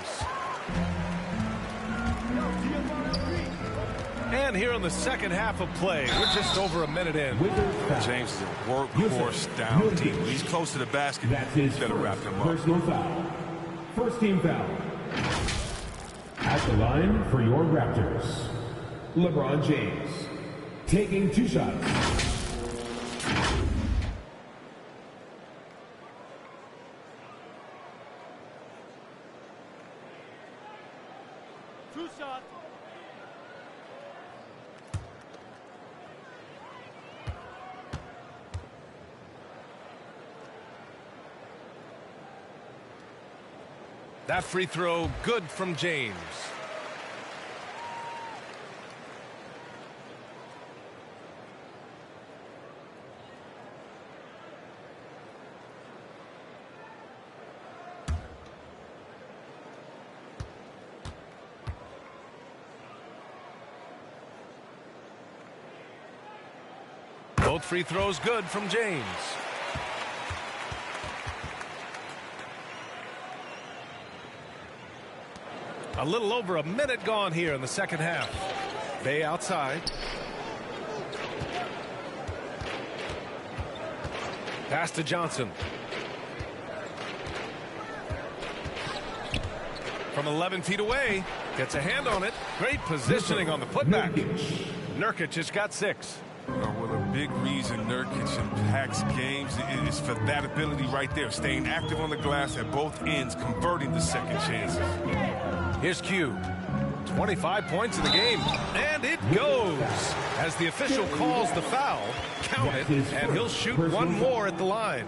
And here in the second half of play, we're just over a minute in. James is a workhorse down deep. He's close to the basket. He's better wrap him up. Personal foul. First team foul. At the line for your Raptors, LeBron James. Taking 2 shots. That free throw good from James. Both free throws good from James. A little over a minute gone here in the second half. Bey outside. Pass to Johnson. From 11 feet away. Gets a hand on it. Great positioning on the putback. Nurkic has got 6. Well, a big reason Nurkic impacts games is for that ability right there. Staying active on the glass at both ends, converting the second chances. Here's Q. 25 points in the game. And it goes. As the official calls the foul, count it, and he'll shoot one more at the line.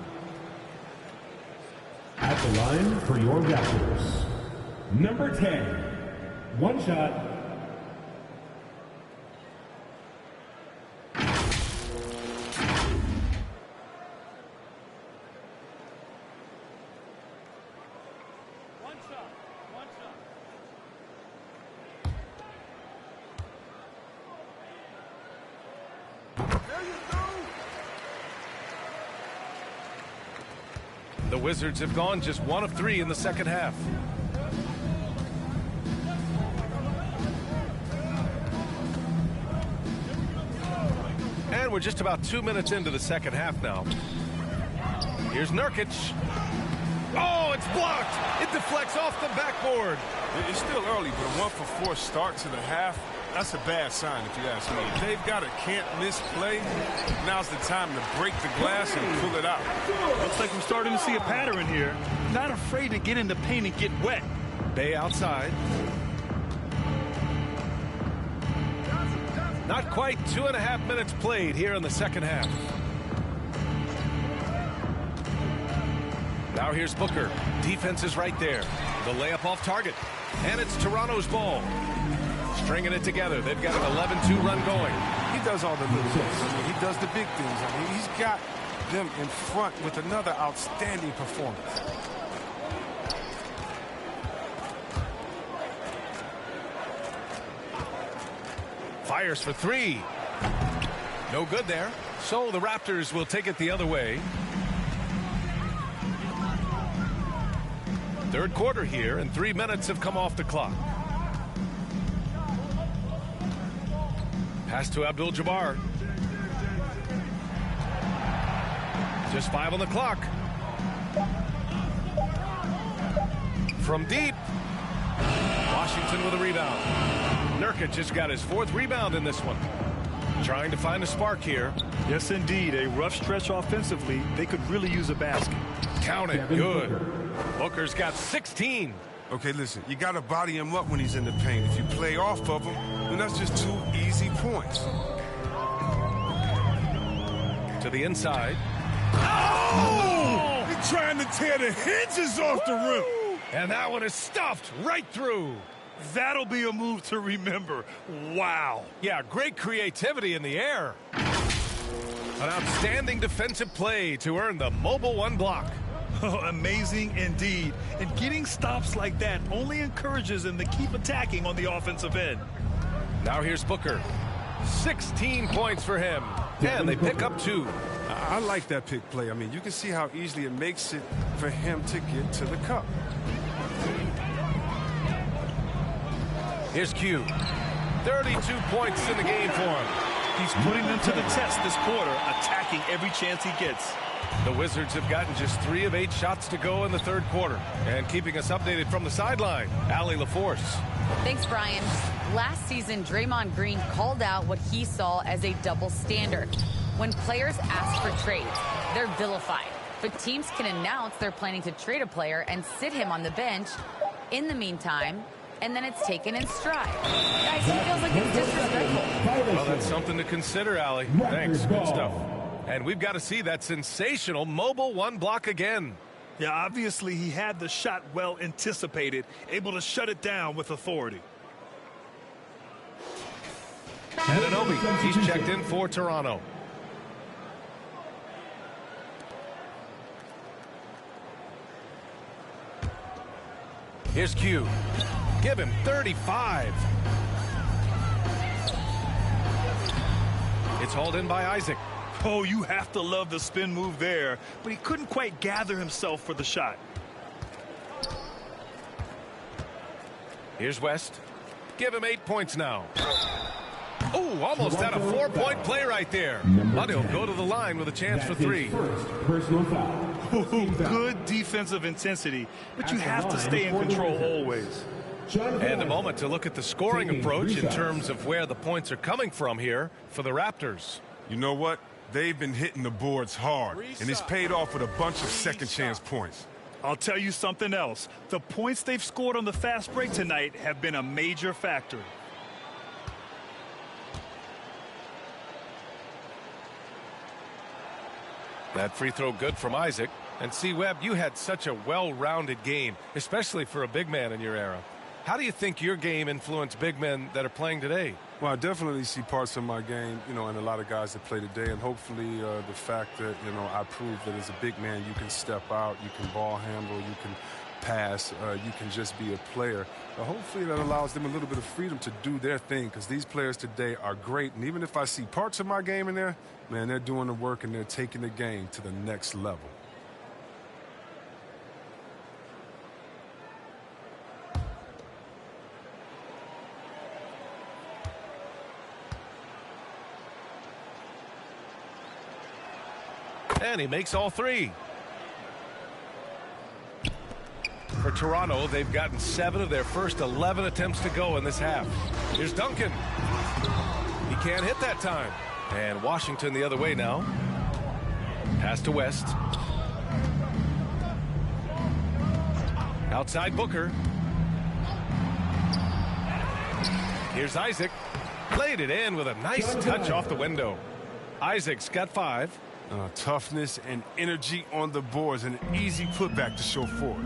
At the line for your Raptors, number 10. 1 shot. The Wizards have gone just 1 of 3 in the second half. And we're just about 2 minutes into the second half now. Here's Nurkic. Oh, it's blocked. It deflects off the backboard. It's still early, but a 1-for-4 start to the half, that's a bad sign if you ask me. If they've got a can't-miss play, now's the time to break the glass and pull it out. Looks like we're starting to see a pattern here. Not afraid to get in the paint and get wet. Bey outside. Not quite 2.5 minutes played here in the second half. Now here's Booker. Defense is right there. The layup off target. And it's Toronto's ball. Stringing it together. They've got an 11-2 run going. He does all the little things. I mean, he does the big things. I mean, he's got them in front with another outstanding performance. Fires for 3. No good there. So the Raptors will take it the other way. Third quarter here, and 3 minutes have come off the clock. Pass to Abdul-Jabbar. Just 5 on the clock. From deep. Washington with a rebound. Nurkic just got his 4th rebound in this one. Trying to find a spark here. Yes, indeed. A rough stretch offensively. They could really use a basket. Count it. Good. Booker's got 16. Okay, listen, you got to body him up when he's in the paint. If you play off of him, then that's just 2 easy points. To the inside. Oh! He's trying to tear the hinges off the rim. And that one is stuffed right through. That'll be a move to remember. Wow. Yeah, great creativity in the air. An outstanding defensive play to earn the Mobile One block. Oh, amazing indeed. And getting stops like that only encourages them to keep attacking on the offensive end. Now here's Booker. 16 points for him. And they pick up 2. I like that pick play. I mean, you can see how easily it makes it for him to get to the cup. Here's Q. 32 points in the game for him. He's putting them to the test this quarter, attacking every chance he gets. The Wizards have gotten just 3 of 8 shots to go in the 3rd quarter. And keeping us updated from the sideline, Allie LaForce. Thanks, Brian. Last season, Draymond Green called out what he saw as a double standard. When players ask for trades, they're vilified. But teams can announce they're planning to trade a player and sit him on the bench in the meantime, and then it's taken in stride. Guys, he feels like it's disrespectful. Well, that's something to consider, Allie. Thanks. Good stuff. And we've got to see that sensational Mobile One block again. Yeah, obviously he had the shot well anticipated, able to shut it down with authority. Anunoby, he's checked in for Toronto. Here's Q. Give him 35. It's hauled in by Isaac. Oh, you have to love the spin move there, but he couldn't quite gather himself for the shot. Here's West. Give him 8 points now. Oh, almost had a 4-point play right there. But he'll go to the line with a chance for 3. Personal foul. Good defensive intensity, but you have to stay in control always. And a moment to look at the scoring approach in terms of where the points are coming from here for the Raptors. You know what? They've been hitting the boards hard, and it's paid off with a bunch of second-chance points. I'll tell you something else. The points they've scored on the fast break tonight have been a major factor. That free throw good from Isaac. And see, Webb, you had such a well-rounded game, especially for a big man in your era. How do you think your game influenced big men that are playing today? Well, I definitely see parts of my game, you know, and a lot of guys that play today, and hopefully the fact that, you know, I proved that as a big man you can step out, you can ball handle, you can pass, you can just be a player. Hopefully that allows them a little bit of freedom to do their thing, because these players today are great, and even if I see parts of my game in there, man, they're doing the work and they're taking the game to the next level. And he makes all 3. For Toronto, they've gotten 7 of their first 11 attempts to go in this half. Here's Duncan. He can't hit that time. And Washington the other way now. Pass to West. Outside Booker. Here's Isaac. Played it in with a nice touch off the window. Isaac's got 5. Toughness and energy on the boards, and an easy putback to show for it.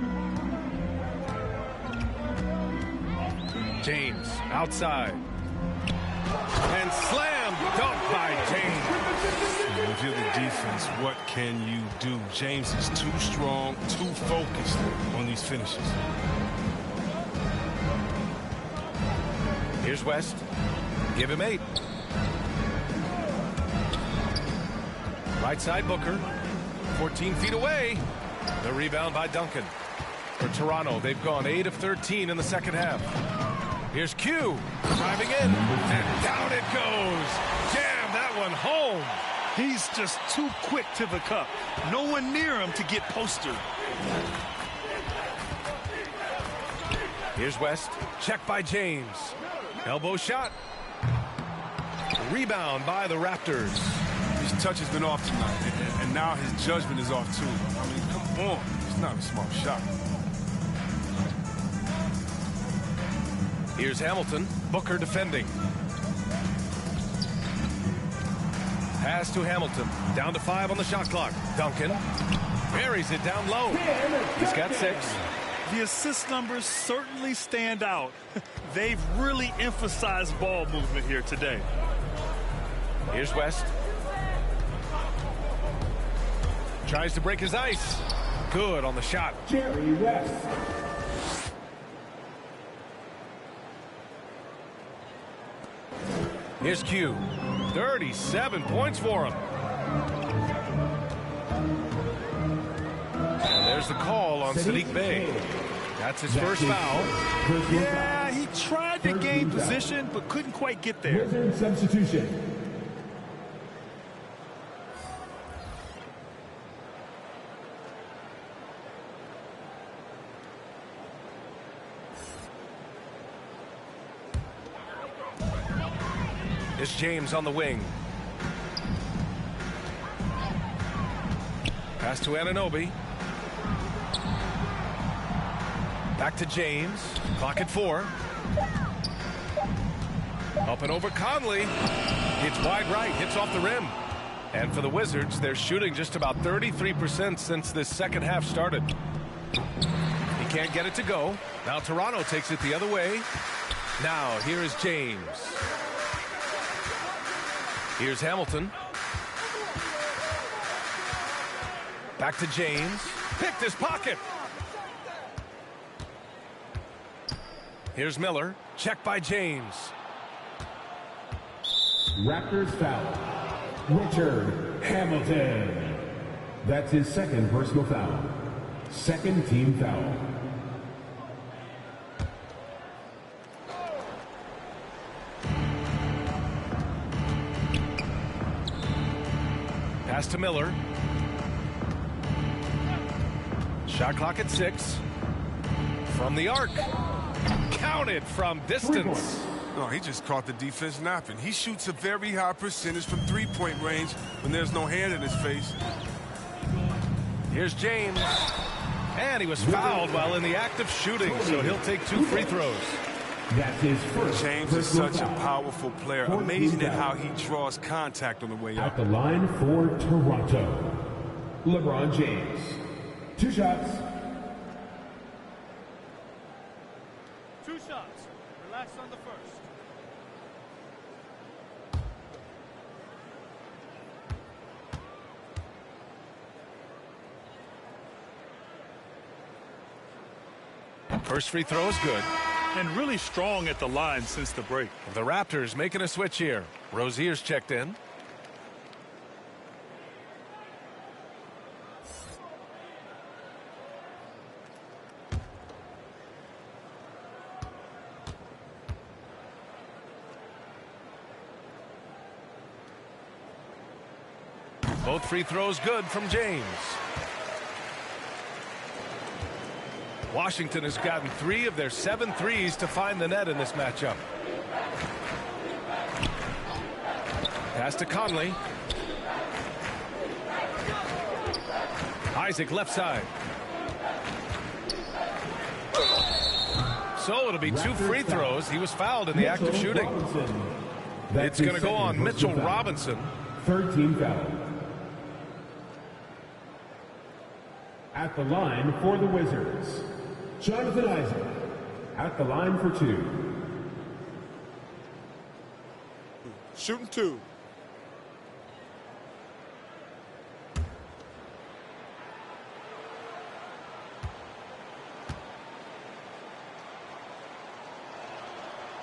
James outside. And slam dunk by James. If you're the defense, what can you do? James is too strong, too focused on these finishes. Here's West. Give him 8. Right side Booker. 14 feet away. The rebound by Duncan. For Toronto, they've gone 8 of 13 in the second half. Here's Q driving in, and down it goes. Jam that one home. He's just too quick to the cup. No one near him to get postered. Here's West. Check by James. Elbow shot. Rebound by the Raptors. His touch has been off tonight, and now his judgment is off too. I mean, come on. It's not a smart shot. Here's Hamilton. Booker defending. Pass to Hamilton. Down to 5 on the shot clock. Duncan buries it down low. He's got 6. The assist numbers certainly stand out. They've really emphasized ball movement here today. Here's West. Tries to break his ice. Good on the shot. Jerry West. Here's Q. 37 points for him. And there's the call on Saddiq Bey. That's his first foul. Yeah, he tried to gain position, but couldn't quite get there. Wizard substitution. It's James on the wing. Pass to Anunoby. Back to James. Clock at 4. Up and over Conley. It's wide right. Hits off the rim. And for the Wizards, they're shooting just about 33% since this second half started. He can't get it to go. Now Toronto takes it the other way. Now here is James. Here's Hamilton. Back to James. Picked his pocket. Here's Miller. Check by James. Raptors foul. Richard Hamilton. That's his second personal foul. Second team foul. Pass to Miller. Shot clock at 6. From the arc. Counted from distance. No, he just caught the defense napping. He shoots a very high percentage from three-point range when there's no hand in his face. Here's James. And he was fouled while in the act of shooting, so he'll take 2 free throws. That's his first. James is such a powerful player. Amazing at how he draws contact on the way At out. the line for Toronto, LeBron James. 2 shots. 2 shots. Relax on the first. First free throw is good. And really strong at the line since the break. The Raptors making a switch here. Rozier's checked in. Both free throws good from James. Washington has gotten 3 of their 7 threes to find the net in this matchup. Pass to Conley. Isaac left side. So it'll be 2 free throws. He was fouled in the act of shooting. It's going to go on Mitchell Robinson. Third team foul. At the line for the Wizards, Jonathan Isaac. At the line for 2. Shooting 2.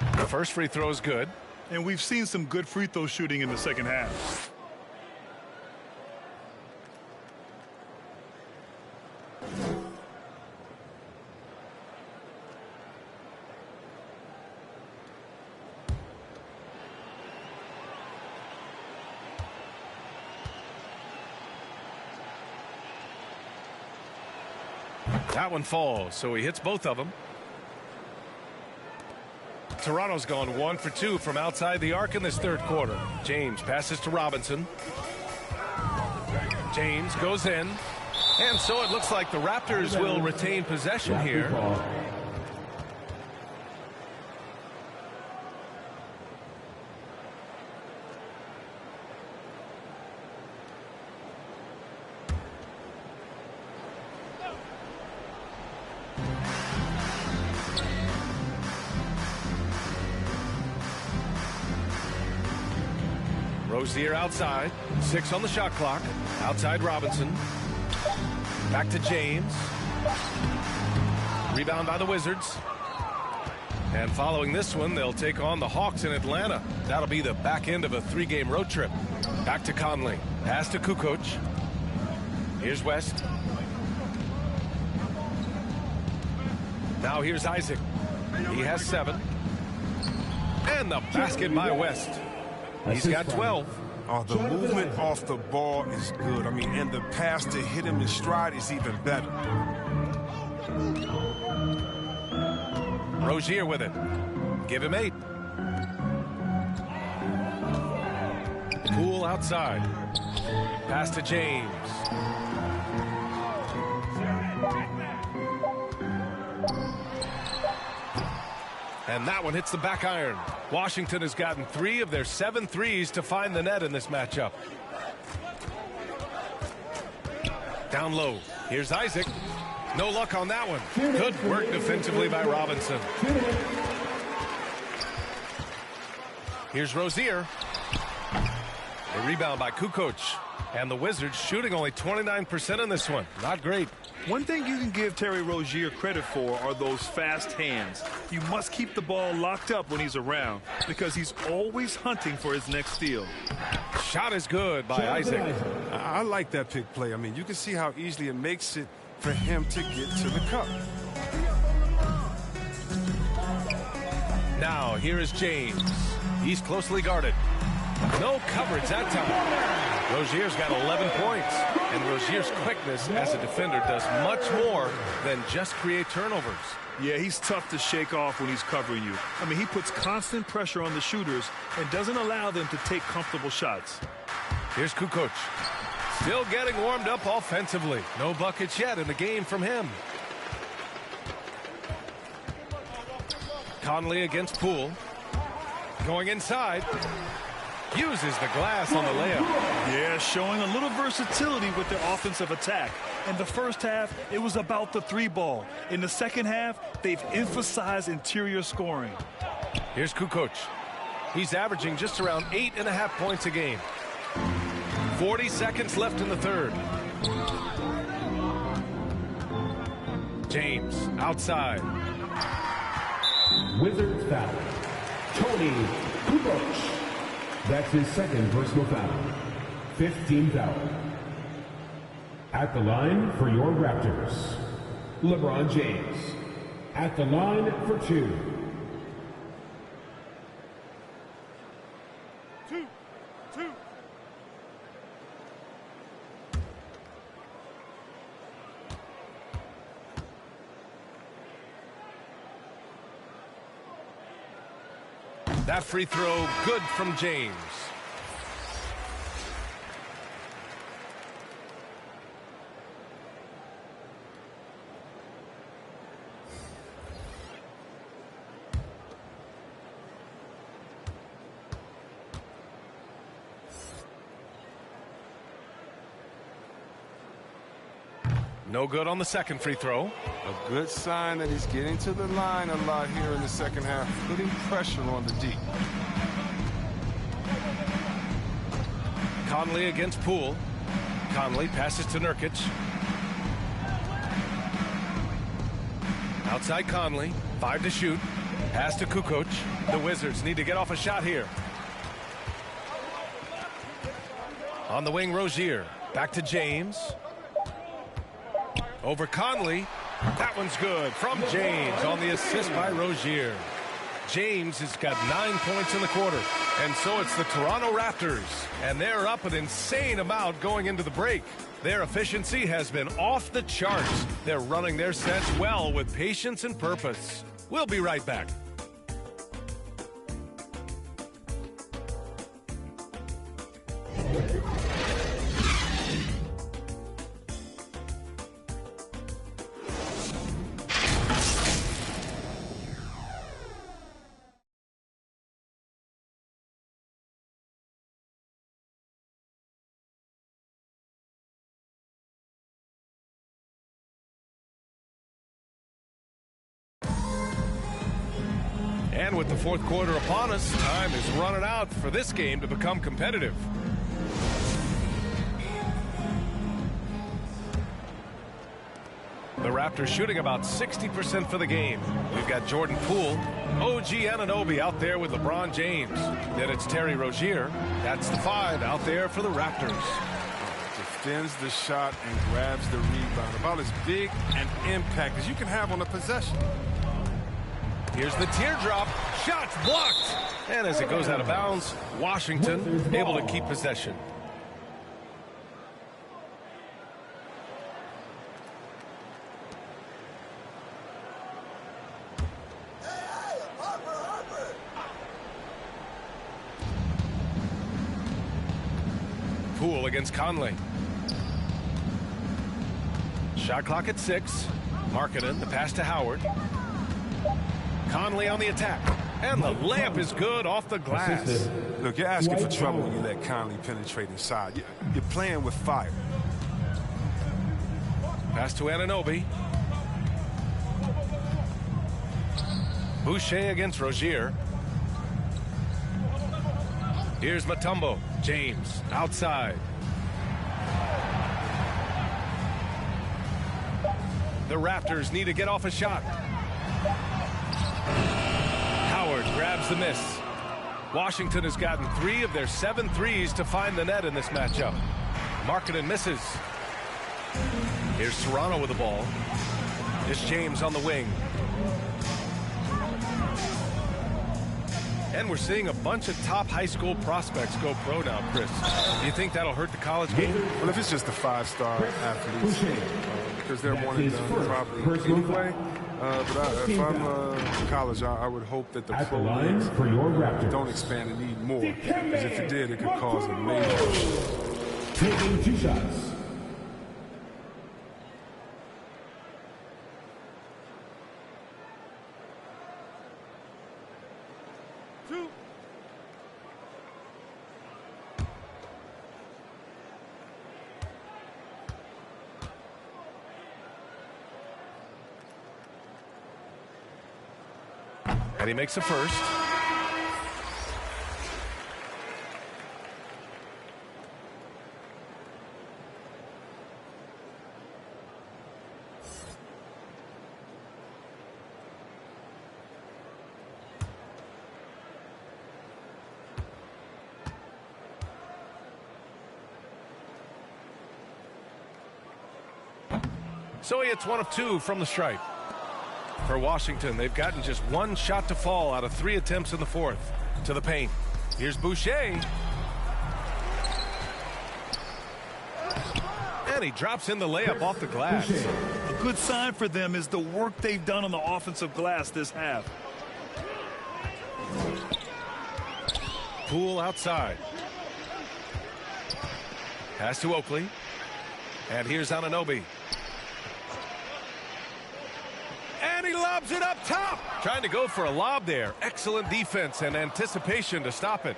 The first free throw is good. And we've seen some good free throw shooting in the second half. That one falls, so he hits both of them. Toronto's gone 1 for 2 from outside the arc in this third quarter. James passes to Robinson. James goes in. And so it looks like the Raptors will retain possession here. Rozier outside. 6 on the shot clock. Outside Robinson. Back to James. Rebound by the Wizards. And following this one, they'll take on the Hawks in Atlanta. That'll be the back end of a 3-game road trip. Back to Conley. Pass to Kukoc. Here's West. Now here's Isaac. He has 7. And the basket by West. He's got 12. The movement off the ball is good. I mean, and the pass to hit him in stride is even better. Rozier with it. Give him 8. Poole outside. Pass to James. And that one hits the back iron. Washington has gotten 3 of their 7 threes to find the net in this matchup. Down low. Here's Isaac. No luck on that one. Good work defensively by Robinson. Here's Rozier. A rebound by Kukoc. And the Wizards shooting only 29% in this one. Not great. One thing you can give Terry Rozier credit for are those fast hands. You must keep the ball locked up when he's around because he's always hunting for his next steal. Shot is good by Isaac. I like that pick play. I mean, you can see how easily it makes it for him to get to the cup. Now, here is James. He's closely guarded. No coverage that time. Rozier's got 11 points. And Rozier's quickness as a defender does much more than just create turnovers. Yeah, he's tough to shake off when he's covering you. I mean, he puts constant pressure on the shooters and doesn't allow them to take comfortable shots. Here's Kukoc. Still getting warmed up offensively. No buckets yet in the game from him. Conley against Poole. Going inside. Uses the glass on the layup. Yeah, showing a little versatility with their offensive attack. In the first half, it was about the 3-ball. In the second half, they've emphasized interior scoring. Here's Kukoc. He's averaging just around 8.5 points a game. 40 seconds left in the third. James outside. Wizards foul. Tony Kukoc. That's his second personal foul. 15 foul. At the line for your Raptors, LeBron James. At the line for 2. That free throw good from James. No good on the second free throw. A good sign that he's getting to the line a lot here in the second half, putting pressure on the D. Conley against Poole. Conley passes to Nurkic. Outside Conley. 5 to shoot. Pass to Kukoc. The Wizards need to get off a shot here. On the wing, Rozier. Back to James. Over Conley. That one's good from James on the assist by Rozier. James has got 9 points in the quarter. And so it's the Toronto Raptors. And they're up an insane amount going into the break. Their efficiency has been off the charts. They're running their sets well with patience and purpose. We'll be right back. And with the fourth quarter upon us, time is running out for this game to become competitive. The Raptors shooting about 60% for the game. We've got Jordan Poole, OG Anunoby out there with LeBron James. Then it's Terry Rozier. That's the 5 out there for the Raptors. Defends the shot and grabs the rebound. About as big an impact as you can have on a possession. Here's the teardrop. Shot's blocked. And as it goes out of bounds, Washington able to keep possession. Poole against Conley. Shot clock at 6. Markkanen, the pass to Howard. Conley on the attack. And the layup is good off the glass. Look, you're asking for trouble when you let Conley penetrate inside. You're playing with fire. Pass to Anunoby. Boucher against Rozier. Here's Mutombo. James outside. The Raptors need to get off a shot. Howard grabs the miss. Washington has gotten 3 of their 7 threes to find the net in this matchup. Markkanen misses. Here's Toronto with the ball. It's James on the wing. And we're seeing a bunch of top high school prospects go pro now, Chris. Do you think that'll hurt the college game? Well, if it's just the 5-star athletes, because they're one and done probably anyway. But if I'm college, I would hope that the pro leagues don't expand and need more. Because if it did, it could cause a major. Taking 2 shots. And he makes a first. So he hits 1 of 2 from the stripe. For Washington, they've gotten just 1 shot to fall out of 3 attempts in the fourth. To the paint. Here's Boucher. And he drops in the layup off the glass. A good sign for them is the work they've done on the offensive glass this half. Poole outside. Pass to Oakley. And here's Anunoby. And he lobs it up top. Trying to go for a lob there. Excellent defense and anticipation to stop it.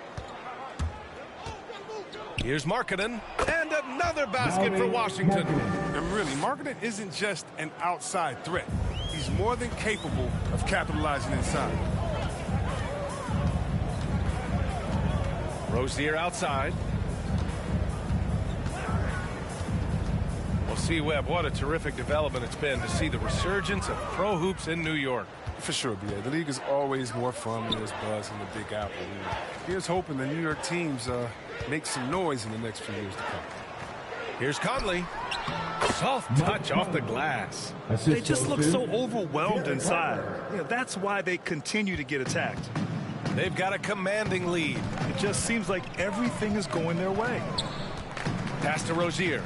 Here's Markkanen. And another basket for Washington. And really, Markkanen isn't just an outside threat. He's more than capable of capitalizing inside. Rozier outside. See, Webb, what a terrific development it's been to see the resurgence of pro hoops in New York. For sure, B.A. The league is always more fun when there's buzz in the Big Apple. Here's hoping the New York teams make some noise in the next few years to come. Here's Conley. Soft touch off the glass. They just look so overwhelmed inside. You know, that's why they continue to get attacked. They've got a commanding lead. It just seems like everything is going their way. Pass to Rozier.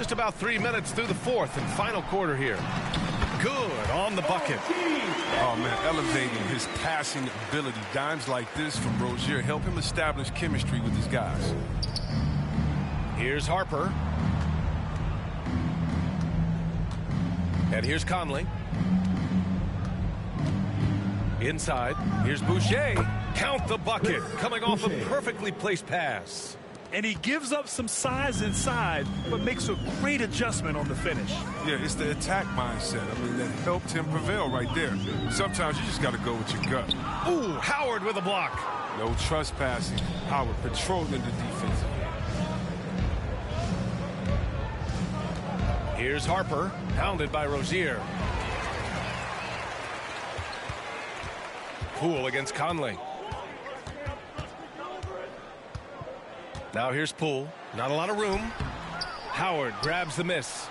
Just about 3 minutes through the fourth and final quarter here. Good on the bucket. Oh, man, elevating his passing ability. Dimes like this from Rozier help him establish chemistry with his guys. Here's Harper. And here's Conley. Inside, here's Boucher. Count the bucket, coming off a perfectly placed pass. And he gives up some size inside, but makes a great adjustment on the finish. Yeah, it's the attack mindset. I mean, that helped him prevail right there. Sometimes you just got to go with your gut. Ooh, Howard with a block. No trespassing. Howard patrolling the defensive end. Here's Harper, hounded by Rozier. Poole against Conley. Now here's Poole. Not a lot of room. Howard grabs the miss.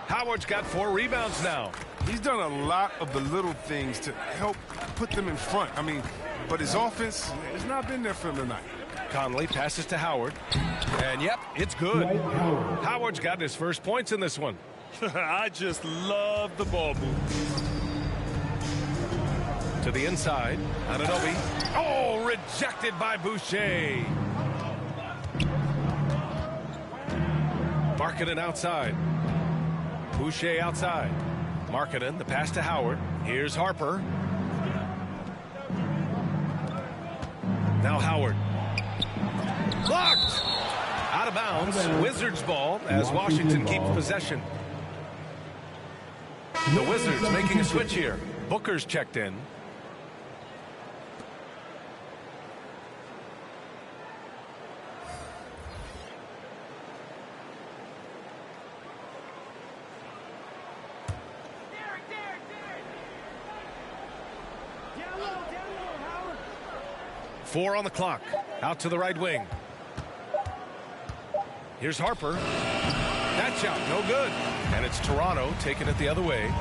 Howard's got 4 rebounds now. He's done a lot of the little things to help put them in front. I mean, but his offense has not been there for him tonight. Conley passes to Howard. And yep, it's good. Howard's got his first points in this one. I just love the ball move. To the inside. Anunoby. Oh, rejected by Boucher. Markkanen outside. Boucher outside. Markkanen, the pass to Howard. Here's Harper. Now Howard. Blocked! Out of bounds. Wizards ball as Washington keeps possession. The Wizards making a switch here. Booker's checked in. Four on the clock. Out to the right wing. Here's Harper. That shot, no good. And it's Toronto taking it the other way.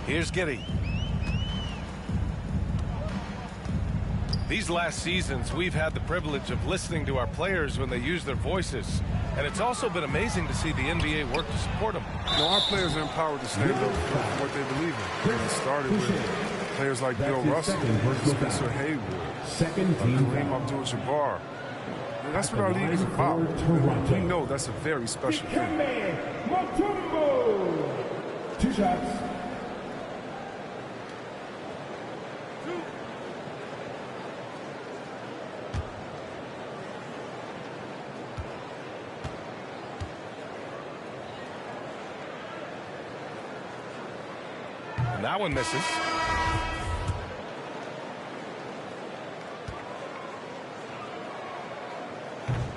Here's Giddey. These last seasons, we've had the privilege of listening to our players when they use their voices. And it's also been amazing to see the NBA work to support them. Our players are empowered to stand up for what they believe in. It started with players like Bill Russell, Spencer Haywood, Kareem Abdul-Jabbar. That's what our league is about. We know that's a very special thing. 2 shots. And that one misses.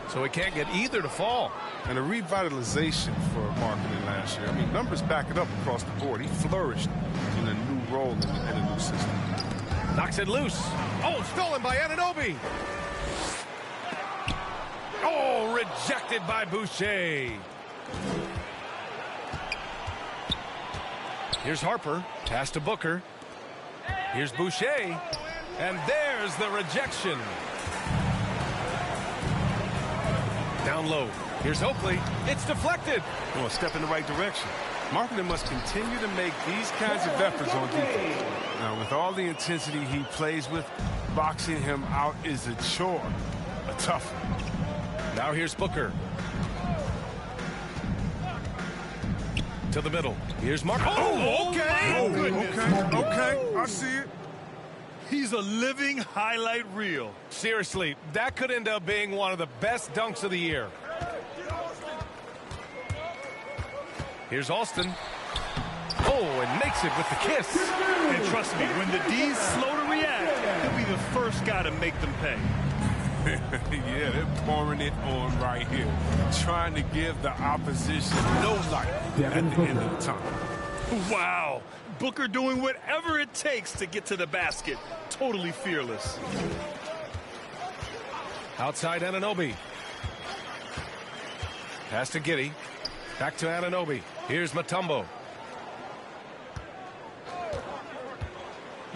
So he can't get either to fall. And a revitalization for Markkanen last year. I mean, numbers back it up across the board. He flourished in a new role in a new system. Knocks it loose. Oh, stolen by Anunoby. Oh, rejected by Boucher. Here's Harper. Pass to Booker. Here's Boucher. And there's the rejection. Down low. Here's Oakley. It's deflected. Oh, a step in the right direction. Markkanen must continue to make these kinds of efforts on defense. Now, with all the intensity he plays with, boxing him out is a chore. A tough one. Now here's Booker. To the middle. Here's Mark. Oh, okay. Oh, okay. I see it. He's a living highlight reel. Seriously, that could end up being one of the best dunks of the year. Here's Alston. Oh, and makes it with the kiss. And trust me, when the D's slow to react, he'll be the first guy to make them pay. Yeah, they're pouring it on right here. Trying to give the opposition no light at the end of the time. Wow. Booker doing whatever it takes to get to the basket. Totally fearless. Outside Anunoby. Pass to Giddey. Back to Anunoby. Here's Mutombo.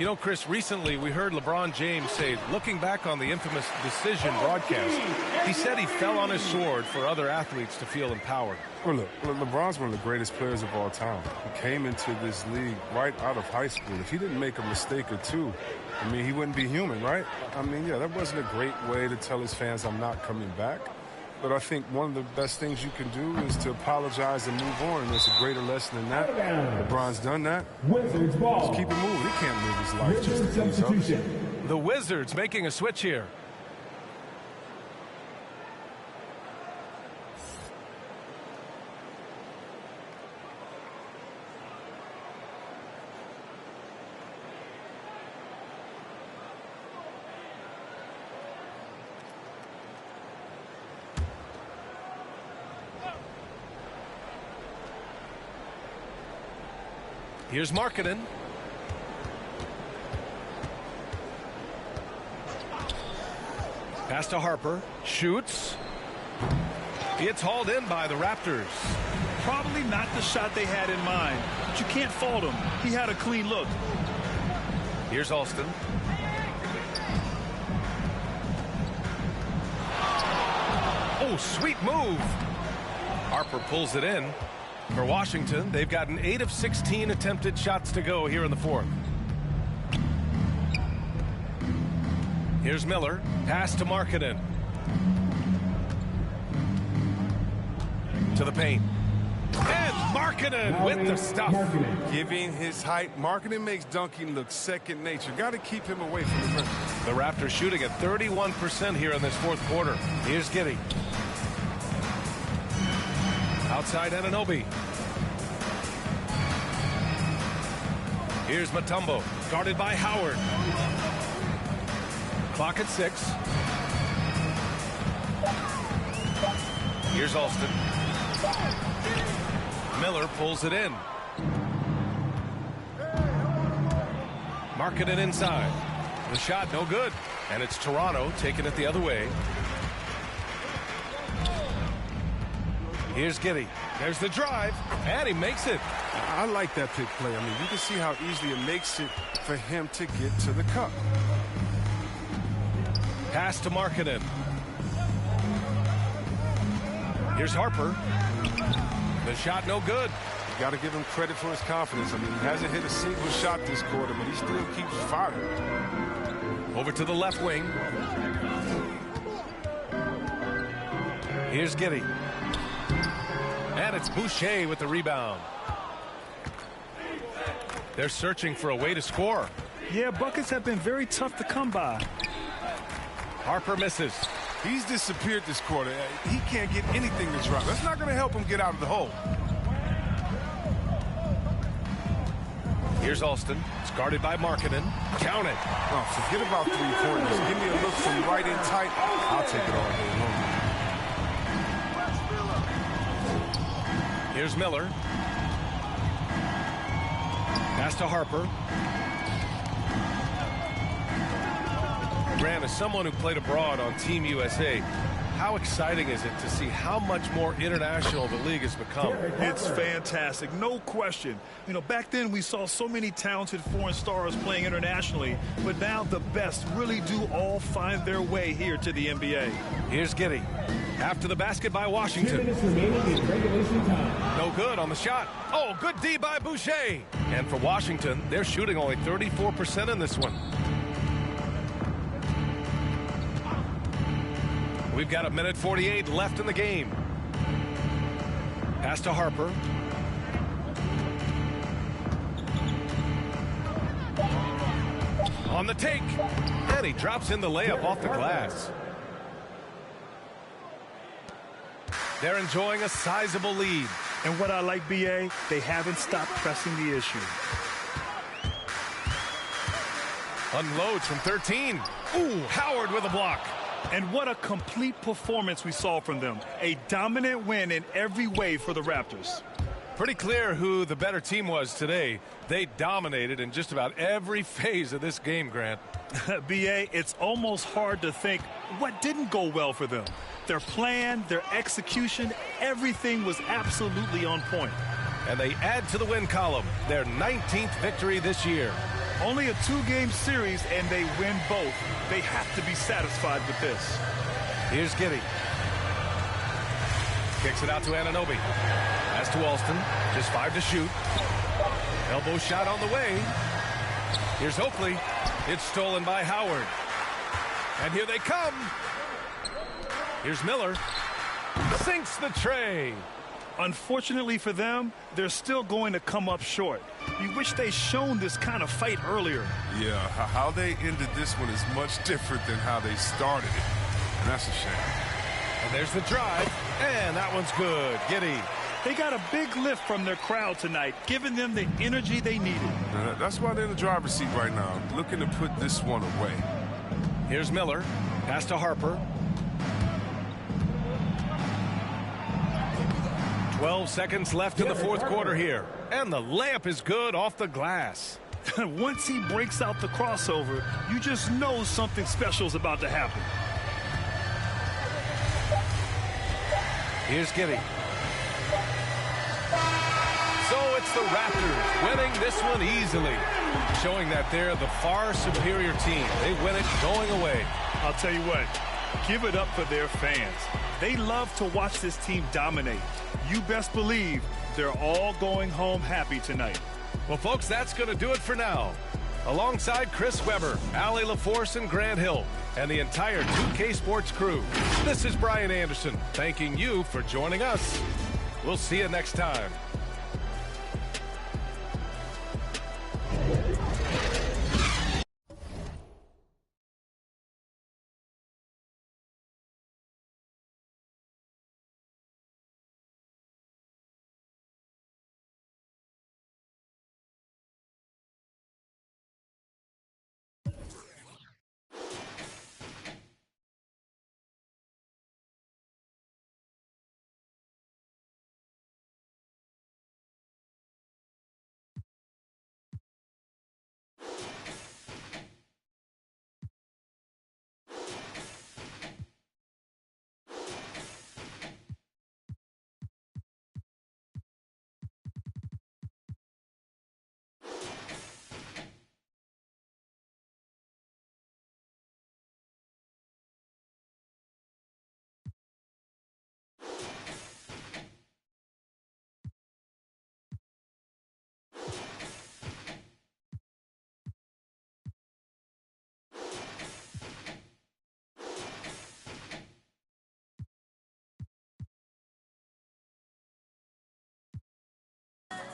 You know, Chris, recently we heard LeBron James say, looking back on the infamous decision broadcast, he said he fell on his sword for other athletes to feel empowered. Well, look, LeBron's one of the greatest players of all time. He came into this league right out of high school. If he didn't make a mistake or two, I mean, he wouldn't be human, right? I mean, yeah, that wasn't a great way to tell his fans I'm not coming back. But I think one of the best things you can do is to apologize and move on. And there's a greater lesson than that. LeBron's done that. Wizards ball. Just keep it moving. He can't live his life just to please others. The Wizards making a switch here. Here's Markkanen. Pass to Harper. Shoots. It's hauled in by the Raptors. Probably not the shot they had in mind, but you can't fault him. He had a clean look. Here's Alston. Oh, sweet move. Harper pulls it in. For Washington, they've gotten 8 of 16 attempted shots to go here in the fourth. Here's Miller. Pass to Markkanen. To the paint. And Markkanen with the stuff. Giving his height. Markkanen makes dunking look second nature. Got to keep him away from the rim. The Raptors shooting at 31% here in this fourth quarter. Here's Giddey. Outside Anunoby. Here's Mutombo, guarded by Howard. Clock at 6. Here's Alston. Miller pulls it in. Markkanen inside. The shot no good. And it's Toronto taking it the other way. Here's Giddey. There's the drive, and he makes it. I like that pick play. I mean, you can see how easily it makes it for him to get to the cup. Pass to Markkanen. Here's Harper. The shot no good. You got to give him credit for his confidence. I mean, he hasn't hit a single shot this quarter, but he still keeps firing. Over to the left wing. Here's Giddey. And it's Boucher with the rebound. They're searching for a way to score. Yeah, buckets have been very tough to come by. Harper misses. He's disappeared this quarter. He can't get anything to drop. That's not going to help him get out of the hole. Here's Alston. It's guarded by Markkanen. Count it. Oh, forget about three-pointers. Give me a look from right in tight. I'll take it all day long. Here's Miller. Pass to Harper. Grant, as someone who played abroad on Team USA, how exciting is it to see how much more international the league has become? It's fantastic, no question. You know, back then we saw so many talented foreign stars playing internationally, but now the best really do all find their way here to the NBA. Here's Giddey. After the basket by Washington. 2 minutes remaining in regulation time. No good on the shot. Oh, good D by Boucher. And for Washington, they're shooting only 34% in this one. We've got 1:48 left in the game. Pass to Harper. On the take. And he drops in the layup off the glass. They're enjoying a sizable lead. And what I like, BA, they haven't stopped pressing the issue. Unloads from 13. Ooh, Howard with a block. And what a complete performance we saw from them. A dominant win in every way for the Raptors. Pretty clear who the better team was today. They dominated in just about every phase of this game, Grant. BA, it's almost hard to think what didn't go well for them. Their plan, their execution, everything was absolutely on point. And they add to the win column their 19th victory this year. Only a 2-game series, and they win both. They have to be satisfied with this. Here's Giddy. Kicks it out to Anunoby. Pass to Alston. Just 5 to shoot. Elbow shot on the way. Here's Oakley. It's stolen by Howard. And here they come. Here's Miller. Sinks the tray. Unfortunately for them, they're still going to come up short. You wish they'd shown this kind of fight earlier. Yeah, how they ended this one is much different than how they started it. And that's a shame. And there's the drive. And that one's good. Giddy. They got a big lift from their crowd tonight, giving them the energy they needed. That's why they're in the driver's seat right now, looking to put this one away. Here's Miller. Pass to Harper. 12 seconds left in the fourth quarter here. And the layup is good off the glass. Once he breaks out the crossover, you just know something special is about to happen. Here's Giddy. So it's the Raptors winning this one easily, showing that they're the far superior team. They win it going away. I'll tell you what, give it up for their fans. They love to watch this team dominate. You best believe they're all going home happy tonight. Well, folks, that's going to do it for now. Alongside Chris Webber, Allie LaForce, and Grant Hill, and the entire 2K Sports crew, this is Brian Anderson, thanking you for joining us. We'll see you next time.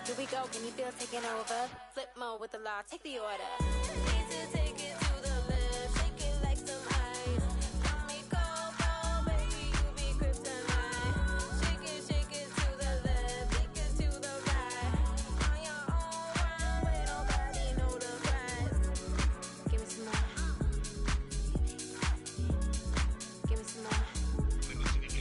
Here we go, can you feel taking over? Flip mode with the law, take the order. Need to take it to the left, shake it like some ice. Got me cold, baby, you be kryptonite. Shake it to the left, take it to the right. On your own runway, nobody know the price. Give me some more. Give me some more. Give me some more.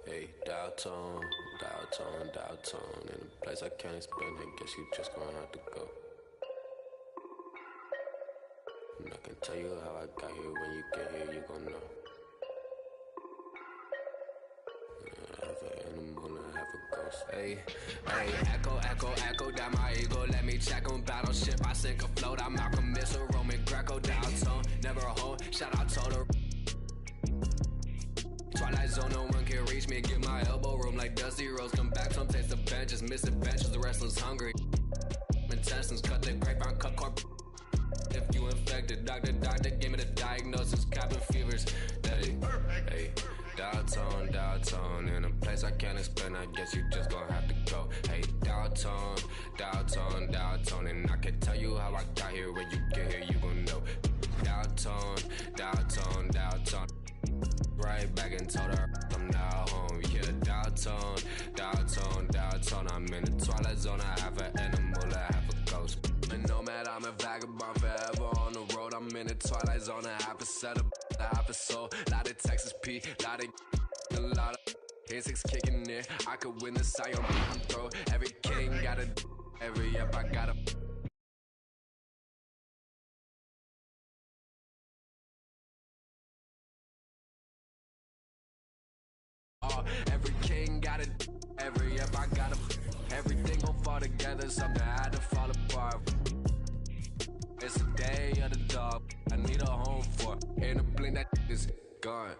Hey, dial tone, in a place I can't explain, I guess you just gonna have to go. And I can tell you how I got here, when you get here, you gon' know. Half an animal and half a ghost. Hey, echo down my ego, let me check on battleship. I sink a float, I'm Malcolm Missile, Roman Greco, dial tone, never a hole, shout out Total. Twilight zone, no one can reach me. Get my elbow room like Dusty Rose. Come back, some taste the benches, misadventures. The wrestlers hungry. Intestines cut the grapevine, cut corp. If you infected, doctor, give me the diagnosis. Cabin fevers. Hey, dial downtown, downtown. In a place I can't explain, I guess you just gonna have to go. Hey, downtown, downtown, downtown. And I can tell you how I got here. When you get here, you gon' know. Downtown, downtown, downtown. Right back and told her I'm now home. Yeah, downtown, downtown, downtown. I'm in the twilight zone. I have an animal, I have a ghost. And no matter, I'm a vagabond forever on the road. I'm in the twilight zone. I have a set up, I have a soul. Lot of Texas P, lot of insects kicking in. I could win the Zion throw. Every king got a, every up I got a. Every king got it, every up I got a. Everything gon' fall together, something had to fall apart. It's the day of the dog, I need a home for. In a blink that is gone.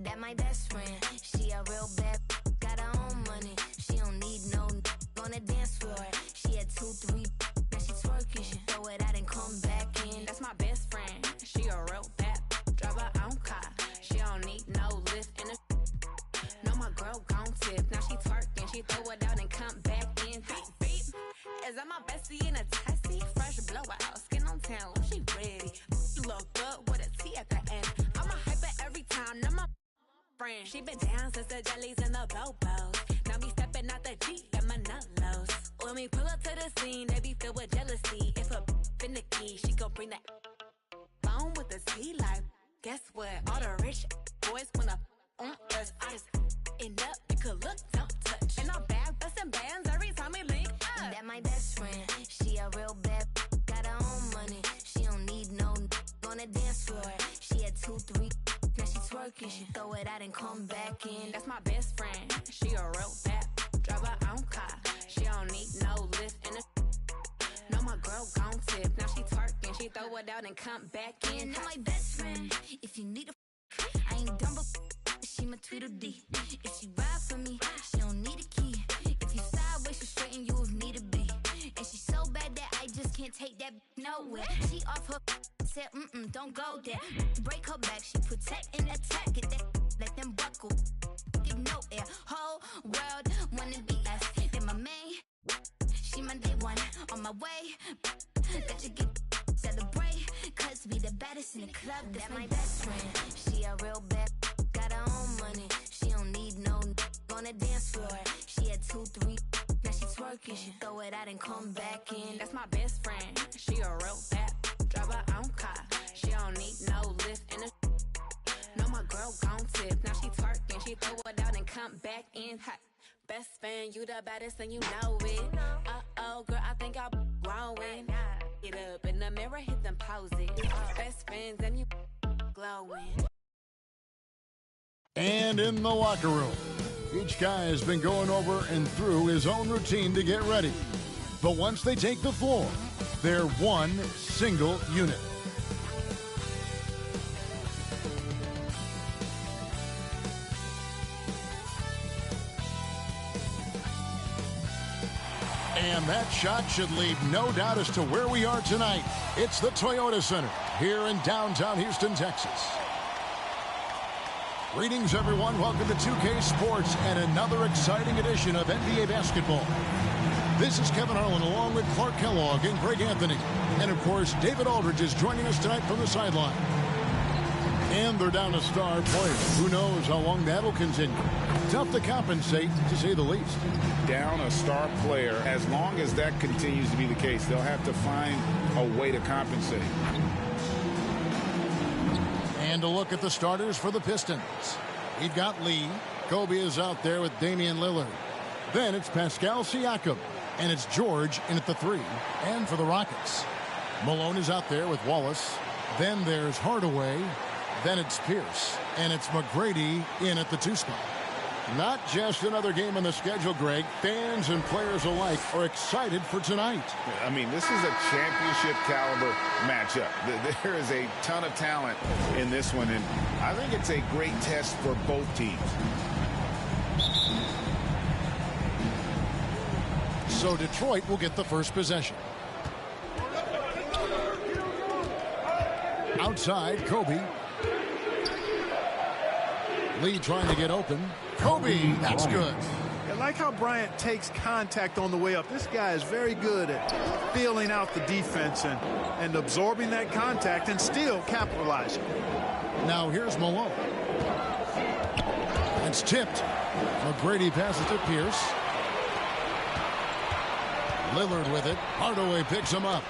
That my best friend, she a real bad, got her own money. She don't need no on the dance floor. She had 2, 3, now she twerking. She throw it out and come back in. That's my best friend, she a real bad, drive her own car. She don't need no lift in the. No, my girl gon' tip. Now she twerking, she throw it out and come back in. Beep, beep. Is that my bestie in a taxi? Fresh blowout, skin on town, she ready. Look good with a T at the end. I'm a hyper every time, now my friend. She been down since the jellies and the bobos. Now me stepping out the Jeep and my nullos. When we pull up to the scene, they be filled with jealousy. If a finicky, she gon' bring that phone with the T like. Guess what? All the rich boys wanna on us. I just end up, you could look, don't touch. And I'm back busting bands every time we link up. That my best friend, she a real bad, got her own money. She don't need no on the dance floor. She had 2, 3. Now she twerking, she throw it out and come back in. That's my best friend, she a real bad, drive her own car. She don't need no lift in the. No, my girl gon' tip. Now she twerking, she throw it out and come back in. That's my best friend, if you need a, I ain't dumb but she my Tweedledee. If she ride for me, she don't need a key. If you sideways, she straighten you if need a be. And she so bad that I just can't take that nowhere. She off her. Said, don't go there. Break her back, she protect and attack. Get that, let them buckle. Give no air. Whole world wanna be us. Then my main, she my day one. On my way, let you get celebrate. Cause we the baddest in the club. That's my best friend. She a real bad, got her own money. She don't need no on the dance floor. She had 2, 3, now she twerking. She throw it out and come back in. That's my best friend. She a real bad, drive her own car. She don't need no lift in the. No, my girl gon' tip. Now she twerking, she throw it out and come back in. Hot. Best fan, you the baddest and you know it. Uh-oh, girl, I think I'm growing. Get up in the mirror, hit them poses. Best friends and you glowing. And in the locker room, each guy has been going over and through his own routine to get ready. But once they take the floor, they're one single unit. And that shot should leave no doubt as to where we are tonight. It's the Toyota Center here in downtown Houston, Texas. Greetings, everyone. Welcome to 2K Sports and another exciting edition of NBA basketball. This is Kevin Harlan along with Clark Kellogg and Greg Anthony. And, of course, David Aldridge is joining us tonight from the sideline. And they're down a star player. Who knows how long that'll continue. Tough to compensate, to say the least. Down a star player. As long as that continues to be the case, they'll have to find a way to compensate. And a look at the starters for the Pistons. We've got Lee. Kobe is out there with Damian Lillard. Then it's Pascal Siakam. And it's George in at the 3. And for the Rockets, Malone is out there with Wallace. Then there's Hardaway. Then it's Pierce. And it's McGrady in at the 2 spot. Not just another game on the schedule, Greg. Fans and players alike are excited for tonight. I mean, this is a championship caliber matchup. There is a ton of talent in this one, and I think it's a great test for both teams. So Detroit will get the first possession. Outside, Kobe. Lee trying to get open. Kobe, that's good. I like how Bryant takes contact on the way up. This guy is very good at feeling out the defense and absorbing that contact and still capitalizing. Now here's Malone. It's tipped. McGrady passes to Pierce. Lillard with it. Hardaway picks him up.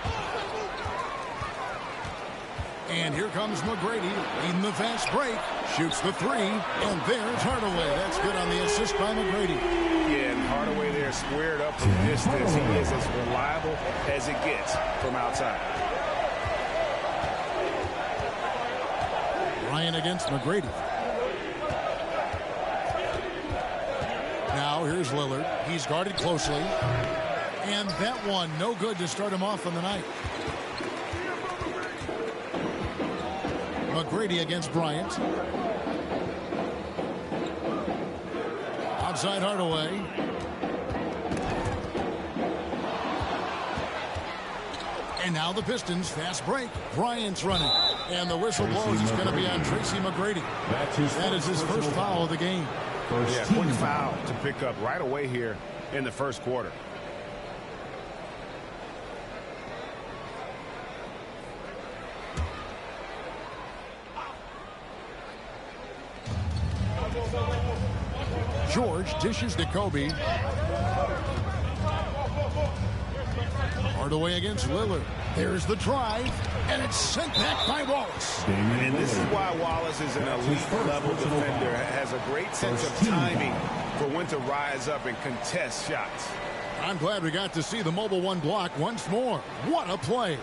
And here comes McGrady leading the fast break. Shoots the three. And there's Hardaway. That's good on the assist by McGrady. Yeah, and Hardaway there squared up from distance. He is as reliable as it gets from outside. Ryan against McGrady. Now here's Lillard. He's guarded closely. And that one no good to start him off on the night. McGrady against Bryant. Outside Hardaway. And now the Pistons fast break. Bryant's running. And the whistle blows. It's going to be on Tracy McGrady. That is his first foul of the game. Yeah, quick foul to pick up right away here in the first quarter. George dishes to Kobe. Hardaway against Lillard. There's the drive, and it's sent back by Wallace. And this is why Wallace is an elite level defender. Has a great sense of timing for when to rise up and contest shots. I'm glad we got to see the mobile one block once more. What a play.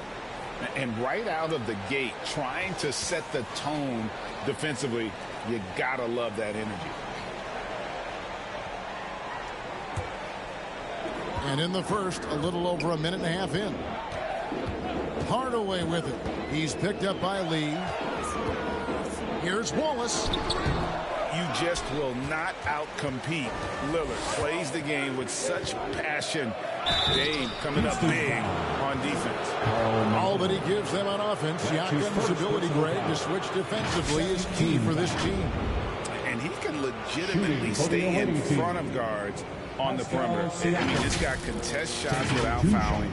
And right out of the gate, trying to set the tone defensively, you gotta love that energy. And in the first, a little over a minute and a half in. Hardaway with it. He's picked up by Lee. Here's Wallace. You just will not outcompete Lillard. Plays the game with such passion. Dame coming up big on defense. All that he gives them on offense. Siakam's ability, Greg, to switch defensively is key for this team. And he can legitimately stay in front of guards on the perimeter. I mean, this guy contests shots without fouling.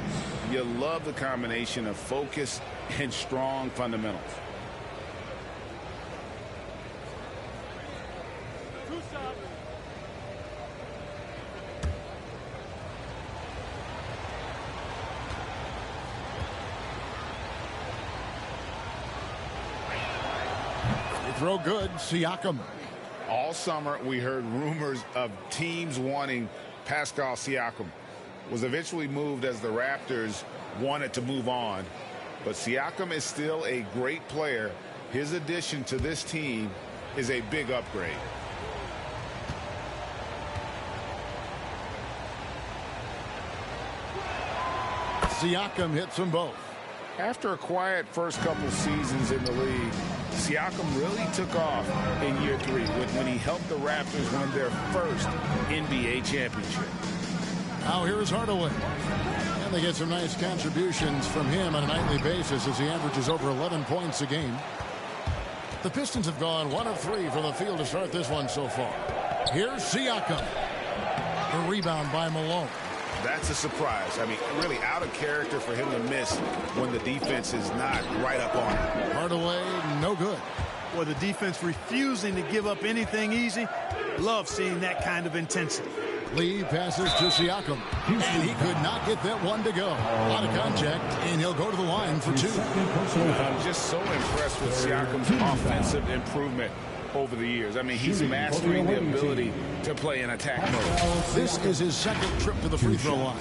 You love the combination of focus and strong fundamentals. They throw good. Siakam. All summer, we heard rumors of teams wanting Pascal Siakam. Was eventually moved as the Raptors wanted to move on. But Siakam is still a great player. His addition to this team is a big upgrade. Siakam hits them both. After a quiet first couple seasons in the league, Siakam really took off in year 3 when he helped the Raptors win their first NBA championship. Now here's Hardaway. And they get some nice contributions from him on a nightly basis as he averages over 11 points a game. The Pistons have gone 1 of 3 from the field to start this one so far. Here's Siakam. The rebound by Malone. That's a surprise. I mean, really out of character for him to miss when the defense is not right up on him. Hardaway, no good. Well, the defense refusing to give up anything easy. Love seeing that kind of intensity. Lee passes to Siakam, and he could not get that one to go. A lot of contact, and he'll go to the line for 2. I'm just so impressed with Siakam's offensive improvement over the years. I mean, he's mastering the ability to play in attack mode. This is his second trip to the free throw line.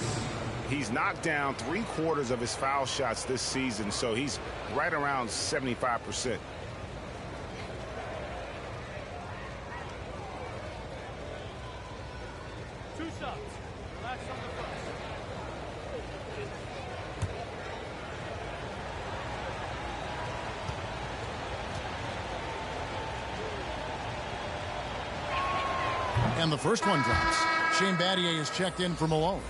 He's knocked down 3/4 of his foul shots this season, so he's right around 75%. And the first one drops. Shane Battier is checked in for Malone.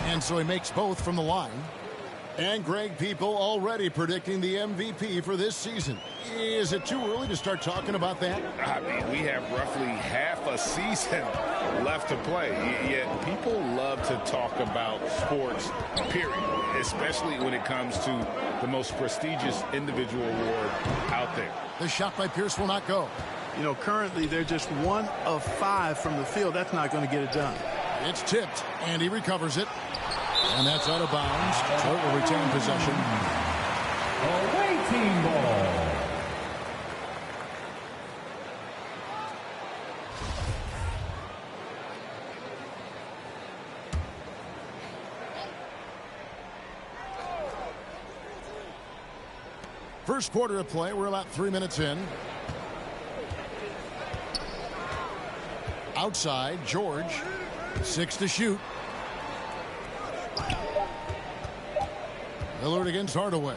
And so he makes both from the line. And Greg, people already predicting the MVP for this season. Is it too early to start talking about that? I mean, we have roughly half a season left to play. Yet people love to talk about sports, period, especially when it comes to the most prestigious individual award out there. The shot by Pierce will not go. You know, currently they're just 1 of 5 from the field. That's not going to get it done. It's tipped, and he recovers it. And that's out of bounds. Detroit will retain possession. Away team ball. First quarter of play. We're about 3 minutes in. Outside, George. 6 to shoot. Lillard against Hardaway.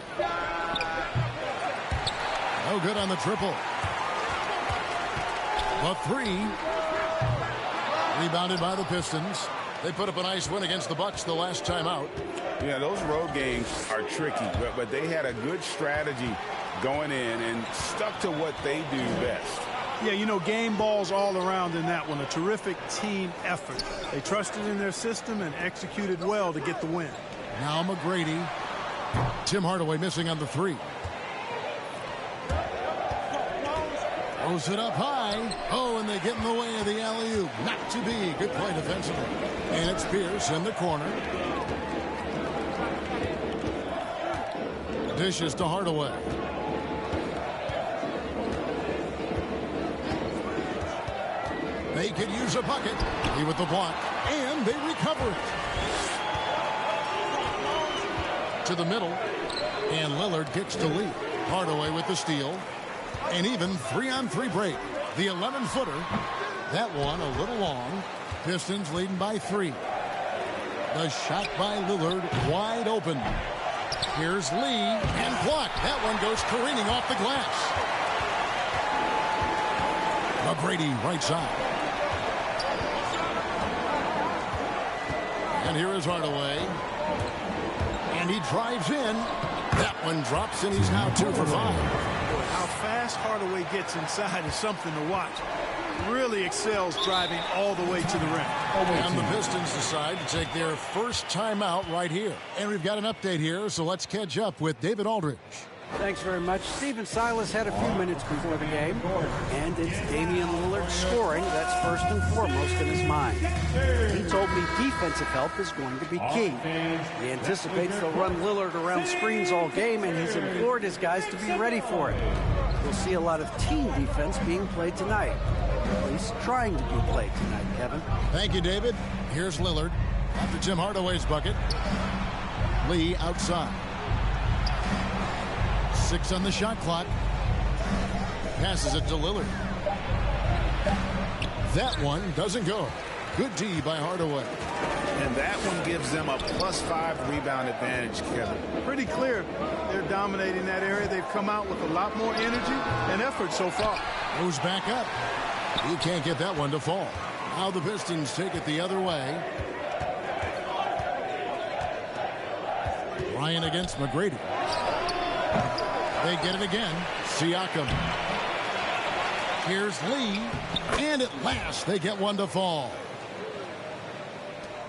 No good on the triple. The 3. Rebounded by the Pistons. They put up a nice win against the Bucks the last time out. Yeah, those road games are tricky, but they had a good strategy going in and stuck to what they do best. Yeah, you know, game balls all around in that one. A terrific team effort. They trusted in their system and executed well to get the win. Now McGrady. Tim Hardaway missing on the 3. Throws it up high. Oh, and they get in the way of the alley-oop. Not to be. Good play defensively. And it's Pierce in the corner. Dishes to Hardaway. They could use a bucket. He with the block. And they recover it. To the middle, and Lillard kicks to Lee. Hardaway with the steal. An even 3-on-3 break. The 11-footer. That one a little long. Pistons leading by 3. The shot by Lillard wide open. Here's Lee and blocked. That one goes careening off the glass. McGrady right side. And here is Hardaway. And he drives in. That one drops, and he's now 2 for 5. How fast Hardaway gets inside is something to watch. Really excels driving all the way to the rim. And the Pistons decide to take their first timeout right here. And we've got an update here, so let's catch up with David Aldridge. Thanks very much. Stephen Silas had a few minutes before the game, and it's Damian Lillard scoring that's first and foremost in his mind. He told me defensive help is going to be key. He anticipates they'll run Lillard around screens all game, and he's implored his guys to be ready for it. We'll see a lot of team defense being played tonight. At least trying to be played tonight, Kevin. Thank you, David. Here's Lillard after Tim Hardaway's bucket. Lee outside. 6 on the shot clock. Passes it to Lillard. That one doesn't go. Good D by Hardaway. And that one gives them a +5 rebound advantage, Kevin. Pretty clear. They're dominating that area. They've come out with a lot more energy and effort so far. Goes back up. He can't get that one to fall. Now the Pistons take it the other way. Ryan against McGrady. They get it again. Siakam. Here's Lee. And at last they get one to fall.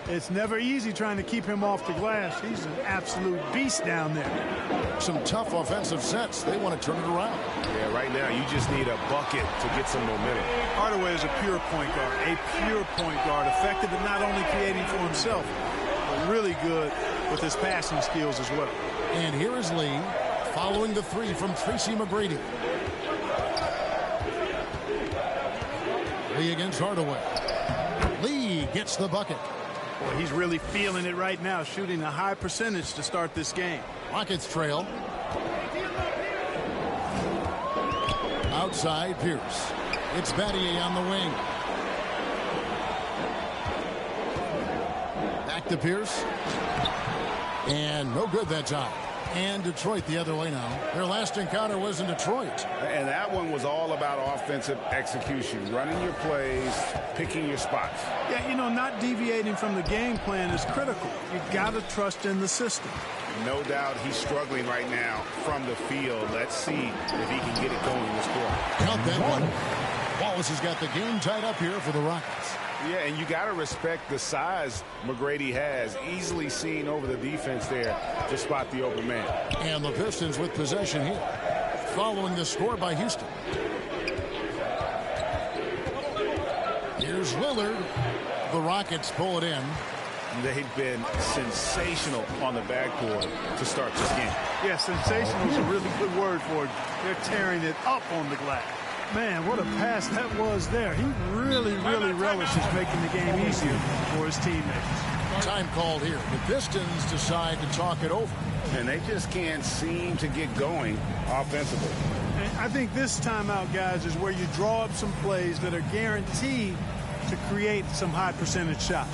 It's never easy trying to keep him off the glass. He's an absolute beast down there. Some tough offensive sets. They want to turn it around. Yeah, right now you just need a bucket to get some momentum. Hardaway is a pure point guard. A pure point guard. Effective at not only creating for himself, but really good with his passing skills as well. And here is Lee following the 3 from Tracy McGrady. Lee against Hardaway. Lee gets the bucket. Well, he's really feeling it right now, shooting a high percentage to start this game. Rockets trail. Outside, Pierce. It's Battier on the wing. Back to Pierce. And no good that time. And Detroit the other way now. Their last encounter was in Detroit. And that one was all about offensive execution, running your plays, picking your spots. Yeah, you know, not deviating from the game plan is critical. You got to trust in the system. No doubt he's struggling right now from the field. Let's see if he can get it going in this quarter. Count that one. Wallace has got the game tied up here for the Rockets. Yeah, and you got to respect the size McGrady has. Easily seen over the defense there to spot the open man. And the Pistons with possession here. Following the score by Houston. Here's Lillard. The Rockets pull it in. They've been sensational on the backboard to start this game. Yeah, sensational is a really good word for it. They're tearing it up on the glass. Man, what a pass that was there. He really relishes making the game easier for his teammates. Time called here. The Pistons decide to talk it over. And they just can't seem to get going offensively. And I think this timeout, guys, is where you draw up some plays that are guaranteed to create some high percentage shots.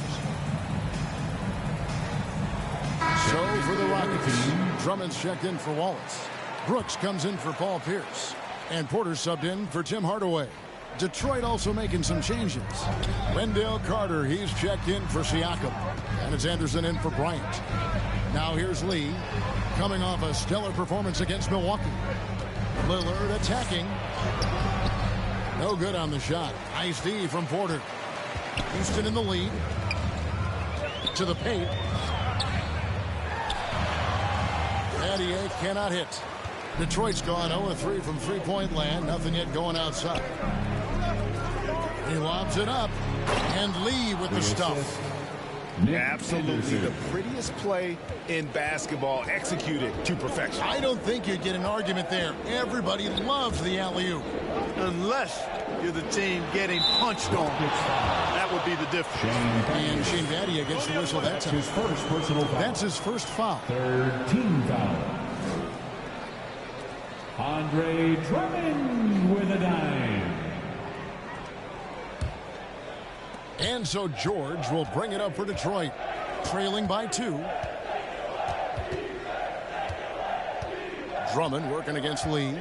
So for the Rockets, Drummond's checked in for Wallace. Brooks comes in for Paul Pierce. And Porter subbed in for Tim Hardaway. Detroit also making some changes. Wendell Carter, he's checked in for Siakam. And it's Anderson in for Bryant. Now here's Lee, coming off a stellar performance against Milwaukee. Lillard attacking. No good on the shot. Nice D from Porter. Houston in the lead. To the paint. Battier cannot hit. Detroit's gone 0-3 from three-point land. Nothing yet going outside. He lobs it up. And Lee with the stuff. Absolutely the prettiest play in basketball, executed to perfection. I don't think you'd get an argument there. Everybody loves the alley-oop. Unless you're the team getting punched on. That would be the difference. And Shane Battier gets the whistle that time. That's his first foul. Third team foul. Andre Drummond with a dime. And so George will bring it up for Detroit, trailing by 2. Drummond working against Lee.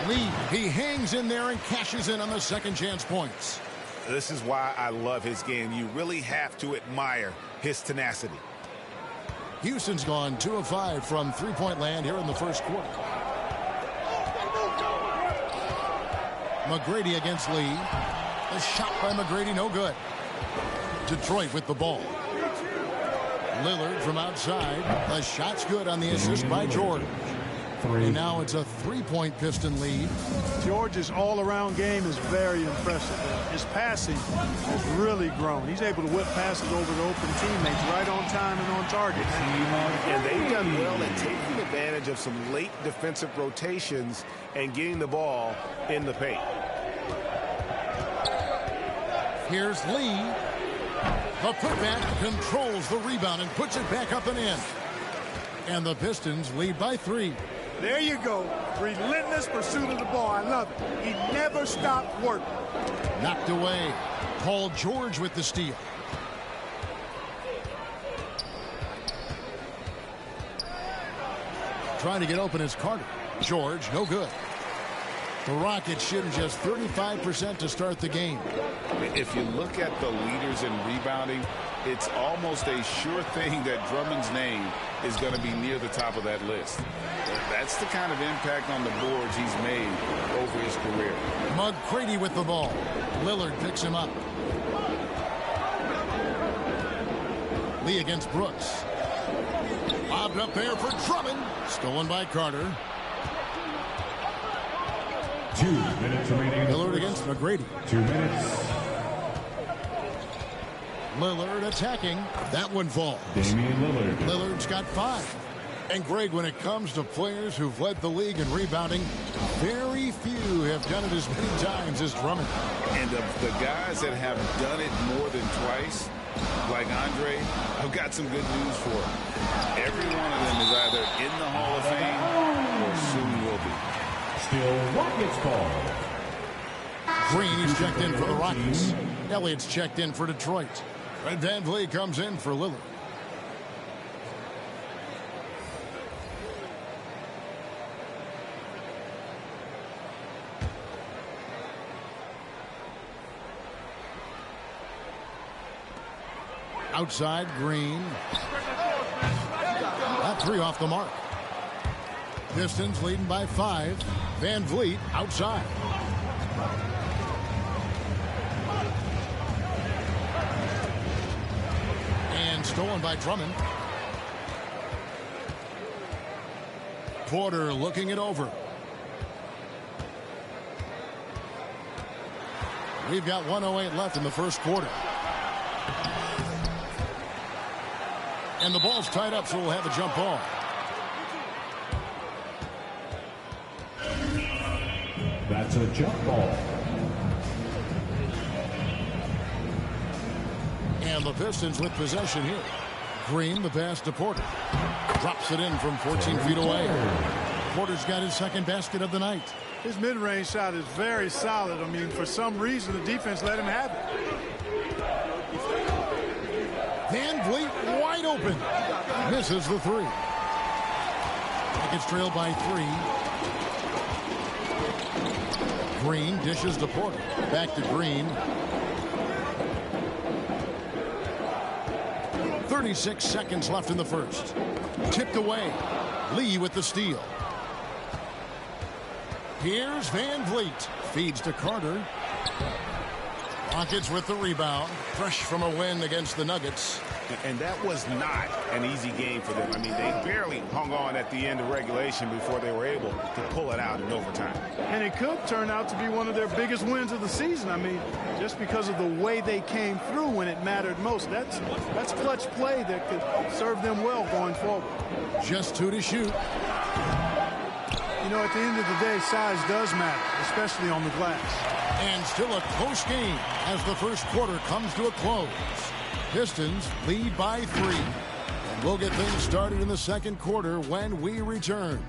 Lee, he hangs in there and cashes in on the second chance points. This is why I love his game. You really have to admire his tenacity. Houston's gone 2 of 5 from three-point land here in the first quarter. McGrady against Lee. The shot by McGrady, no good. Detroit with the ball. Lillard from outside. The shot's good on the assist by George. And now it's a 3-point Piston lead. George's all-around game is very impressive. His passing has really grown. He's able to whip passes over the open teammates right on time and on target. And they've done well at taking advantage of some late defensive rotations and getting the ball in the paint. Here's Lee. The putback controls the rebound and puts it back up and in. And the Pistons lead by 3. There you go. Relentless pursuit of the ball. I love it. He never stopped working. Knocked away. Paul George with the steal. Trying to get open is Carter. George, no good. The Rockets shooting just 35% to start the game. If you look at the leaders in rebounding, it's almost a sure thing that Drummond's name is going to be near the top of that list. That's the kind of impact on the boards he's made over his career. McGrady with the ball. Lillard picks him up. Lee against Brooks. Lobbed up there for Drummond. Stolen by Carter. 2 minutes remaining. Lillard against McGrady. 2 minutes. Lillard attacking. That one falls. Damian Lillard. Lillard's got 5. And Greg, when it comes to players who've led the league in rebounding, Very few have done it as many times as Drummond. And of the guys that have done it more than twice, like Andre, I've got some good news for him. Every one of them is either in the Hall of Fame or soon will be. Still Rockets ball. Green is checked in for the Rockets. Elliott's checked in for Detroit. And Van Vliet comes in for Lillard. Outside, Green. That three off the mark. Pistons leading by 5. Van Vliet outside. And stolen by Drummond. Porter looking it over. We've got 1:08 left in the first quarter. And the ball's tied up, so we'll have a jump ball. That's a jump ball. And the Pistons with possession here. Green, the pass to Porter. Drops it in from 14 feet away. Porter's got his second basket of the night. His mid-range shot is very solid. I mean, for some reason, the defense let him have it. Van Vliet wide open. Misses the three. Rockets trail by 3. Green dishes to Porter. Back to Green. 36 seconds left in the first. Tipped away. Lee with the steal. Here's Van Vliet. Feeds to Carter. Rockets with the rebound. Fresh from a win against the Nuggets. And that was not an easy game for them. I mean, they barely hung on at the end of regulation before they were able to pull it out in overtime. And it could turn out to be one of their biggest wins of the season. I mean, just because of the way they came through when it mattered most. That's clutch play that could serve them well going forward. Just 2 to shoot. You know, at the end of the day, size does matter, especially on the glass. And still a close game as the first quarter comes to a close. Pistons lead by 3. And we'll get things started in the second quarter when we return.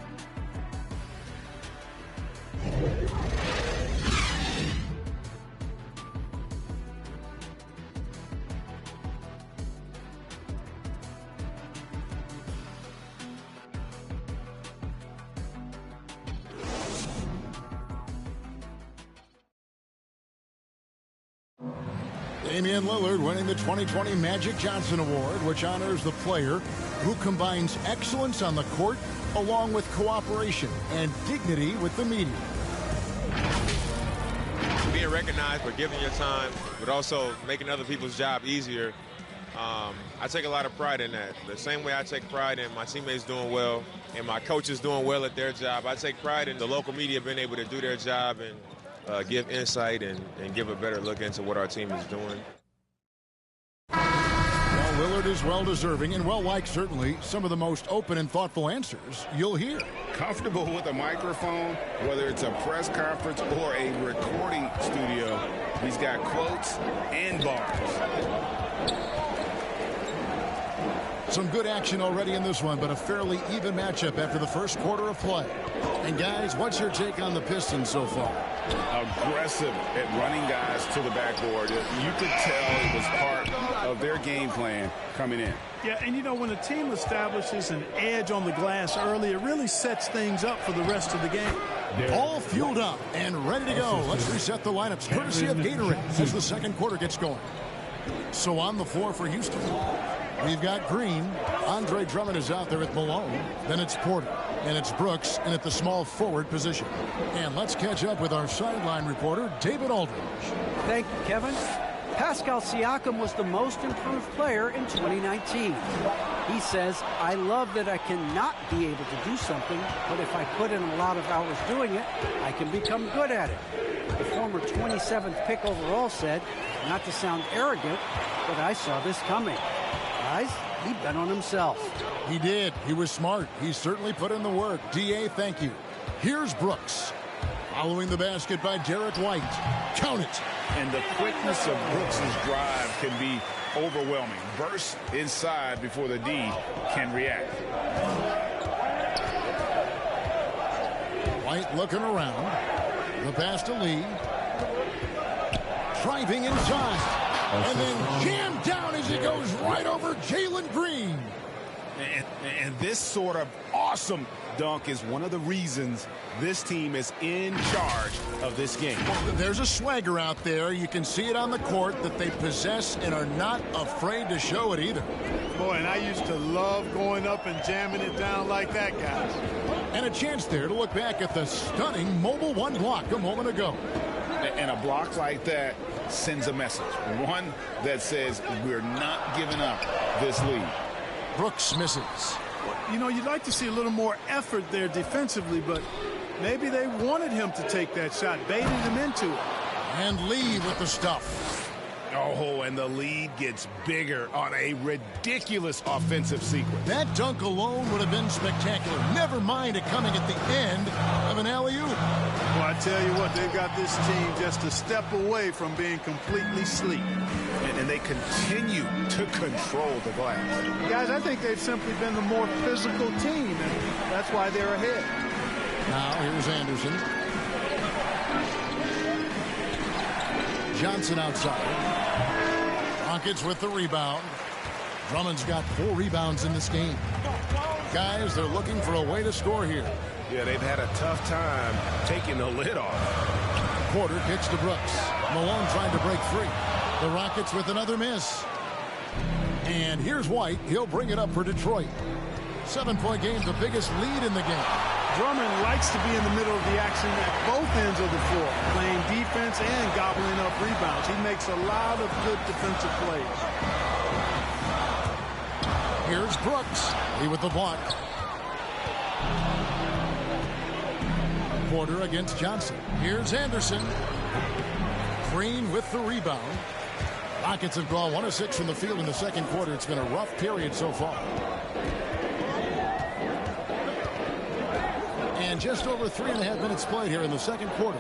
Damian Lillard winning the 2020 Magic Johnson Award, which honors the player who combines excellence on the court along with cooperation and dignity with the media. Being recognized for giving your time, but also making other people's job easier, I take a lot of pride in that. The same way I take pride in my teammates doing well and my coaches doing well at their job, I take pride in the local media being able to do their job and give insight and give a better look into what our team is doing. Well, Lillard is well-deserving and well-liked, certainly. Some of the most open and thoughtful answers you'll hear. Comfortable with a microphone, whether it's a press conference or a recording studio, he's got quotes and bars. Some good action already in this one, but a fairly even matchup after the first quarter of play. And guys, what's your take on the Pistons so far? Aggressive at running guys to the backboard. You could tell it was part of their game plan coming in. Yeah, and you know, when a team establishes an edge on the glass early, it really sets things up for the rest of the game. All fueled up and ready to go. Let's reset the lineups courtesy of Gatorade as the second quarter gets going. So on the floor for Houston, we've got Green. Andre Drummond is out there at Malone. Then it's Porter. And it's Brooks in at the small forward position. And let's catch up with our sideline reporter, David Aldridge. Thank you, Kevin. Pascal Siakam was the most improved player in 2019. He says, I love that I cannot be able to do something, but if I put in a lot of hours doing it, I can become good at it. The former 27th pick overall said, not to sound arrogant, but I saw this coming. Guys, he bet on himself. He did. He was smart. He certainly put in the work. D.A., thank you. Here's Brooks. Following the basket by Derek White. Count it. And the quickness of Brooks' drive can be overwhelming. Burst inside before the D can react. White looking around. The pass to Lee. Driving inside. And then jammed down as he goes right over Jalen Green. And this sort of awesome dunk is one of the reasons this team is in charge of this game. Well, there's a swagger out there. You can see it on the court that they possess and are not afraid to show it either. Boy, and I used to love going up and jamming it down like that, guys. And a chance there to look back at the stunning Mobile One block a moment ago. And a block like that sends a message. One that says we're not giving up this lead. Brooks misses. You know, you'd like to see a little more effort there defensively, but maybe they wanted him to take that shot, baited him into it. And Lee with the stuff. Oh, and the lead gets bigger on a ridiculous offensive sequence. That dunk alone would have been spectacular. Never mind it coming at the end of an alley-oop. Well, I tell you what, they've got this team just a step away from being completely asleep. And they continue to control the glass. Guys, I think they've simply been the more physical team, and that's why they're ahead. Now, here's Anderson. Johnson outside. Rockets with the rebound. Drummond's got 4 rebounds in this game. Guys, they're looking for a way to score here. Yeah, they've had a tough time taking the lid off. Porter kicks to Brooks. Malone trying to break free. The Rockets with another miss. And here's White. He'll bring it up for Detroit. 7-point game, the biggest lead in the game. Drummond likes to be in the middle of the action at both ends of the floor, playing defense and gobbling up rebounds. He makes a lot of good defensive plays. Here's Brooks. He with the block. Porter against Johnson. Here's Anderson. Green with the rebound. Rockets have gone 1 of 6 from the field in the second quarter. It's been a rough period so far. And just over 3.5 minutes played here in the second quarter.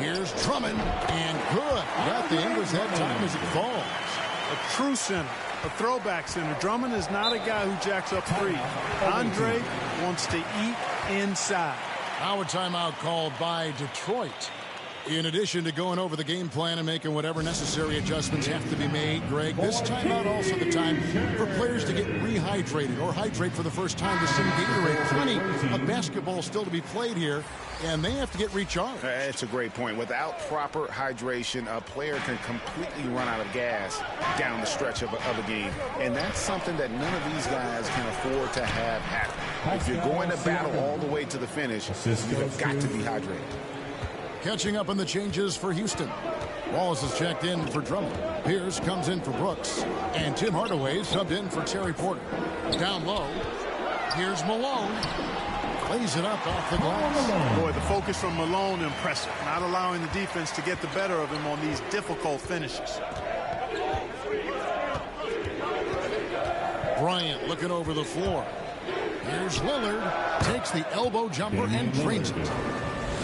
Here's Drummond. And good. Got the Ingles that time as it falls. A true center. A throwback center. Drummond is not a guy who jacks up threes. Andre wants to eat inside. Now a timeout called by Detroit. In addition to going over the game plan and making whatever necessary adjustments have to be made, Greg, this timeout also the time for players to get rehydrated or hydrate for the first time with some Gatorade. Plenty of basketball still to be played here, and they have to get recharged. That's a great point. Without proper hydration, a player can completely run out of gas down the stretch of a game, and that's something that none of these guys can afford to have happen. If you're going to battle all the way to the finish, you've got to be hydrated. Catching up on the changes for Houston. Wallace is checked in for Drummond. Pierce comes in for Brooks. And Tim Hardaway subbed in for Terry Porter. Down low. Here's Malone. Plays it up off the glass. Boy, the focus from Malone impressive. Not allowing the defense to get the better of him on these difficult finishes. Bryant looking over the floor. Here's Lillard. Takes the elbow jumper and drains it.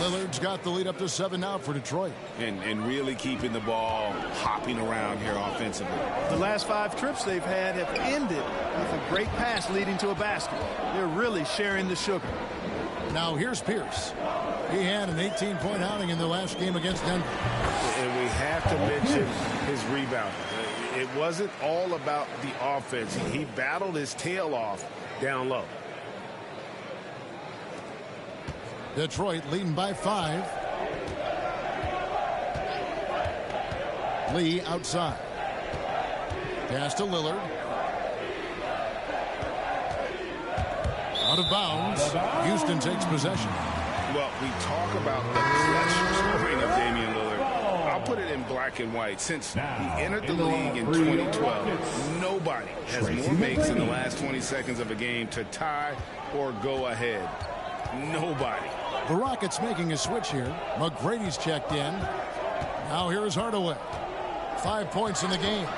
Lillard's got the lead up to 7 now for Detroit. And really keeping the ball hopping around here offensively. The last 5 trips they've had have ended with a great pass leading to a basket. They're really sharing the sugar. Now here's Pierce. He had an 18-point outing in the last game against Denver. And we have to mention his rebound. It wasn't all about the offense. He battled his tail off down low. Detroit leading by 5. Lee outside. Pass to Lillard. Out of bounds. Houston takes possession. Well, we talk about the clutch scoring of Damian Lillard. I'll put it in black and white. Since he entered the league in 2012, nobody has more makes in the last 20 seconds of a game to tie or go ahead. Nobody. The Rockets making a switch here. McGrady's checked in. Now here's Hardaway. 5 points in the game.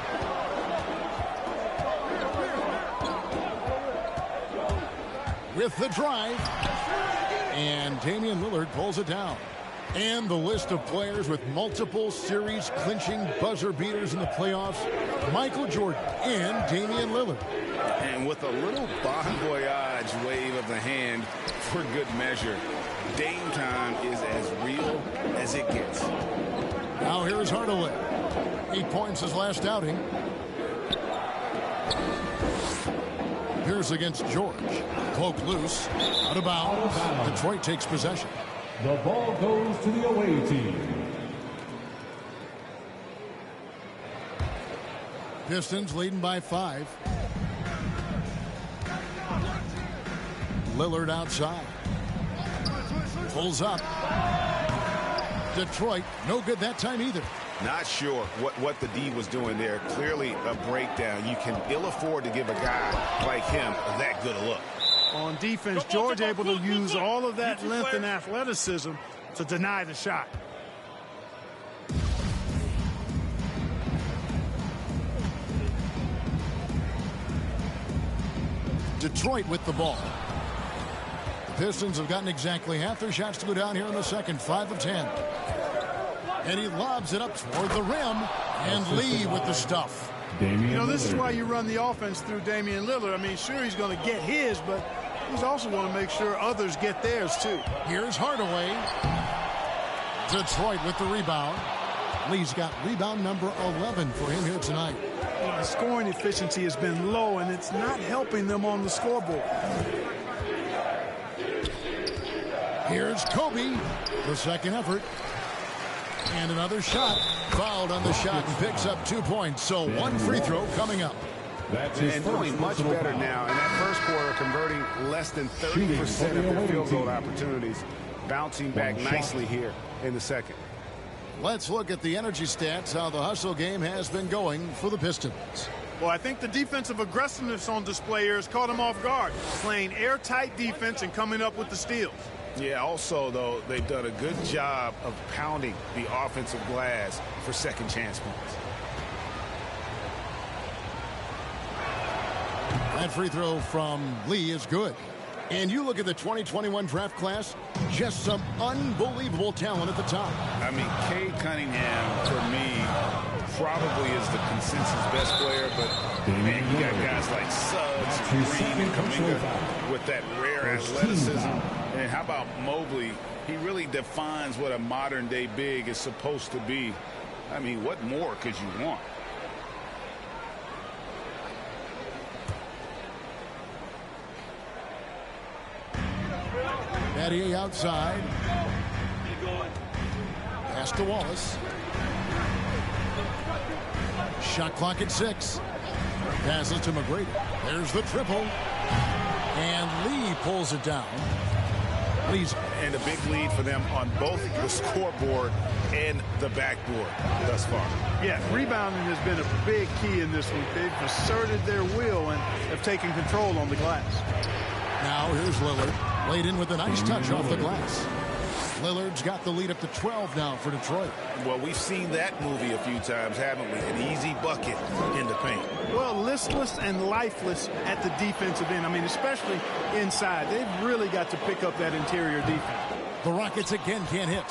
With the drive. And Damian Lillard pulls it down. And the list of players with multiple series-clinching buzzer beaters in the playoffs, Michael Jordan and Damian Lillard. And with a little bon voyage wave of the hand for good measure, Dame time is as real as it gets. Now here's Hardaway. 8 points his last outing. Here's against George. Cloak loose. Out of bounds. Detroit takes possession. The ball goes to the away team. Pistons leading by 5. Lillard outside. Pulls up. Detroit, no good that time either. Not sure what the D was doing there. Clearly a breakdown. You can ill afford to give a guy like him that good a look. On defense, George able to use all of that length and athleticism to deny the shot. Detroit with the ball. The Pistons have gotten exactly half their shots to go down here in the second, 5 of 10. And he lobs it up toward the rim, and Lee with the stuff. This is why you run the offense through Damian Lillard. I mean, sure, he's going to get his, but he's also going to make sure others get theirs, too. Here's Hardaway. Detroit with the rebound. Lee's got rebound number 11 for him here tonight. The scoring efficiency has been low, and it's not helping them on the scoreboard. Here's Kobe, the second effort. And another shot. Fouled on the shot and picks up 2 points. So one free throw coming up. And doing much better now in that first quarter, converting less than 30% of their field goal opportunities, bouncing back nicely here in the second. Let's look at the energy stats, how the hustle game has been going for the Pistons. Well, I think the defensive aggressiveness on display here has caught them off guard, playing airtight defense and coming up with the steals. Yeah, also, though, they've done a good job of pounding the offensive glass for second chance points. That free throw from Lee is good. And you look at the 2021 draft class, just some unbelievable talent at the top. I mean, Cade Cunningham, for me, probably is the consensus best player, but man, you got guys like Suggs, Green, and Kuminga with that rare athleticism. And how about Mobley? He really defines what a modern-day big is supposed to be. I mean, what more could you want? Battier outside. Pass to Wallace. Shot clock at 6. Passes to McGrady. There's the triple. And Lee pulls it down. Lee's and a big lead for them on both the scoreboard and the backboard thus far. Yeah, rebounding has been a big key in this week. They've asserted their will and have taken control on the glass. Now here's Lillard. Laid in with a nice touch off the glass. Lillard's got the lead up to 12 now for Detroit. Well, we've seen that movie a few times, haven't we? An easy bucket in the paint. Well, listless and lifeless at the defensive end. I mean, especially inside. They've really got to pick up that interior defense. The Rockets again can't hit.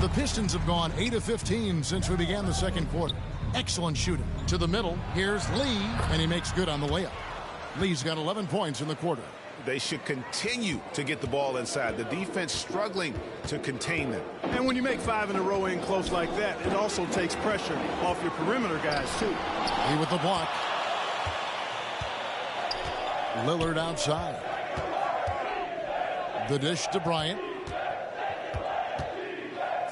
The Pistons have gone 8 of 15 since we began the second quarter. Excellent shooting. To the middle, here's Lee, and he makes good on the layup. Lee's got 11 points in the quarter. They should continue to get the ball inside. The defense struggling to contain them. And when you make 5 in a row in close like that, it also takes pressure off your perimeter guys, too. Lee with the block. Lillard outside. The dish to Bryant.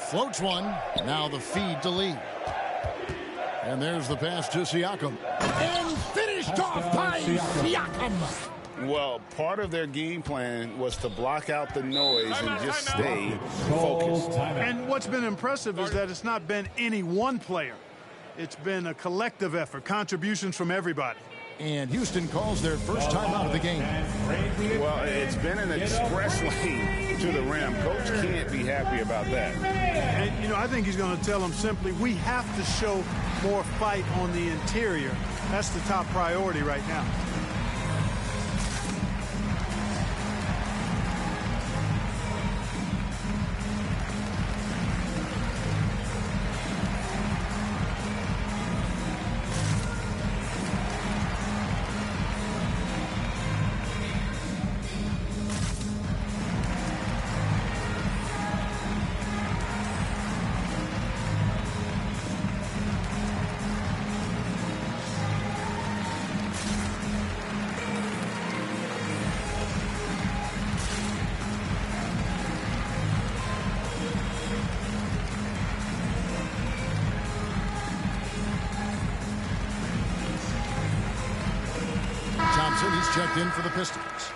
Floats one. Now the feed to Lee. And there's the pass to Siakam. And finished off by Siakam. Well, part of their game plan was to block out the noise and just stay focused. And what's been impressive is that it's not been any one player. It's been a collective effort, contributions from everybody. And Houston calls their first time out of the game. Well, it's been an express lane to the rim. Coach can't be happy about that. And, you know, I think he's going to tell them simply, we have to show more fight on the interior. That's the top priority right now. checked in for the Pistons.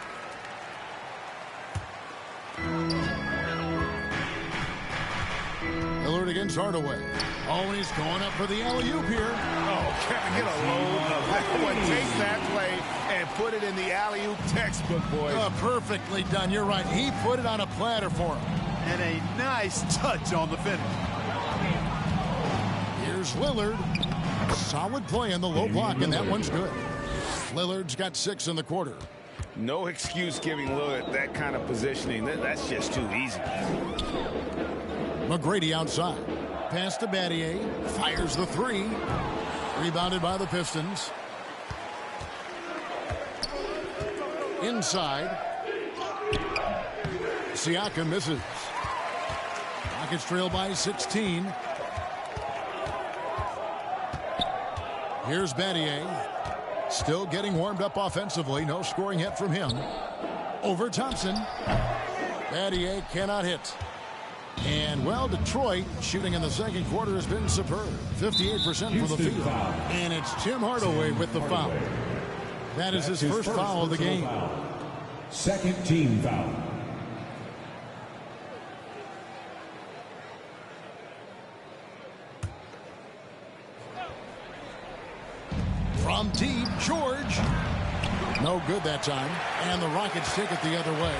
Lillard against Hardaway. Oh, and he's going up for the alley-oop here. Oh, can I get a load of that one? Take that play and put it in the alley-oop textbook, boys. Perfectly done. You're right. He put it on a platter for him. And a nice touch on the finish. Here's Lillard. Solid play in the low block, and that one's good. Lillard's got 6 in the quarter. No excuse giving Lillard that kind of positioning. That's just too easy. McGrady outside. Pass to Battier. Fires the 3. Rebounded by the Pistons. Inside. Siakam misses. Rockets trail by 16. Here's Battier. Still getting warmed up offensively. No scoring yet from him. Over Thompson. Battier cannot hit. And, well, Detroit shooting in the second quarter has been superb. 58% for the field. And it's Tim Hardaway with the foul. That is his first foul of the game. Second team foul. From deep, George. No good that time. And the Rockets take it the other way.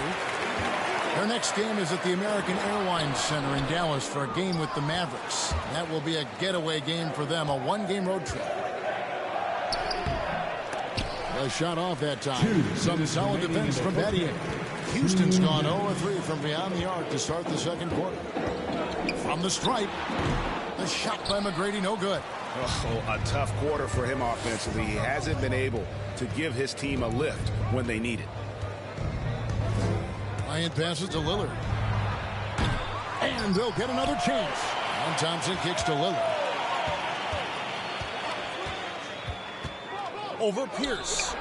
Their next game is at the American Airlines Center in Dallas for a game with the Mavericks. That will be a getaway game for them, a one-game road trip. A shot off that time. Some solid defense from Battier. Houston's gone 0-3 from beyond the arc to start the second quarter. From the stripe, the shot by McGrady, no good. Oh, a tough quarter for him offensively. He hasn't been able to give his team a lift when they need it. Bryant passes to Lillard. And they'll get another chance. And Thompson kicks to Lillard. Over Pierce.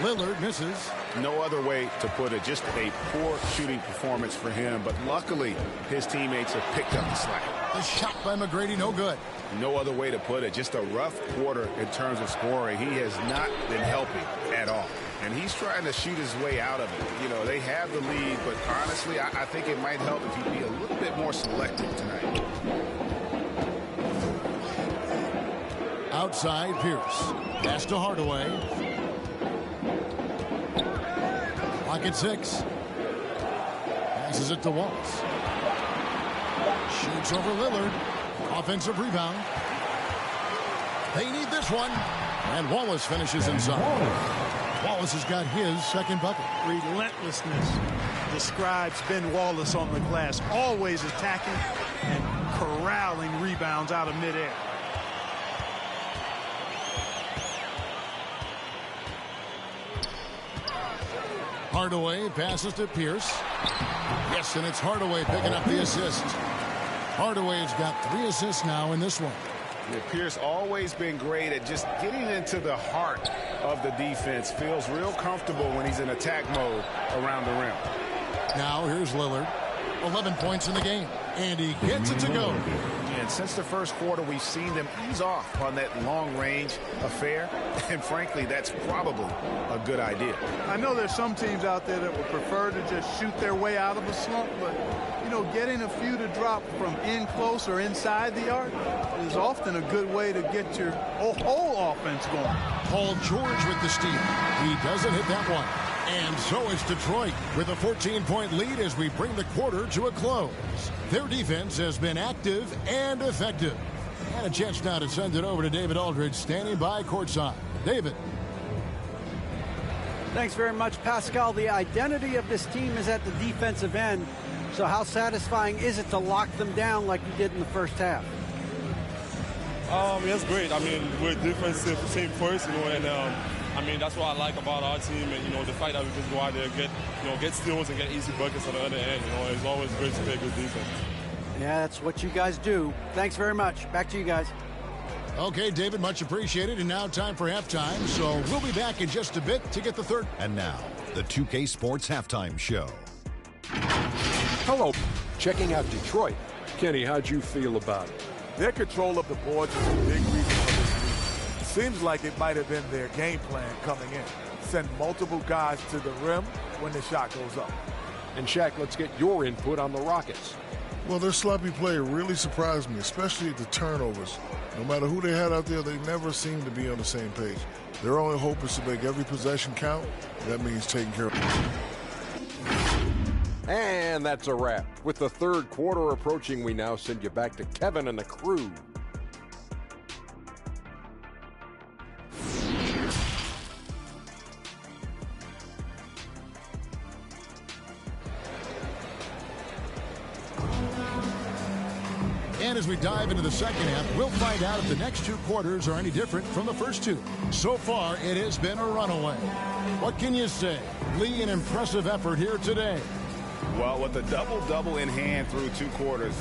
Lillard misses. No other way to put it. Just a poor shooting performance for him. But luckily, his teammates have picked up the slack. The shot by McGrady, no good. No other way to put it. Just a rough quarter in terms of scoring. He has not been helping at all. And he's trying to shoot his way out of it. You know, they have the lead, but honestly, I think it might help if he'd be a little bit more selective tonight. Outside, Pierce. Pass to Hardaway. Clock at 6. Passes it to Wallace. Shoots over Lillard. Offensive rebound. They need this one. And Wallace finishes inside. Wallace has got his second bucket. Relentlessness describes Ben Wallace on the glass. Always attacking and corralling rebounds out of midair. Hardaway passes to Pierce. Yes, and it's Hardaway picking up the assist. Hardaway's got 3 assists now in this one. Yeah, Pierce always been great at just getting into the heart of the defense. Feels real comfortable when he's in attack mode around the rim. Now here's Lillard. 11 points in the game. And he gets it to go. And since the first quarter, we've seen them ease off on that long-range affair. And frankly, that's probably a good idea. I know there's some teams out there that would prefer to just shoot their way out of a slump, but, you know, getting a few to drop from in close or inside the arc is often a good way to get your whole offense going. Paul George with the steal. He doesn't hit that one. And so is Detroit with a 14-point lead as we bring the quarter to a close. Their defense has been active and effective. And a chance now to send it over to David Aldridge standing by courtside. David. Thanks very much, Pascal. The identity of this team is at the defensive end. So how satisfying is it to lock them down like you did in the first half? It's great. I mean, we're defensive team first, you know, and I mean, that's what I like about our team, and, you know, the fact that we just go out there and get steals and get easy buckets on the other end. You know, it's always great to play good defense. Yeah, that's what you guys do. Thanks very much. Back to you guys. Okay, David, much appreciated. And now time for halftime. So we'll be back in just a bit to get the third. And now, the 2K Sports Halftime Show. Hello. Checking out Detroit. Kenny, how'd you feel about it? Their control of the boards is a big reason for this lead. Seems like it might have been their game plan coming in. send multiple guys to the rim when the shot goes up. And Shaq, let's get your input on the Rockets. Well, their sloppy play really surprised me, especially the turnovers. No matter who they had out there, they never seemed to be on the same page. Their only hope is to make every possession count. That means taking care of it. And that's a wrap. With the third quarter approaching, we now send you back to Kevin and the crew. And as we dive into the second half, we'll find out if the next two quarters are any different from the first two. So far, it has been a runaway. What can you say? Lee, an impressive effort here today. Well, with a double-double in hand through two quarters,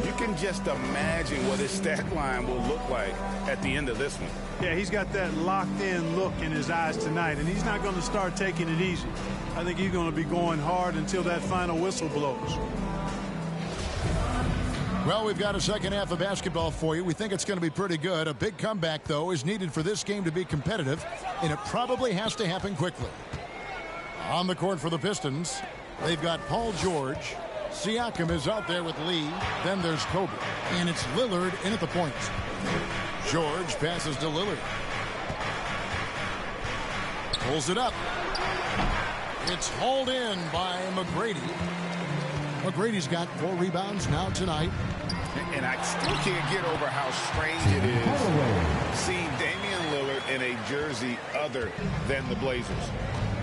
you can just imagine what his stat line will look like at the end of this one. Yeah, he's got that locked-in look in his eyes tonight, and he's not going to start taking it easy. I think he's going to be going hard until that final whistle blows. Well, we've got a second half of basketball for you. We think it's going to be pretty good. A big comeback, though, is needed for this game to be competitive, and it probably has to happen quickly. On the court for the Pistons, they've got Paul George. Siakam is out there with Lee. Then there's Kobe. And it's Lillard in at the point. George passes to Lillard. Pulls it up. It's hauled in by McGrady. McGrady's got 4 rebounds now tonight. And I still can't get over how strange it is seeing Damian Lillard in a jersey other than the Blazers.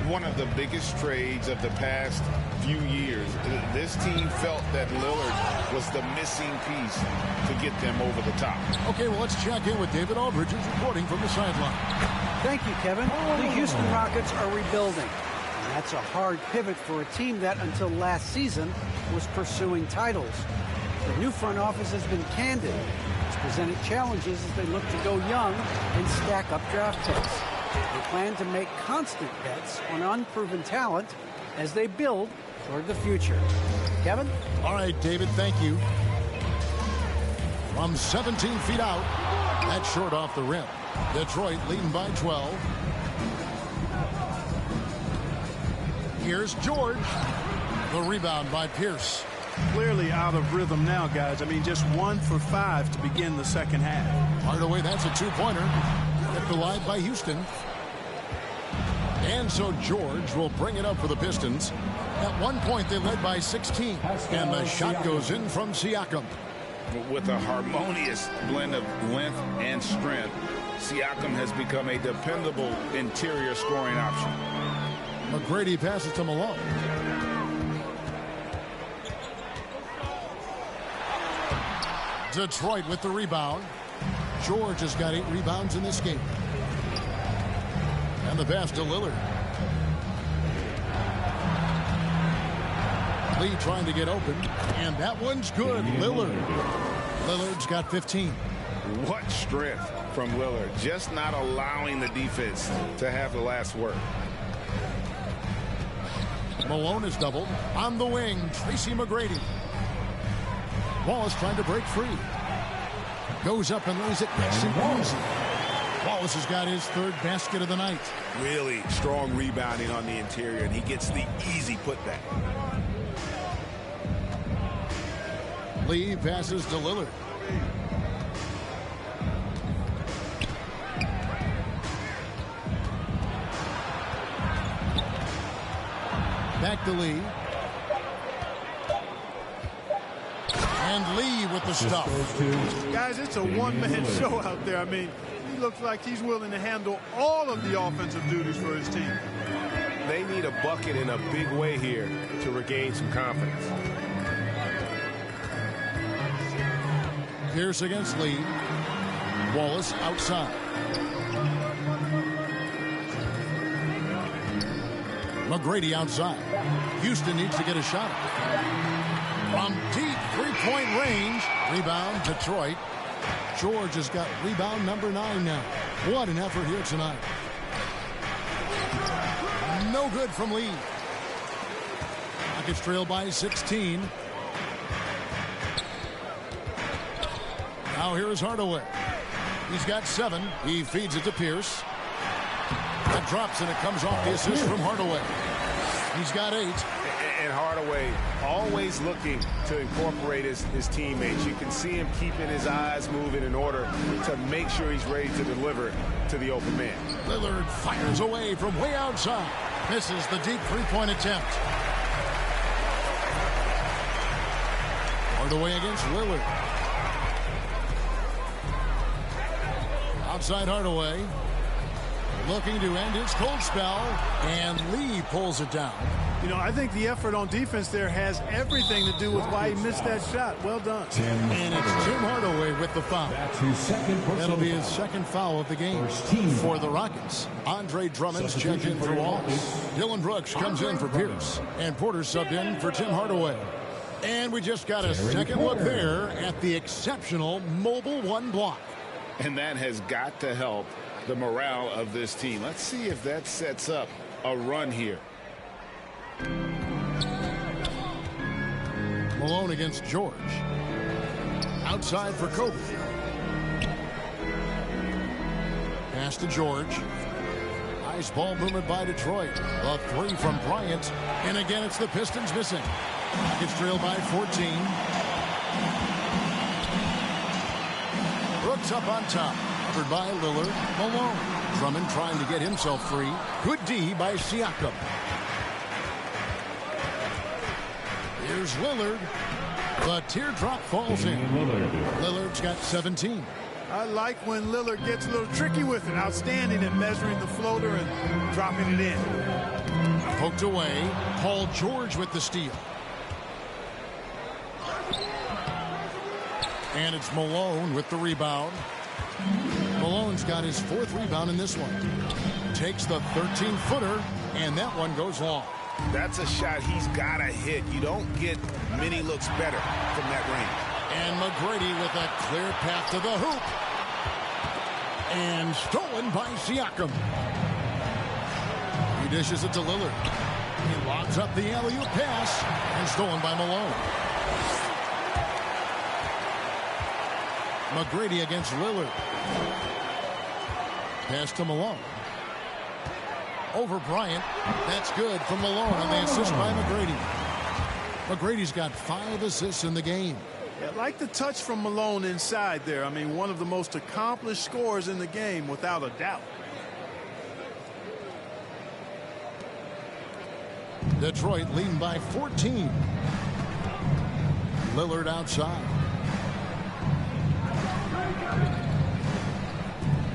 One of the biggest trades of the past few years. This team felt that Lillard was the missing piece to get them over the top. Okay, well, let's check in with David Aldridge, who's reporting from the sideline. Thank you, Kevin. The Houston Rockets are rebuilding. And that's a hard pivot for a team that, until last season, was pursuing titles. The new front office has been candid. It's presented challenges as they look to go young and stack up draft picks. They plan to make constant bets on unproven talent as they build toward the future. Kevin? All right, David, thank you. From 17 feet out, that's short off the rim. Detroit leading by 12. Here's George. The rebound by Pierce. Clearly out of rhythm now, guys. I mean, just 1 for 5 to begin the second half. Hardaway, that's a two-pointer. Kept alive by Houston. And so George will bring it up for the Pistons. At one point, they led by 16. And the shot goes in from Siakam. With a harmonious blend of length and strength, Siakam has become a dependable interior scoring option. McGrady passes to Malone. Detroit with the rebound. George has got 8 rebounds in this game. And the pass to Lillard. Lee trying to get open. And that one's good. Lillard's got 15. What strength from Lillard. Just not allowing the defense to have the last word. Malone is doubled. On the wing, Tracy McGrady. Wallace trying to break free. Goes up and lays it nice and easy. Wallace has got his 3rd basket of the night. Really strong rebounding on the interior, and he gets the easy putback. Lee passes to Lillard. Back to Lee. And Lee with the stop. Guys, it's a one-man show out there. I mean, he looks like he's willing to handle all of the offensive duties for his team. They need a bucket in a big way here to regain some confidence. Pierce against Lee. Wallace outside. McGrady outside. Houston needs to get a shot. From deep three-point range. Rebound, Detroit. George has got rebound number 9 now. What an effort here tonight. No good from Lee. Rockets trail by 16. Now here's Hardaway. He's got 7. He feeds it to Pierce. That drops, and it comes off the assist from Hardaway. He's got 8. And Hardaway always looking to incorporate his teammates. You can see him keeping his eyes moving in order to make sure he's ready to deliver to the open man. Lillard fires away from way outside. Misses the deep three-point attempt. Hardaway against Lillard. Outside Hardaway. Looking to end his cold spell. And Lee pulls it down. You know, I think the effort on defense there has everything to do with why he missed that shot. Well done. And it's Tim Hardaway with the foul. That'll be his second foul of the game for the Rockets. Andre Drummond's checked in for Wallace. Dylan Brooks comes in for Pierce. And Porter subbed in for Tim Hardaway. And we just got a second look there at the exceptional Mobile One block. And that has got to help the morale of this team. Let's see if that sets up a run here. Malone against George. Outside for Kobe. Pass to George. Nice ball movement by Detroit. A 3 from Bryant. And again, it's the Pistons missing. Rockets trail by 14. Brooks up on top. Covered by Lillard. Malone. Drummond trying to get himself free. Good D by Siakam. Here's Lillard. The teardrop falls in. Lillard's got 17. I like when Lillard gets a little tricky with it. Outstanding at measuring the floater and dropping it in. Poked away. Paul George with the steal. And it's Malone with the rebound. Malone's got his 4th rebound in this one. Takes the 13-footer, and that one goes long. That's a shot he's got to hit. You don't get many looks better from that range. And McGrady with a clear path to the hoop. And stolen by Siakam. He dishes it to Lillard. He lobs up the alley-oop pass. And stolen by Malone. McGrady against Lillard. Pass to Malone. Over Bryant. That's good from Malone on the assist by McGrady. McGrady's got 5 assists in the game. Yeah, like the touch from Malone inside there. I mean, one of the most accomplished scorers in the game, without a doubt. Detroit leading by 14. Lillard outside.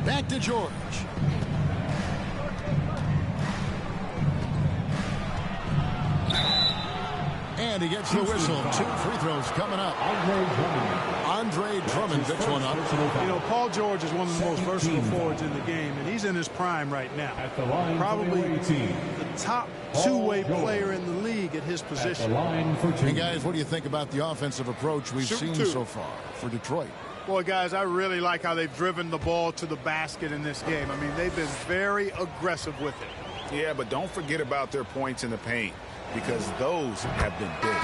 Back to George. And he gets the whistle. 2 free throws coming up. Andre Drummond picks one up. You know, Paul George is one of the most versatile forwards in the game, and he's in his prime right now. Probably the top two-way player in the league at his position. Hey, guys, what do you think about the offensive approach we've seen so far for Detroit? Boy, guys, I really like how they've driven the ball to the basket in this game. I mean, they've been very aggressive with it. Yeah, but don't forget about their points in the paint, because those have been big.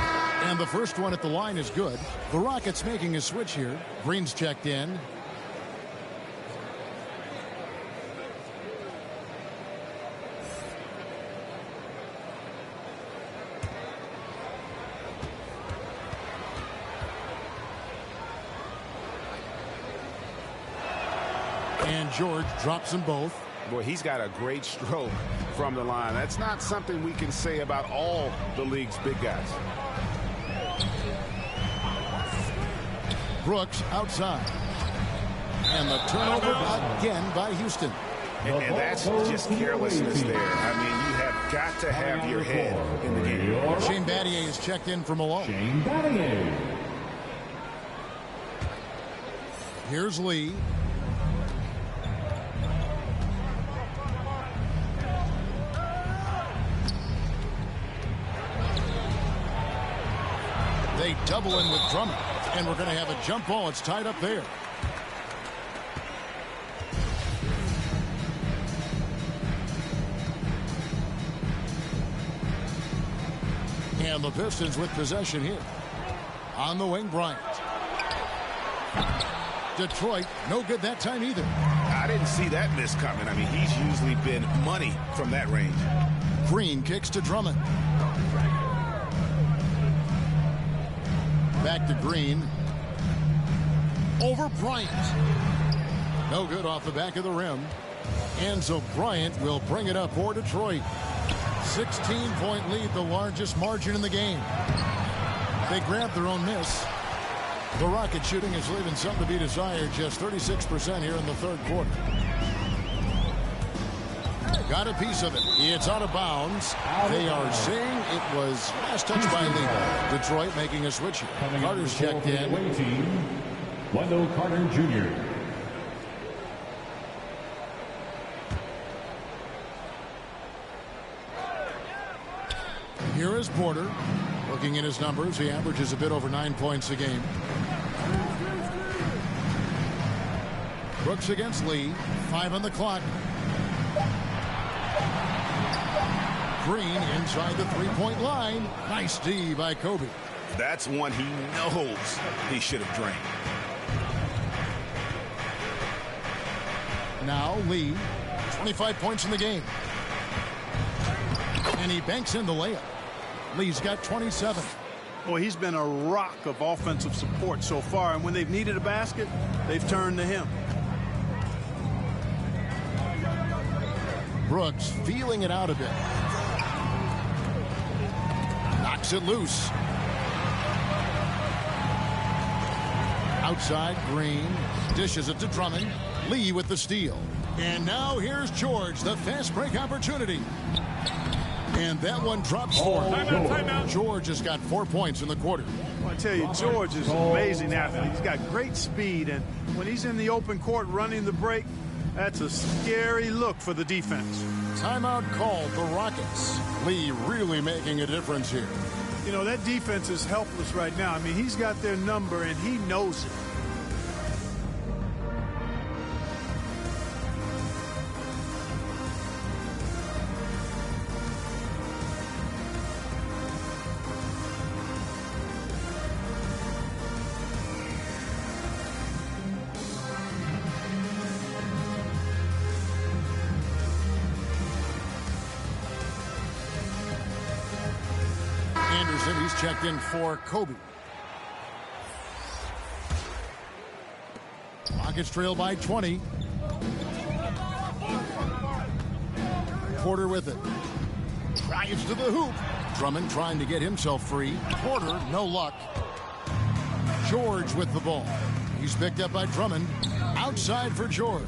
And the first one at the line is good. The Rockets making a switch here. Green's checked in. And George drops them both. Boy, he's got a great stroke from the line. That's not something we can say about all the league's big guys. Brooks outside. And the turnover again by Houston. And that's just carelessness there. I mean, you have got to have your head in the game. Shane Battier is checked in for Malone. Shane Battier. Here's Lee. They double in with Drummond, and we're going to have a jump ball. It's tied up there. And the Pistons with possession here. On the wing, Bryant. Detroit, no good that time either. I didn't see that miss coming. I mean, he's usually been money from that range. Green kicks to Drummond. Back to Green. Over Bryant. No good off the back of the rim. And so Bryant will bring it up for Detroit. 16-point lead, the largest margin in the game. They grabbed their own miss. The Rocket shooting is leaving something to be desired. Just 36% here in the third quarter. Got a piece of it. It's out of bounds. They are saying it was last touch by Lee. Detroit making a switch here. Carter's checked in. Wendell Carter Jr. Here is Porter. Looking at his numbers, he averages a bit over 9 points a game. Brooks against Lee. 5 on the clock. Green inside the three-point line. Nice D by Kobe. That's one he knows he should have drained. Now Lee, 25 points in the game. And he banks in the layup. Lee's got 27. Well, he's been a rock of offensive support so far, and when they've needed a basket, they've turned to him. Brooks feeling it out a bit. Knocks it loose. Outside, Green dishes it to Drummond. Lee with the steal. And now here's George, the fast break opportunity. And that one drops for him. Timeout. George has got 4 points in the quarter. Well, I tell you, George is an amazing athlete. He's got great speed, and when he's in the open court running the break, that's a scary look for the defense. Timeout called the Rockets. Lee really making a difference here. You know, that defense is helpless right now. I mean, he's got their number, and he knows it. Anderson, he's checked in for Kobe. Rockets trail by 20. Porter with it. Drives to the hoop. Drummond trying to get himself free. Porter, no luck. George with the ball. He's picked up by Drummond. Outside for George.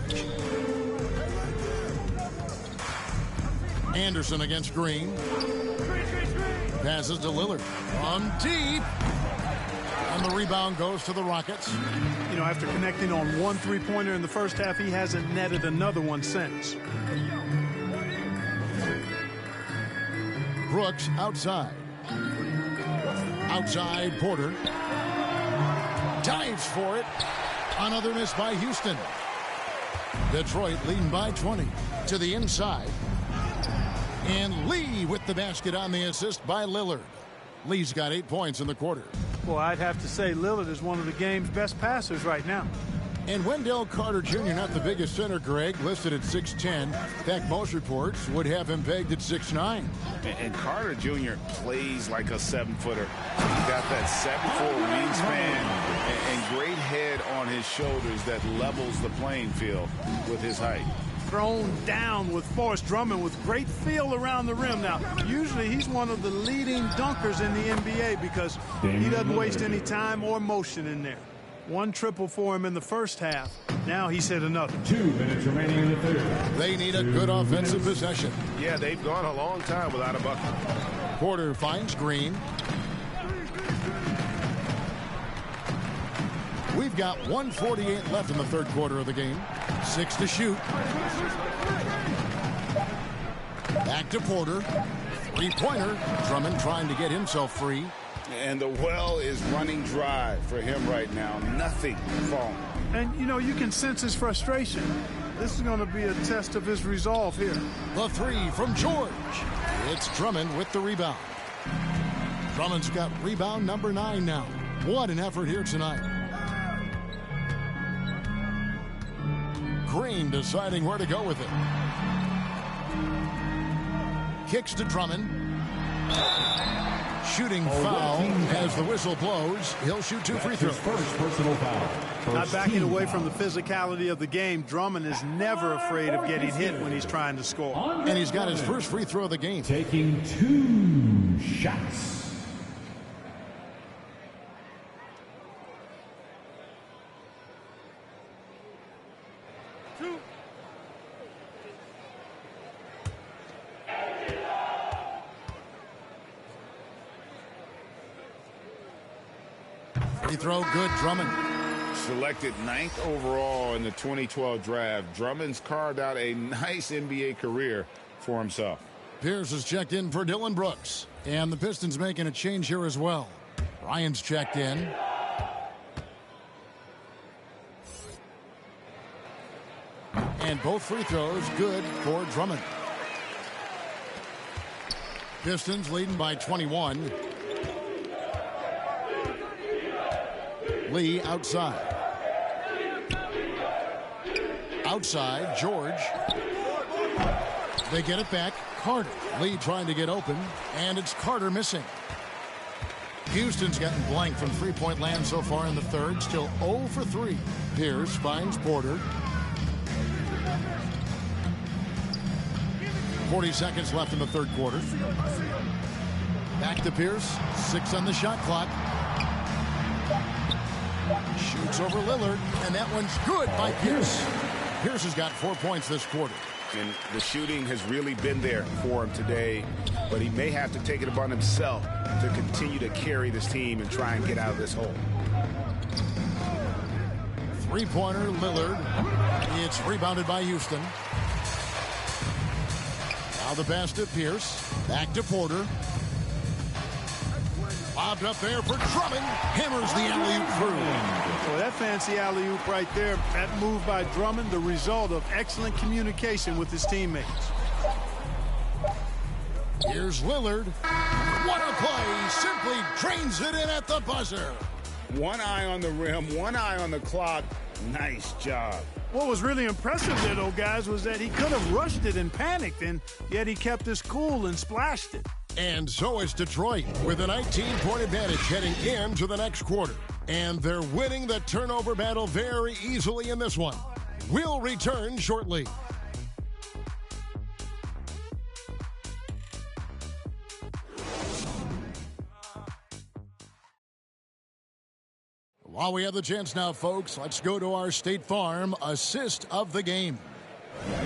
Anderson against Green. Passes to Lillard. From deep. And the rebound goes to the Rockets. You know, after connecting on one three-pointer in the first half, he hasn't netted another one since. Brooks outside. Outside, Porter. Dives for it. Another miss by Houston. Detroit leading by 20. To the inside. And Lee with the basket on the assist by Lillard. Lee's got 8 points in the quarter. Well, I'd have to say Lillard is one of the game's best passers right now. And Wendell Carter Jr., not the biggest center, Greg, listed at 6'10". In fact, most reports would have him pegged at 6'9". And Carter Jr. plays like a 7-footer. He's got that 7'4" wingspan and great head on his shoulders that levels the playing field with his height. Thrown down with Forrest Drummond with great feel around the rim. Now, usually he's one of the leading dunkers in the NBA because he doesn't waste any time or motion in there. One triple for him in the first half. Now he's hit another. 2 minutes remaining in the third. They need a good offensive possession. Yeah, they've gone a long time without a bucket. Porter finds Green. We've got 1:48 left in the third quarter of the game. 6 to shoot. Back to Porter. Three-pointer. Drummond trying to get himself free. And the well is running dry for him right now. Nothing falling. And, you know, you can sense his frustration. This is going to be a test of his resolve here. The three from George. It's Drummond with the rebound. Drummond's got rebound number 9 now. What an effort here tonight. Green deciding where to go with it. Kicks to Drummond. Shooting foul as the whistle blows. He'll shoot 2 free throws. First personal foul. Not backing away from the physicality of the game, Drummond is never afraid of getting hit when he's trying to score. And he's got his first free throw of the game. Taking 2 shots. Free throw, good. Drummond. Selected 9th overall in the 2012 draft, Drummond's carved out a nice NBA career for himself. Pierce has checked in for Dylan Brooks. And the Pistons making a change here as well. Ryan's checked in. And both free throws good for Drummond. Pistons leading by 21. Lee outside. Outside, George. They get it back. Carter. Lee trying to get open, and it's Carter missing. Houston's gotten blank from three-point land so far in the third. Still 0 for 3. Pierce finds Porter. 40 seconds left in the third quarter. Back to Pierce. 6 on the shot clock. Shoots over Lillard, and that one's good by Pierce. Pierce has got 4 points this quarter. And the shooting has really been there for him today, but he may have to take it upon himself to continue to carry this team and try and get out of this hole. Three-pointer, Lillard. It's rebounded by Houston. Now the pass to Pierce. Back to Porter. Lobbed up there for Drummond. Hammers the alley-oop through. Well, that fancy alley-oop right there, that move by Drummond, the result of excellent communication with his teammates. Here's Lillard. What a play. Simply drains it in at the buzzer. One eye on the rim, one eye on the clock. Nice job. What was really impressive there, though, guys, was that he could have rushed it and panicked, and yet he kept his cool and splashed it. And so is Detroit with a 19-point advantage heading into the next quarter. And they're winning the turnover battle very easily in this one. We'll return shortly. While we have the chance now, folks, let's go to our State Farm assist of the game.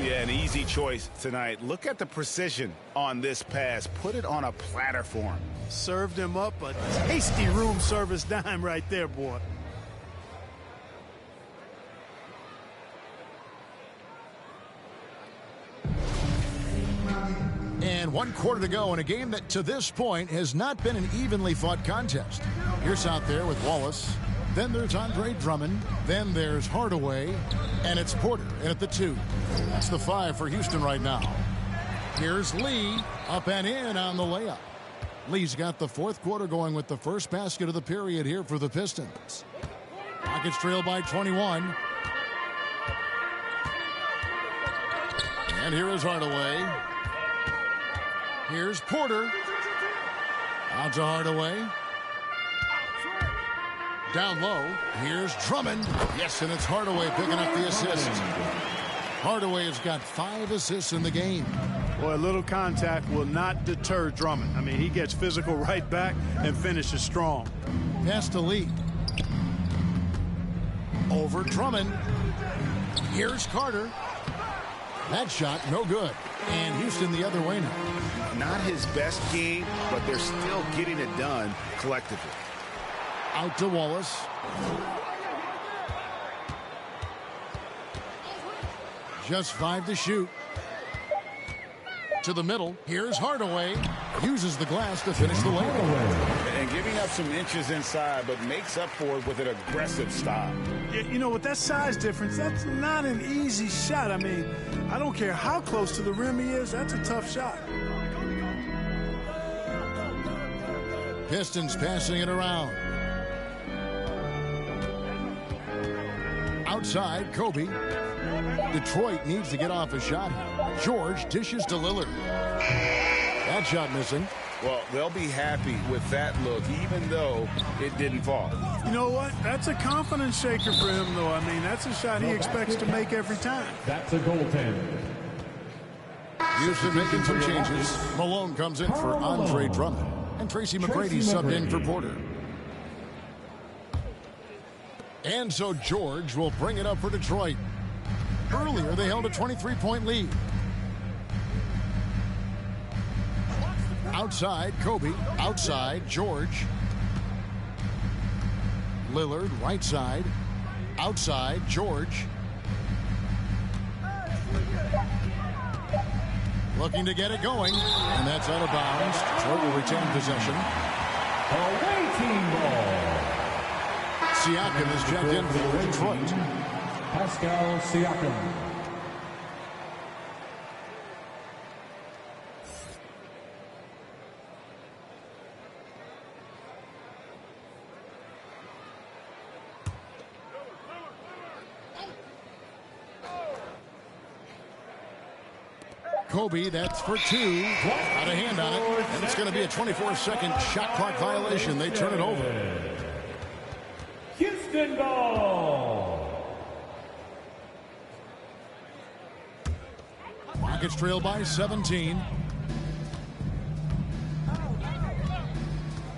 Yeah, an easy choice tonight. Look at the precision on this pass. Put it on a platter for him. Served him up a tasty room service dime right there, boy. And 1 quarter to go in a game that to this point has not been an evenly fought contest. Pierce out there with Wallace. Then there's Andre Drummond. Then there's Hardaway. And it's Porter in at the 2. That's the 5 for Houston right now. Here's Lee up and in on the layup. Lee's got the fourth quarter going with the first basket of the period here for the Pistons. Rockets trail by 21. And here is Hardaway. Here's Porter. Out to Hardaway. Down low. Here's Drummond. Yes, and it's Hardaway picking up the assist. Hardaway has got 5 assists in the game. Boy, a little contact will not deter Drummond. I mean, he gets physical right back and finishes strong. Pass to Lee. Over Drummond. Here's Carter. That shot, no good. And Houston the other way now. Not his best game, but they're still getting it done collectively. Out to Wallace. Just 5 to shoot. To the middle. Here's Hardaway. Uses the glass to finish the layup. And giving up some inches inside, but makes up for it with an aggressive style. You know, with that size difference, that's not an easy shot. I mean, I don't care how close to the rim he is. That's a tough shot. Pistons passing it around. Outside, Kobe. Detroit needs to get off a shot. George dishes to Lillard. That shot missing. Well, they'll be happy with that look, even though it didn't fall. You know what? That's a confidence shaker for him, though. I mean, that's a shot he expects to make every time. That's a goaltender. Houston making some changes. Malone comes in for Andre Drummond. And Tracy McGrady subbed in for Porter. And so George will bring it up for Detroit. Earlier, they held a 23-point lead. Outside, Kobe. Outside, George. Lillard, right side. Outside, George. Looking to get it going. And that's out of bounds. Detroit will retain possession. Away team ball. Siakam is checked in for Detroit. Pascal Siakam. Kobe, that's for two. Got a hand on it. And it's going to be a 24-second shot clock violation. They turn it over. Houston ball. Rockets trail by 17.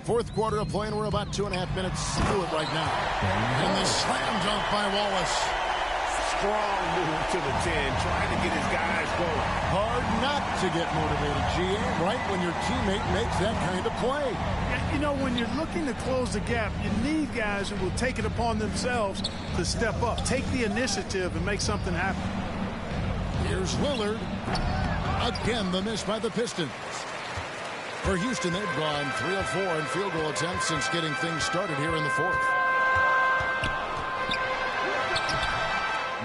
Fourth quarter of play, and we're about 2.5 minutes through it right now. And the slam dunk by Wallace. Strong move to the 10, trying to get his guys going. Hard not to get motivated, GA, right when your teammate makes that kind of play. You know, when you're looking to close the gap, you need guys who will take it upon themselves to step up, take the initiative, and make something happen. Here's Lillard. Again, the miss by the Pistons. For Houston, they've gone 3 of 4 in field goal attempts since getting things started here in the fourth.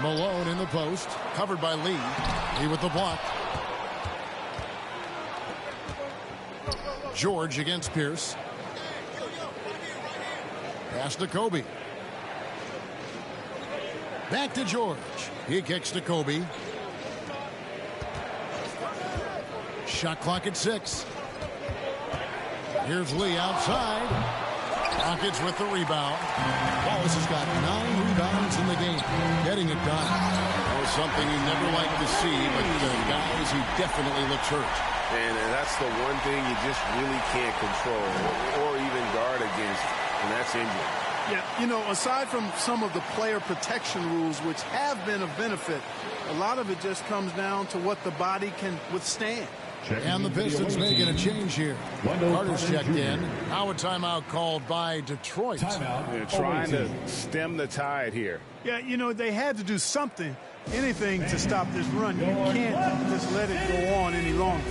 Malone in the post, covered by Lee. Lee with the block. George against Pierce. Pass to Kobe. Back to George. He kicks to Kobe. Shot clock at 6. Here's Lee outside. Rockets with the rebound. Wallace has got 9 rebounds in the game. Getting it done. That was something you never like to see, but guys, he definitely looks hurt. And that's the one thing you just really can't control or even guard against, and that's injury. Yeah, you know, aside from some of the player protection rules, which have been of benefit, a lot of it just comes down to what the body can withstand. And the Pistons making a change here. Carter's checked in. Now a timeout called by Detroit. They're trying to stem the tide here. Yeah, you know, they had to do something, anything to stop this run. You can't just let it go on any longer.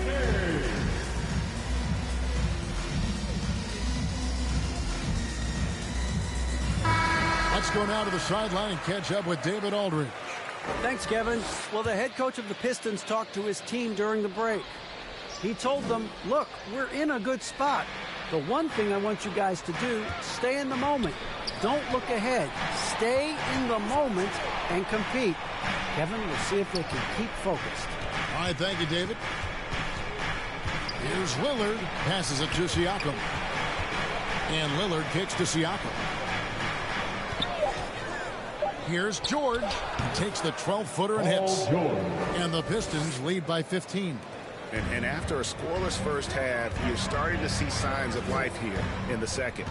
Let's go now to the sideline and catch up with David Aldridge. Thanks, Kevin. Well, the head coach of the Pistons talked to his team during the break. He told them, look, we're in a good spot. The one thing I want you guys to do, stay in the moment. Don't look ahead. Stay in the moment and compete. Kevin, we'll see if they can keep focused. All right, thank you, David. Here's Lillard. Passes it to Siakam. And Lillard kicks to Siakam. Here's George. He takes the 12-footer and hits. And the Pistons lead by 15. And after a scoreless first half, you're starting to see signs of life here in the second.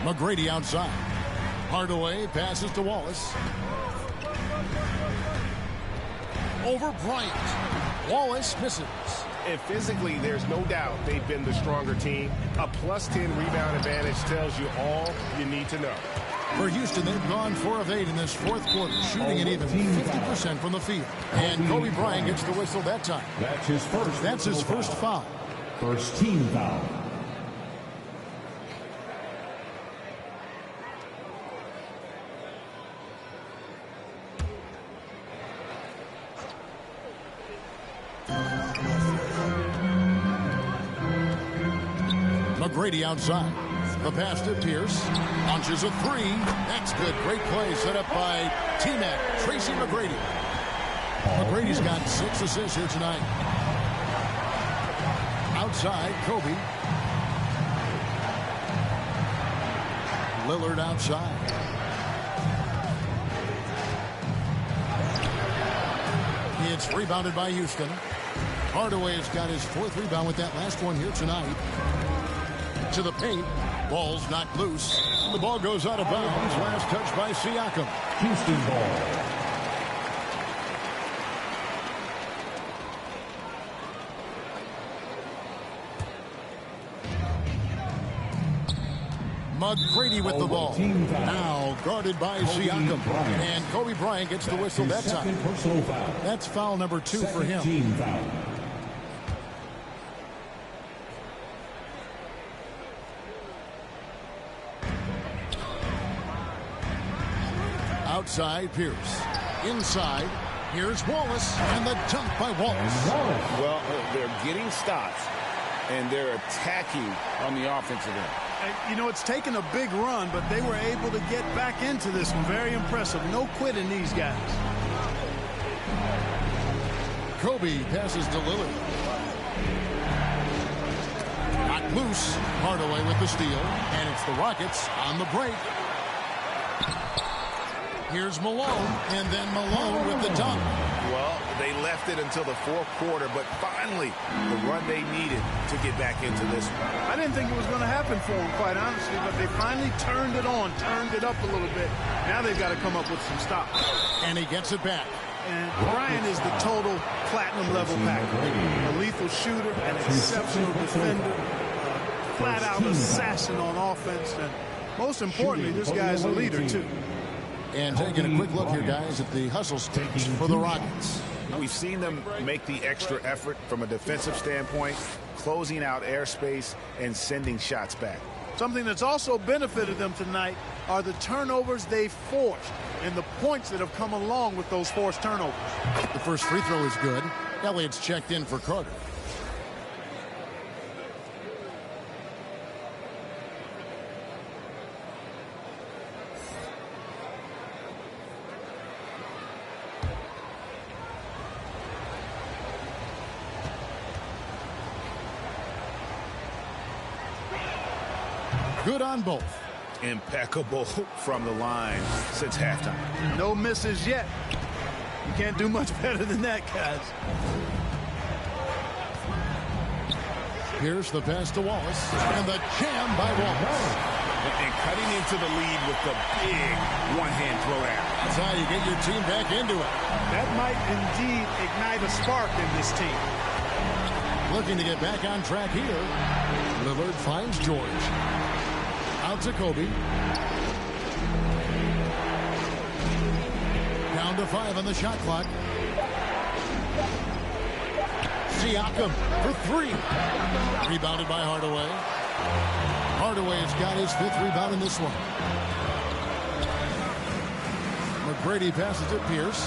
McGrady outside. Hardaway passes to Wallace. Over Bryant. Wallace misses. And physically, there's no doubt they've been the stronger team. A +10 rebound advantage tells you all you need to know. For Houston, they've gone 4 of 8 in this fourth quarter, shooting an even 50% from the field. And Kobe Bryant gets the whistle that time. That's his first. That's his first foul. First team foul. McGrady outside. The pass to Pierce. Launches a three. That's good. Great play set up by T-Mac, Tracy McGrady. McGrady's got 6 assists here tonight. Outside, Kobe. Lillard outside. It's rebounded by Houston. Hardaway's got his 4th rebound with that last one here tonight. To the paint. Ball's knocked loose. The ball goes out of bounds. Last touch by Siakam. Houston ball. McGrady with the ball. Now guarded by Siakam. And Kobe Bryant gets the whistle that time. That's foul number 2 for him. Outside, Pierce. Inside, here's Wallace. And the dunk by Wallace. Well, they're getting stops, and they're attacking on the offensive end. You know, it's taken a big run, but they were able to get back into this one. Very impressive. No quitting these guys. Kobe passes to Lillard. Knocked loose. Hardaway with the steal. And it's the Rockets on the break. Here's Malone. And then Malone with the dunk. Well, they left it until the 4th quarter, but finally the run they needed to get back into this one. I didn't think it was going to happen for them, quite honestly, but they finally turned it on, turned it up a little bit. Now they've got to come up with some stops. And he gets it back. And Bryant is the total platinum level package. A lethal shooter, an exceptional defender, flat-out assassin on offense, and most importantly, this guy's a leader, too. And taking a quick look here, guys, at the hustle stage for the Rockets. We've seen them make the extra effort from a defensive standpoint, closing out airspace and sending shots back. Something that's also benefited them tonight are the turnovers they forced and the points that have come along with those forced turnovers. The first free throw is good. Elliott's checked in for Carter. Good on both. Impeccable from the line since halftime. No misses yet. You can't do much better than that, guys. Here's the pass to Wallace. And the jam by Wallace. And cutting into the lead with the big one-hand throwdown. That's how you get your team back into it. That might indeed ignite a spark in this team. Looking to get back on track here. Lillard finds George. Out to Kobe. Down to 5 on the shot clock. Siakam for 3. Rebounded by Hardaway. Hardaway's got his 5th rebound in this one. McGrady passes to Pierce.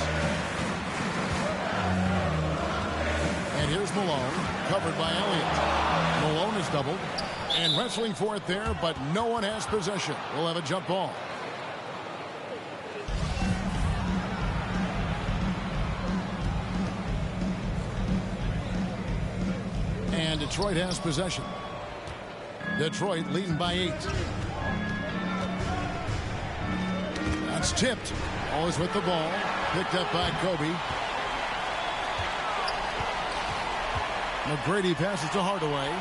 And here's Malone, covered by Elliott. Malone is doubled. And wrestling for it there, but no one has possession. We'll have a jump ball. And Detroit has possession. Detroit leading by 8. That's tipped. Always with the ball. Picked up by Kobe. McGrady passes to Hardaway.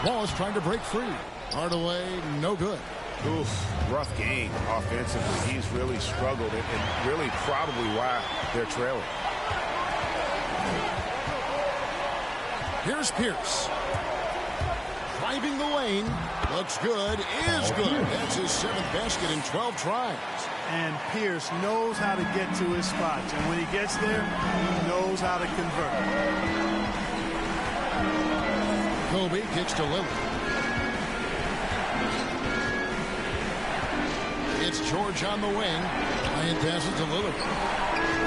Wallace trying to break free. Hardaway, no good. Oof, rough game offensively. He's really struggled and really probably why they're trailing. Here's Pierce. Driving the lane. Looks good. Is good. That's his 7th basket in 12 tries. And Pierce knows how to get to his spots. And when he gets there, he knows how to convert. Kobe kicks to Lillard. It's George on the wing. Bryant passes to Lillard.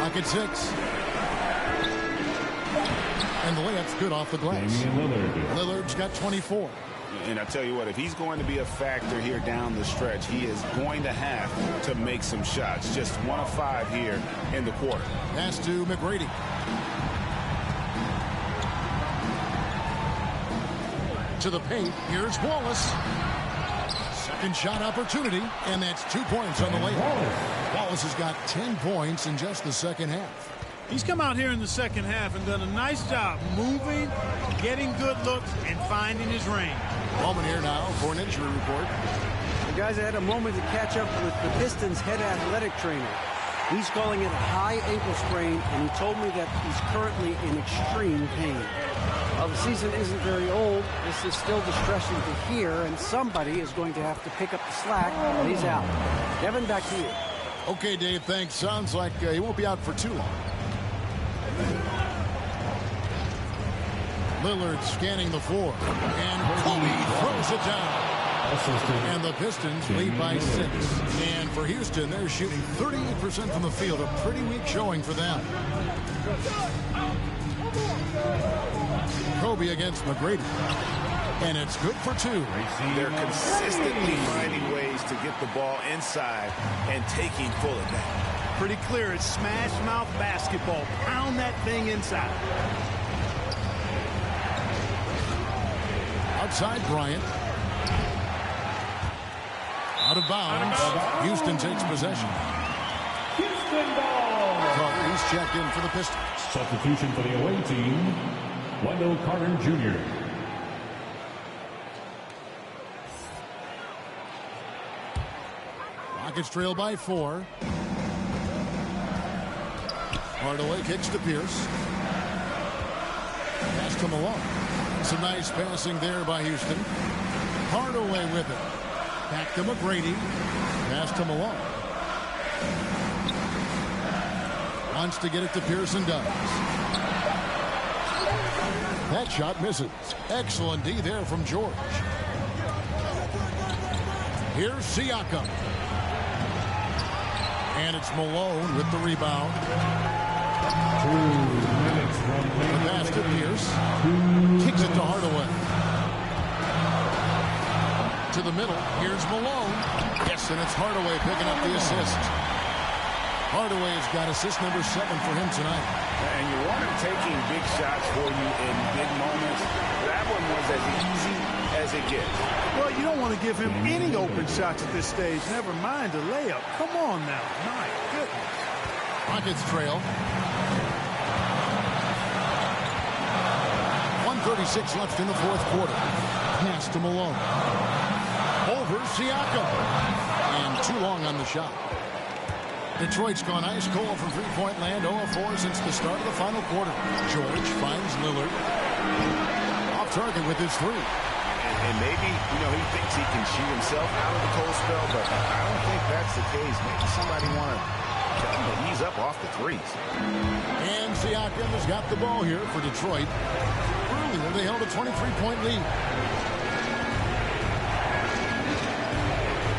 Lock at 6. And the layup's good off the glass. Lillard's got 24. And I tell you what, if he's going to be a factor here down the stretch, he is going to have to make some shots. Just 1 of 5 here in the quarter. Pass to McGrady. To the paint. Here's Wallace. Second shot opportunity, and that's 2 points on the layup. Wallace has got 10 points in just the second half. He's come out here in the second half and done a nice job moving, getting good looks, and finding his range. Moment here now for an injury report. The guys had a moment to catch up with the Pistons' head athletic trainer. He's calling it a high ankle sprain, and he told me that he's currently in extreme pain. While the season isn't very old, this is still distressing to hear, and somebody is going to have to pick up the slack while he's out. Kevin, back to you. Okay, Dave, thanks. Sounds like he won't be out for too long. Lillard scanning the floor, and Kobe throws it down. And the Pistons lead by 6. And for Houston, they're shooting 38% from the field, a pretty weak showing for them. Kobe against McGrady. And it's good for 2. They're consistently finding ways to get the ball inside and taking full advantage. Pretty clear. It's smash mouth basketball. Pound that thing inside. Outside Bryant. Out of bounds. Houston takes possession. Carter's checked in for the Pistons. Substitution for the away team, Wendell Carter Jr. Rockets trail by 4. Hardaway kicks to Pierce. Pass to Malone. Some nice passing there by Houston. Hardaway with it. Back to McGrady. Pass to Malone. Wants to get it to Pierce and does. That shot misses. Excellent D there from George. Here's Siakam. And it's Malone with the rebound. 2 minutes from the pass to Pierce. Kicks it to Hardaway. To the middle. Here's Malone. Yes, and it's Hardaway picking up the assist. Hardaway's got assist number 7 for him tonight. And you want him taking big shots for you in big moments. That one was as easy as it gets. Well, you don't want to give him any open shots at this stage. Never mind a layup. Come on now. My goodness. Rockets trail. 1:36 left in the fourth quarter. Pass to Malone. Over Siakam. And too long on the shot. Detroit's gone ice cold from three-point land, 0-4 since the start of the final quarter. George finds Lillard. Off target with his 3. And maybe, he thinks he can shoot himself out of the cold spell, but I don't think that's the case. Maybe somebody wanted to tell him to ease up off the threes. And Siakam has got the ball here for Detroit. Earlier, they held a 23-point lead.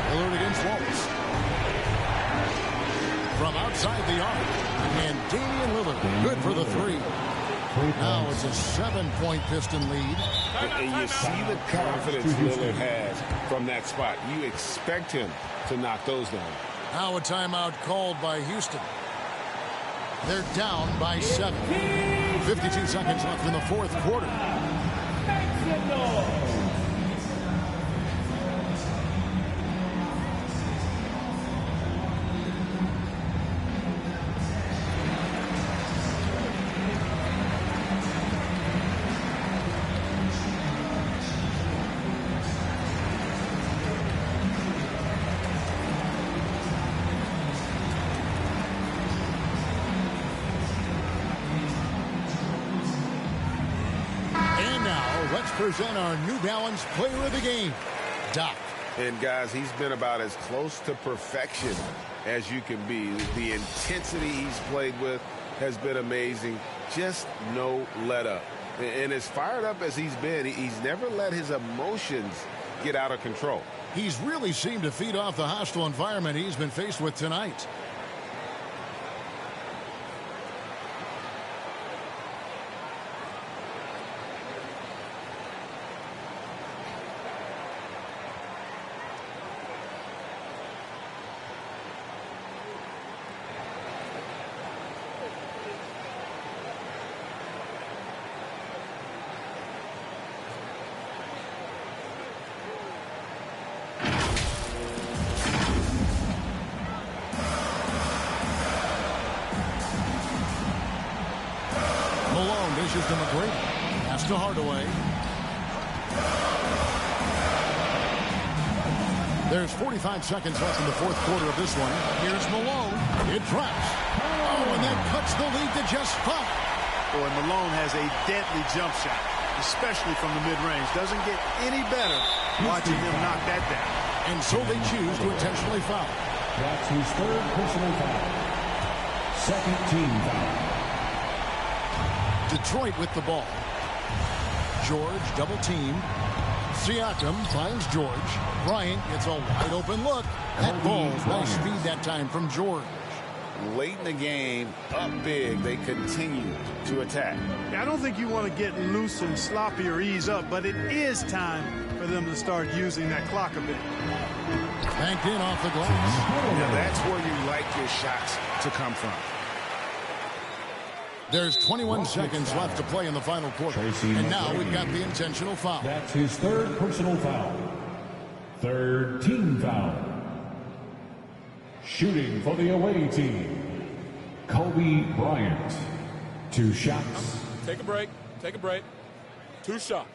Lillard against Wallace. From outside the arc. And Damian Lillard, good for the 3. Now it's a 7-point Piston lead. And you see the confidence Lillard has from that spot. You expect him to knock those down. Now a timeout called by Houston. They're down by 7. 52 seconds left in the fourth quarter. Present our New Balance Player of the Game, Doc. And guys, he's been about as close to perfection as you can be. The intensity he's played with has been amazing. Just no let up. And as fired up as he's been, he's never let his emotions get out of control. He's really seemed to feed off the hostile environment he's been faced with tonight. Dishes to McGrady. Pass to Hardaway. There's 45 seconds left in the fourth quarter of this one. Here's Malone. It drops. Oh, and that cuts the lead to just 5. Boy, Malone has a deadly jump shot, especially from the mid-range. Doesn't get any better watching him knock that down. And so they choose to intentionally foul. That's his third personal foul. Second team foul. Detroit with the ball. George double team. Siakam finds George. Bryant gets a wide open look. That ball, nice speed that time from George. Late in the game, up big, they continue to attack. I don't think you want to get loose and sloppy or ease up, but it is time for them to start using that clock a bit. Banked in off the glass. Now that's where you like your shots to come from. There's 21 seconds left to play in the final quarter. And now we've got the intentional foul. That's his third personal foul. Third team foul. Shooting for the away team, Kobe Bryant. 2 shots. Take a break. Take a break. 2 shots.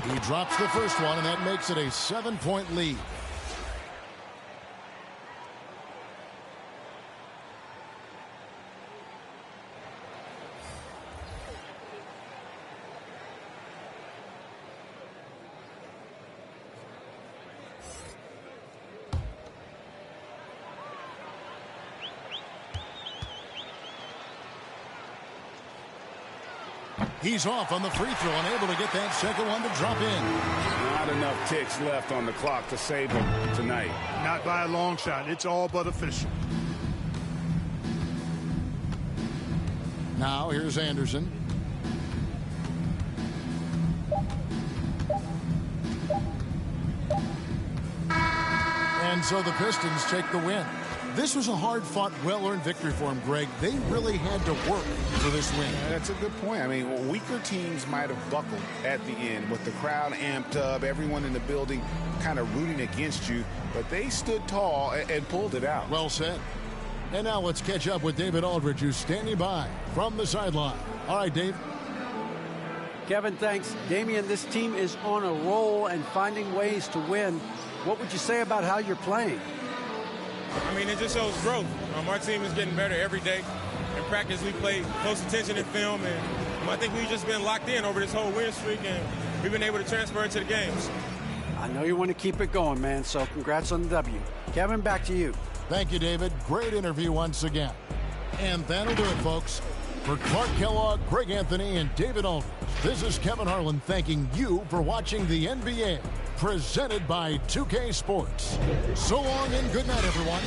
He drops the first one, and that makes it a 7-point lead. He's off on the free throw and able to get that second one to drop in. Not enough ticks left on the clock to save him tonight. Not by a long shot. It's all but official. Now here's Anderson. And so the Pistons take the win. This was a hard-fought, well-earned victory for them, Greg. They really had to work for this win. Yeah, that's a good point. I mean, weaker teams might have buckled at the end with the crowd amped up, everyone in the building kind of rooting against you, but they stood tall and pulled it out. Well said. And now let's catch up with David Aldridge, who's standing by from the sideline. All right, Dave. Kevin, thanks. Damian, this team is on a roll and finding ways to win. What would you say about how you're playing? I mean, it just shows growth. Our team is getting better every day. In practice, we play close attention in film, and I think we've just been locked in over this whole win streak, and we've been able to transfer it to the games. I know you want to keep it going, man, so congrats on the W. Kevin, back to you. Thank you, David. Great interview once again. And that'll do it, folks. For Clark Kellogg, Greg Anthony, and David Aldridge, this is Kevin Harlan thanking you for watching the NBA, presented by 2K Sports. So long and good night, everyone.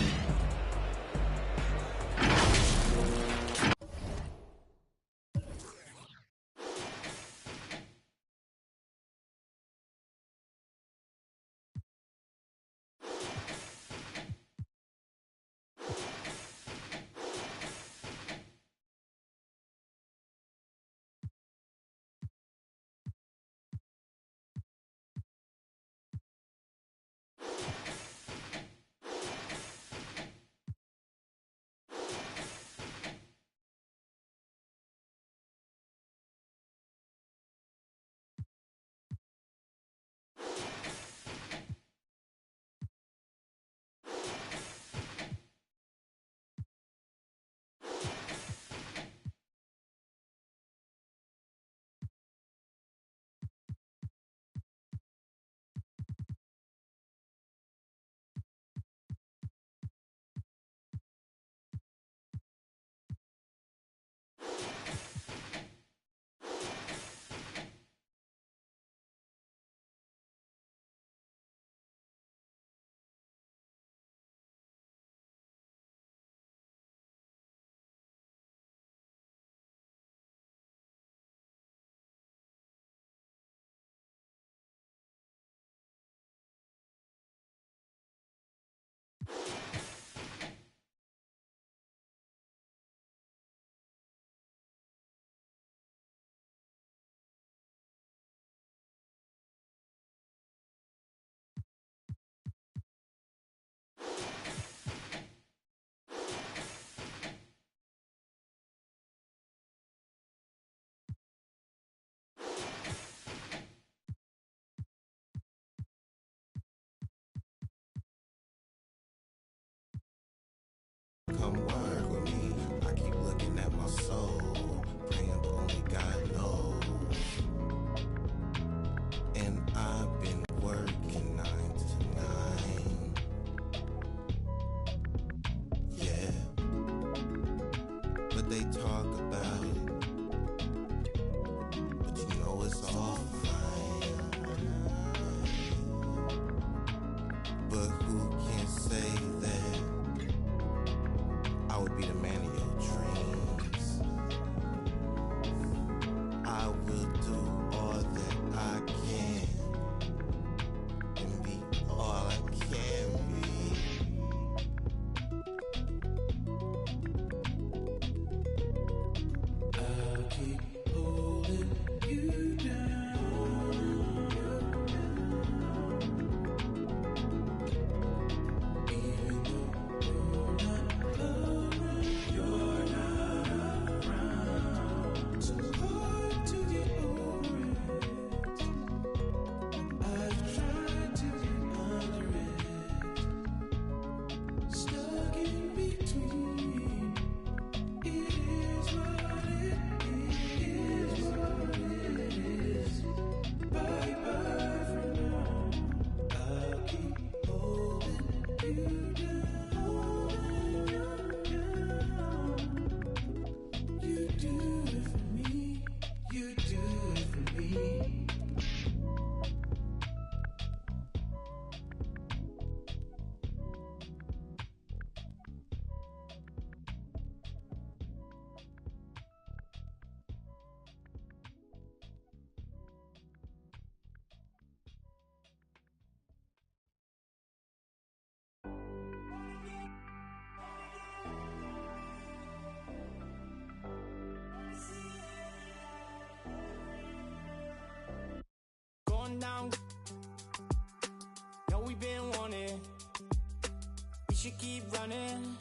should keep running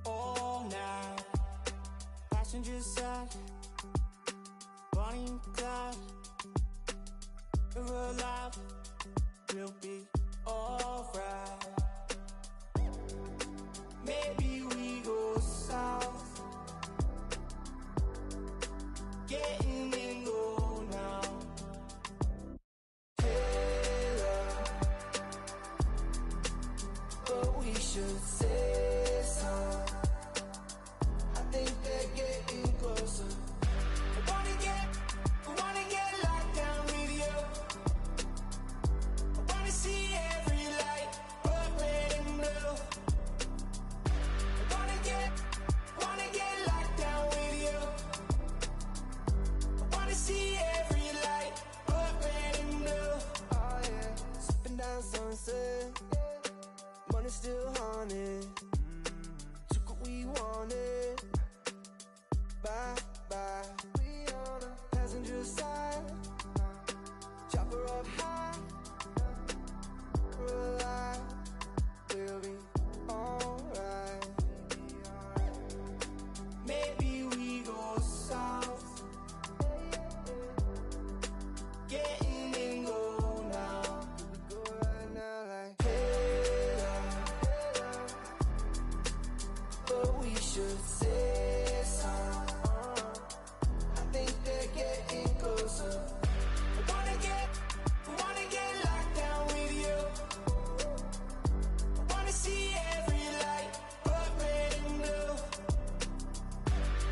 all night. Passenger side, Bonnie and Clyde. We're alive, we'll be alright. Maybe we go south, getting in go now. But we should say so. I think they're getting closer. I wanna get locked down with you. I wanna see every light, but red and blue. I wanna get locked down with you. I wanna see every light, but red and blue. Oh yeah, sipping down sunset. Money still haunted. Took what we wanted. Bye bye. We on a passenger side. Chopper up high. We're alive. We'll be alright. Maybe we go south. Getting in go now. Go right now like hey love. But we should say so. I think they're getting closer. I wanna get locked down with you. I wanna see every light, but red and blue.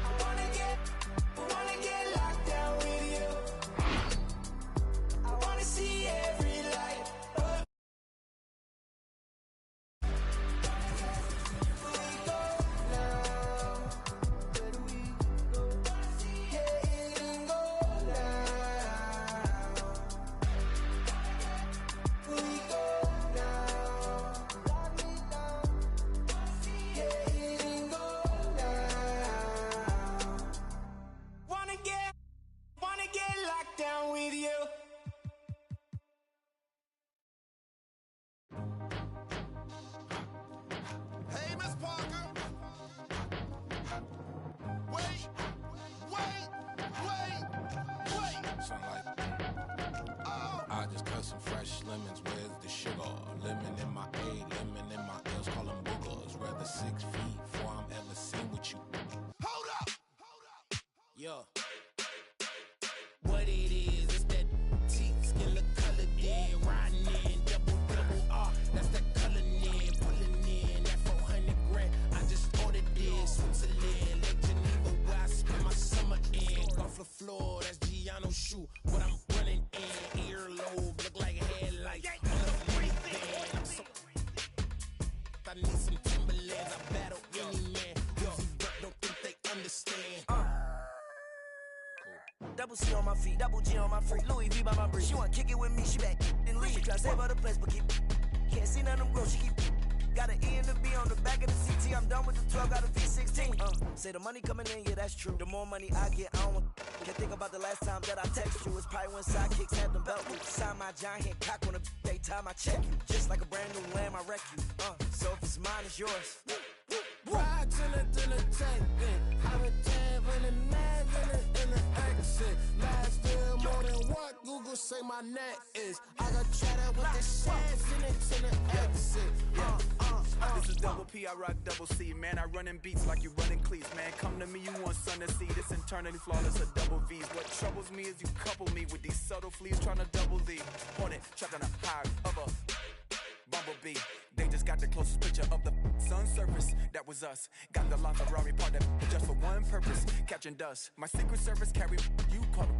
I wanna get locked down with you. I wanna see every light, but we go now. Where do we go? Getting go now. We go now. Lock me down. Getting go now. Wanna get locked down with you. Hey, Miss Parker. Wait. Sound like I just cut some fresh lemons. Where's the sugar? Lemon in my A, lemon in my L's. Call them boogers. Rather 6 feet before I'm ever seen with you. Hold up. Yeah. What it is that teeth skin look colored in. Riding in double R. That's that coloring in. Pulling in that 400 grand. I just ordered this. Switzerland, Lake Geneva, where I spend my summer in. Off the floor, that's Giano shoe. What I'm running in. Earlobe, look like headlights. I'm so I need some Timberlands. I battle any man. But don't think they understand. Double C on my feet, double G on my freak, Louis V by my brief. She wanna kick it with me, she back and leave. She try to save her the place, but can't see none of them grow. She keep got an E and a B on the back of the CT. I'm done with the 12, got a V16. Say the money coming in, yeah, that's true. The more money I get, I don't want. Can't think about the last time that I text you. It's probably when sidekicks had them belt loops. Sign my giant hand cock on the daytime, I check you. Just like a brand new lamb, I wreck you. So if it's mine, it's yours. Ride to the tank, I return when the man in the exit. Last year more than what Google say my net is. I got chatter with the shares in it to the exit. This is double P, I rock double C. Man, I run in beats like you running cleats. Man, come to me, you want sun to see. This internally flawless, a double V's. What troubles me is you couple me with these subtle fleas trying to double the Hornet, trapped on a high of a bumblebee. They just got the closest picture of the sun's surface. That was us. Got the LaFerrari part that just for one purpose, catching dust. My secret service carry you call them.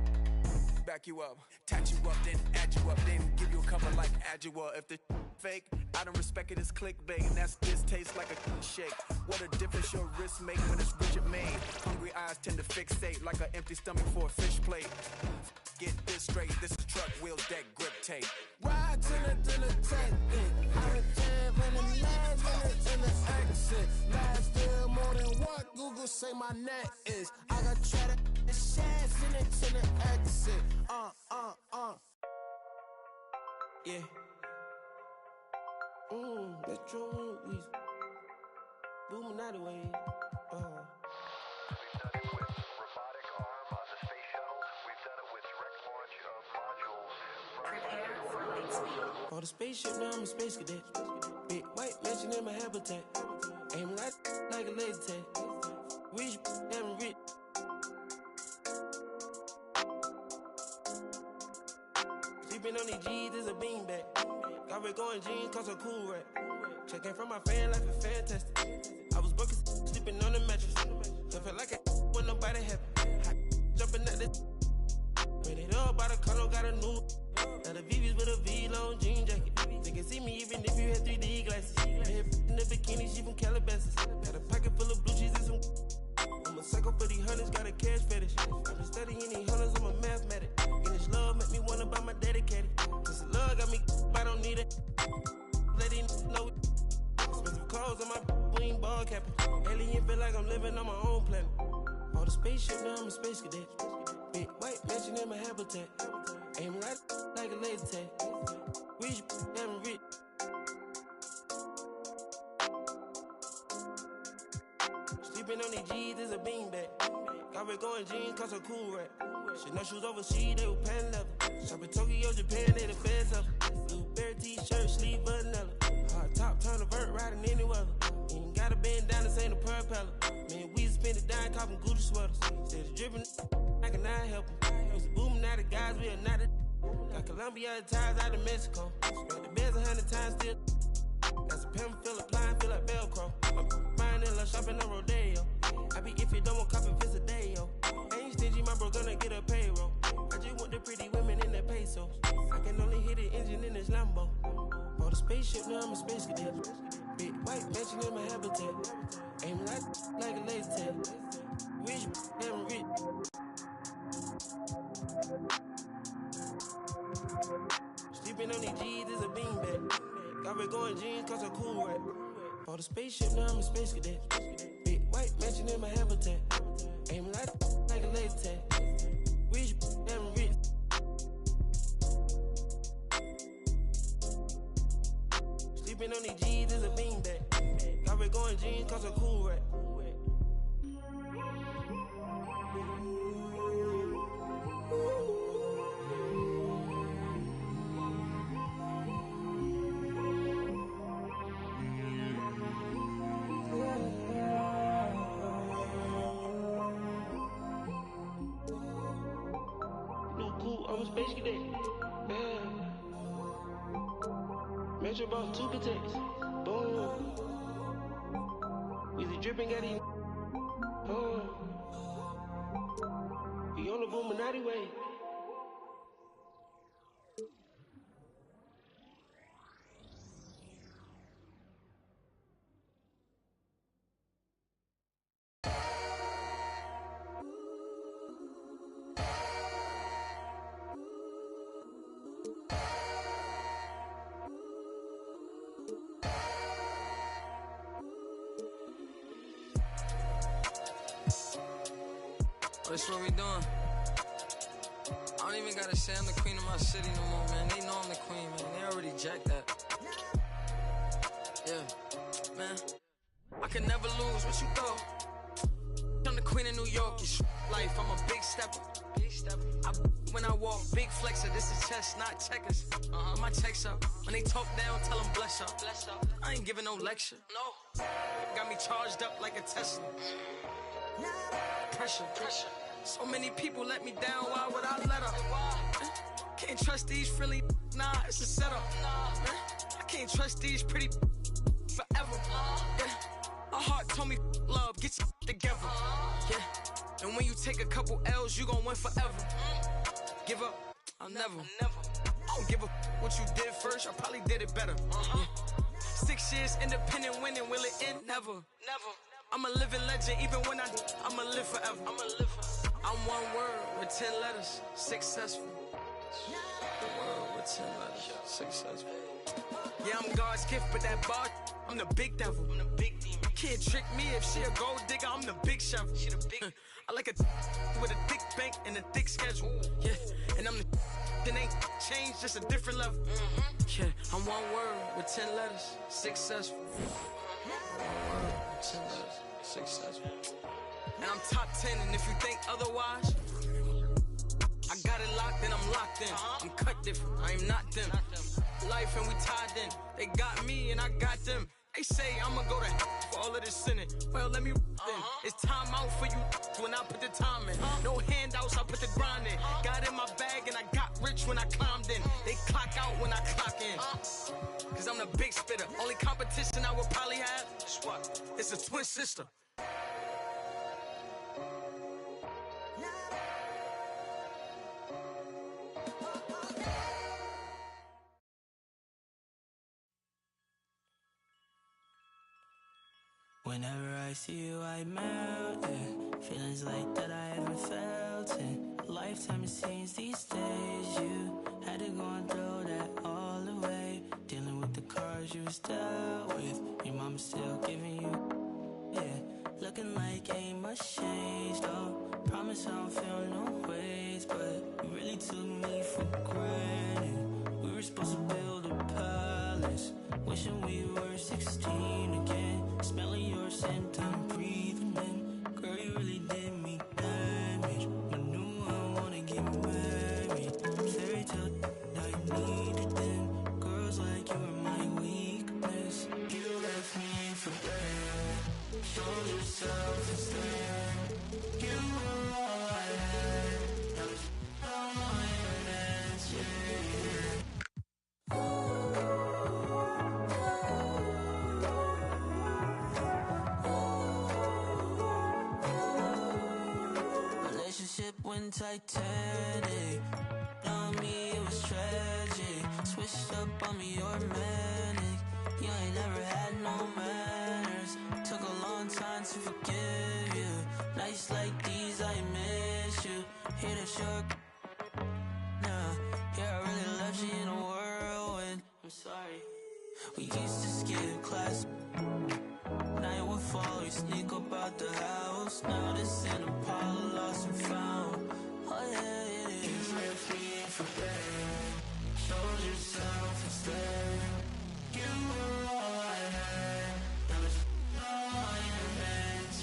Back you up, tat you up, then add you up, then give you a cover like Adjua. If the fake, I don't respect it as clickbait, and that's this tastes like a shake. What a difference your wrist make when it's rigid made. Hungry eyes tend to fixate like an empty stomach for a fish plate. Get this straight, this is truck wheel deck grip tape. Ride to the tank, I return when the man's in the exit. Last year more than what Google say my net is. I got chatter, the shares in it to the exit. Yeah. Metro Weezy. Booming out the way. We've done it with robotic arm on the space shuttle. We've done it with direct launch of modules. Prepare for Lightspeed. For the spaceship, now I'm a space cadet. Big white mansion in my habitat. Aim right like a laser tag. Wish having rich. Sleeping on these G's is a beanbag. Got red going jeans, cause a cool rack. Checking from my fan life is fantastic. I was broken, sleeping on the mattress. I felt like when nobody happy. Jumping at the when it all by the color, got a new. Now the VVs with a V-long jean jacket. They can see me even if you had 3D glasses. Head in the bikini, she from Calabasas. Got a pocket full of blue cheese and some. I'm a psycho for these hunters, got a cash fetish. I've been studying these hunters, I'm a mathematic. And this love make me wanna buy my dedicated. This love got me, I don't need it. Let it know it. Expensive clothes on my wing ball cap. Alien feel like I'm living on my own planet. All the spaceship, now I'm a space cadet. Big white mansion in my habitat. Aim right like a laser tag. Wish having rich. Sleeping on these G's is a beanbag. Got red going jeans, cause a cool rack. Shit, no shoes overseas, they were pan level. Shopping Tokyo, Japan, they the feds up. Blue bear t-shirt, sleeve vanilla. Hard top, turn a vert, riding any weather. Ain't gotta bend down, this ain't a propeller. Man, we spend it down, copping Gucci sweaters. Instead of dripping, I can not help them. Used to booming out the guys, we are not the. Got Colombia ties out of Mexico. Spent the beds 100 times still. Got some pimp, feel applying, feel like Velcro. I'm buying in love, shopping on Rodeo. I be if you don't want copy, visit day, yo. I ain't stingy, my bro gonna get a payroll. I just want the pretty women in their pesos. I can only hit the engine in this Lambo. For the spaceship, now I'm a space cadet. Big white mansion in my habitat. Aim right like a laser tag. Wish having rich. Sleeping on these G's is a beanbag. Got red going jeans, cause a cool rack. For the spaceship, now I'm a space cadet. Big white mansion in my habitat. Aim right like a laser tag. Wish having rich. Sleeping on these G's is a beanbag. Got red going jeans, cause a cool rack. I'm a space cadet. Yeah. Metro bought 2 protects. Boom. Weezy dripping, got him. We on the Boominati way. That's what we doing. I don't even gotta say I'm the queen of my city no more, man. They know I'm the queen, man. They already jacked that. Yeah, man. I can never lose. What you thought? I'm the queen of New York. It's life. I'm a big stepper. When I walk, big flexer. This is chess, not checkers. My checks up. When they talk down, tell them bless up. I ain't giving no lecture. No. Got me charged up like a Tesla. Pressure. So many people let me down, why would I let up? Can't trust these frilly, nah, it's a setup. I can't trust these pretty forever. Yeah. My heart told me love, get your together. Yeah. And when you take a couple L's, you gon' win forever. Give up, I'll never. I don't give a what you did first, I probably did it better. Yeah. 6 years independent winning, will it end? Never. I'm a living legend, even when I'ma live forever. I'm one word with 10 letters, successful. Word with 10 letters, successful. Yeah, I'm God's gift, but that bar, I'm the big devil. I'm the big demon. Can't trick me if she a gold digger, I'm the big shovel. She the big. I like a with a thick bank and a thick schedule. Yeah, and I'm the Then ain't changed, just a different level. Yeah, I'm one word with 10 letters, successful. 10 letters, successful. And I'm top 10, and if you think otherwise, I got it locked and I'm locked in. I'm cut different, I am not them. Life and we tied in. They got me and I got them. They say I'ma go to for all of this sinning. Well, let me then. It's time out for you when I put the time in. No handouts, I put the grind in. Got in my bag and I got rich when I climbed in. They clock out when I clock in. Cause I'm the big spitter. Only competition I would probably have is what? It's a twin sister. Whenever I see you, I melt, yeah. Feelings like that I haven't felt in a lifetime, it seems these days. You had to go and throw that all away. Dealing with the cards you was dealt with. Your mama still giving you, yeah. Looking like ain't much changed, though. Promise I don't feel no ways, but you really took me for granted. We were supposed to build a palace. Wishing we were 16 again. Smelling your scent, I'm breathing in. Girl, you really did me damage. I knew I wanna get married. Fairy tale I needed then. Girls like you were my weakness. You left me for dead. Showed yourself instead. You were all I had. Now it's all my evidence, yeah. Went Titanic. On me it was tragic. Switched up on me, you're manic. You ain't never had no manners. Took a long time to forgive you. Nights like these I miss you. Hear that you're nah. Yeah, I really left you in a whirlwind. I'm sorry. We used to skip class. Night would fall, we sneak up out the house. Now this in Apollo, lost and found. Oh yeah, it is. You left me for dead. Showed yourself instead. You were all I had. Now it's all my events,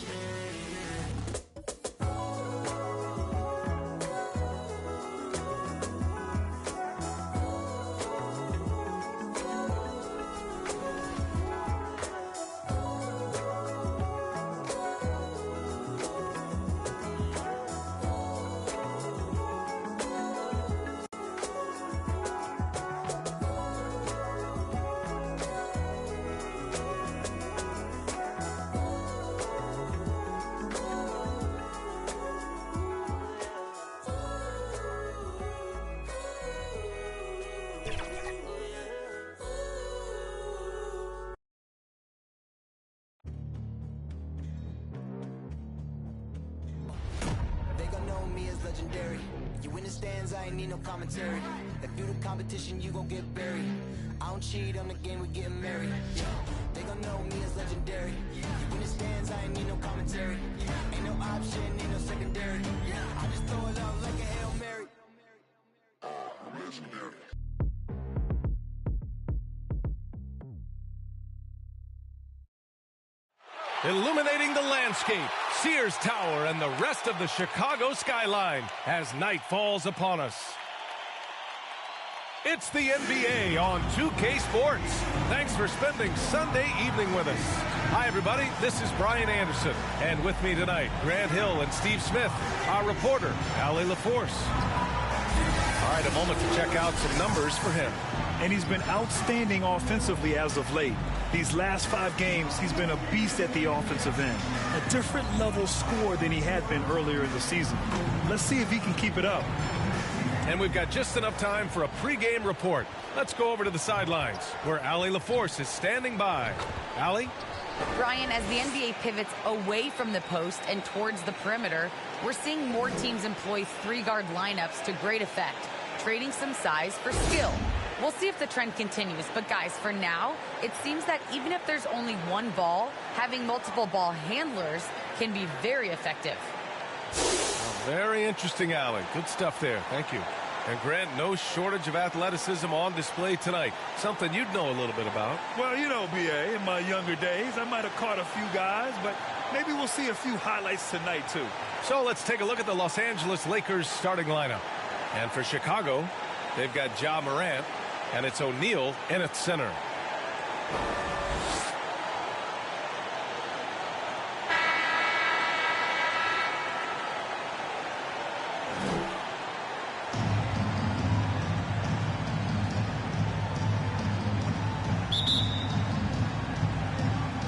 legendary. You in the stands, I ain't need no commentary. If you the competition, you gon' get buried. I don't cheat on the game, we getting married. Yeah. They gon' know me as legendary. You in the stands, I ain't need no commentary. Ain't no option, ain't no secondary. I just throw it out like a Hail Mary. I'm legendary. Illuminating the landscape, Sears Tower and the rest of the Chicago skyline as night falls upon us. It's the NBA on 2K Sports. Thanks for spending Sunday evening with us. Hi, everybody. This is Brian Anderson. And with me tonight, Grant Hill and Steve Smith, our reporter, Allie LaForce. All right, a moment to check out some numbers for him. And he's been outstanding offensively as of late. These last 5 games, he's been a beast at the offensive end. A different level score than he had been earlier in the season. Let's see if he can keep it up. And we've got just enough time for a pregame report. Let's go over to the sidelines, where Allie LaForce is standing by. Allie? Brian, as the NBA pivots away from the post and towards the perimeter, we're seeing more teams employ 3-guard lineups to great effect, trading some size for skill. We'll see if the trend continues, but guys, for now, it seems that even if there's only one ball, having multiple ball handlers can be very effective. Very interesting, Allie. Good stuff there. Thank you. And Grant, no shortage of athleticism on display tonight. Something you'd know a little bit about. Well, you know, B.A., in my younger days, I might have caught a few guys, but maybe we'll see a few highlights tonight, too. So let's take a look at the Los Angeles Lakers starting lineup. And for Chicago, they've got Ja Morant, and it's O'Neal in at center.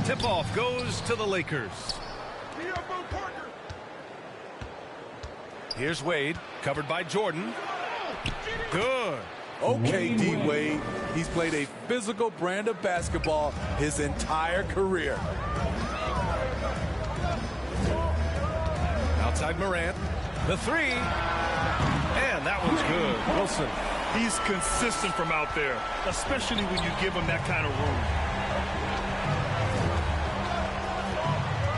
Tip-off goes to the Lakers. Here's Wade, covered by Jordan. Good. Okay, D-Wade. He's played a physical brand of basketball his entire career. Outside Morant. The three. And that one's good. Wilson. He's consistent from out there, especially when you give him that kind of room.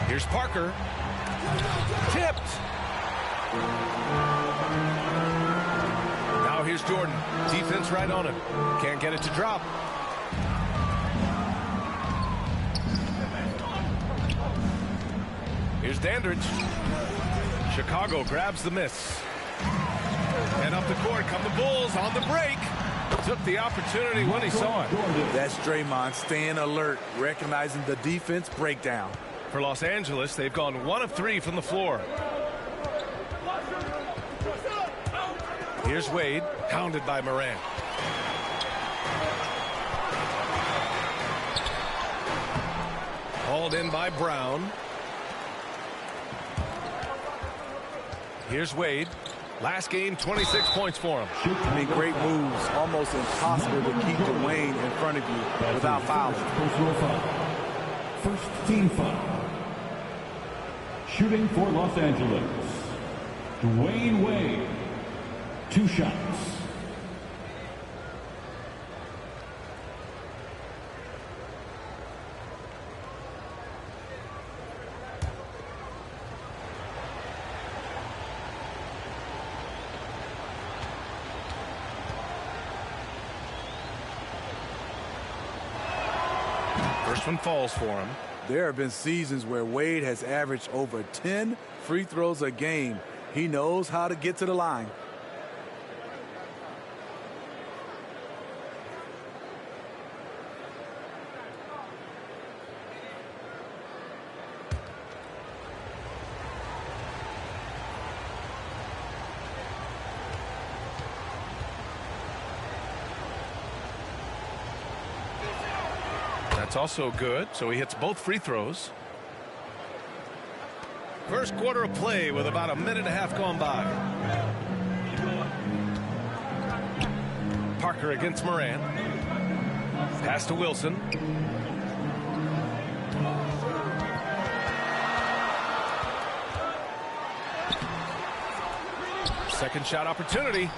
Here's Parker. Tipped. Now here's Jordan. Defense right on him. Can't get it to drop. Here's Dandridge. Chicago grabs the miss. And up the court come the Bulls on the break. Took the opportunity when he saw it. That's Draymond staying alert, recognizing the defense breakdown. For Los Angeles, they've gone 1 of 3 from the floor. Here's Wade, hounded by Morant. Hauled in by Brown. Here's Wade. Last game, 26 points for him. I mean, great moves. Almost impossible to keep Dwayne in front of you without fouling. First team foul. Shooting for Los Angeles, Dwayne Wade. 2 shots. First one falls for him. There have been seasons where Wade has averaged over 10 free throws a game. He knows how to get to the line. That's also good, so he hits both free throws. First quarter of play with about a minute and a half gone by. Parker against Morant. Pass to Wilson. Second shot opportunity.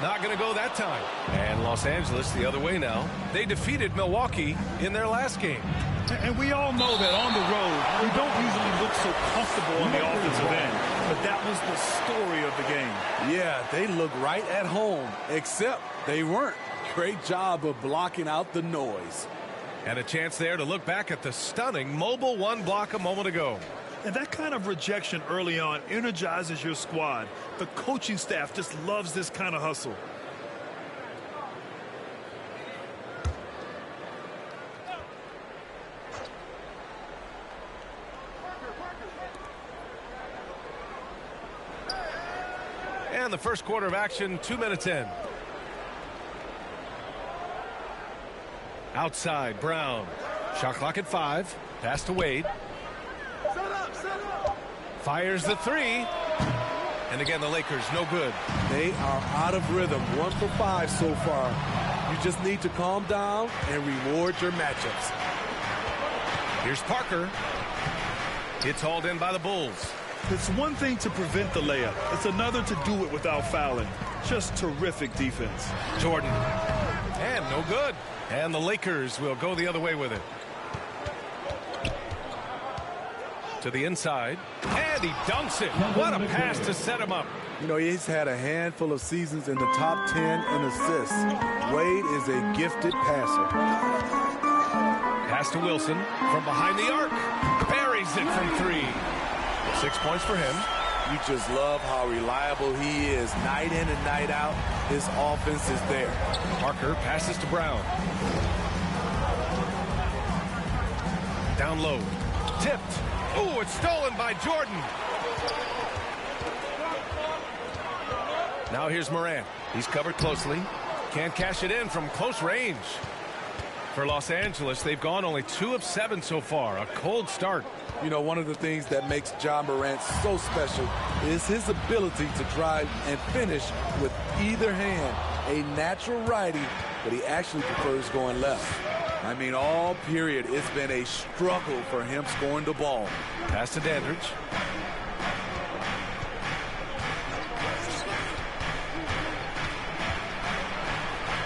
Not going to go that time. And Los Angeles the other way now. They defeated Milwaukee in their last game. And we all know that on the road, we don't usually look so comfortable on the offensive end. But that was the story of the game. Yeah, they look right at home, except they weren't. Great job of blocking out the noise. And a chance there to look back at the stunning mobile one block a moment ago. And that kind of rejection early on energizes your squad. The coaching staff just loves this kind of hustle. And the first quarter of action, 2 minutes in. Outside, Brown. Shot clock at 5. Pass to Wade. Fires the three. And again, the Lakers, no good. They are out of rhythm. 1 for 5 so far. You just need to calm down and reward your matchups. Here's Parker. It's hauled in by the Bulls. It's one thing to prevent the layup. It's another to do it without fouling. Just terrific defense. Jordan. And no good. And the Lakers will go the other way with it. To the inside, and he dunks it. What a pass to set him up. You know, he's had a handful of seasons in the top 10 in assists. Wade is a gifted passer. Pass to Wilson from behind the arc. Buries it from 3. 6 points for him. You just love how reliable he is. Night in and night out, his offense is there. Parker passes to Brown. Down low. Tipped. Ooh, it's stolen by Jordan. Now here's Morant. He's covered closely. Can't cash it in from close range. For Los Angeles, they've gone only 2 of 7 so far. A cold start. You know, one of the things that makes Ja Morant so special is his ability to drive and finish with either hand. A natural righty, but he actually prefers going left. I mean, all period, it's been a struggle for him scoring the ball. Pass to Dandridge.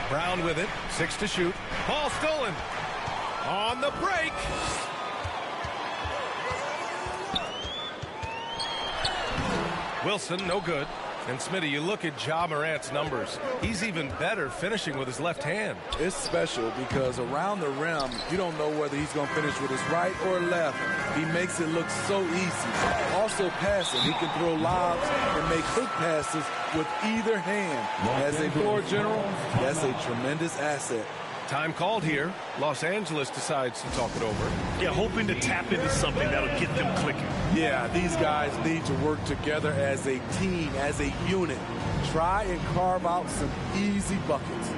Brown with it. 6 to shoot. Ball stolen. On the break. Wilson, no good. And Smitty, you look at Ja Morant's numbers. He's even better finishing with his left hand. It's special because around the rim, you don't know whether he's going to finish with his right or left. He makes it look so easy. Also passing. He can throw lobs and make quick passes with either hand. As a floor general, that's a tremendous asset. Time called here. Los Angeles decides to talk it over. Yeah, hoping to tap into something that'll get them clicking. Yeah, these guys need to work together as a team, as a unit. Try and carve out some easy buckets.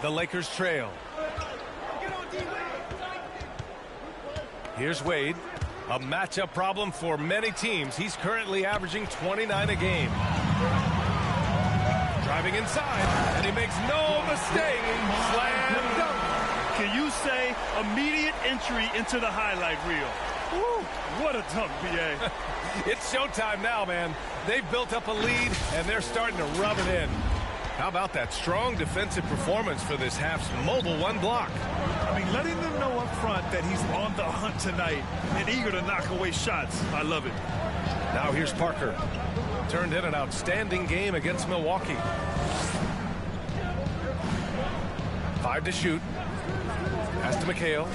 The Lakers trail. Here's Wade. A matchup problem for many teams. He's currently averaging 29 a game. Driving inside, and he makes no mistake. Slam dunk. Can you say immediate entry into the highlight reel? Woo, what a dunk, B.A. It's showtime now, man. They've built up a lead, and they're starting to rub it in. How about that strong defensive performance for this half's mobile one block? I mean, letting them know up front that he's on the hunt tonight and eager to knock away shots. I love it. Now here's Parker. Turned in an outstanding game against Milwaukee. 5 to shoot. Pass to McHale.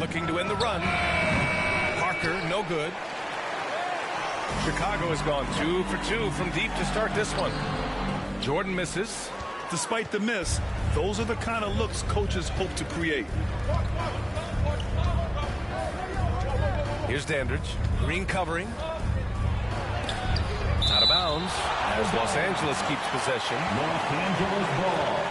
Looking to end the run. Parker, no good. Chicago has gone 2 for 2 from deep to start this one. Jordan misses. Despite the miss, those are the kind of looks coaches hope to create. Here's Dandridge. Green covering. Out of bounds as Los Angeles keeps possession. Los Angeles ball.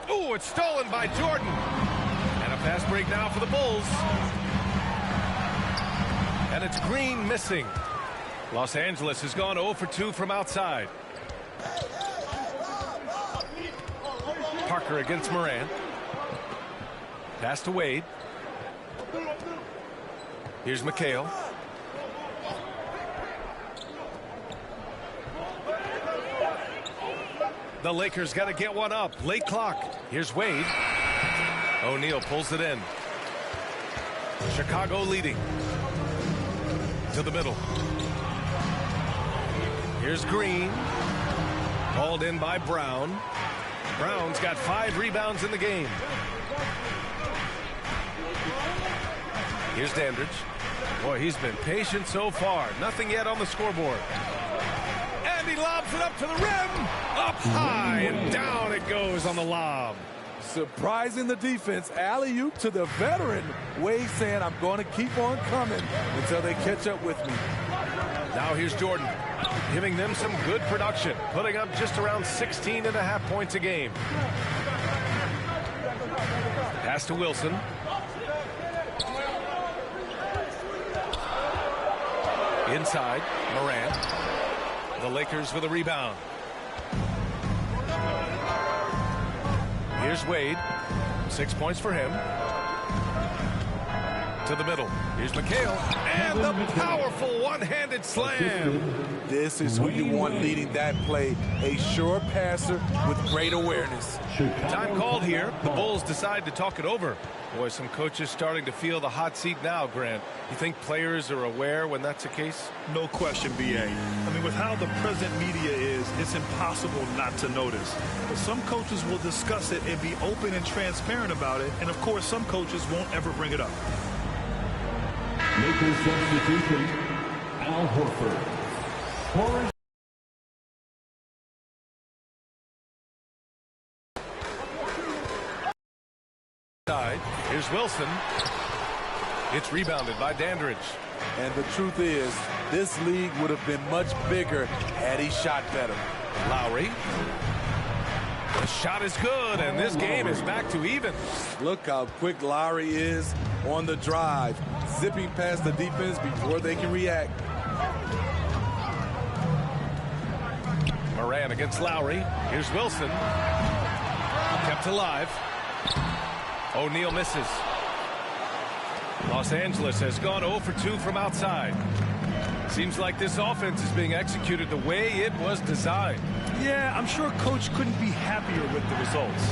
Ooh, it's stolen by Jordan. And a fast break now for the Bulls. And it's Green missing. Los Angeles has gone 0 for 2 from outside. Parker against Morant. Pass to Wade. Here's McHale. The Lakers got to get one up. Late clock. Here's Wade. O'Neal pulls it in. Chicago leading. To the middle. Here's Green. Called in by Brown. Brown's got 5 rebounds in the game. Here's Dandridge. Boy, he's been patient so far. Nothing yet on the scoreboard. And he lobs it up to the rim. Up high and down it goes on the lob. Surprising the defense. Alley-oop to the veteran. Wade saying, I'm going to keep on coming until they catch up with me. Now here's Jordan, giving them some good production, putting up just around 16.5 points a game. Pass to Wilson. Inside, Morant. The Lakers with a rebound. Here's Wade. 6 points for him. To the middle. Here's McHale. And the powerful one-handed slam. This is who you want leading that play. A sure passer with great awareness. Time called here. The Bulls decide to talk it over. Boy, some coaches starting to feel the hot seat now, Grant. You think players are aware when that's the case? No question, B.A. I mean, with how the present media is, it's impossible not to notice. But some coaches will discuss it and be open and transparent about it. And, of course, some coaches won't ever bring it up. Lakers substitution, Al Horford. Here's Wilson. It's rebounded by Dandridge. And the truth is, this league would have been much bigger had he shot better. Lowry. The shot is good, and this game is back to even. Look how quick Lowry is on the drive, zipping past the defense before they can react. Moran against Lowry. Here's Wilson. Kept alive. O'Neal misses. Los Angeles has gone 0 for 2 from outside. Seems like this offense is being executed the way it was designed. Yeah, I'm sure Coach couldn't be happier with the results.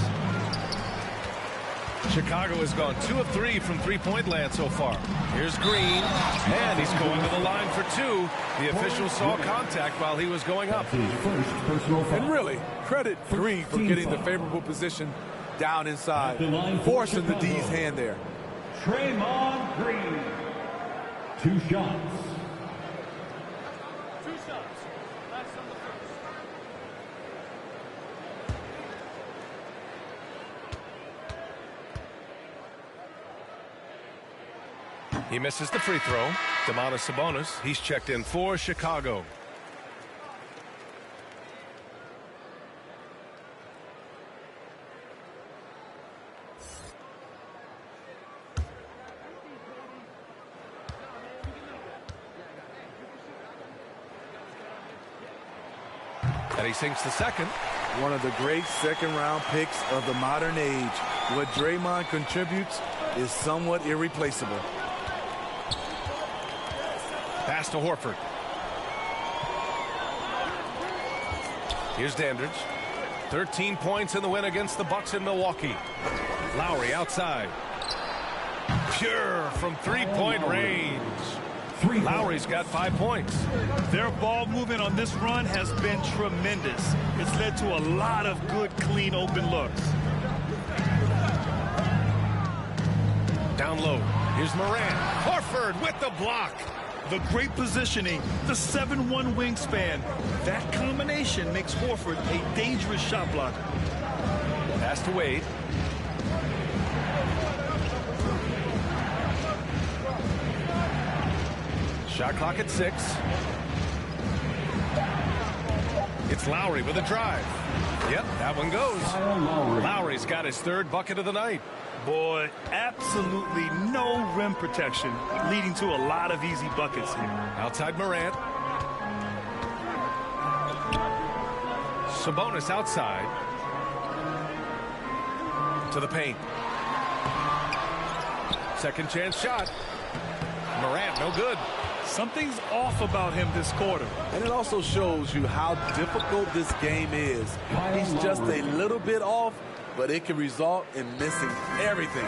Chicago has gone 2 of 3 from three-point land so far. Here's Green, and he's going to the line for 2. The official saw contact while he was going up. And really, credit Green for getting the favorable position down inside, forcing the D's hand there. Draymond Green. 2 shots. He misses the free throw. Domantas Sabonis, he's checked in for Chicago. And he sinks the second. One of the great second-round picks of the modern age. What Draymond contributes is somewhat irreplaceable. Pass to Horford. Here's Dandridge. 13 points in the win against the Bucks in Milwaukee. Lowry outside. Pure from three-point range. Lowry's got 5 points. Their ball movement on this run has been tremendous. It's led to a lot of good, clean, open looks. Down low. Here's Morant. Horford with the block. The great positioning, the 7'1" wingspan. That combination makes Horford a dangerous shot blocker. Pass to Wade. Shot clock at 6. It's Lowry with a drive. Yep, that one goes. Lowry's got his 3rd bucket of the night. Boy, absolutely no rim protection, leading to a lot of easy buckets here. Outside Morant. Sabonis outside. To the paint. Second chance shot. Morant, no good. Something's off about him this quarter. And it also shows you how difficult this game is. He's just a little bit off, but it can result in missing everything.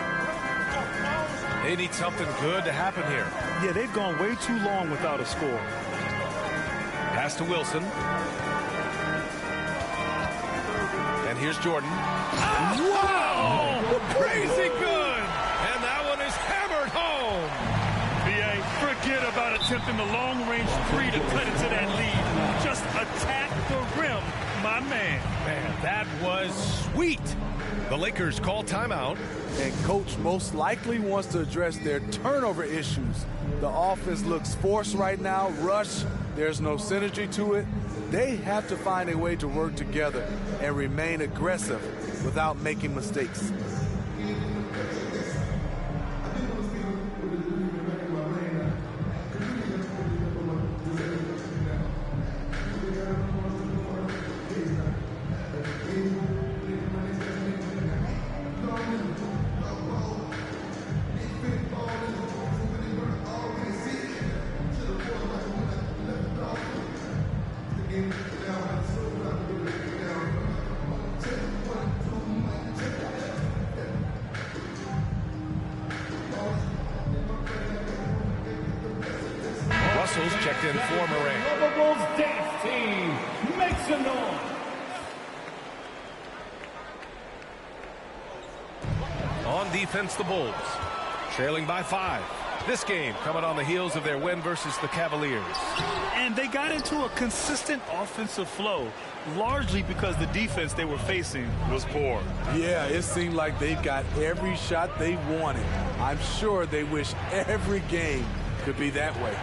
They need something good to happen here. Yeah, they've gone way too long without a score. Pass to Wilson. And here's Jordan. Wow! Crazy good! And that one is hammered home. B.A., forget about attempting the long-range three to cut into that lead. Just attack the rim, my man. Man, that was sweet. The Lakers call timeout. And Coach most likely wants to address their turnover issues. The offense looks forced right now, rush. There's no synergy to it. They have to find a way to work together and remain aggressive without making mistakes. Russell's checked in for Morant. The Bulls dance team makes some noise. On defense, the Bulls trailing by 5. This game coming on the heels of their win versus the Cavaliers. And they got into a consistent offensive flow, largely because the defense they were facing was poor. Yeah, it seemed like they got every shot they wanted. I'm sure they wish every game could be that way.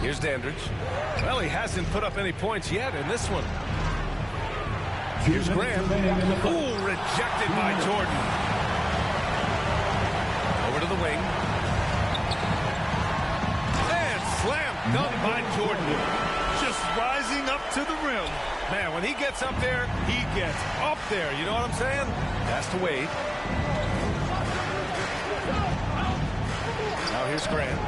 Here's Dandridge. Well, he hasn't put up any points yet in this one. Here's Graham. Ooh, rejected by Jordan. Over to the wing. And slam dunk by Jordan. Just rising up to the rim. Man, when he gets up there, he gets up there. You know what I'm saying? Pass to Wade. Now here's Graham.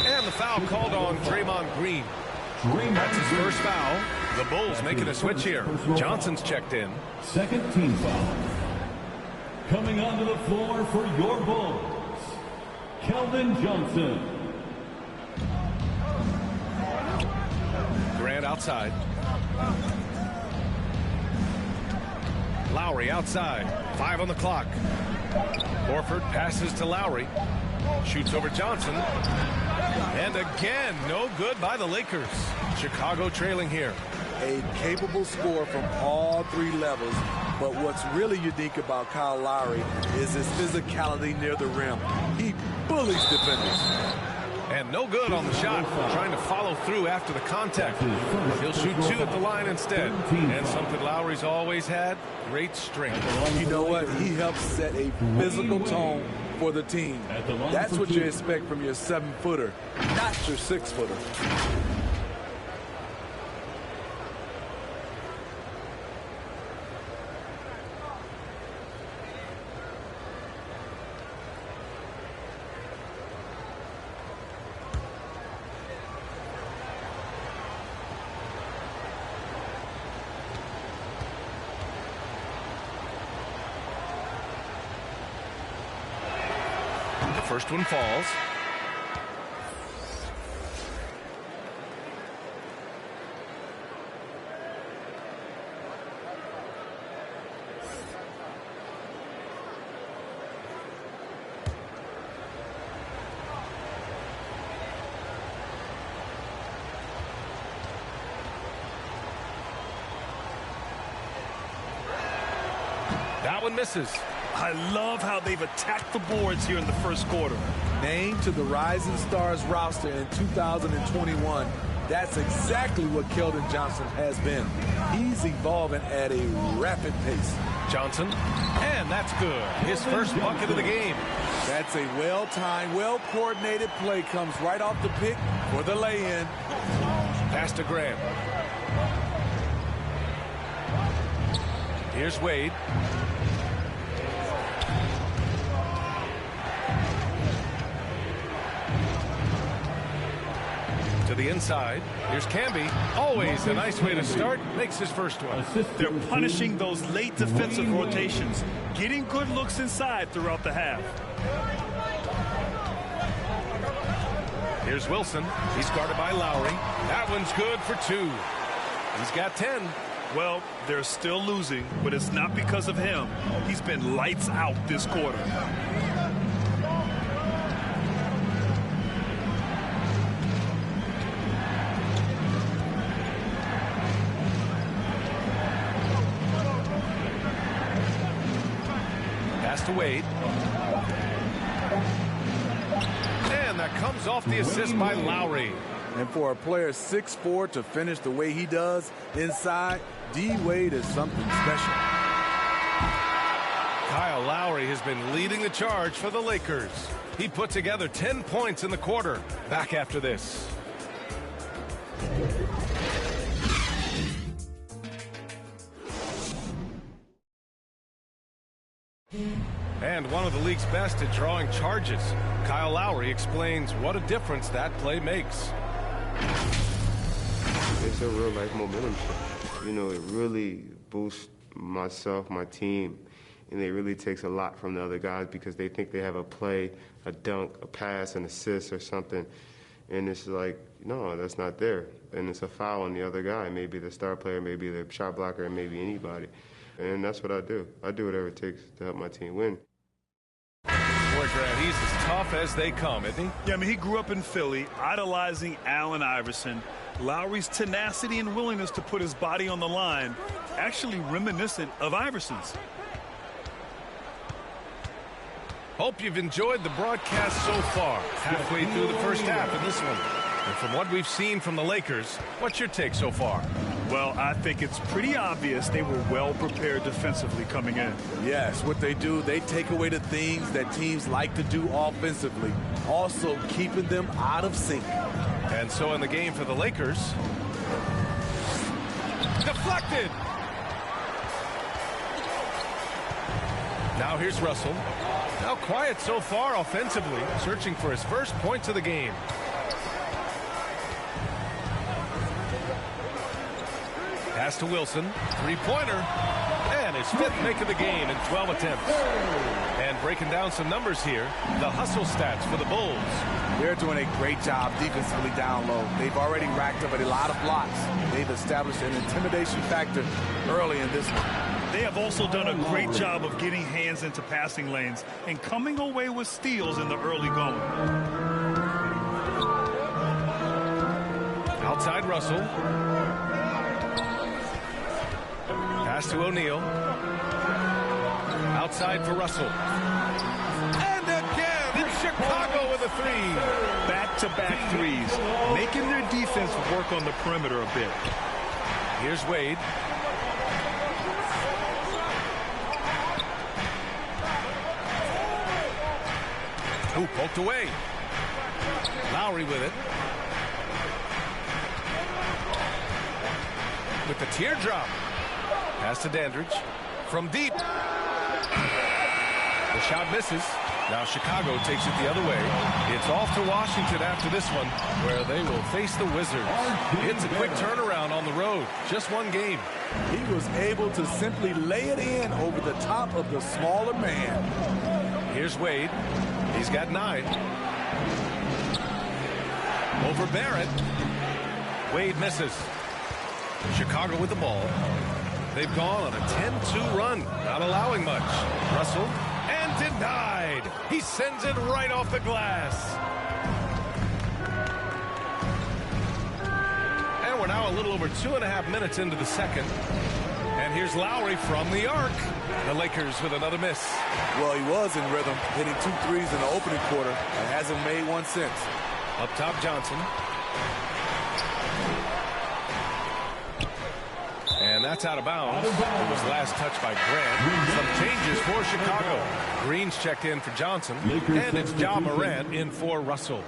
And the foul called on Draymond Green. That's his first foul. The Bulls making a switch here. Johnson's checked in. Second team foul. Coming onto the floor for your Bulls, Keldon Johnson. Grant outside. Lowry outside. 5 on the clock. Horford passes to Lowry. Shoots over Johnson. And again, no good by the Lakers. Chicago trailing here. A capable scorer from all 3 levels. But what's really unique about Kyle Lowry is his physicality near the rim. He bullies defenders. And no good on the shot. Trying to follow through after the contact. He'll shoot 2 at the line instead. And something Lowry's always had, great strength. You know what? He helps set a physical tone for the team. That's what you expect from your 7-footer, not your 6-footer. First one falls. That one misses. I love how they've attacked the boards here in the first quarter. Named to the Rising Stars roster in 2021, that's exactly what Keldon Johnson has been. He's evolving at a rapid pace. Johnson, and that's good. His first bucket of the game. That's a well-timed, well-coordinated play. Comes right off the pick for the lay-in. Pass to Graham. Here's Wade. To the inside. Here's Camby. Always a nice way to start. Makes his first one. They're punishing those late defensive rotations, getting good looks inside throughout the half. Here's Wilson. He's guarded by Lowry. That one's good for 2. He's got 10. Well, they're still losing, but it's not because of him. He's been lights out this quarter. Pass to Wade. And that comes off the assist by Lowry. And for a player 6'4" to finish the way he does inside, D-Wade is something special. Kyle Lowry has been leading the charge for the Lakers. He put together 10 points in the quarter. Back after this. And one of the league's best at drawing charges. Kyle Lowry explains what a difference that play makes. It's a real life momentum shift. You know, it really boosts myself, my team, and it really takes a lot from the other guys because they think they have a play, a dunk, a pass, an assist or something. And it's like, no, that's not there. And it's a foul on the other guy, maybe the star player, maybe the shot blocker, maybe anybody. And that's what I do. I do whatever it takes to help my team win. Boy, Grant, he's as tough as they come, isn't he? Yeah, I mean, he grew up in Philly, idolizing Allen Iverson. Lowry's tenacity and willingness to put his body on the line, actually reminiscent of Iverson's. Hope you've enjoyed the broadcast so far. Halfway through the first half in this one. And from what we've seen from the Lakers, what's your take so far? Well, I think it's pretty obvious they were well prepared defensively coming in. Yes, what they do, they take away the things that teams like to do offensively, also keeping them out of sync. And so in the game for the Lakers, deflected. Now here's Russell. Now quiet so far offensively, searching for his first points of the game. Pass to Wilson, three-pointer, and his 5th make of the game in 12 attempts. And breaking down some numbers here, the hustle stats for the Bulls. They're doing a great job defensively down low. They've already racked up a lot of blocks. They've established an intimidation factor early in this one. They have also done a great job of getting hands into passing lanes and coming away with steals in the early going. Outside Russell. Pass to O'Neal. Outside for Russell. And again, it's Chicago with a 3. Back-to-back threes, making their defense work on the perimeter a bit. Here's Wade. Ooh, poked away. Lowry with it. With the teardrop. Pass to Dandridge. From deep. The shot misses. Now Chicago takes it the other way. It's off to Washington after this one, where they will face the Wizards. It's a quick turnaround on the road. Just one game. He was able to simply lay it in over the top of the smaller man. Here's Wade. He's got 9. Over Barrett. Wade misses. Chicago with the ball. They've gone on a 10-2 run, not allowing much. Russell, and denied. He sends it right off the glass. And we're now a little over 2.5 minutes into the second. And here's Lowry from the arc. The Lakers with another miss. Well, he was in rhythm, hitting 2 threes in the opening quarter and hasn't made one since. Up top, Johnson. And that's out of bounds. It was last touched by Grant. Some changes for Chicago. Green's checked in for Johnson. And it's Ja Morant in for Russell.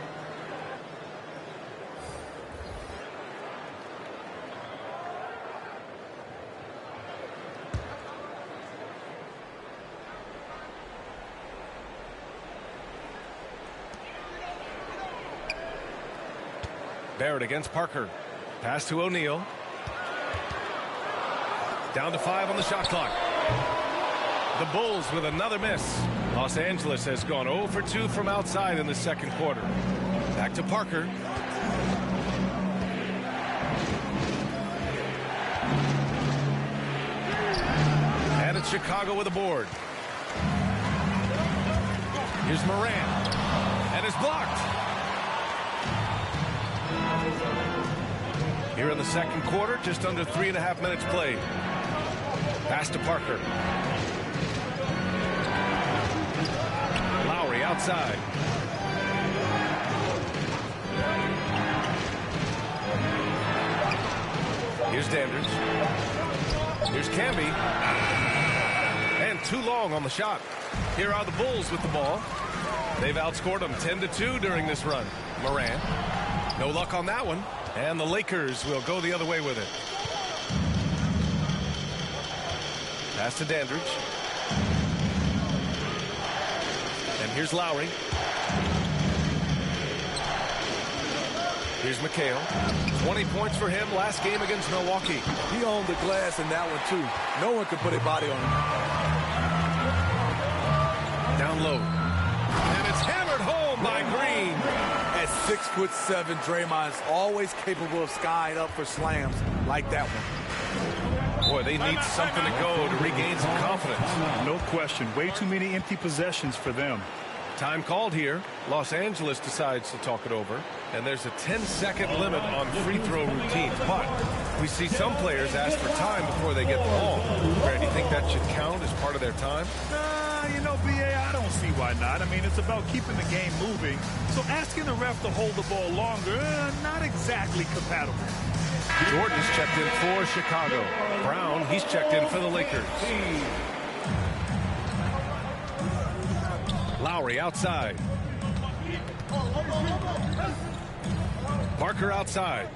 Barrett against Parker. Pass to O'Neal. Down to 5 on the shot clock. The Bulls with another miss. Los Angeles has gone 0 for 2 from outside in the second quarter. Back to Parker. And it's Chicago with a board. Here's Moran. And it's blocked. Here in the second quarter, just under 3.5 minutes played. Pass to Parker. Lowry outside. Here's Dandridge. Here's Camby. And too long on the shot. Here are the Bulls with the ball. They've outscored them 10-2 during this run. Moran. No luck on that one. And the Lakers will go the other way with it. Pass to Dandridge. And here's Lowry. Here's McHale. 20 points for him last game against Milwaukee. He owned the glass in that one, too. No one could put a body on him. Down low. And it's hammered home by Green. At 6'7", Draymond's always capable of skying up for slams like that one. Boy, they need something to go to regain some confidence. No question. Way too many empty possessions for them. Time called here. Los Angeles decides to talk it over. And there's a 10-second limit on free throw routines. But we see some players ask for time before they get the ball. Brad, do you think that should count as part of their time? You know, B.A., I don't see why not. I mean, it's about keeping the game moving. So asking the ref to hold the ball longer, not exactly compatible. Jordan's checked in for Chicago. Brown, he's checked in for the Lakers. Lowry outside. Parker outside.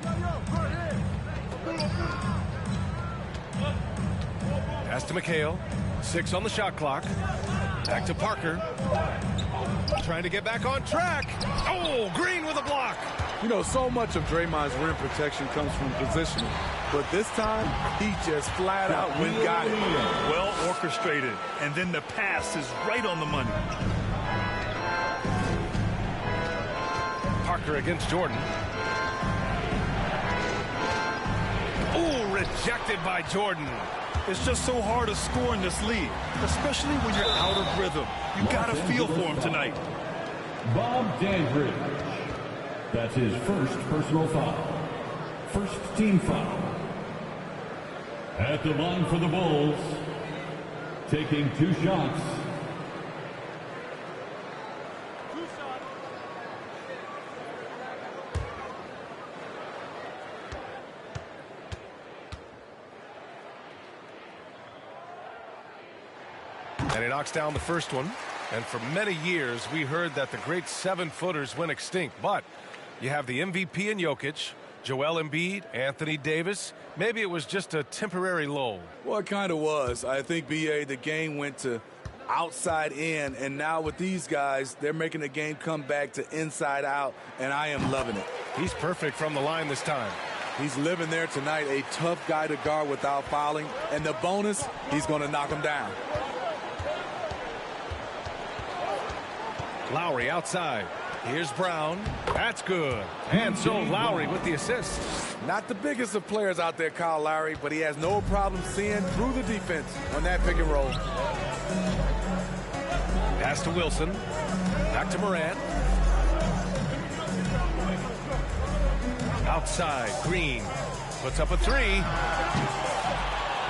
Pass to McHale. 6 on the shot clock. Back to Parker. Trying to get back on track. Oh, Green with a block. You know, so much of Draymond's rim protection comes from positioning. But this time, he just flat out went got it. Well orchestrated. And then the pass is right on the money. Parker against Jordan. Oh, rejected by Jordan. It's just so hard to score in this league, especially when you're out of rhythm. You got to feel for him tonight. Bob Dandridge. That's his first personal foul. First team foul. At the line for the Bulls, taking 2 shots. And he knocks down the first one. And for many years, we heard that the great 7-footers went extinct. But you have the MVP in Jokic, Joel Embiid, Anthony Davis. Maybe it was just a temporary lull. Well, it kind of was. I think, B.A., the game went to outside in. And now with these guys, they're making the game come back to inside out. And I am loving it. He's perfect from the line this time. He's living there tonight. A tough guy to guard without fouling. And the bonus, he's going to knock him down. Lowry outside. Here's Brown. That's good. And so Lowry with the assist. Not the biggest of players out there, Kyle Lowry, but he has no problem seeing through the defense on that pick and roll. Pass to Wilson. Back to Morant. Outside. Green puts up a 3.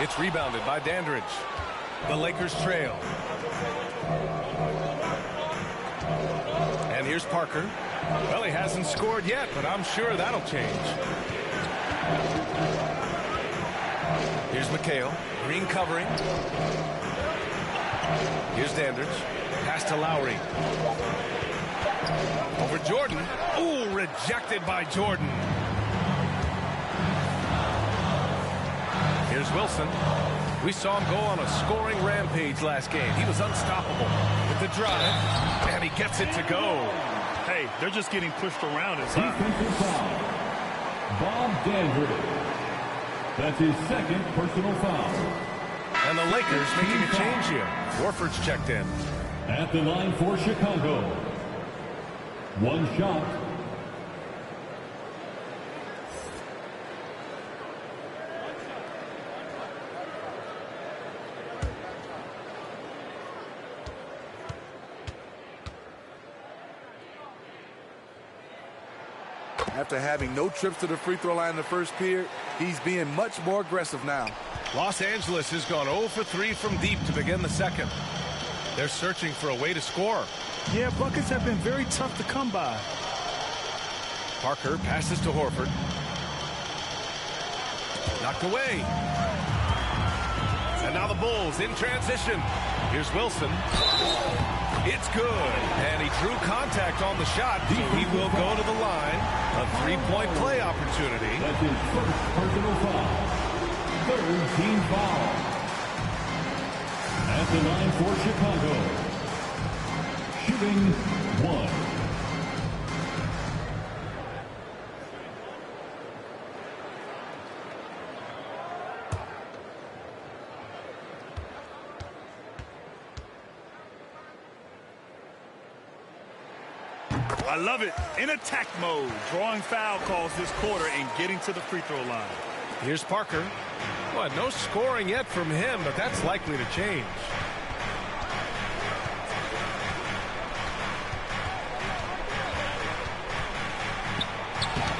It's rebounded by Dandridge. The Lakers trail. And here's Parker. Well, he hasn't scored yet, but I'm sure that'll change. Here's McHale. Green covering. Here's Dandridge. Pass to Lowry. Over Jordan. Ooh, rejected by Jordan. Here's Wilson. We saw him go on a scoring rampage last game. He was unstoppable with the drive, and he gets it to go. Hey, they're just getting pushed around inside. Defensive foul. Bob Dandridge. That's his second personal foul. And the Lakers making a change here. Warford's checked in. At the line for Chicago. 1 shot, After having no trips to the free throw line in the first period, he's being much more aggressive now. Los Angeles has gone 0 for 3 from deep to begin the second. They're searching for a way to score. Yeah, buckets have been very tough to come by. Parker passes to Horford. Knocked away. And now the Bulls in transition. Here's Wilson. It's good. And he drew contact on the shot, so he will go to the line. A three-point play opportunity. That's his first personal foul. Third team foul. At the line for Chicago. Shooting 1. I love it. In attack mode, drawing foul calls this quarter and getting to the free throw line. Here's Parker. Well, no scoring yet from him, but that's likely to change.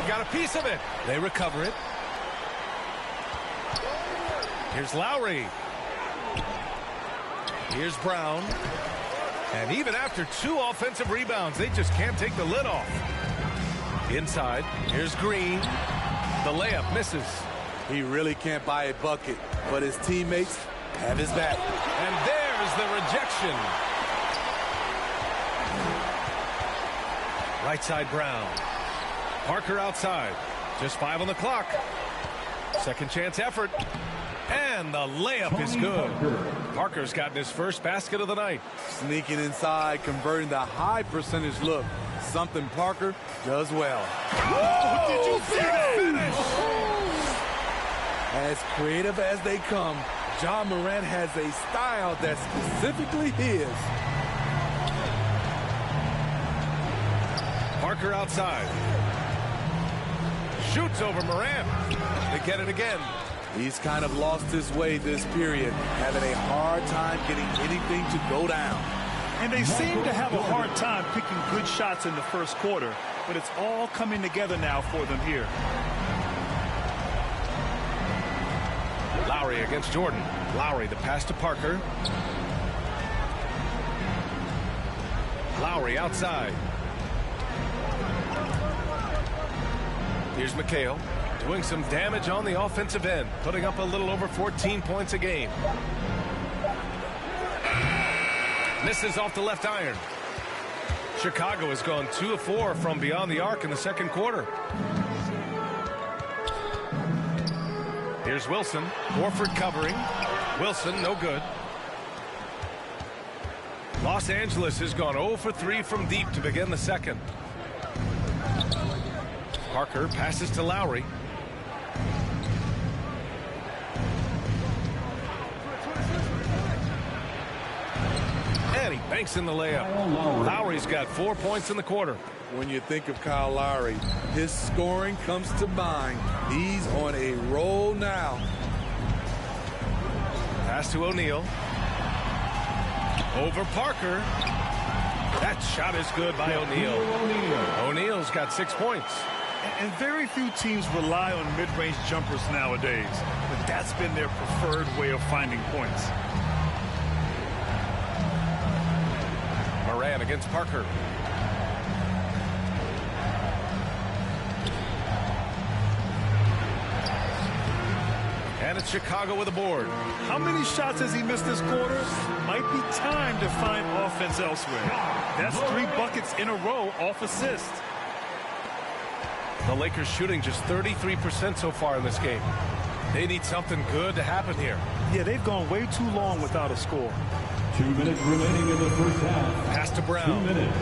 Got a piece of it. They recover it. Here's Lowry. Here's Brown. And even after 2 offensive rebounds, they just can't take the lid off. Inside, here's Green. The layup misses. He really can't buy a bucket, but his teammates have his back. And there's the rejection. Right side Brown. Parker outside. Just 5 on the clock. Second chance effort. And the layup is good. Parker's gotten his first basket of the night. Sneaking inside, converting the high percentage look. Something Parker does well. Oh, did you see that? As creative as they come, Ja Morant has a style that's specifically his. Parker outside. Shoots over Morant. They get it again. He's kind of lost his way this period, having a hard time getting anything to go down. And they seem to have a hard time picking good shots in the first quarter, but it's all coming together now for them here. Lowry against Jordan. Lowry, the pass to Parker. Lowry outside. Here's McHale. Doing some damage on the offensive end, putting up a little over 14 points a game. Misses off the left iron. Chicago has gone 2 of 4 from beyond the arc in the second quarter. Here's Wilson. Horford covering. Wilson, no good. Los Angeles has gone 0 for 3 from deep to begin the second. Parker passes to Lowry. And he banks in the layup. Lowry's got 4 points in the quarter. When you think of Kyle Lowry, his scoring comes to mind. He's on a roll now. Pass to O'Neal. Over Parker. That shot is good by O'Neal. O'Neal's got 6 points. And very few teams rely on mid-range jumpers nowadays, but that's been their preferred way of finding points. Moran against Parker. And it's Chicago with a board. How many shots has he missed this quarter? Might be time to find offense elsewhere. That's 3 buckets in a row off assist. The Lakers shooting just 33% so far in this game. They need something good to happen here. Yeah, they've gone way too long without a score. 2 minutes remaining in the first half. Pass to Brown. 2 minutes.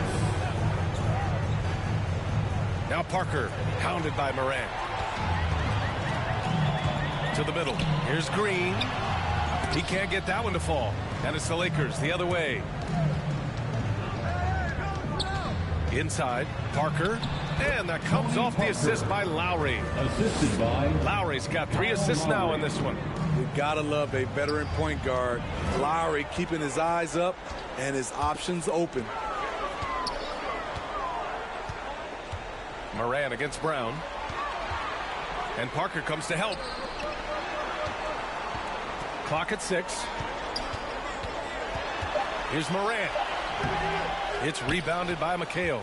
Now Parker, hounded by Moran. To the middle. Here's Green. He can't get that one to fall. And it's the Lakers the other way. Inside, Parker. And that comes off the assist by Lowry. Assisted by Lowry's got 3 assists now in this one. You gotta love a veteran point guard. Lowry keeping his eyes up and his options open. Moran against Brown. And Parker comes to help. Clock at 6. Here's Moran. It's rebounded by McHale.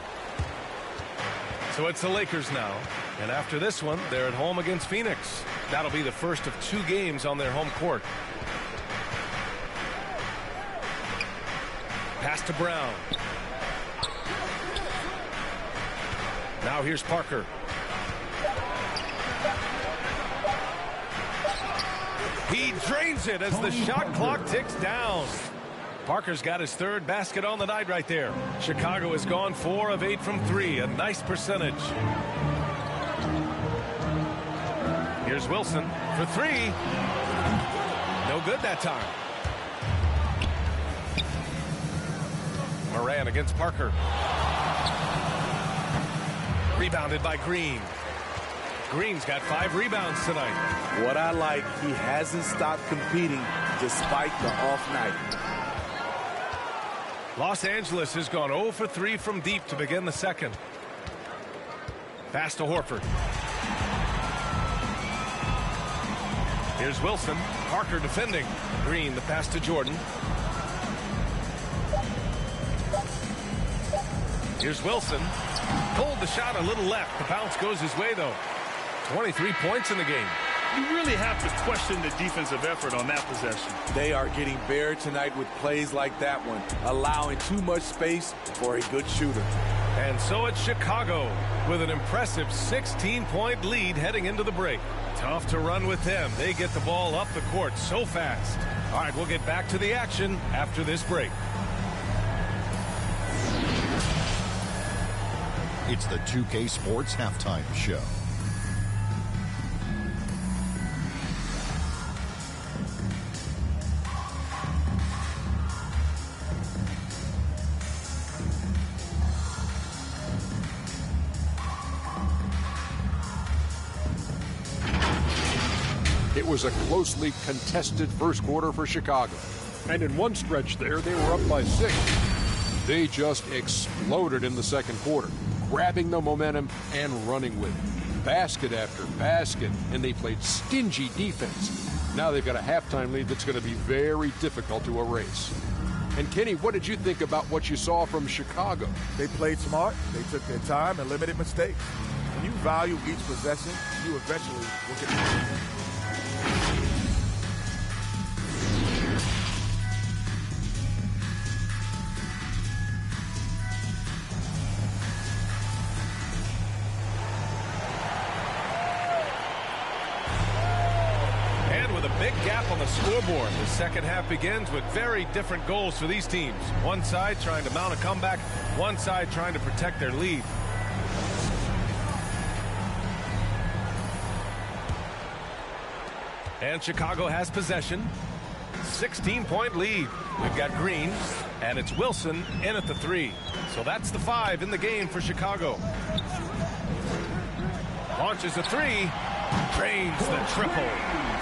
So it's the Lakers now. And after this one, they're at home against Phoenix. That'll be the first of 2 games on their home court. Pass to Brown. Now here's Parker. He drains it as the shot clock ticks down. Parker's got his 3rd basket on the night right there. Chicago has gone 4 of 8 from 3, a nice percentage. Here's Wilson for 3. No good that time. Moran against Parker. Rebounded by Green. Green's got 5 rebounds tonight. What I like, he hasn't stopped competing despite the off night. Los Angeles has gone 0 for 3 from deep to begin the second. Pass to Horford. Here's Wilson. Parker defending. Green, the pass to Jordan. Here's Wilson. Pulled the shot a little left. The bounce goes his way, though. 23 points in the game. You really have to question the defensive effort on that possession. They are getting buried tonight with plays like that one, allowing too much space for a good shooter. And so it's Chicago with an impressive 16-point lead heading into the break. Tough to run with them. They get the ball up the court so fast. All right, we'll get back to the action after this break. It's the 2K Sports Halftime Show. It was a closely contested first quarter for Chicago. And in one stretch there, they were up by 6. They just exploded in the second quarter, grabbing the momentum and running with it. Basket after basket, and they played stingy defense. Now they've got a halftime lead that's going to be very difficult to erase. And Kenny, what did you think about what you saw from Chicago? They played smart, they took their time and limited mistakes. When you value each possession, you eventually will get scoreboard. The second half begins with very different goals for these teams. One side trying to mount a comeback, one side trying to protect their lead. And Chicago has possession. 16-point lead. We've got Green, and it's Wilson in at the 3. So that's the 5 in the game for Chicago. Launches a 3, drains the triple.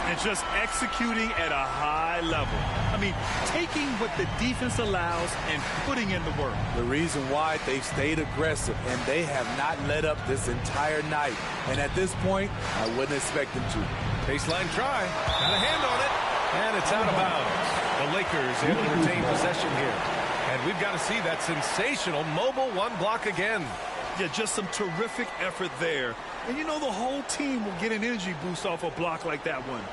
And just executing at a high level. I mean, taking what the defense allows and putting in the work. The reason why they've stayed aggressive, and they have not let up this entire night. And at this point, I wouldn't expect them to. Baseline try. Got a hand on it. And it's out of bounds. The Lakers able to retain possession here. And we've got to see that sensational mobile 1 block again. Yeah, just some terrific effort there. And you know the whole team will get an energy boost off a block like that one.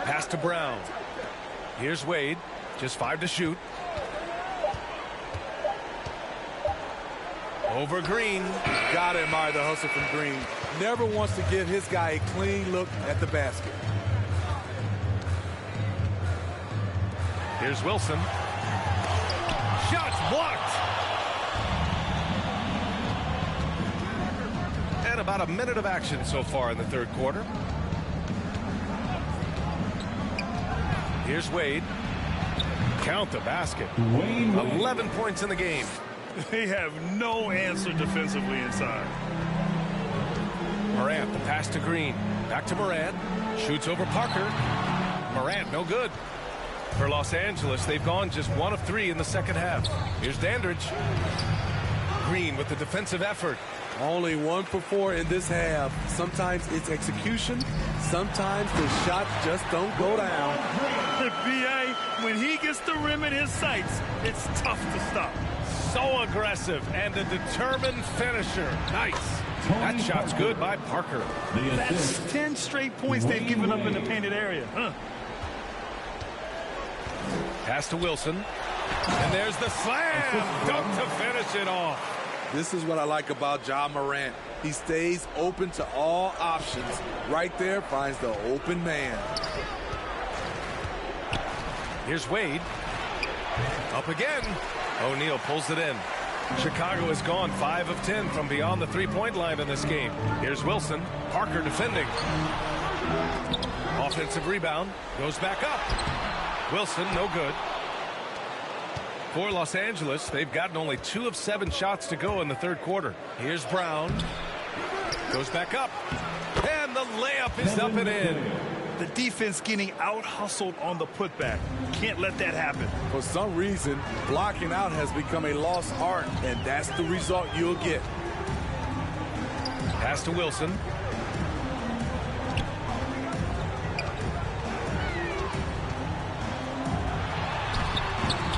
Pass to Brown. Here's Wade. Just 5 to shoot. Over Green. Gotta admire the hustle from Green. Never wants to give his guy a clean look at the basket. Here's Wilson. Shots blocked. And about a minute of action so far in the third quarter. Here's Wade. Count the basket. 11 points in the game. They have no answer defensively inside. Morant, the pass to Green. Back to Morant. Shoots over Parker. Morant, no good. For Los Angeles, they've gone just 1 of 3 in the second half. Here's Dandridge. Green with the defensive effort. Only 1 for 4 in this half. Sometimes it's execution. Sometimes the shots just don't go down. The BA, when he gets the rim in his sights, it's tough to stop. So aggressive and a determined finisher. Nice. That shot's good by Parker. That's 10 straight points they've given up in the painted area. Pass to Wilson. And there's the slam. Dunk to finish it off. This is what I like about Ja Morant. He stays open to all options. Right there finds the open man. Here's Wade. Up again. O'Neal pulls it in. Chicago has gone 5 of 10 from beyond the three-point line in this game. Here's Wilson. Parker defending. Offensive rebound. Goes back up. Wilson, no good. For Los Angeles, they've gotten only 2 of 7 shots to go in the third quarter. Here's Brown. Goes back up. And the layup is up and in. The defense getting out-hustled on the putback. Can't let that happen. For some reason, blocking out has become a lost art, and that's the result you'll get. Pass to Wilson.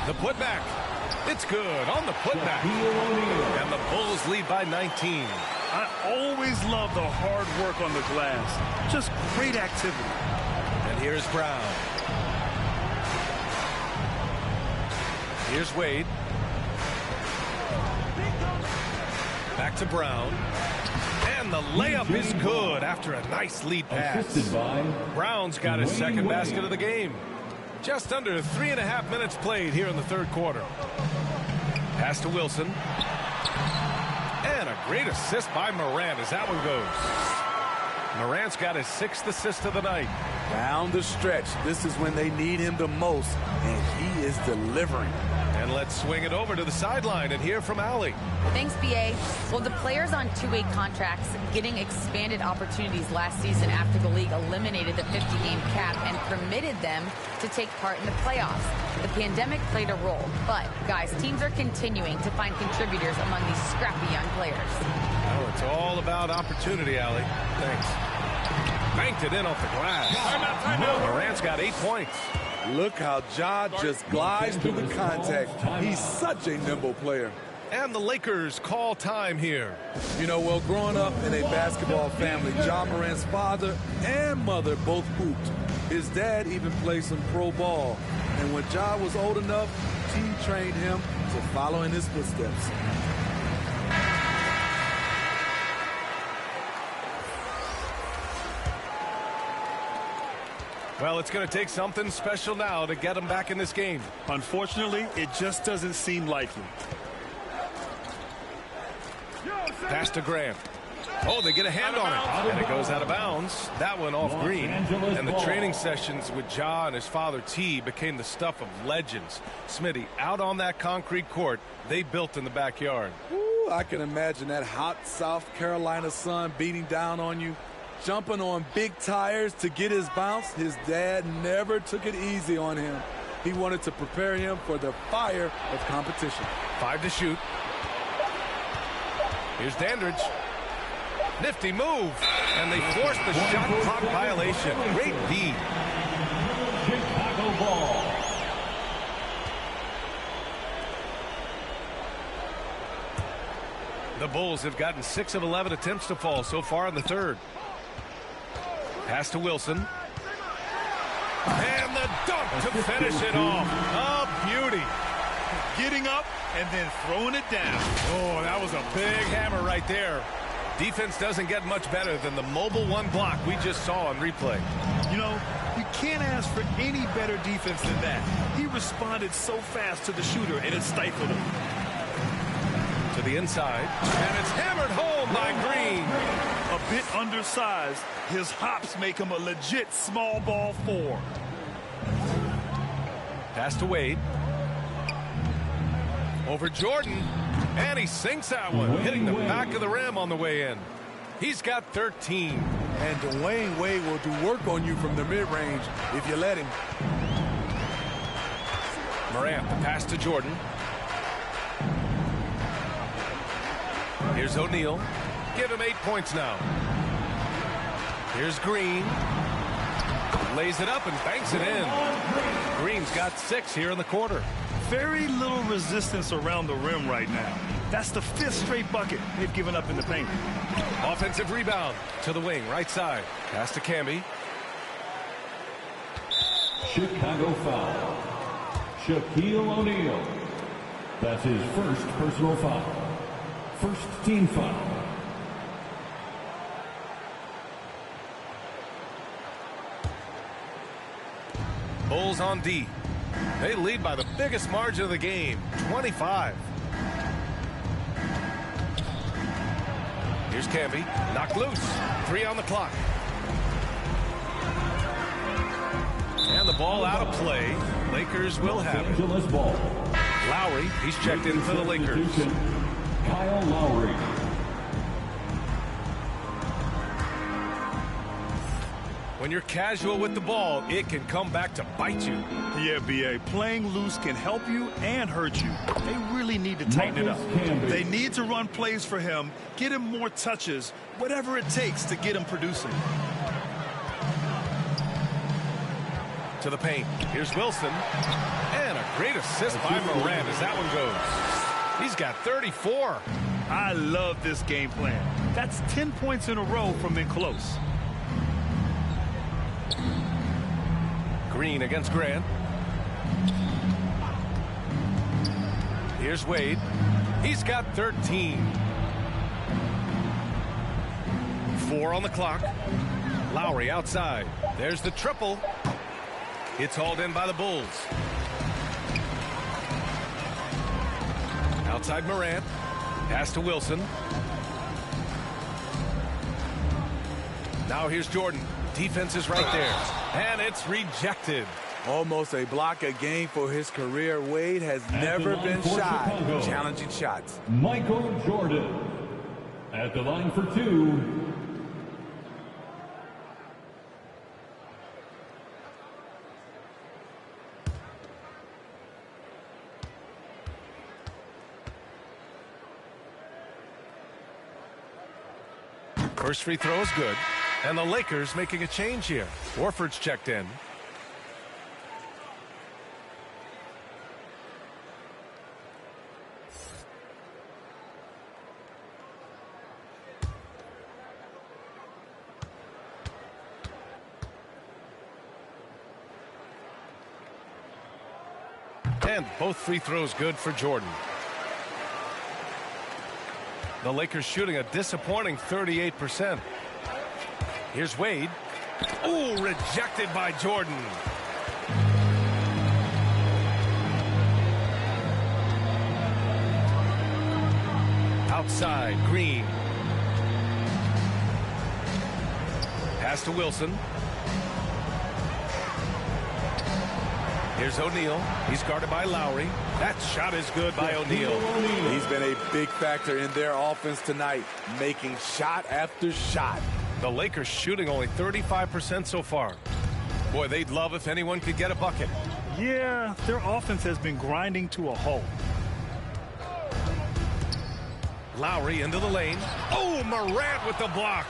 The putback. It's good on the putback. And the Bulls lead by 19. I always love the hard work on the glass. Just great activity. And here's Brown. Here's Wade. Back to Brown. And the layup is good after a nice lead pass. Brown's got his second basket of the game. Just under 3.5 minutes played here in the third quarter. Pass to Wilson. And a great assist by Morant as that one goes. Morant's got his 6th assist of the night. Down the stretch, this is when they need him the most, and he is delivering. And let's swing it over to the sideline and hear from Allie. Thanks, BA. Well, the players on two-way contracts getting expanded opportunities last season after the league eliminated the 50-game cap and permitted them to take part in the playoffs. The pandemic played a role, but, guys, teams are continuing to find contributors among these scrappy young players. Oh, it's all about opportunity, Allie. Thanks. Banked it in off the glass. Morant's got 8 points. Look how Ja just glides through the contact. He's such a nimble player. And the Lakers call time here. You know, well, growing up in a basketball family, Ja Morant's father and mother both hooped. His dad even played some pro ball. And when Ja was old enough, he trained him to follow in his footsteps. Well, it's going to take something special now to get them back in this game. Unfortunately, it just doesn't seem likely. Pass to Grant. Oh, they get a hand on it. And it goes out of bounds. That one off Green. And the training sessions with Ja and his father T became the stuff of legends. Smitty, out on that concrete court they built in the backyard. Ooh, I can imagine that hot South Carolina sun beating down on you. Jumping on big tires to get his bounce. His dad never took it easy on him. He wanted to prepare him for the fire of competition. 5 to shoot. Here's Dandridge. Nifty move. And they force the shot clock violation. Great D. Chicago ball. The Bulls have gotten 6 of 11 attempts to fall so far in the third. Pass to Wilson. And the dunk to finish it off. A beauty. Getting up and then throwing it down. Oh, that was a big hammer right there. Defense doesn't get much better than the mobile one block we just saw on replay. You know, you can't ask for any better defense than that. He responded so fast to the shooter, and it stifled him. To the inside, and it's hammered home by Green. A bit undersized, his hops make him a legit small ball 4. Pass to Wade. Over Jordan, and he sinks that one, hitting the back of the rim on the way in. He's got 13. And Dwayne Wade will do work on you from the mid-range if you let him. Morant, the pass to Jordan. Here's O'Neal. Give him 8 points now. Here's Green. Lays it up and banks it in. Green's got 6 here in the quarter. Very little resistance around the rim right now. That's the 5th straight bucket they've given up in the paint. Offensive rebound to the wing, right side. Pass to Camby. Chicago foul. Shaquille O'Neal. That's his first personal foul. First team foul. Bulls on D. They lead by the biggest margin of the game, 25. Here's Camby. Knocked loose. 3 on the clock. And the ball out of play. Lakers will have it. Lowry, he's checked in for the Lakers. Kyle Lowry. When you're casual with the ball, it can come back to bite you. Yeah, B.A. Playing loose can help you and hurt you. They really need to tighten it up. They need to run plays for him, get him more touches, whatever it takes to get him producing. To the paint. Here's Wilson. And a great assist by Morant as that one goes. He's got 34. I love this game plan. That's 10 points in a row from in close. Green against Grant. Here's Wade. He's got 13. 4 on the clock. Lowry outside. There's the triple. It's hauled in by the Bulls. Outside Morant. Pass to Wilson. Now here's Jordan. Defense is right there. And it's rejected. Almost a block a game for his career. Wade has never been shy of challenging shots. Michael Jordan at the line for 2. First free throw is good. And the Lakers making a change here. Horford's checked in. And both free throws good for Jordan. The Lakers shooting a disappointing 38%. Here's Wade. Ooh, rejected by Jordan. Outside, Green. Pass to Wilson. Here's O'Neal. He's guarded by Lowry. That shot is good by O'Neal. He's been a big factor in their offense tonight, making shot after shot. The Lakers shooting only 35% so far. Boy, they'd love if anyone could get a bucket. Yeah, their offense has been grinding to a halt. Lowry into the lane. Oh, Morant with the block.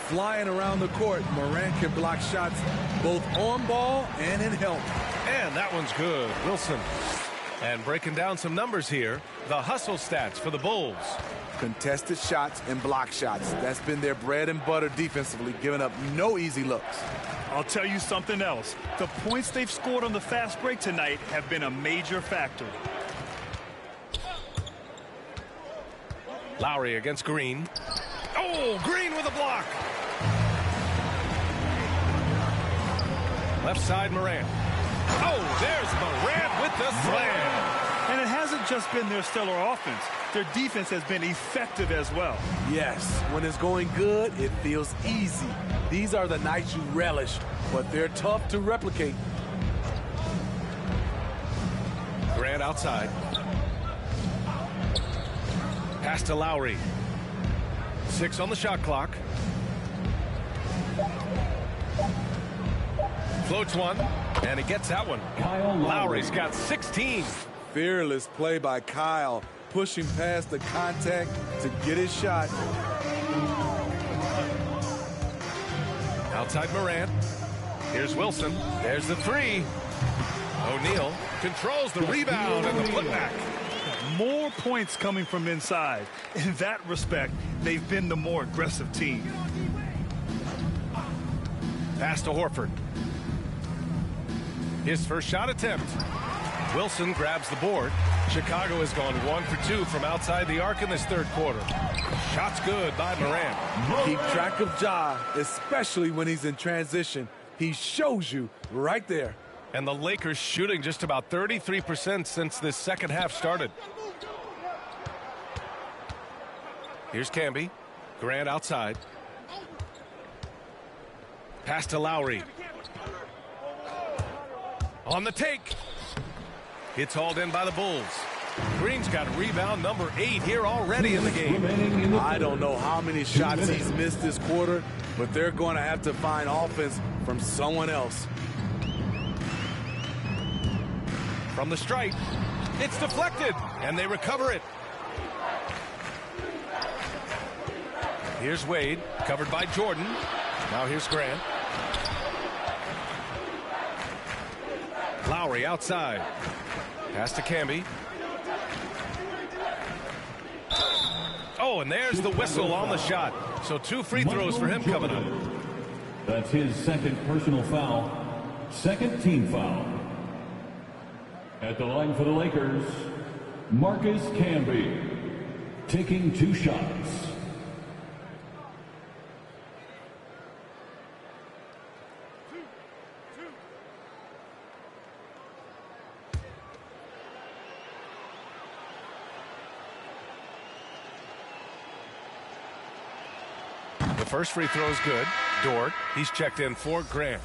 Flying around the court, Morant can block shots both on ball and in help. And that one's good. Wilson. And breaking down some numbers here, the hustle stats for the Bulls. Contested shots and block shots. That's been their bread and butter defensively, giving up no easy looks. I'll tell you something else. The points they've scored on the fast break tonight have been a major factor. Lowry against Green. Oh, Green with a block. Left side, Morant. Oh, there's Morant with the slam. And it hasn't just been their stellar offense. Their defense has been effective as well. Yes, when it's going good, it feels easy. These are the nights you relish, but they're tough to replicate. Grant outside. Pass to Lowry. 6 on the shot clock. Floats one. And he gets that one. Kyle Lowry's got 16. Fearless play by Kyle, pushing past the contact to get his shot. Outside Morant. Here's Wilson. There's the three. O'Neal controls the rebound and the putback. More points coming from inside. In that respect, they've been the more aggressive team. Pass to Horford. His first shot attempt. Wilson grabs the board. Chicago has gone 1 for 2 from outside the arc in this third quarter. Shots good by Morant. Keep track of Ja, especially when he's in transition. He shows you right there. And the Lakers shooting just about 33% since this second half started. Here's Camby. Grant outside. Pass to Lowry. On the take. It's hauled in by the Bulls. Green's got rebound number 8 here already in the game. I don't know how many shots he's missed this quarter, but they're going to have to find offense from someone else. From the stripe, it's deflected, and they recover it. Here's Wade, covered by Jordan. Now here's Grant. Lowry outside. Pass to Camby. Oh, and there's the whistle on the shot. So 2 free throws for him coming up. That's his second personal foul. Second team foul. At the line for the Lakers, Marcus Camby, taking 2 shots. The first free throw is good. Dort, he's checked in for Grant.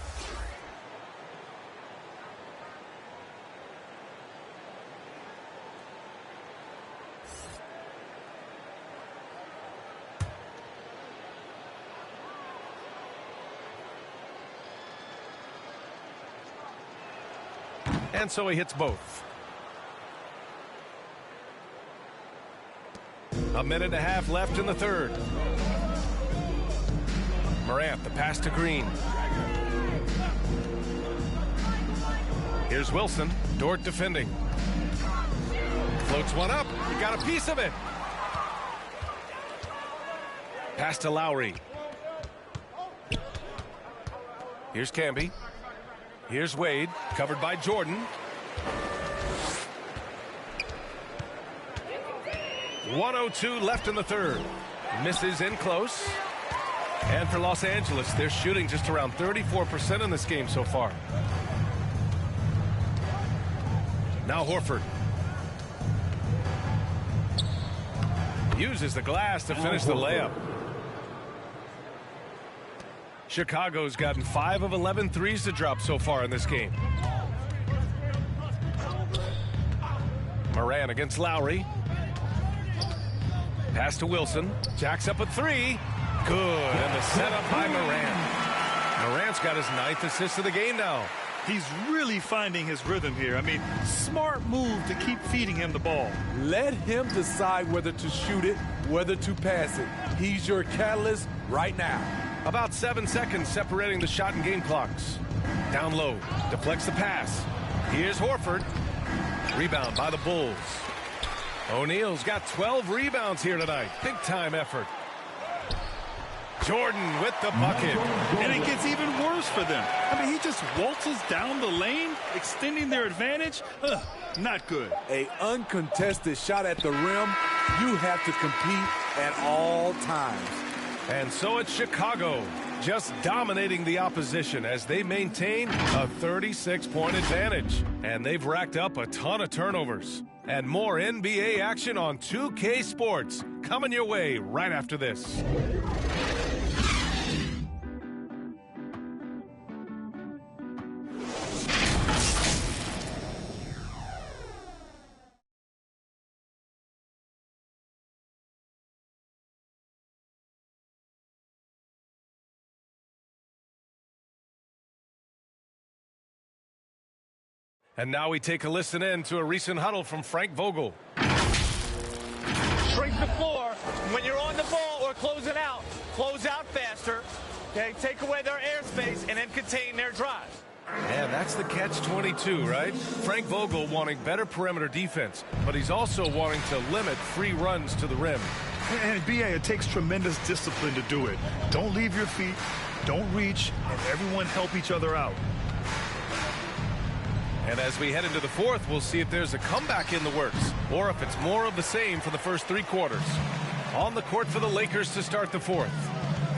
And so he hits both. A minute and a half left in the third. Morant, the pass to Green. Here's Wilson. Dort defending. Floats one up. He got a piece of it. Pass to Lowry. Here's Camby. Here's Wade, covered by Jordan. .102 left in the third. Misses in close. And for Los Angeles, they're shooting just around 34% in this game so far. Now Horford. Uses the glass to finish the layup. Chicago's gotten 5 of 11 threes to drop so far in this game. Morant against Lowry. Pass to Wilson. Jacks up a 3. Good. And the setup by Morant. Morant's got his 9th assist of the game now. He's really finding his rhythm here. I mean, smart move to keep feeding him the ball. Let him decide whether to shoot it, whether to pass it. He's your catalyst right now. About 7 seconds separating the shot and game clocks. Down low. Deflects the pass. Here's Horford. Rebound by the Bulls. O'Neal's got 12 rebounds here tonight. Big time effort. Jordan with the bucket. And it gets even worse for them. I mean, he just waltzes down the lane, extending their advantage. Not good. A uncontested shot at the rim. You have to compete at all times. And so it's Chicago, just dominating the opposition as they maintain a 36-point advantage. And they've racked up a ton of turnovers. And more NBA action on 2K Sports coming your way right after this. And now we take a listen in to a recent huddle from Frank Vogel. Shrink the floor. When you're on the ball or close out faster. Okay, take away their airspace and then contain their drive. And that's the catch-22, right? Frank Vogel wanting better perimeter defense, but he's also wanting to limit free runs to the rim. And B.A., it takes tremendous discipline to do it. Don't leave your feet, don't reach, and everyone help each other out. And as we head into the fourth, we'll see if there's a comeback in the works or if it's more of the same for the first 3 quarters. On the court for the Lakers to start the fourth.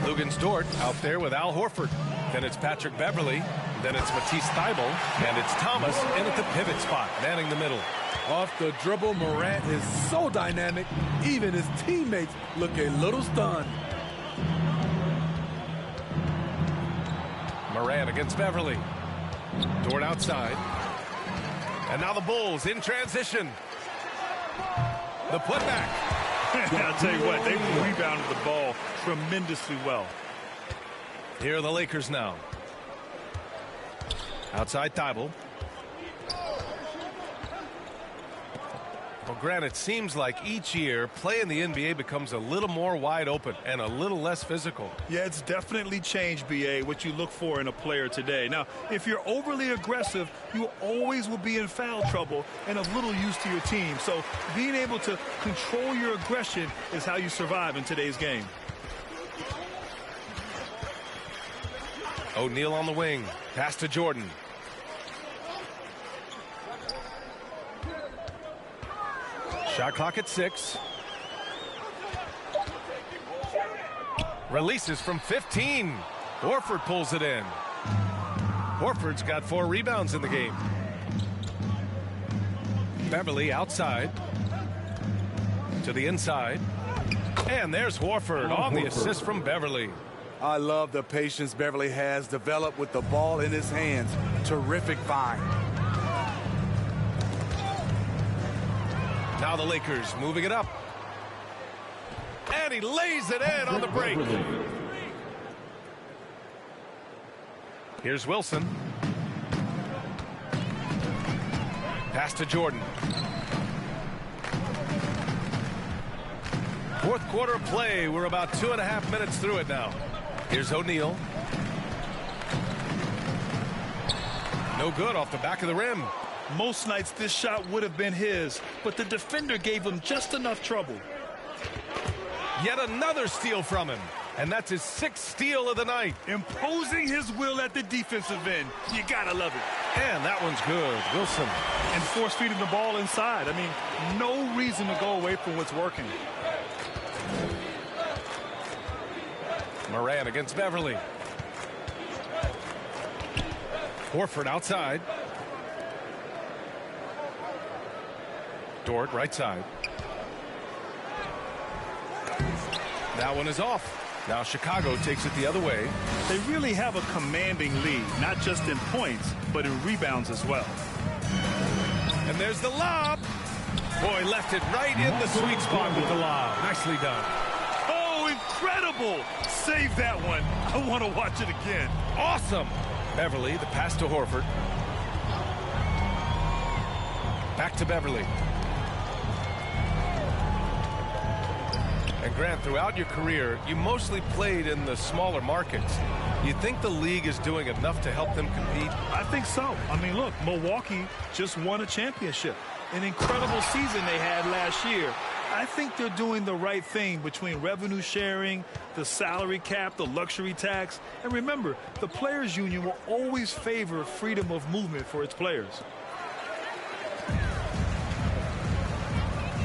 Luguentz Dort out there with Al Horford. Then it's Patrick Beverley. Then it's Matisse Thybulle. And it's Thomas in at the pivot spot, manning the middle. Off the dribble, Morant is so dynamic, even his teammates look a little stunned. Morant against Beverley. Dort outside. And now the Bulls in transition. The putback. I'll tell you what, they rebounded the ball tremendously well. Here are the Lakers now. Outside Thybulle. Well, Grant, it seems like each year play in the NBA becomes a little more wide open and a little less physical. Yeah, it's definitely changed, B.A., what you look for in a player today. Now, if you're overly aggressive, you always will be in foul trouble and of little use to your team. So being able to control your aggression is how you survive in today's game. O'Neal on the wing. Pass to Jordan. Shot clock at 6. Releases from 15. Horford pulls it in. Horford's got 4 rebounds in the game. Beverley outside. To the inside. And there's Horford on the assist from Beverley. I love the patience Beverley has developed with the ball in his hands. Terrific find. Now the Lakers moving it up. And he lays it in on the break. Here's Wilson. Pass to Jordan. Fourth quarter of play. We're about 2.5 minutes through it now. Here's O'Neal. No good off the back of the rim. Most nights this shot would have been his, but the defender gave him just enough trouble. Yet another steal from him, and that's his 6th steal of the night. Imposing his will at the defensive end. You gotta love it. And that one's good. Wilson. And force feeding the ball inside. I mean, no reason to go away from what's working. Morant against Beverley. Horford outside. Dort right side. That one is off. Now Chicago takes it the other way. They really have a commanding lead, not just in points, but in rebounds as well. And there's the lob. Boy, left it right in the sweet spot with the lob. Nicely done. Oh, incredible. Save that one. I want to watch it again. Awesome. Beverley, the pass to Horford. Back to Beverley. And Grant, throughout your career, you mostly played in the smaller markets. You think the league is doing enough to help them compete? I think so. I mean, look, Milwaukee just won a championship. An incredible season they had last year. I think they're doing the right thing between revenue sharing, the salary cap, the luxury tax. And remember, the Players Union will always favor freedom of movement for its players.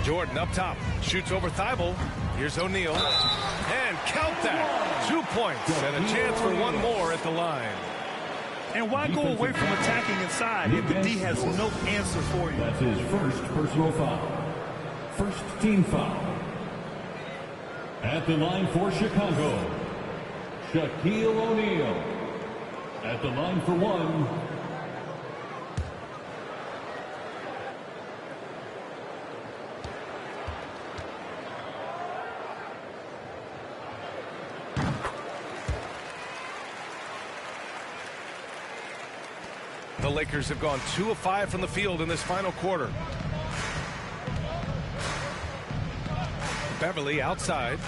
Jordan up top. Shoots over Thybulle. Here's O'Neal. And count that. 2 points and a chance for one more at the line. And why go away from attacking inside if the D has no answer for you? That's his first personal foul. First team foul. At the line for Chicago, Shaquille O'Neal. At the line for one, The Lakers have gone 2 of 5 from the field in this final quarter. Beverly outside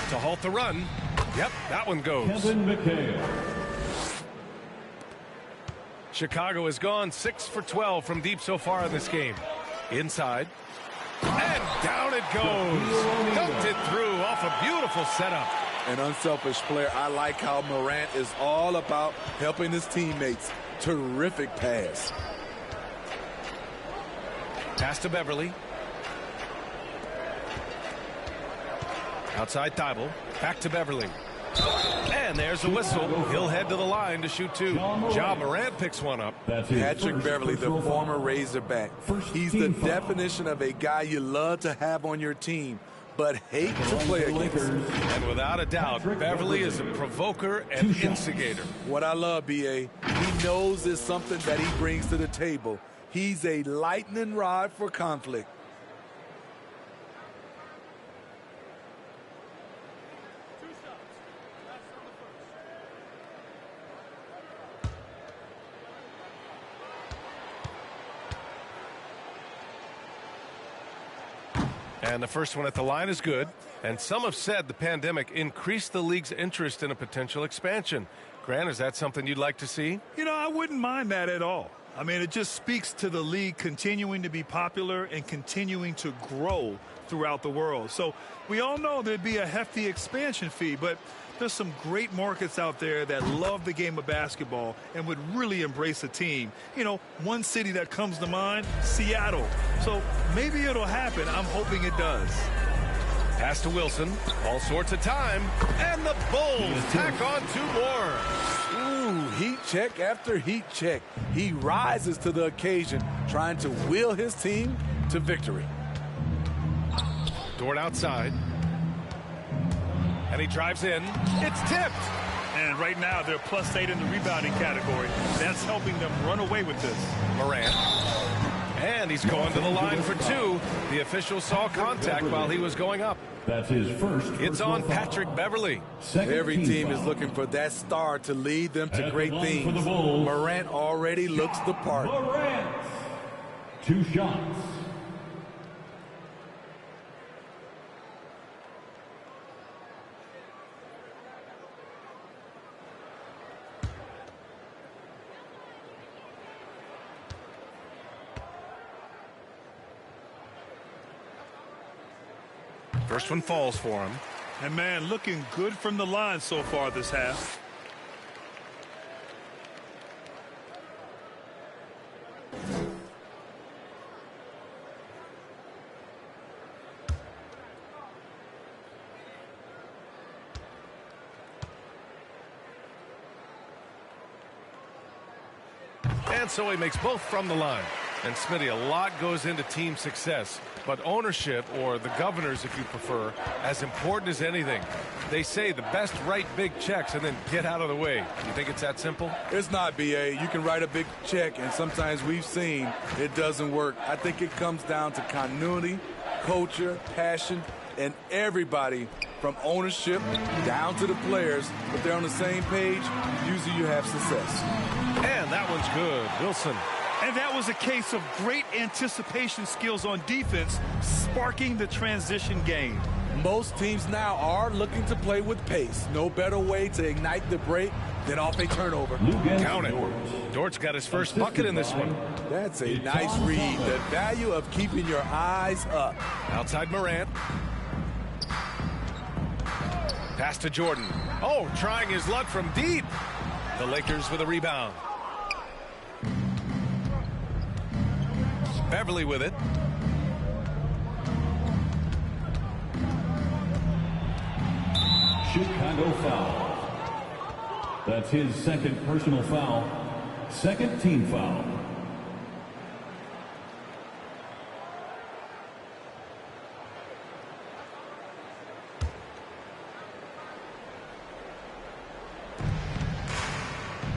to halt the run. Yep, that one goes. Kevin McHale. Chicago has gone 6 for 12 from deep so far in this game. Inside. And down it goes. Dunked it through off a beautiful setup. An unselfish player. I like how Morant is all about helping his teammates. Terrific pass. Pass to Beverly. Outside Thibault. Back to Beverly. And there's a whistle. He'll head to the line to shoot 2. Ja Morant picks one up. Patrick Beverly, the former Razorback. He's the definition of a guy you love to have on your team, but hate to play against. And without a doubt, Beverly is a provoker and instigator. What I love, B.A., he knows it's something that he brings to the table. He's a lightning rod for conflict. And the first one at the line is good. And some have said the pandemic increased the league's interest in a potential expansion. Grant, is that something you'd like to see? You know, I wouldn't mind that at all. I mean, it just speaks to the league continuing to be popular and continuing to grow throughout the world. So we all know there'd be a hefty expansion fee, but there's some great markets out there that love the game of basketball and would really embrace a team. You know, one city that comes to mind, Seattle. So maybe it'll happen. I'm hoping it does. Pass to Wilson. All sorts of time. And the Bulls tack on 2 more. Ooh, heat check after heat check. He rises to the occasion, trying to will his team to victory. Dort outside. And he drives in. It's tipped. And right now they're +8 in the rebounding category. That's helping them run away with this. Morant. And he's going to the line for 2. The official saw contact while he was going up. That's his first. It's on Patrick Beverly. Every team is looking for that star to lead them to great things. Morant already looks the part. Morant. 2 shots. First one falls for him. And, man, looking good from the line so far this half. And so he makes both from the line. And Smitty, a lot goes into team success, but ownership, or the governors if you prefer, as important as anything. They say the best write big checks and then get out of the way. You think it's that simple? It's not, B.A. You can write a big check, and sometimes we've seen it doesn't work. I think it comes down to continuity, culture, passion, and everybody from ownership down to the players. If they're on the same page, usually you have success. And that one's good. Wilson. And that was a case of great anticipation skills on defense, sparking the transition game. Most teams now are looking to play with pace. No better way to ignite the break than off a turnover. Count it. Dort's got his first bucket in this one. That's a nice read. The value of keeping your eyes up. Outside Morant. Pass to Jordan. Oh, trying his luck from deep. The Lakers with a rebound. Beverly with it. Chicago foul. That's his second personal foul. Second team foul.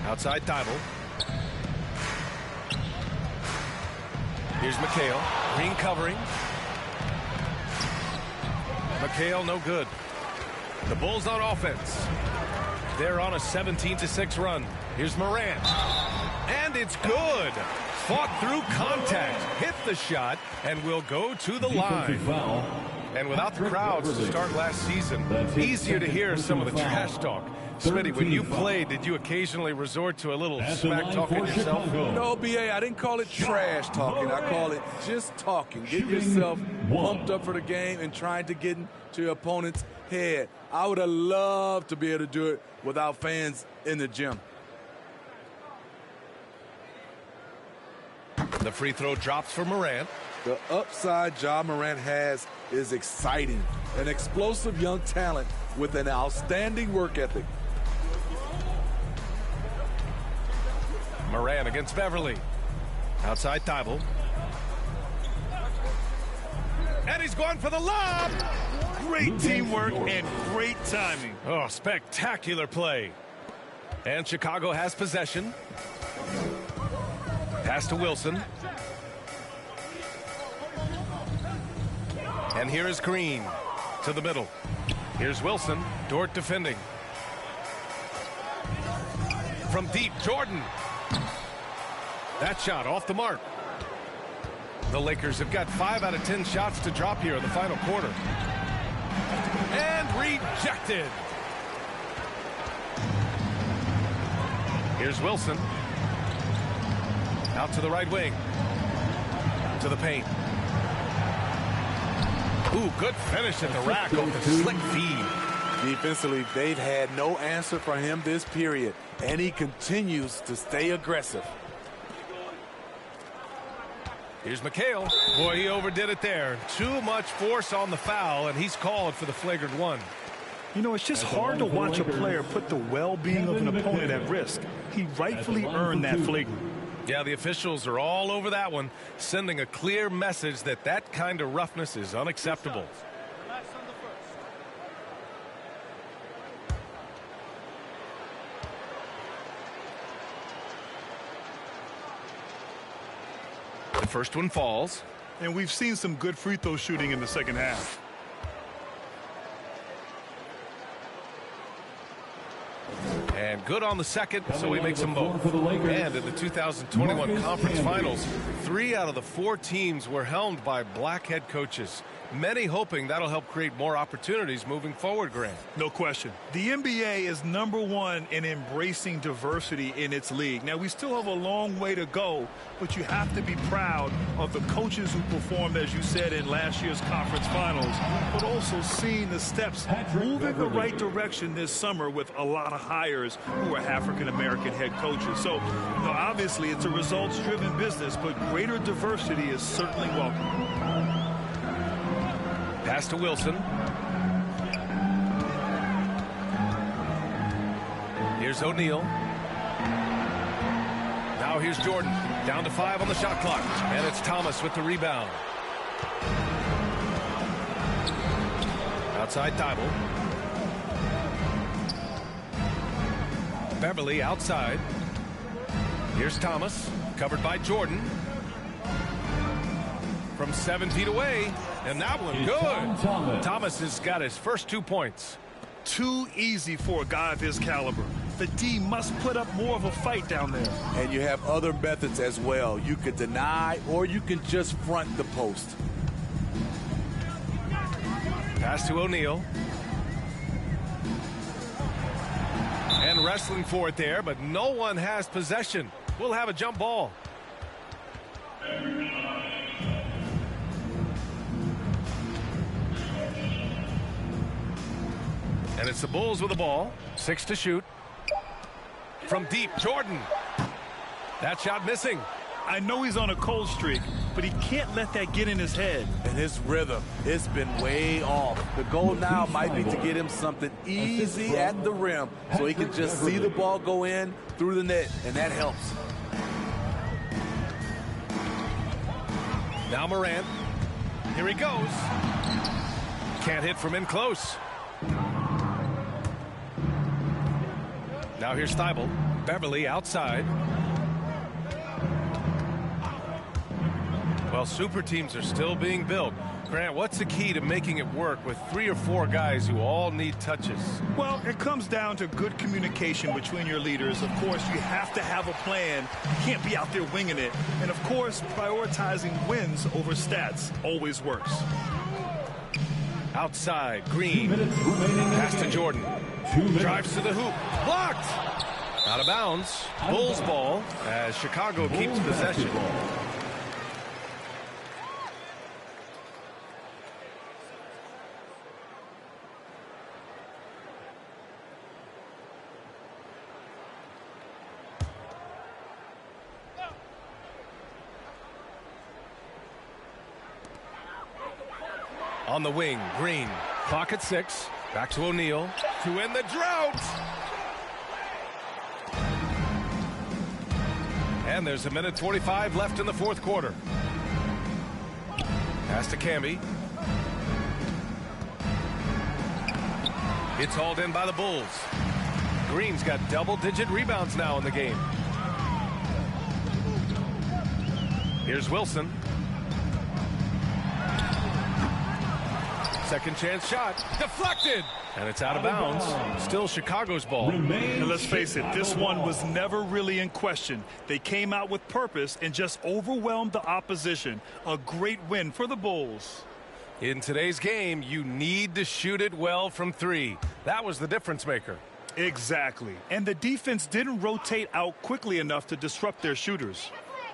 Outside Thibault. Here's McHale. Green covering. McHale no good. The Bulls on offense. They're on a 17-6 run. Here's Morant. And it's good. Fought through contact, hit the shot, and will go to the line. And without the crowds to start last season, easier to hear some of the trash talk. Smitty, when you played, did you occasionally resort to a little smack talking yourself? No, B.A., I didn't call it trash talking. I call it just talking. Get yourself pumped up for the game and trying to get into your opponent's head. I would have loved to be able to do it without fans in the gym. The free throw drops for Morant. The upside Ja Morant has is exciting. An explosive young talent with an outstanding work ethic. Morant against Beverly. Outside Thibault. And he's going for the lob. Great teamwork and great timing. Oh, spectacular play. And Chicago has possession. Pass to Wilson. And here is Green to the middle. Here's Wilson. Dort defending. From deep, Jordan. That shot off the mark. The Lakers have got 5 out of 10 shots to drop here in the final quarter. And rejected. Here's Wilson. Out to the right wing. To the paint. Ooh, good finish at the rack off the slick feed. Defensively, they've had no answer for him this period, and he continues to stay aggressive. Here's McHale. Boy, he overdid it there. Too much force on the foul, and he's called for the flagrant one. You know, it's just hard to watch a player put the well-being of an opponent at risk. He rightfully earned that flagrant. Yeah, the officials are all over that one, sending a clear message that that kind of roughness is unacceptable. The first one falls. And we've seen some good free throw shooting in the second half. And good on the second, so he makes them both. And in the 2021 Conference Finals, 3 out of the 4 teams were helmed by black head coaches. Many hoping that'll help create more opportunities moving forward, Grant. No question. The NBA is #1 in embracing diversity in its league. Now, we still have a long way to go, but you have to be proud of the coaches who performed, as you said, in last year's conference finals, but also seeing the steps move in the right direction this summer with a lot of hires who are African-American head coaches. So, you know, obviously, it's a results-driven business, but greater diversity is certainly welcome. Pass to Wilson. Here's O'Neal. Now here's Jordan. Down to 5 on the shot clock. And it's Thomas with the rebound. Outside Thibault. Beverly outside. Here's Thomas. Covered by Jordan. From 7 feet away. And that one good. Thomas has got his first 2 points. Too easy for a guy of his caliber. The D must put up more of a fight down there. And you have other methods as well. You could deny or you can just front the post. Pass to O'Neal. And wrestling for it there, but no one has possession. We'll have a jump ball. And it's the Bulls with the ball. 6 to shoot. From deep, Jordan. That shot missing. I know he's on a cold streak, but he can't let that get in his head. And his rhythm, it's been way off. The goal now might be to get him something easy at the rim so he can just see the ball go in through the net, and that helps. Now Morant. Here he goes. Can't hit from in close. Now here's Thibault. Beverly outside. Well, super teams are still being built. Grant, what's the key to making it work with 3 or 4 guys who all need touches? Well, it comes down to good communication between your leaders. Of course, you have to have a plan. You can't be out there winging it. And, of course, prioritizing wins over stats always works. Outside, Green. Pass to Jordan. Drives to the hoop. Blocked! Out of bounds. Bulls ball as Chicago keeps possession. On the wing, Green. Clock at 6. Back to O'Neal to end the drought. And there's 1:45 left in the fourth quarter. Pass to Camby. It's hauled in by the Bulls. Green's got double-digit rebounds now in the game. Here's Wilson. Second chance shot. Deflected. And it's out of bounds. Still Chicago's ball. And let's face it, this one was never really in question. They came out with purpose and just overwhelmed the opposition. A great win for the Bulls. In today's game, you need to shoot it well from 3. That was the difference maker. Exactly. And the defense didn't rotate out quickly enough to disrupt their shooters.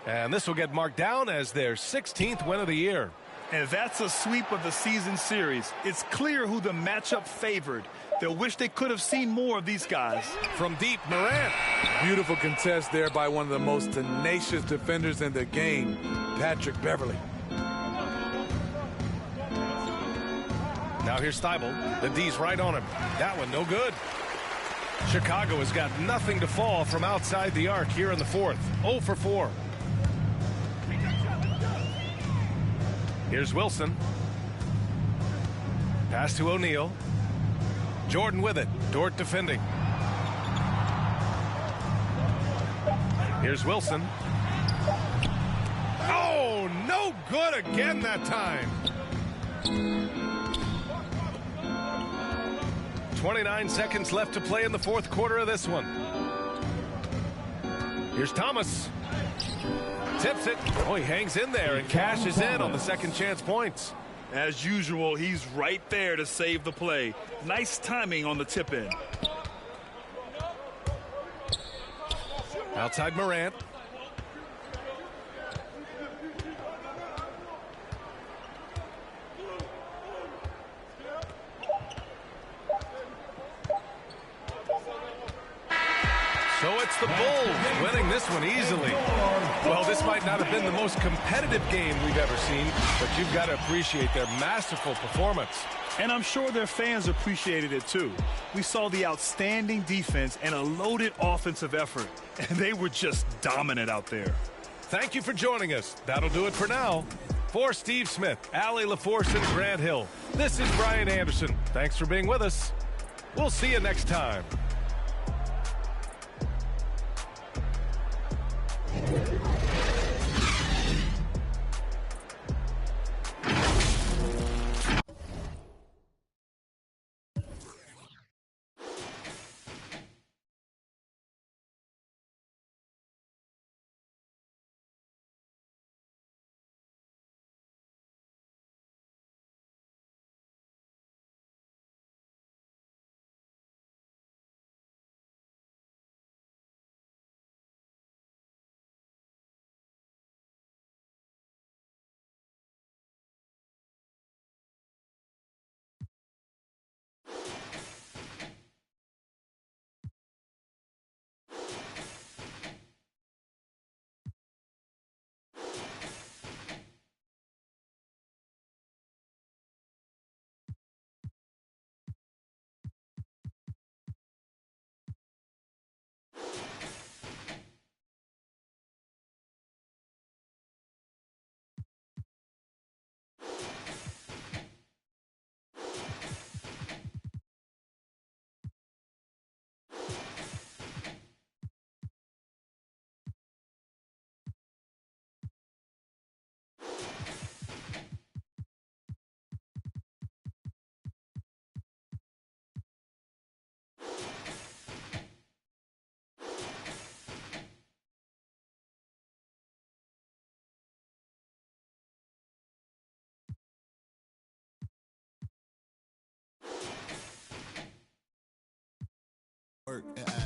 And this will get marked down as their 16th win of the year. And that's a sweep of the season series. It's clear who the matchup favored. They'll wish they could have seen more of these guys. From deep, Morant. Beautiful contest there by one of the most tenacious defenders in the game, Patrick Beverley. Now here's Thibault. The D's right on him. That one no good. Chicago has got nothing to fall from outside the arc here in the fourth. 0 for 4. Here's Wilson. Pass to O'Neal. Jordan with it. Dort defending. Here's Wilson. Oh, no good again that time. 29 seconds left to play in the fourth quarter of this one. Here's Thomas. Tips it. Oh, he hangs in there and cashes in on the second chance points. As usual, he's right there to save the play. Nice timing on the tip in. Outside Morant. So it's the Bulls winning this one easily. Well, this might not have been the most competitive game we've ever seen, but you've got to appreciate their masterful performance. And I'm sure their fans appreciated it too. We saw the outstanding defense and a loaded offensive effort, and they were just dominant out there. Thank you for joining us. That'll do it for now. For Steve Smith, Allie LaForce, and Grant Hill, this is Brian Anderson. Thanks for being with us. We'll see you next time. work, and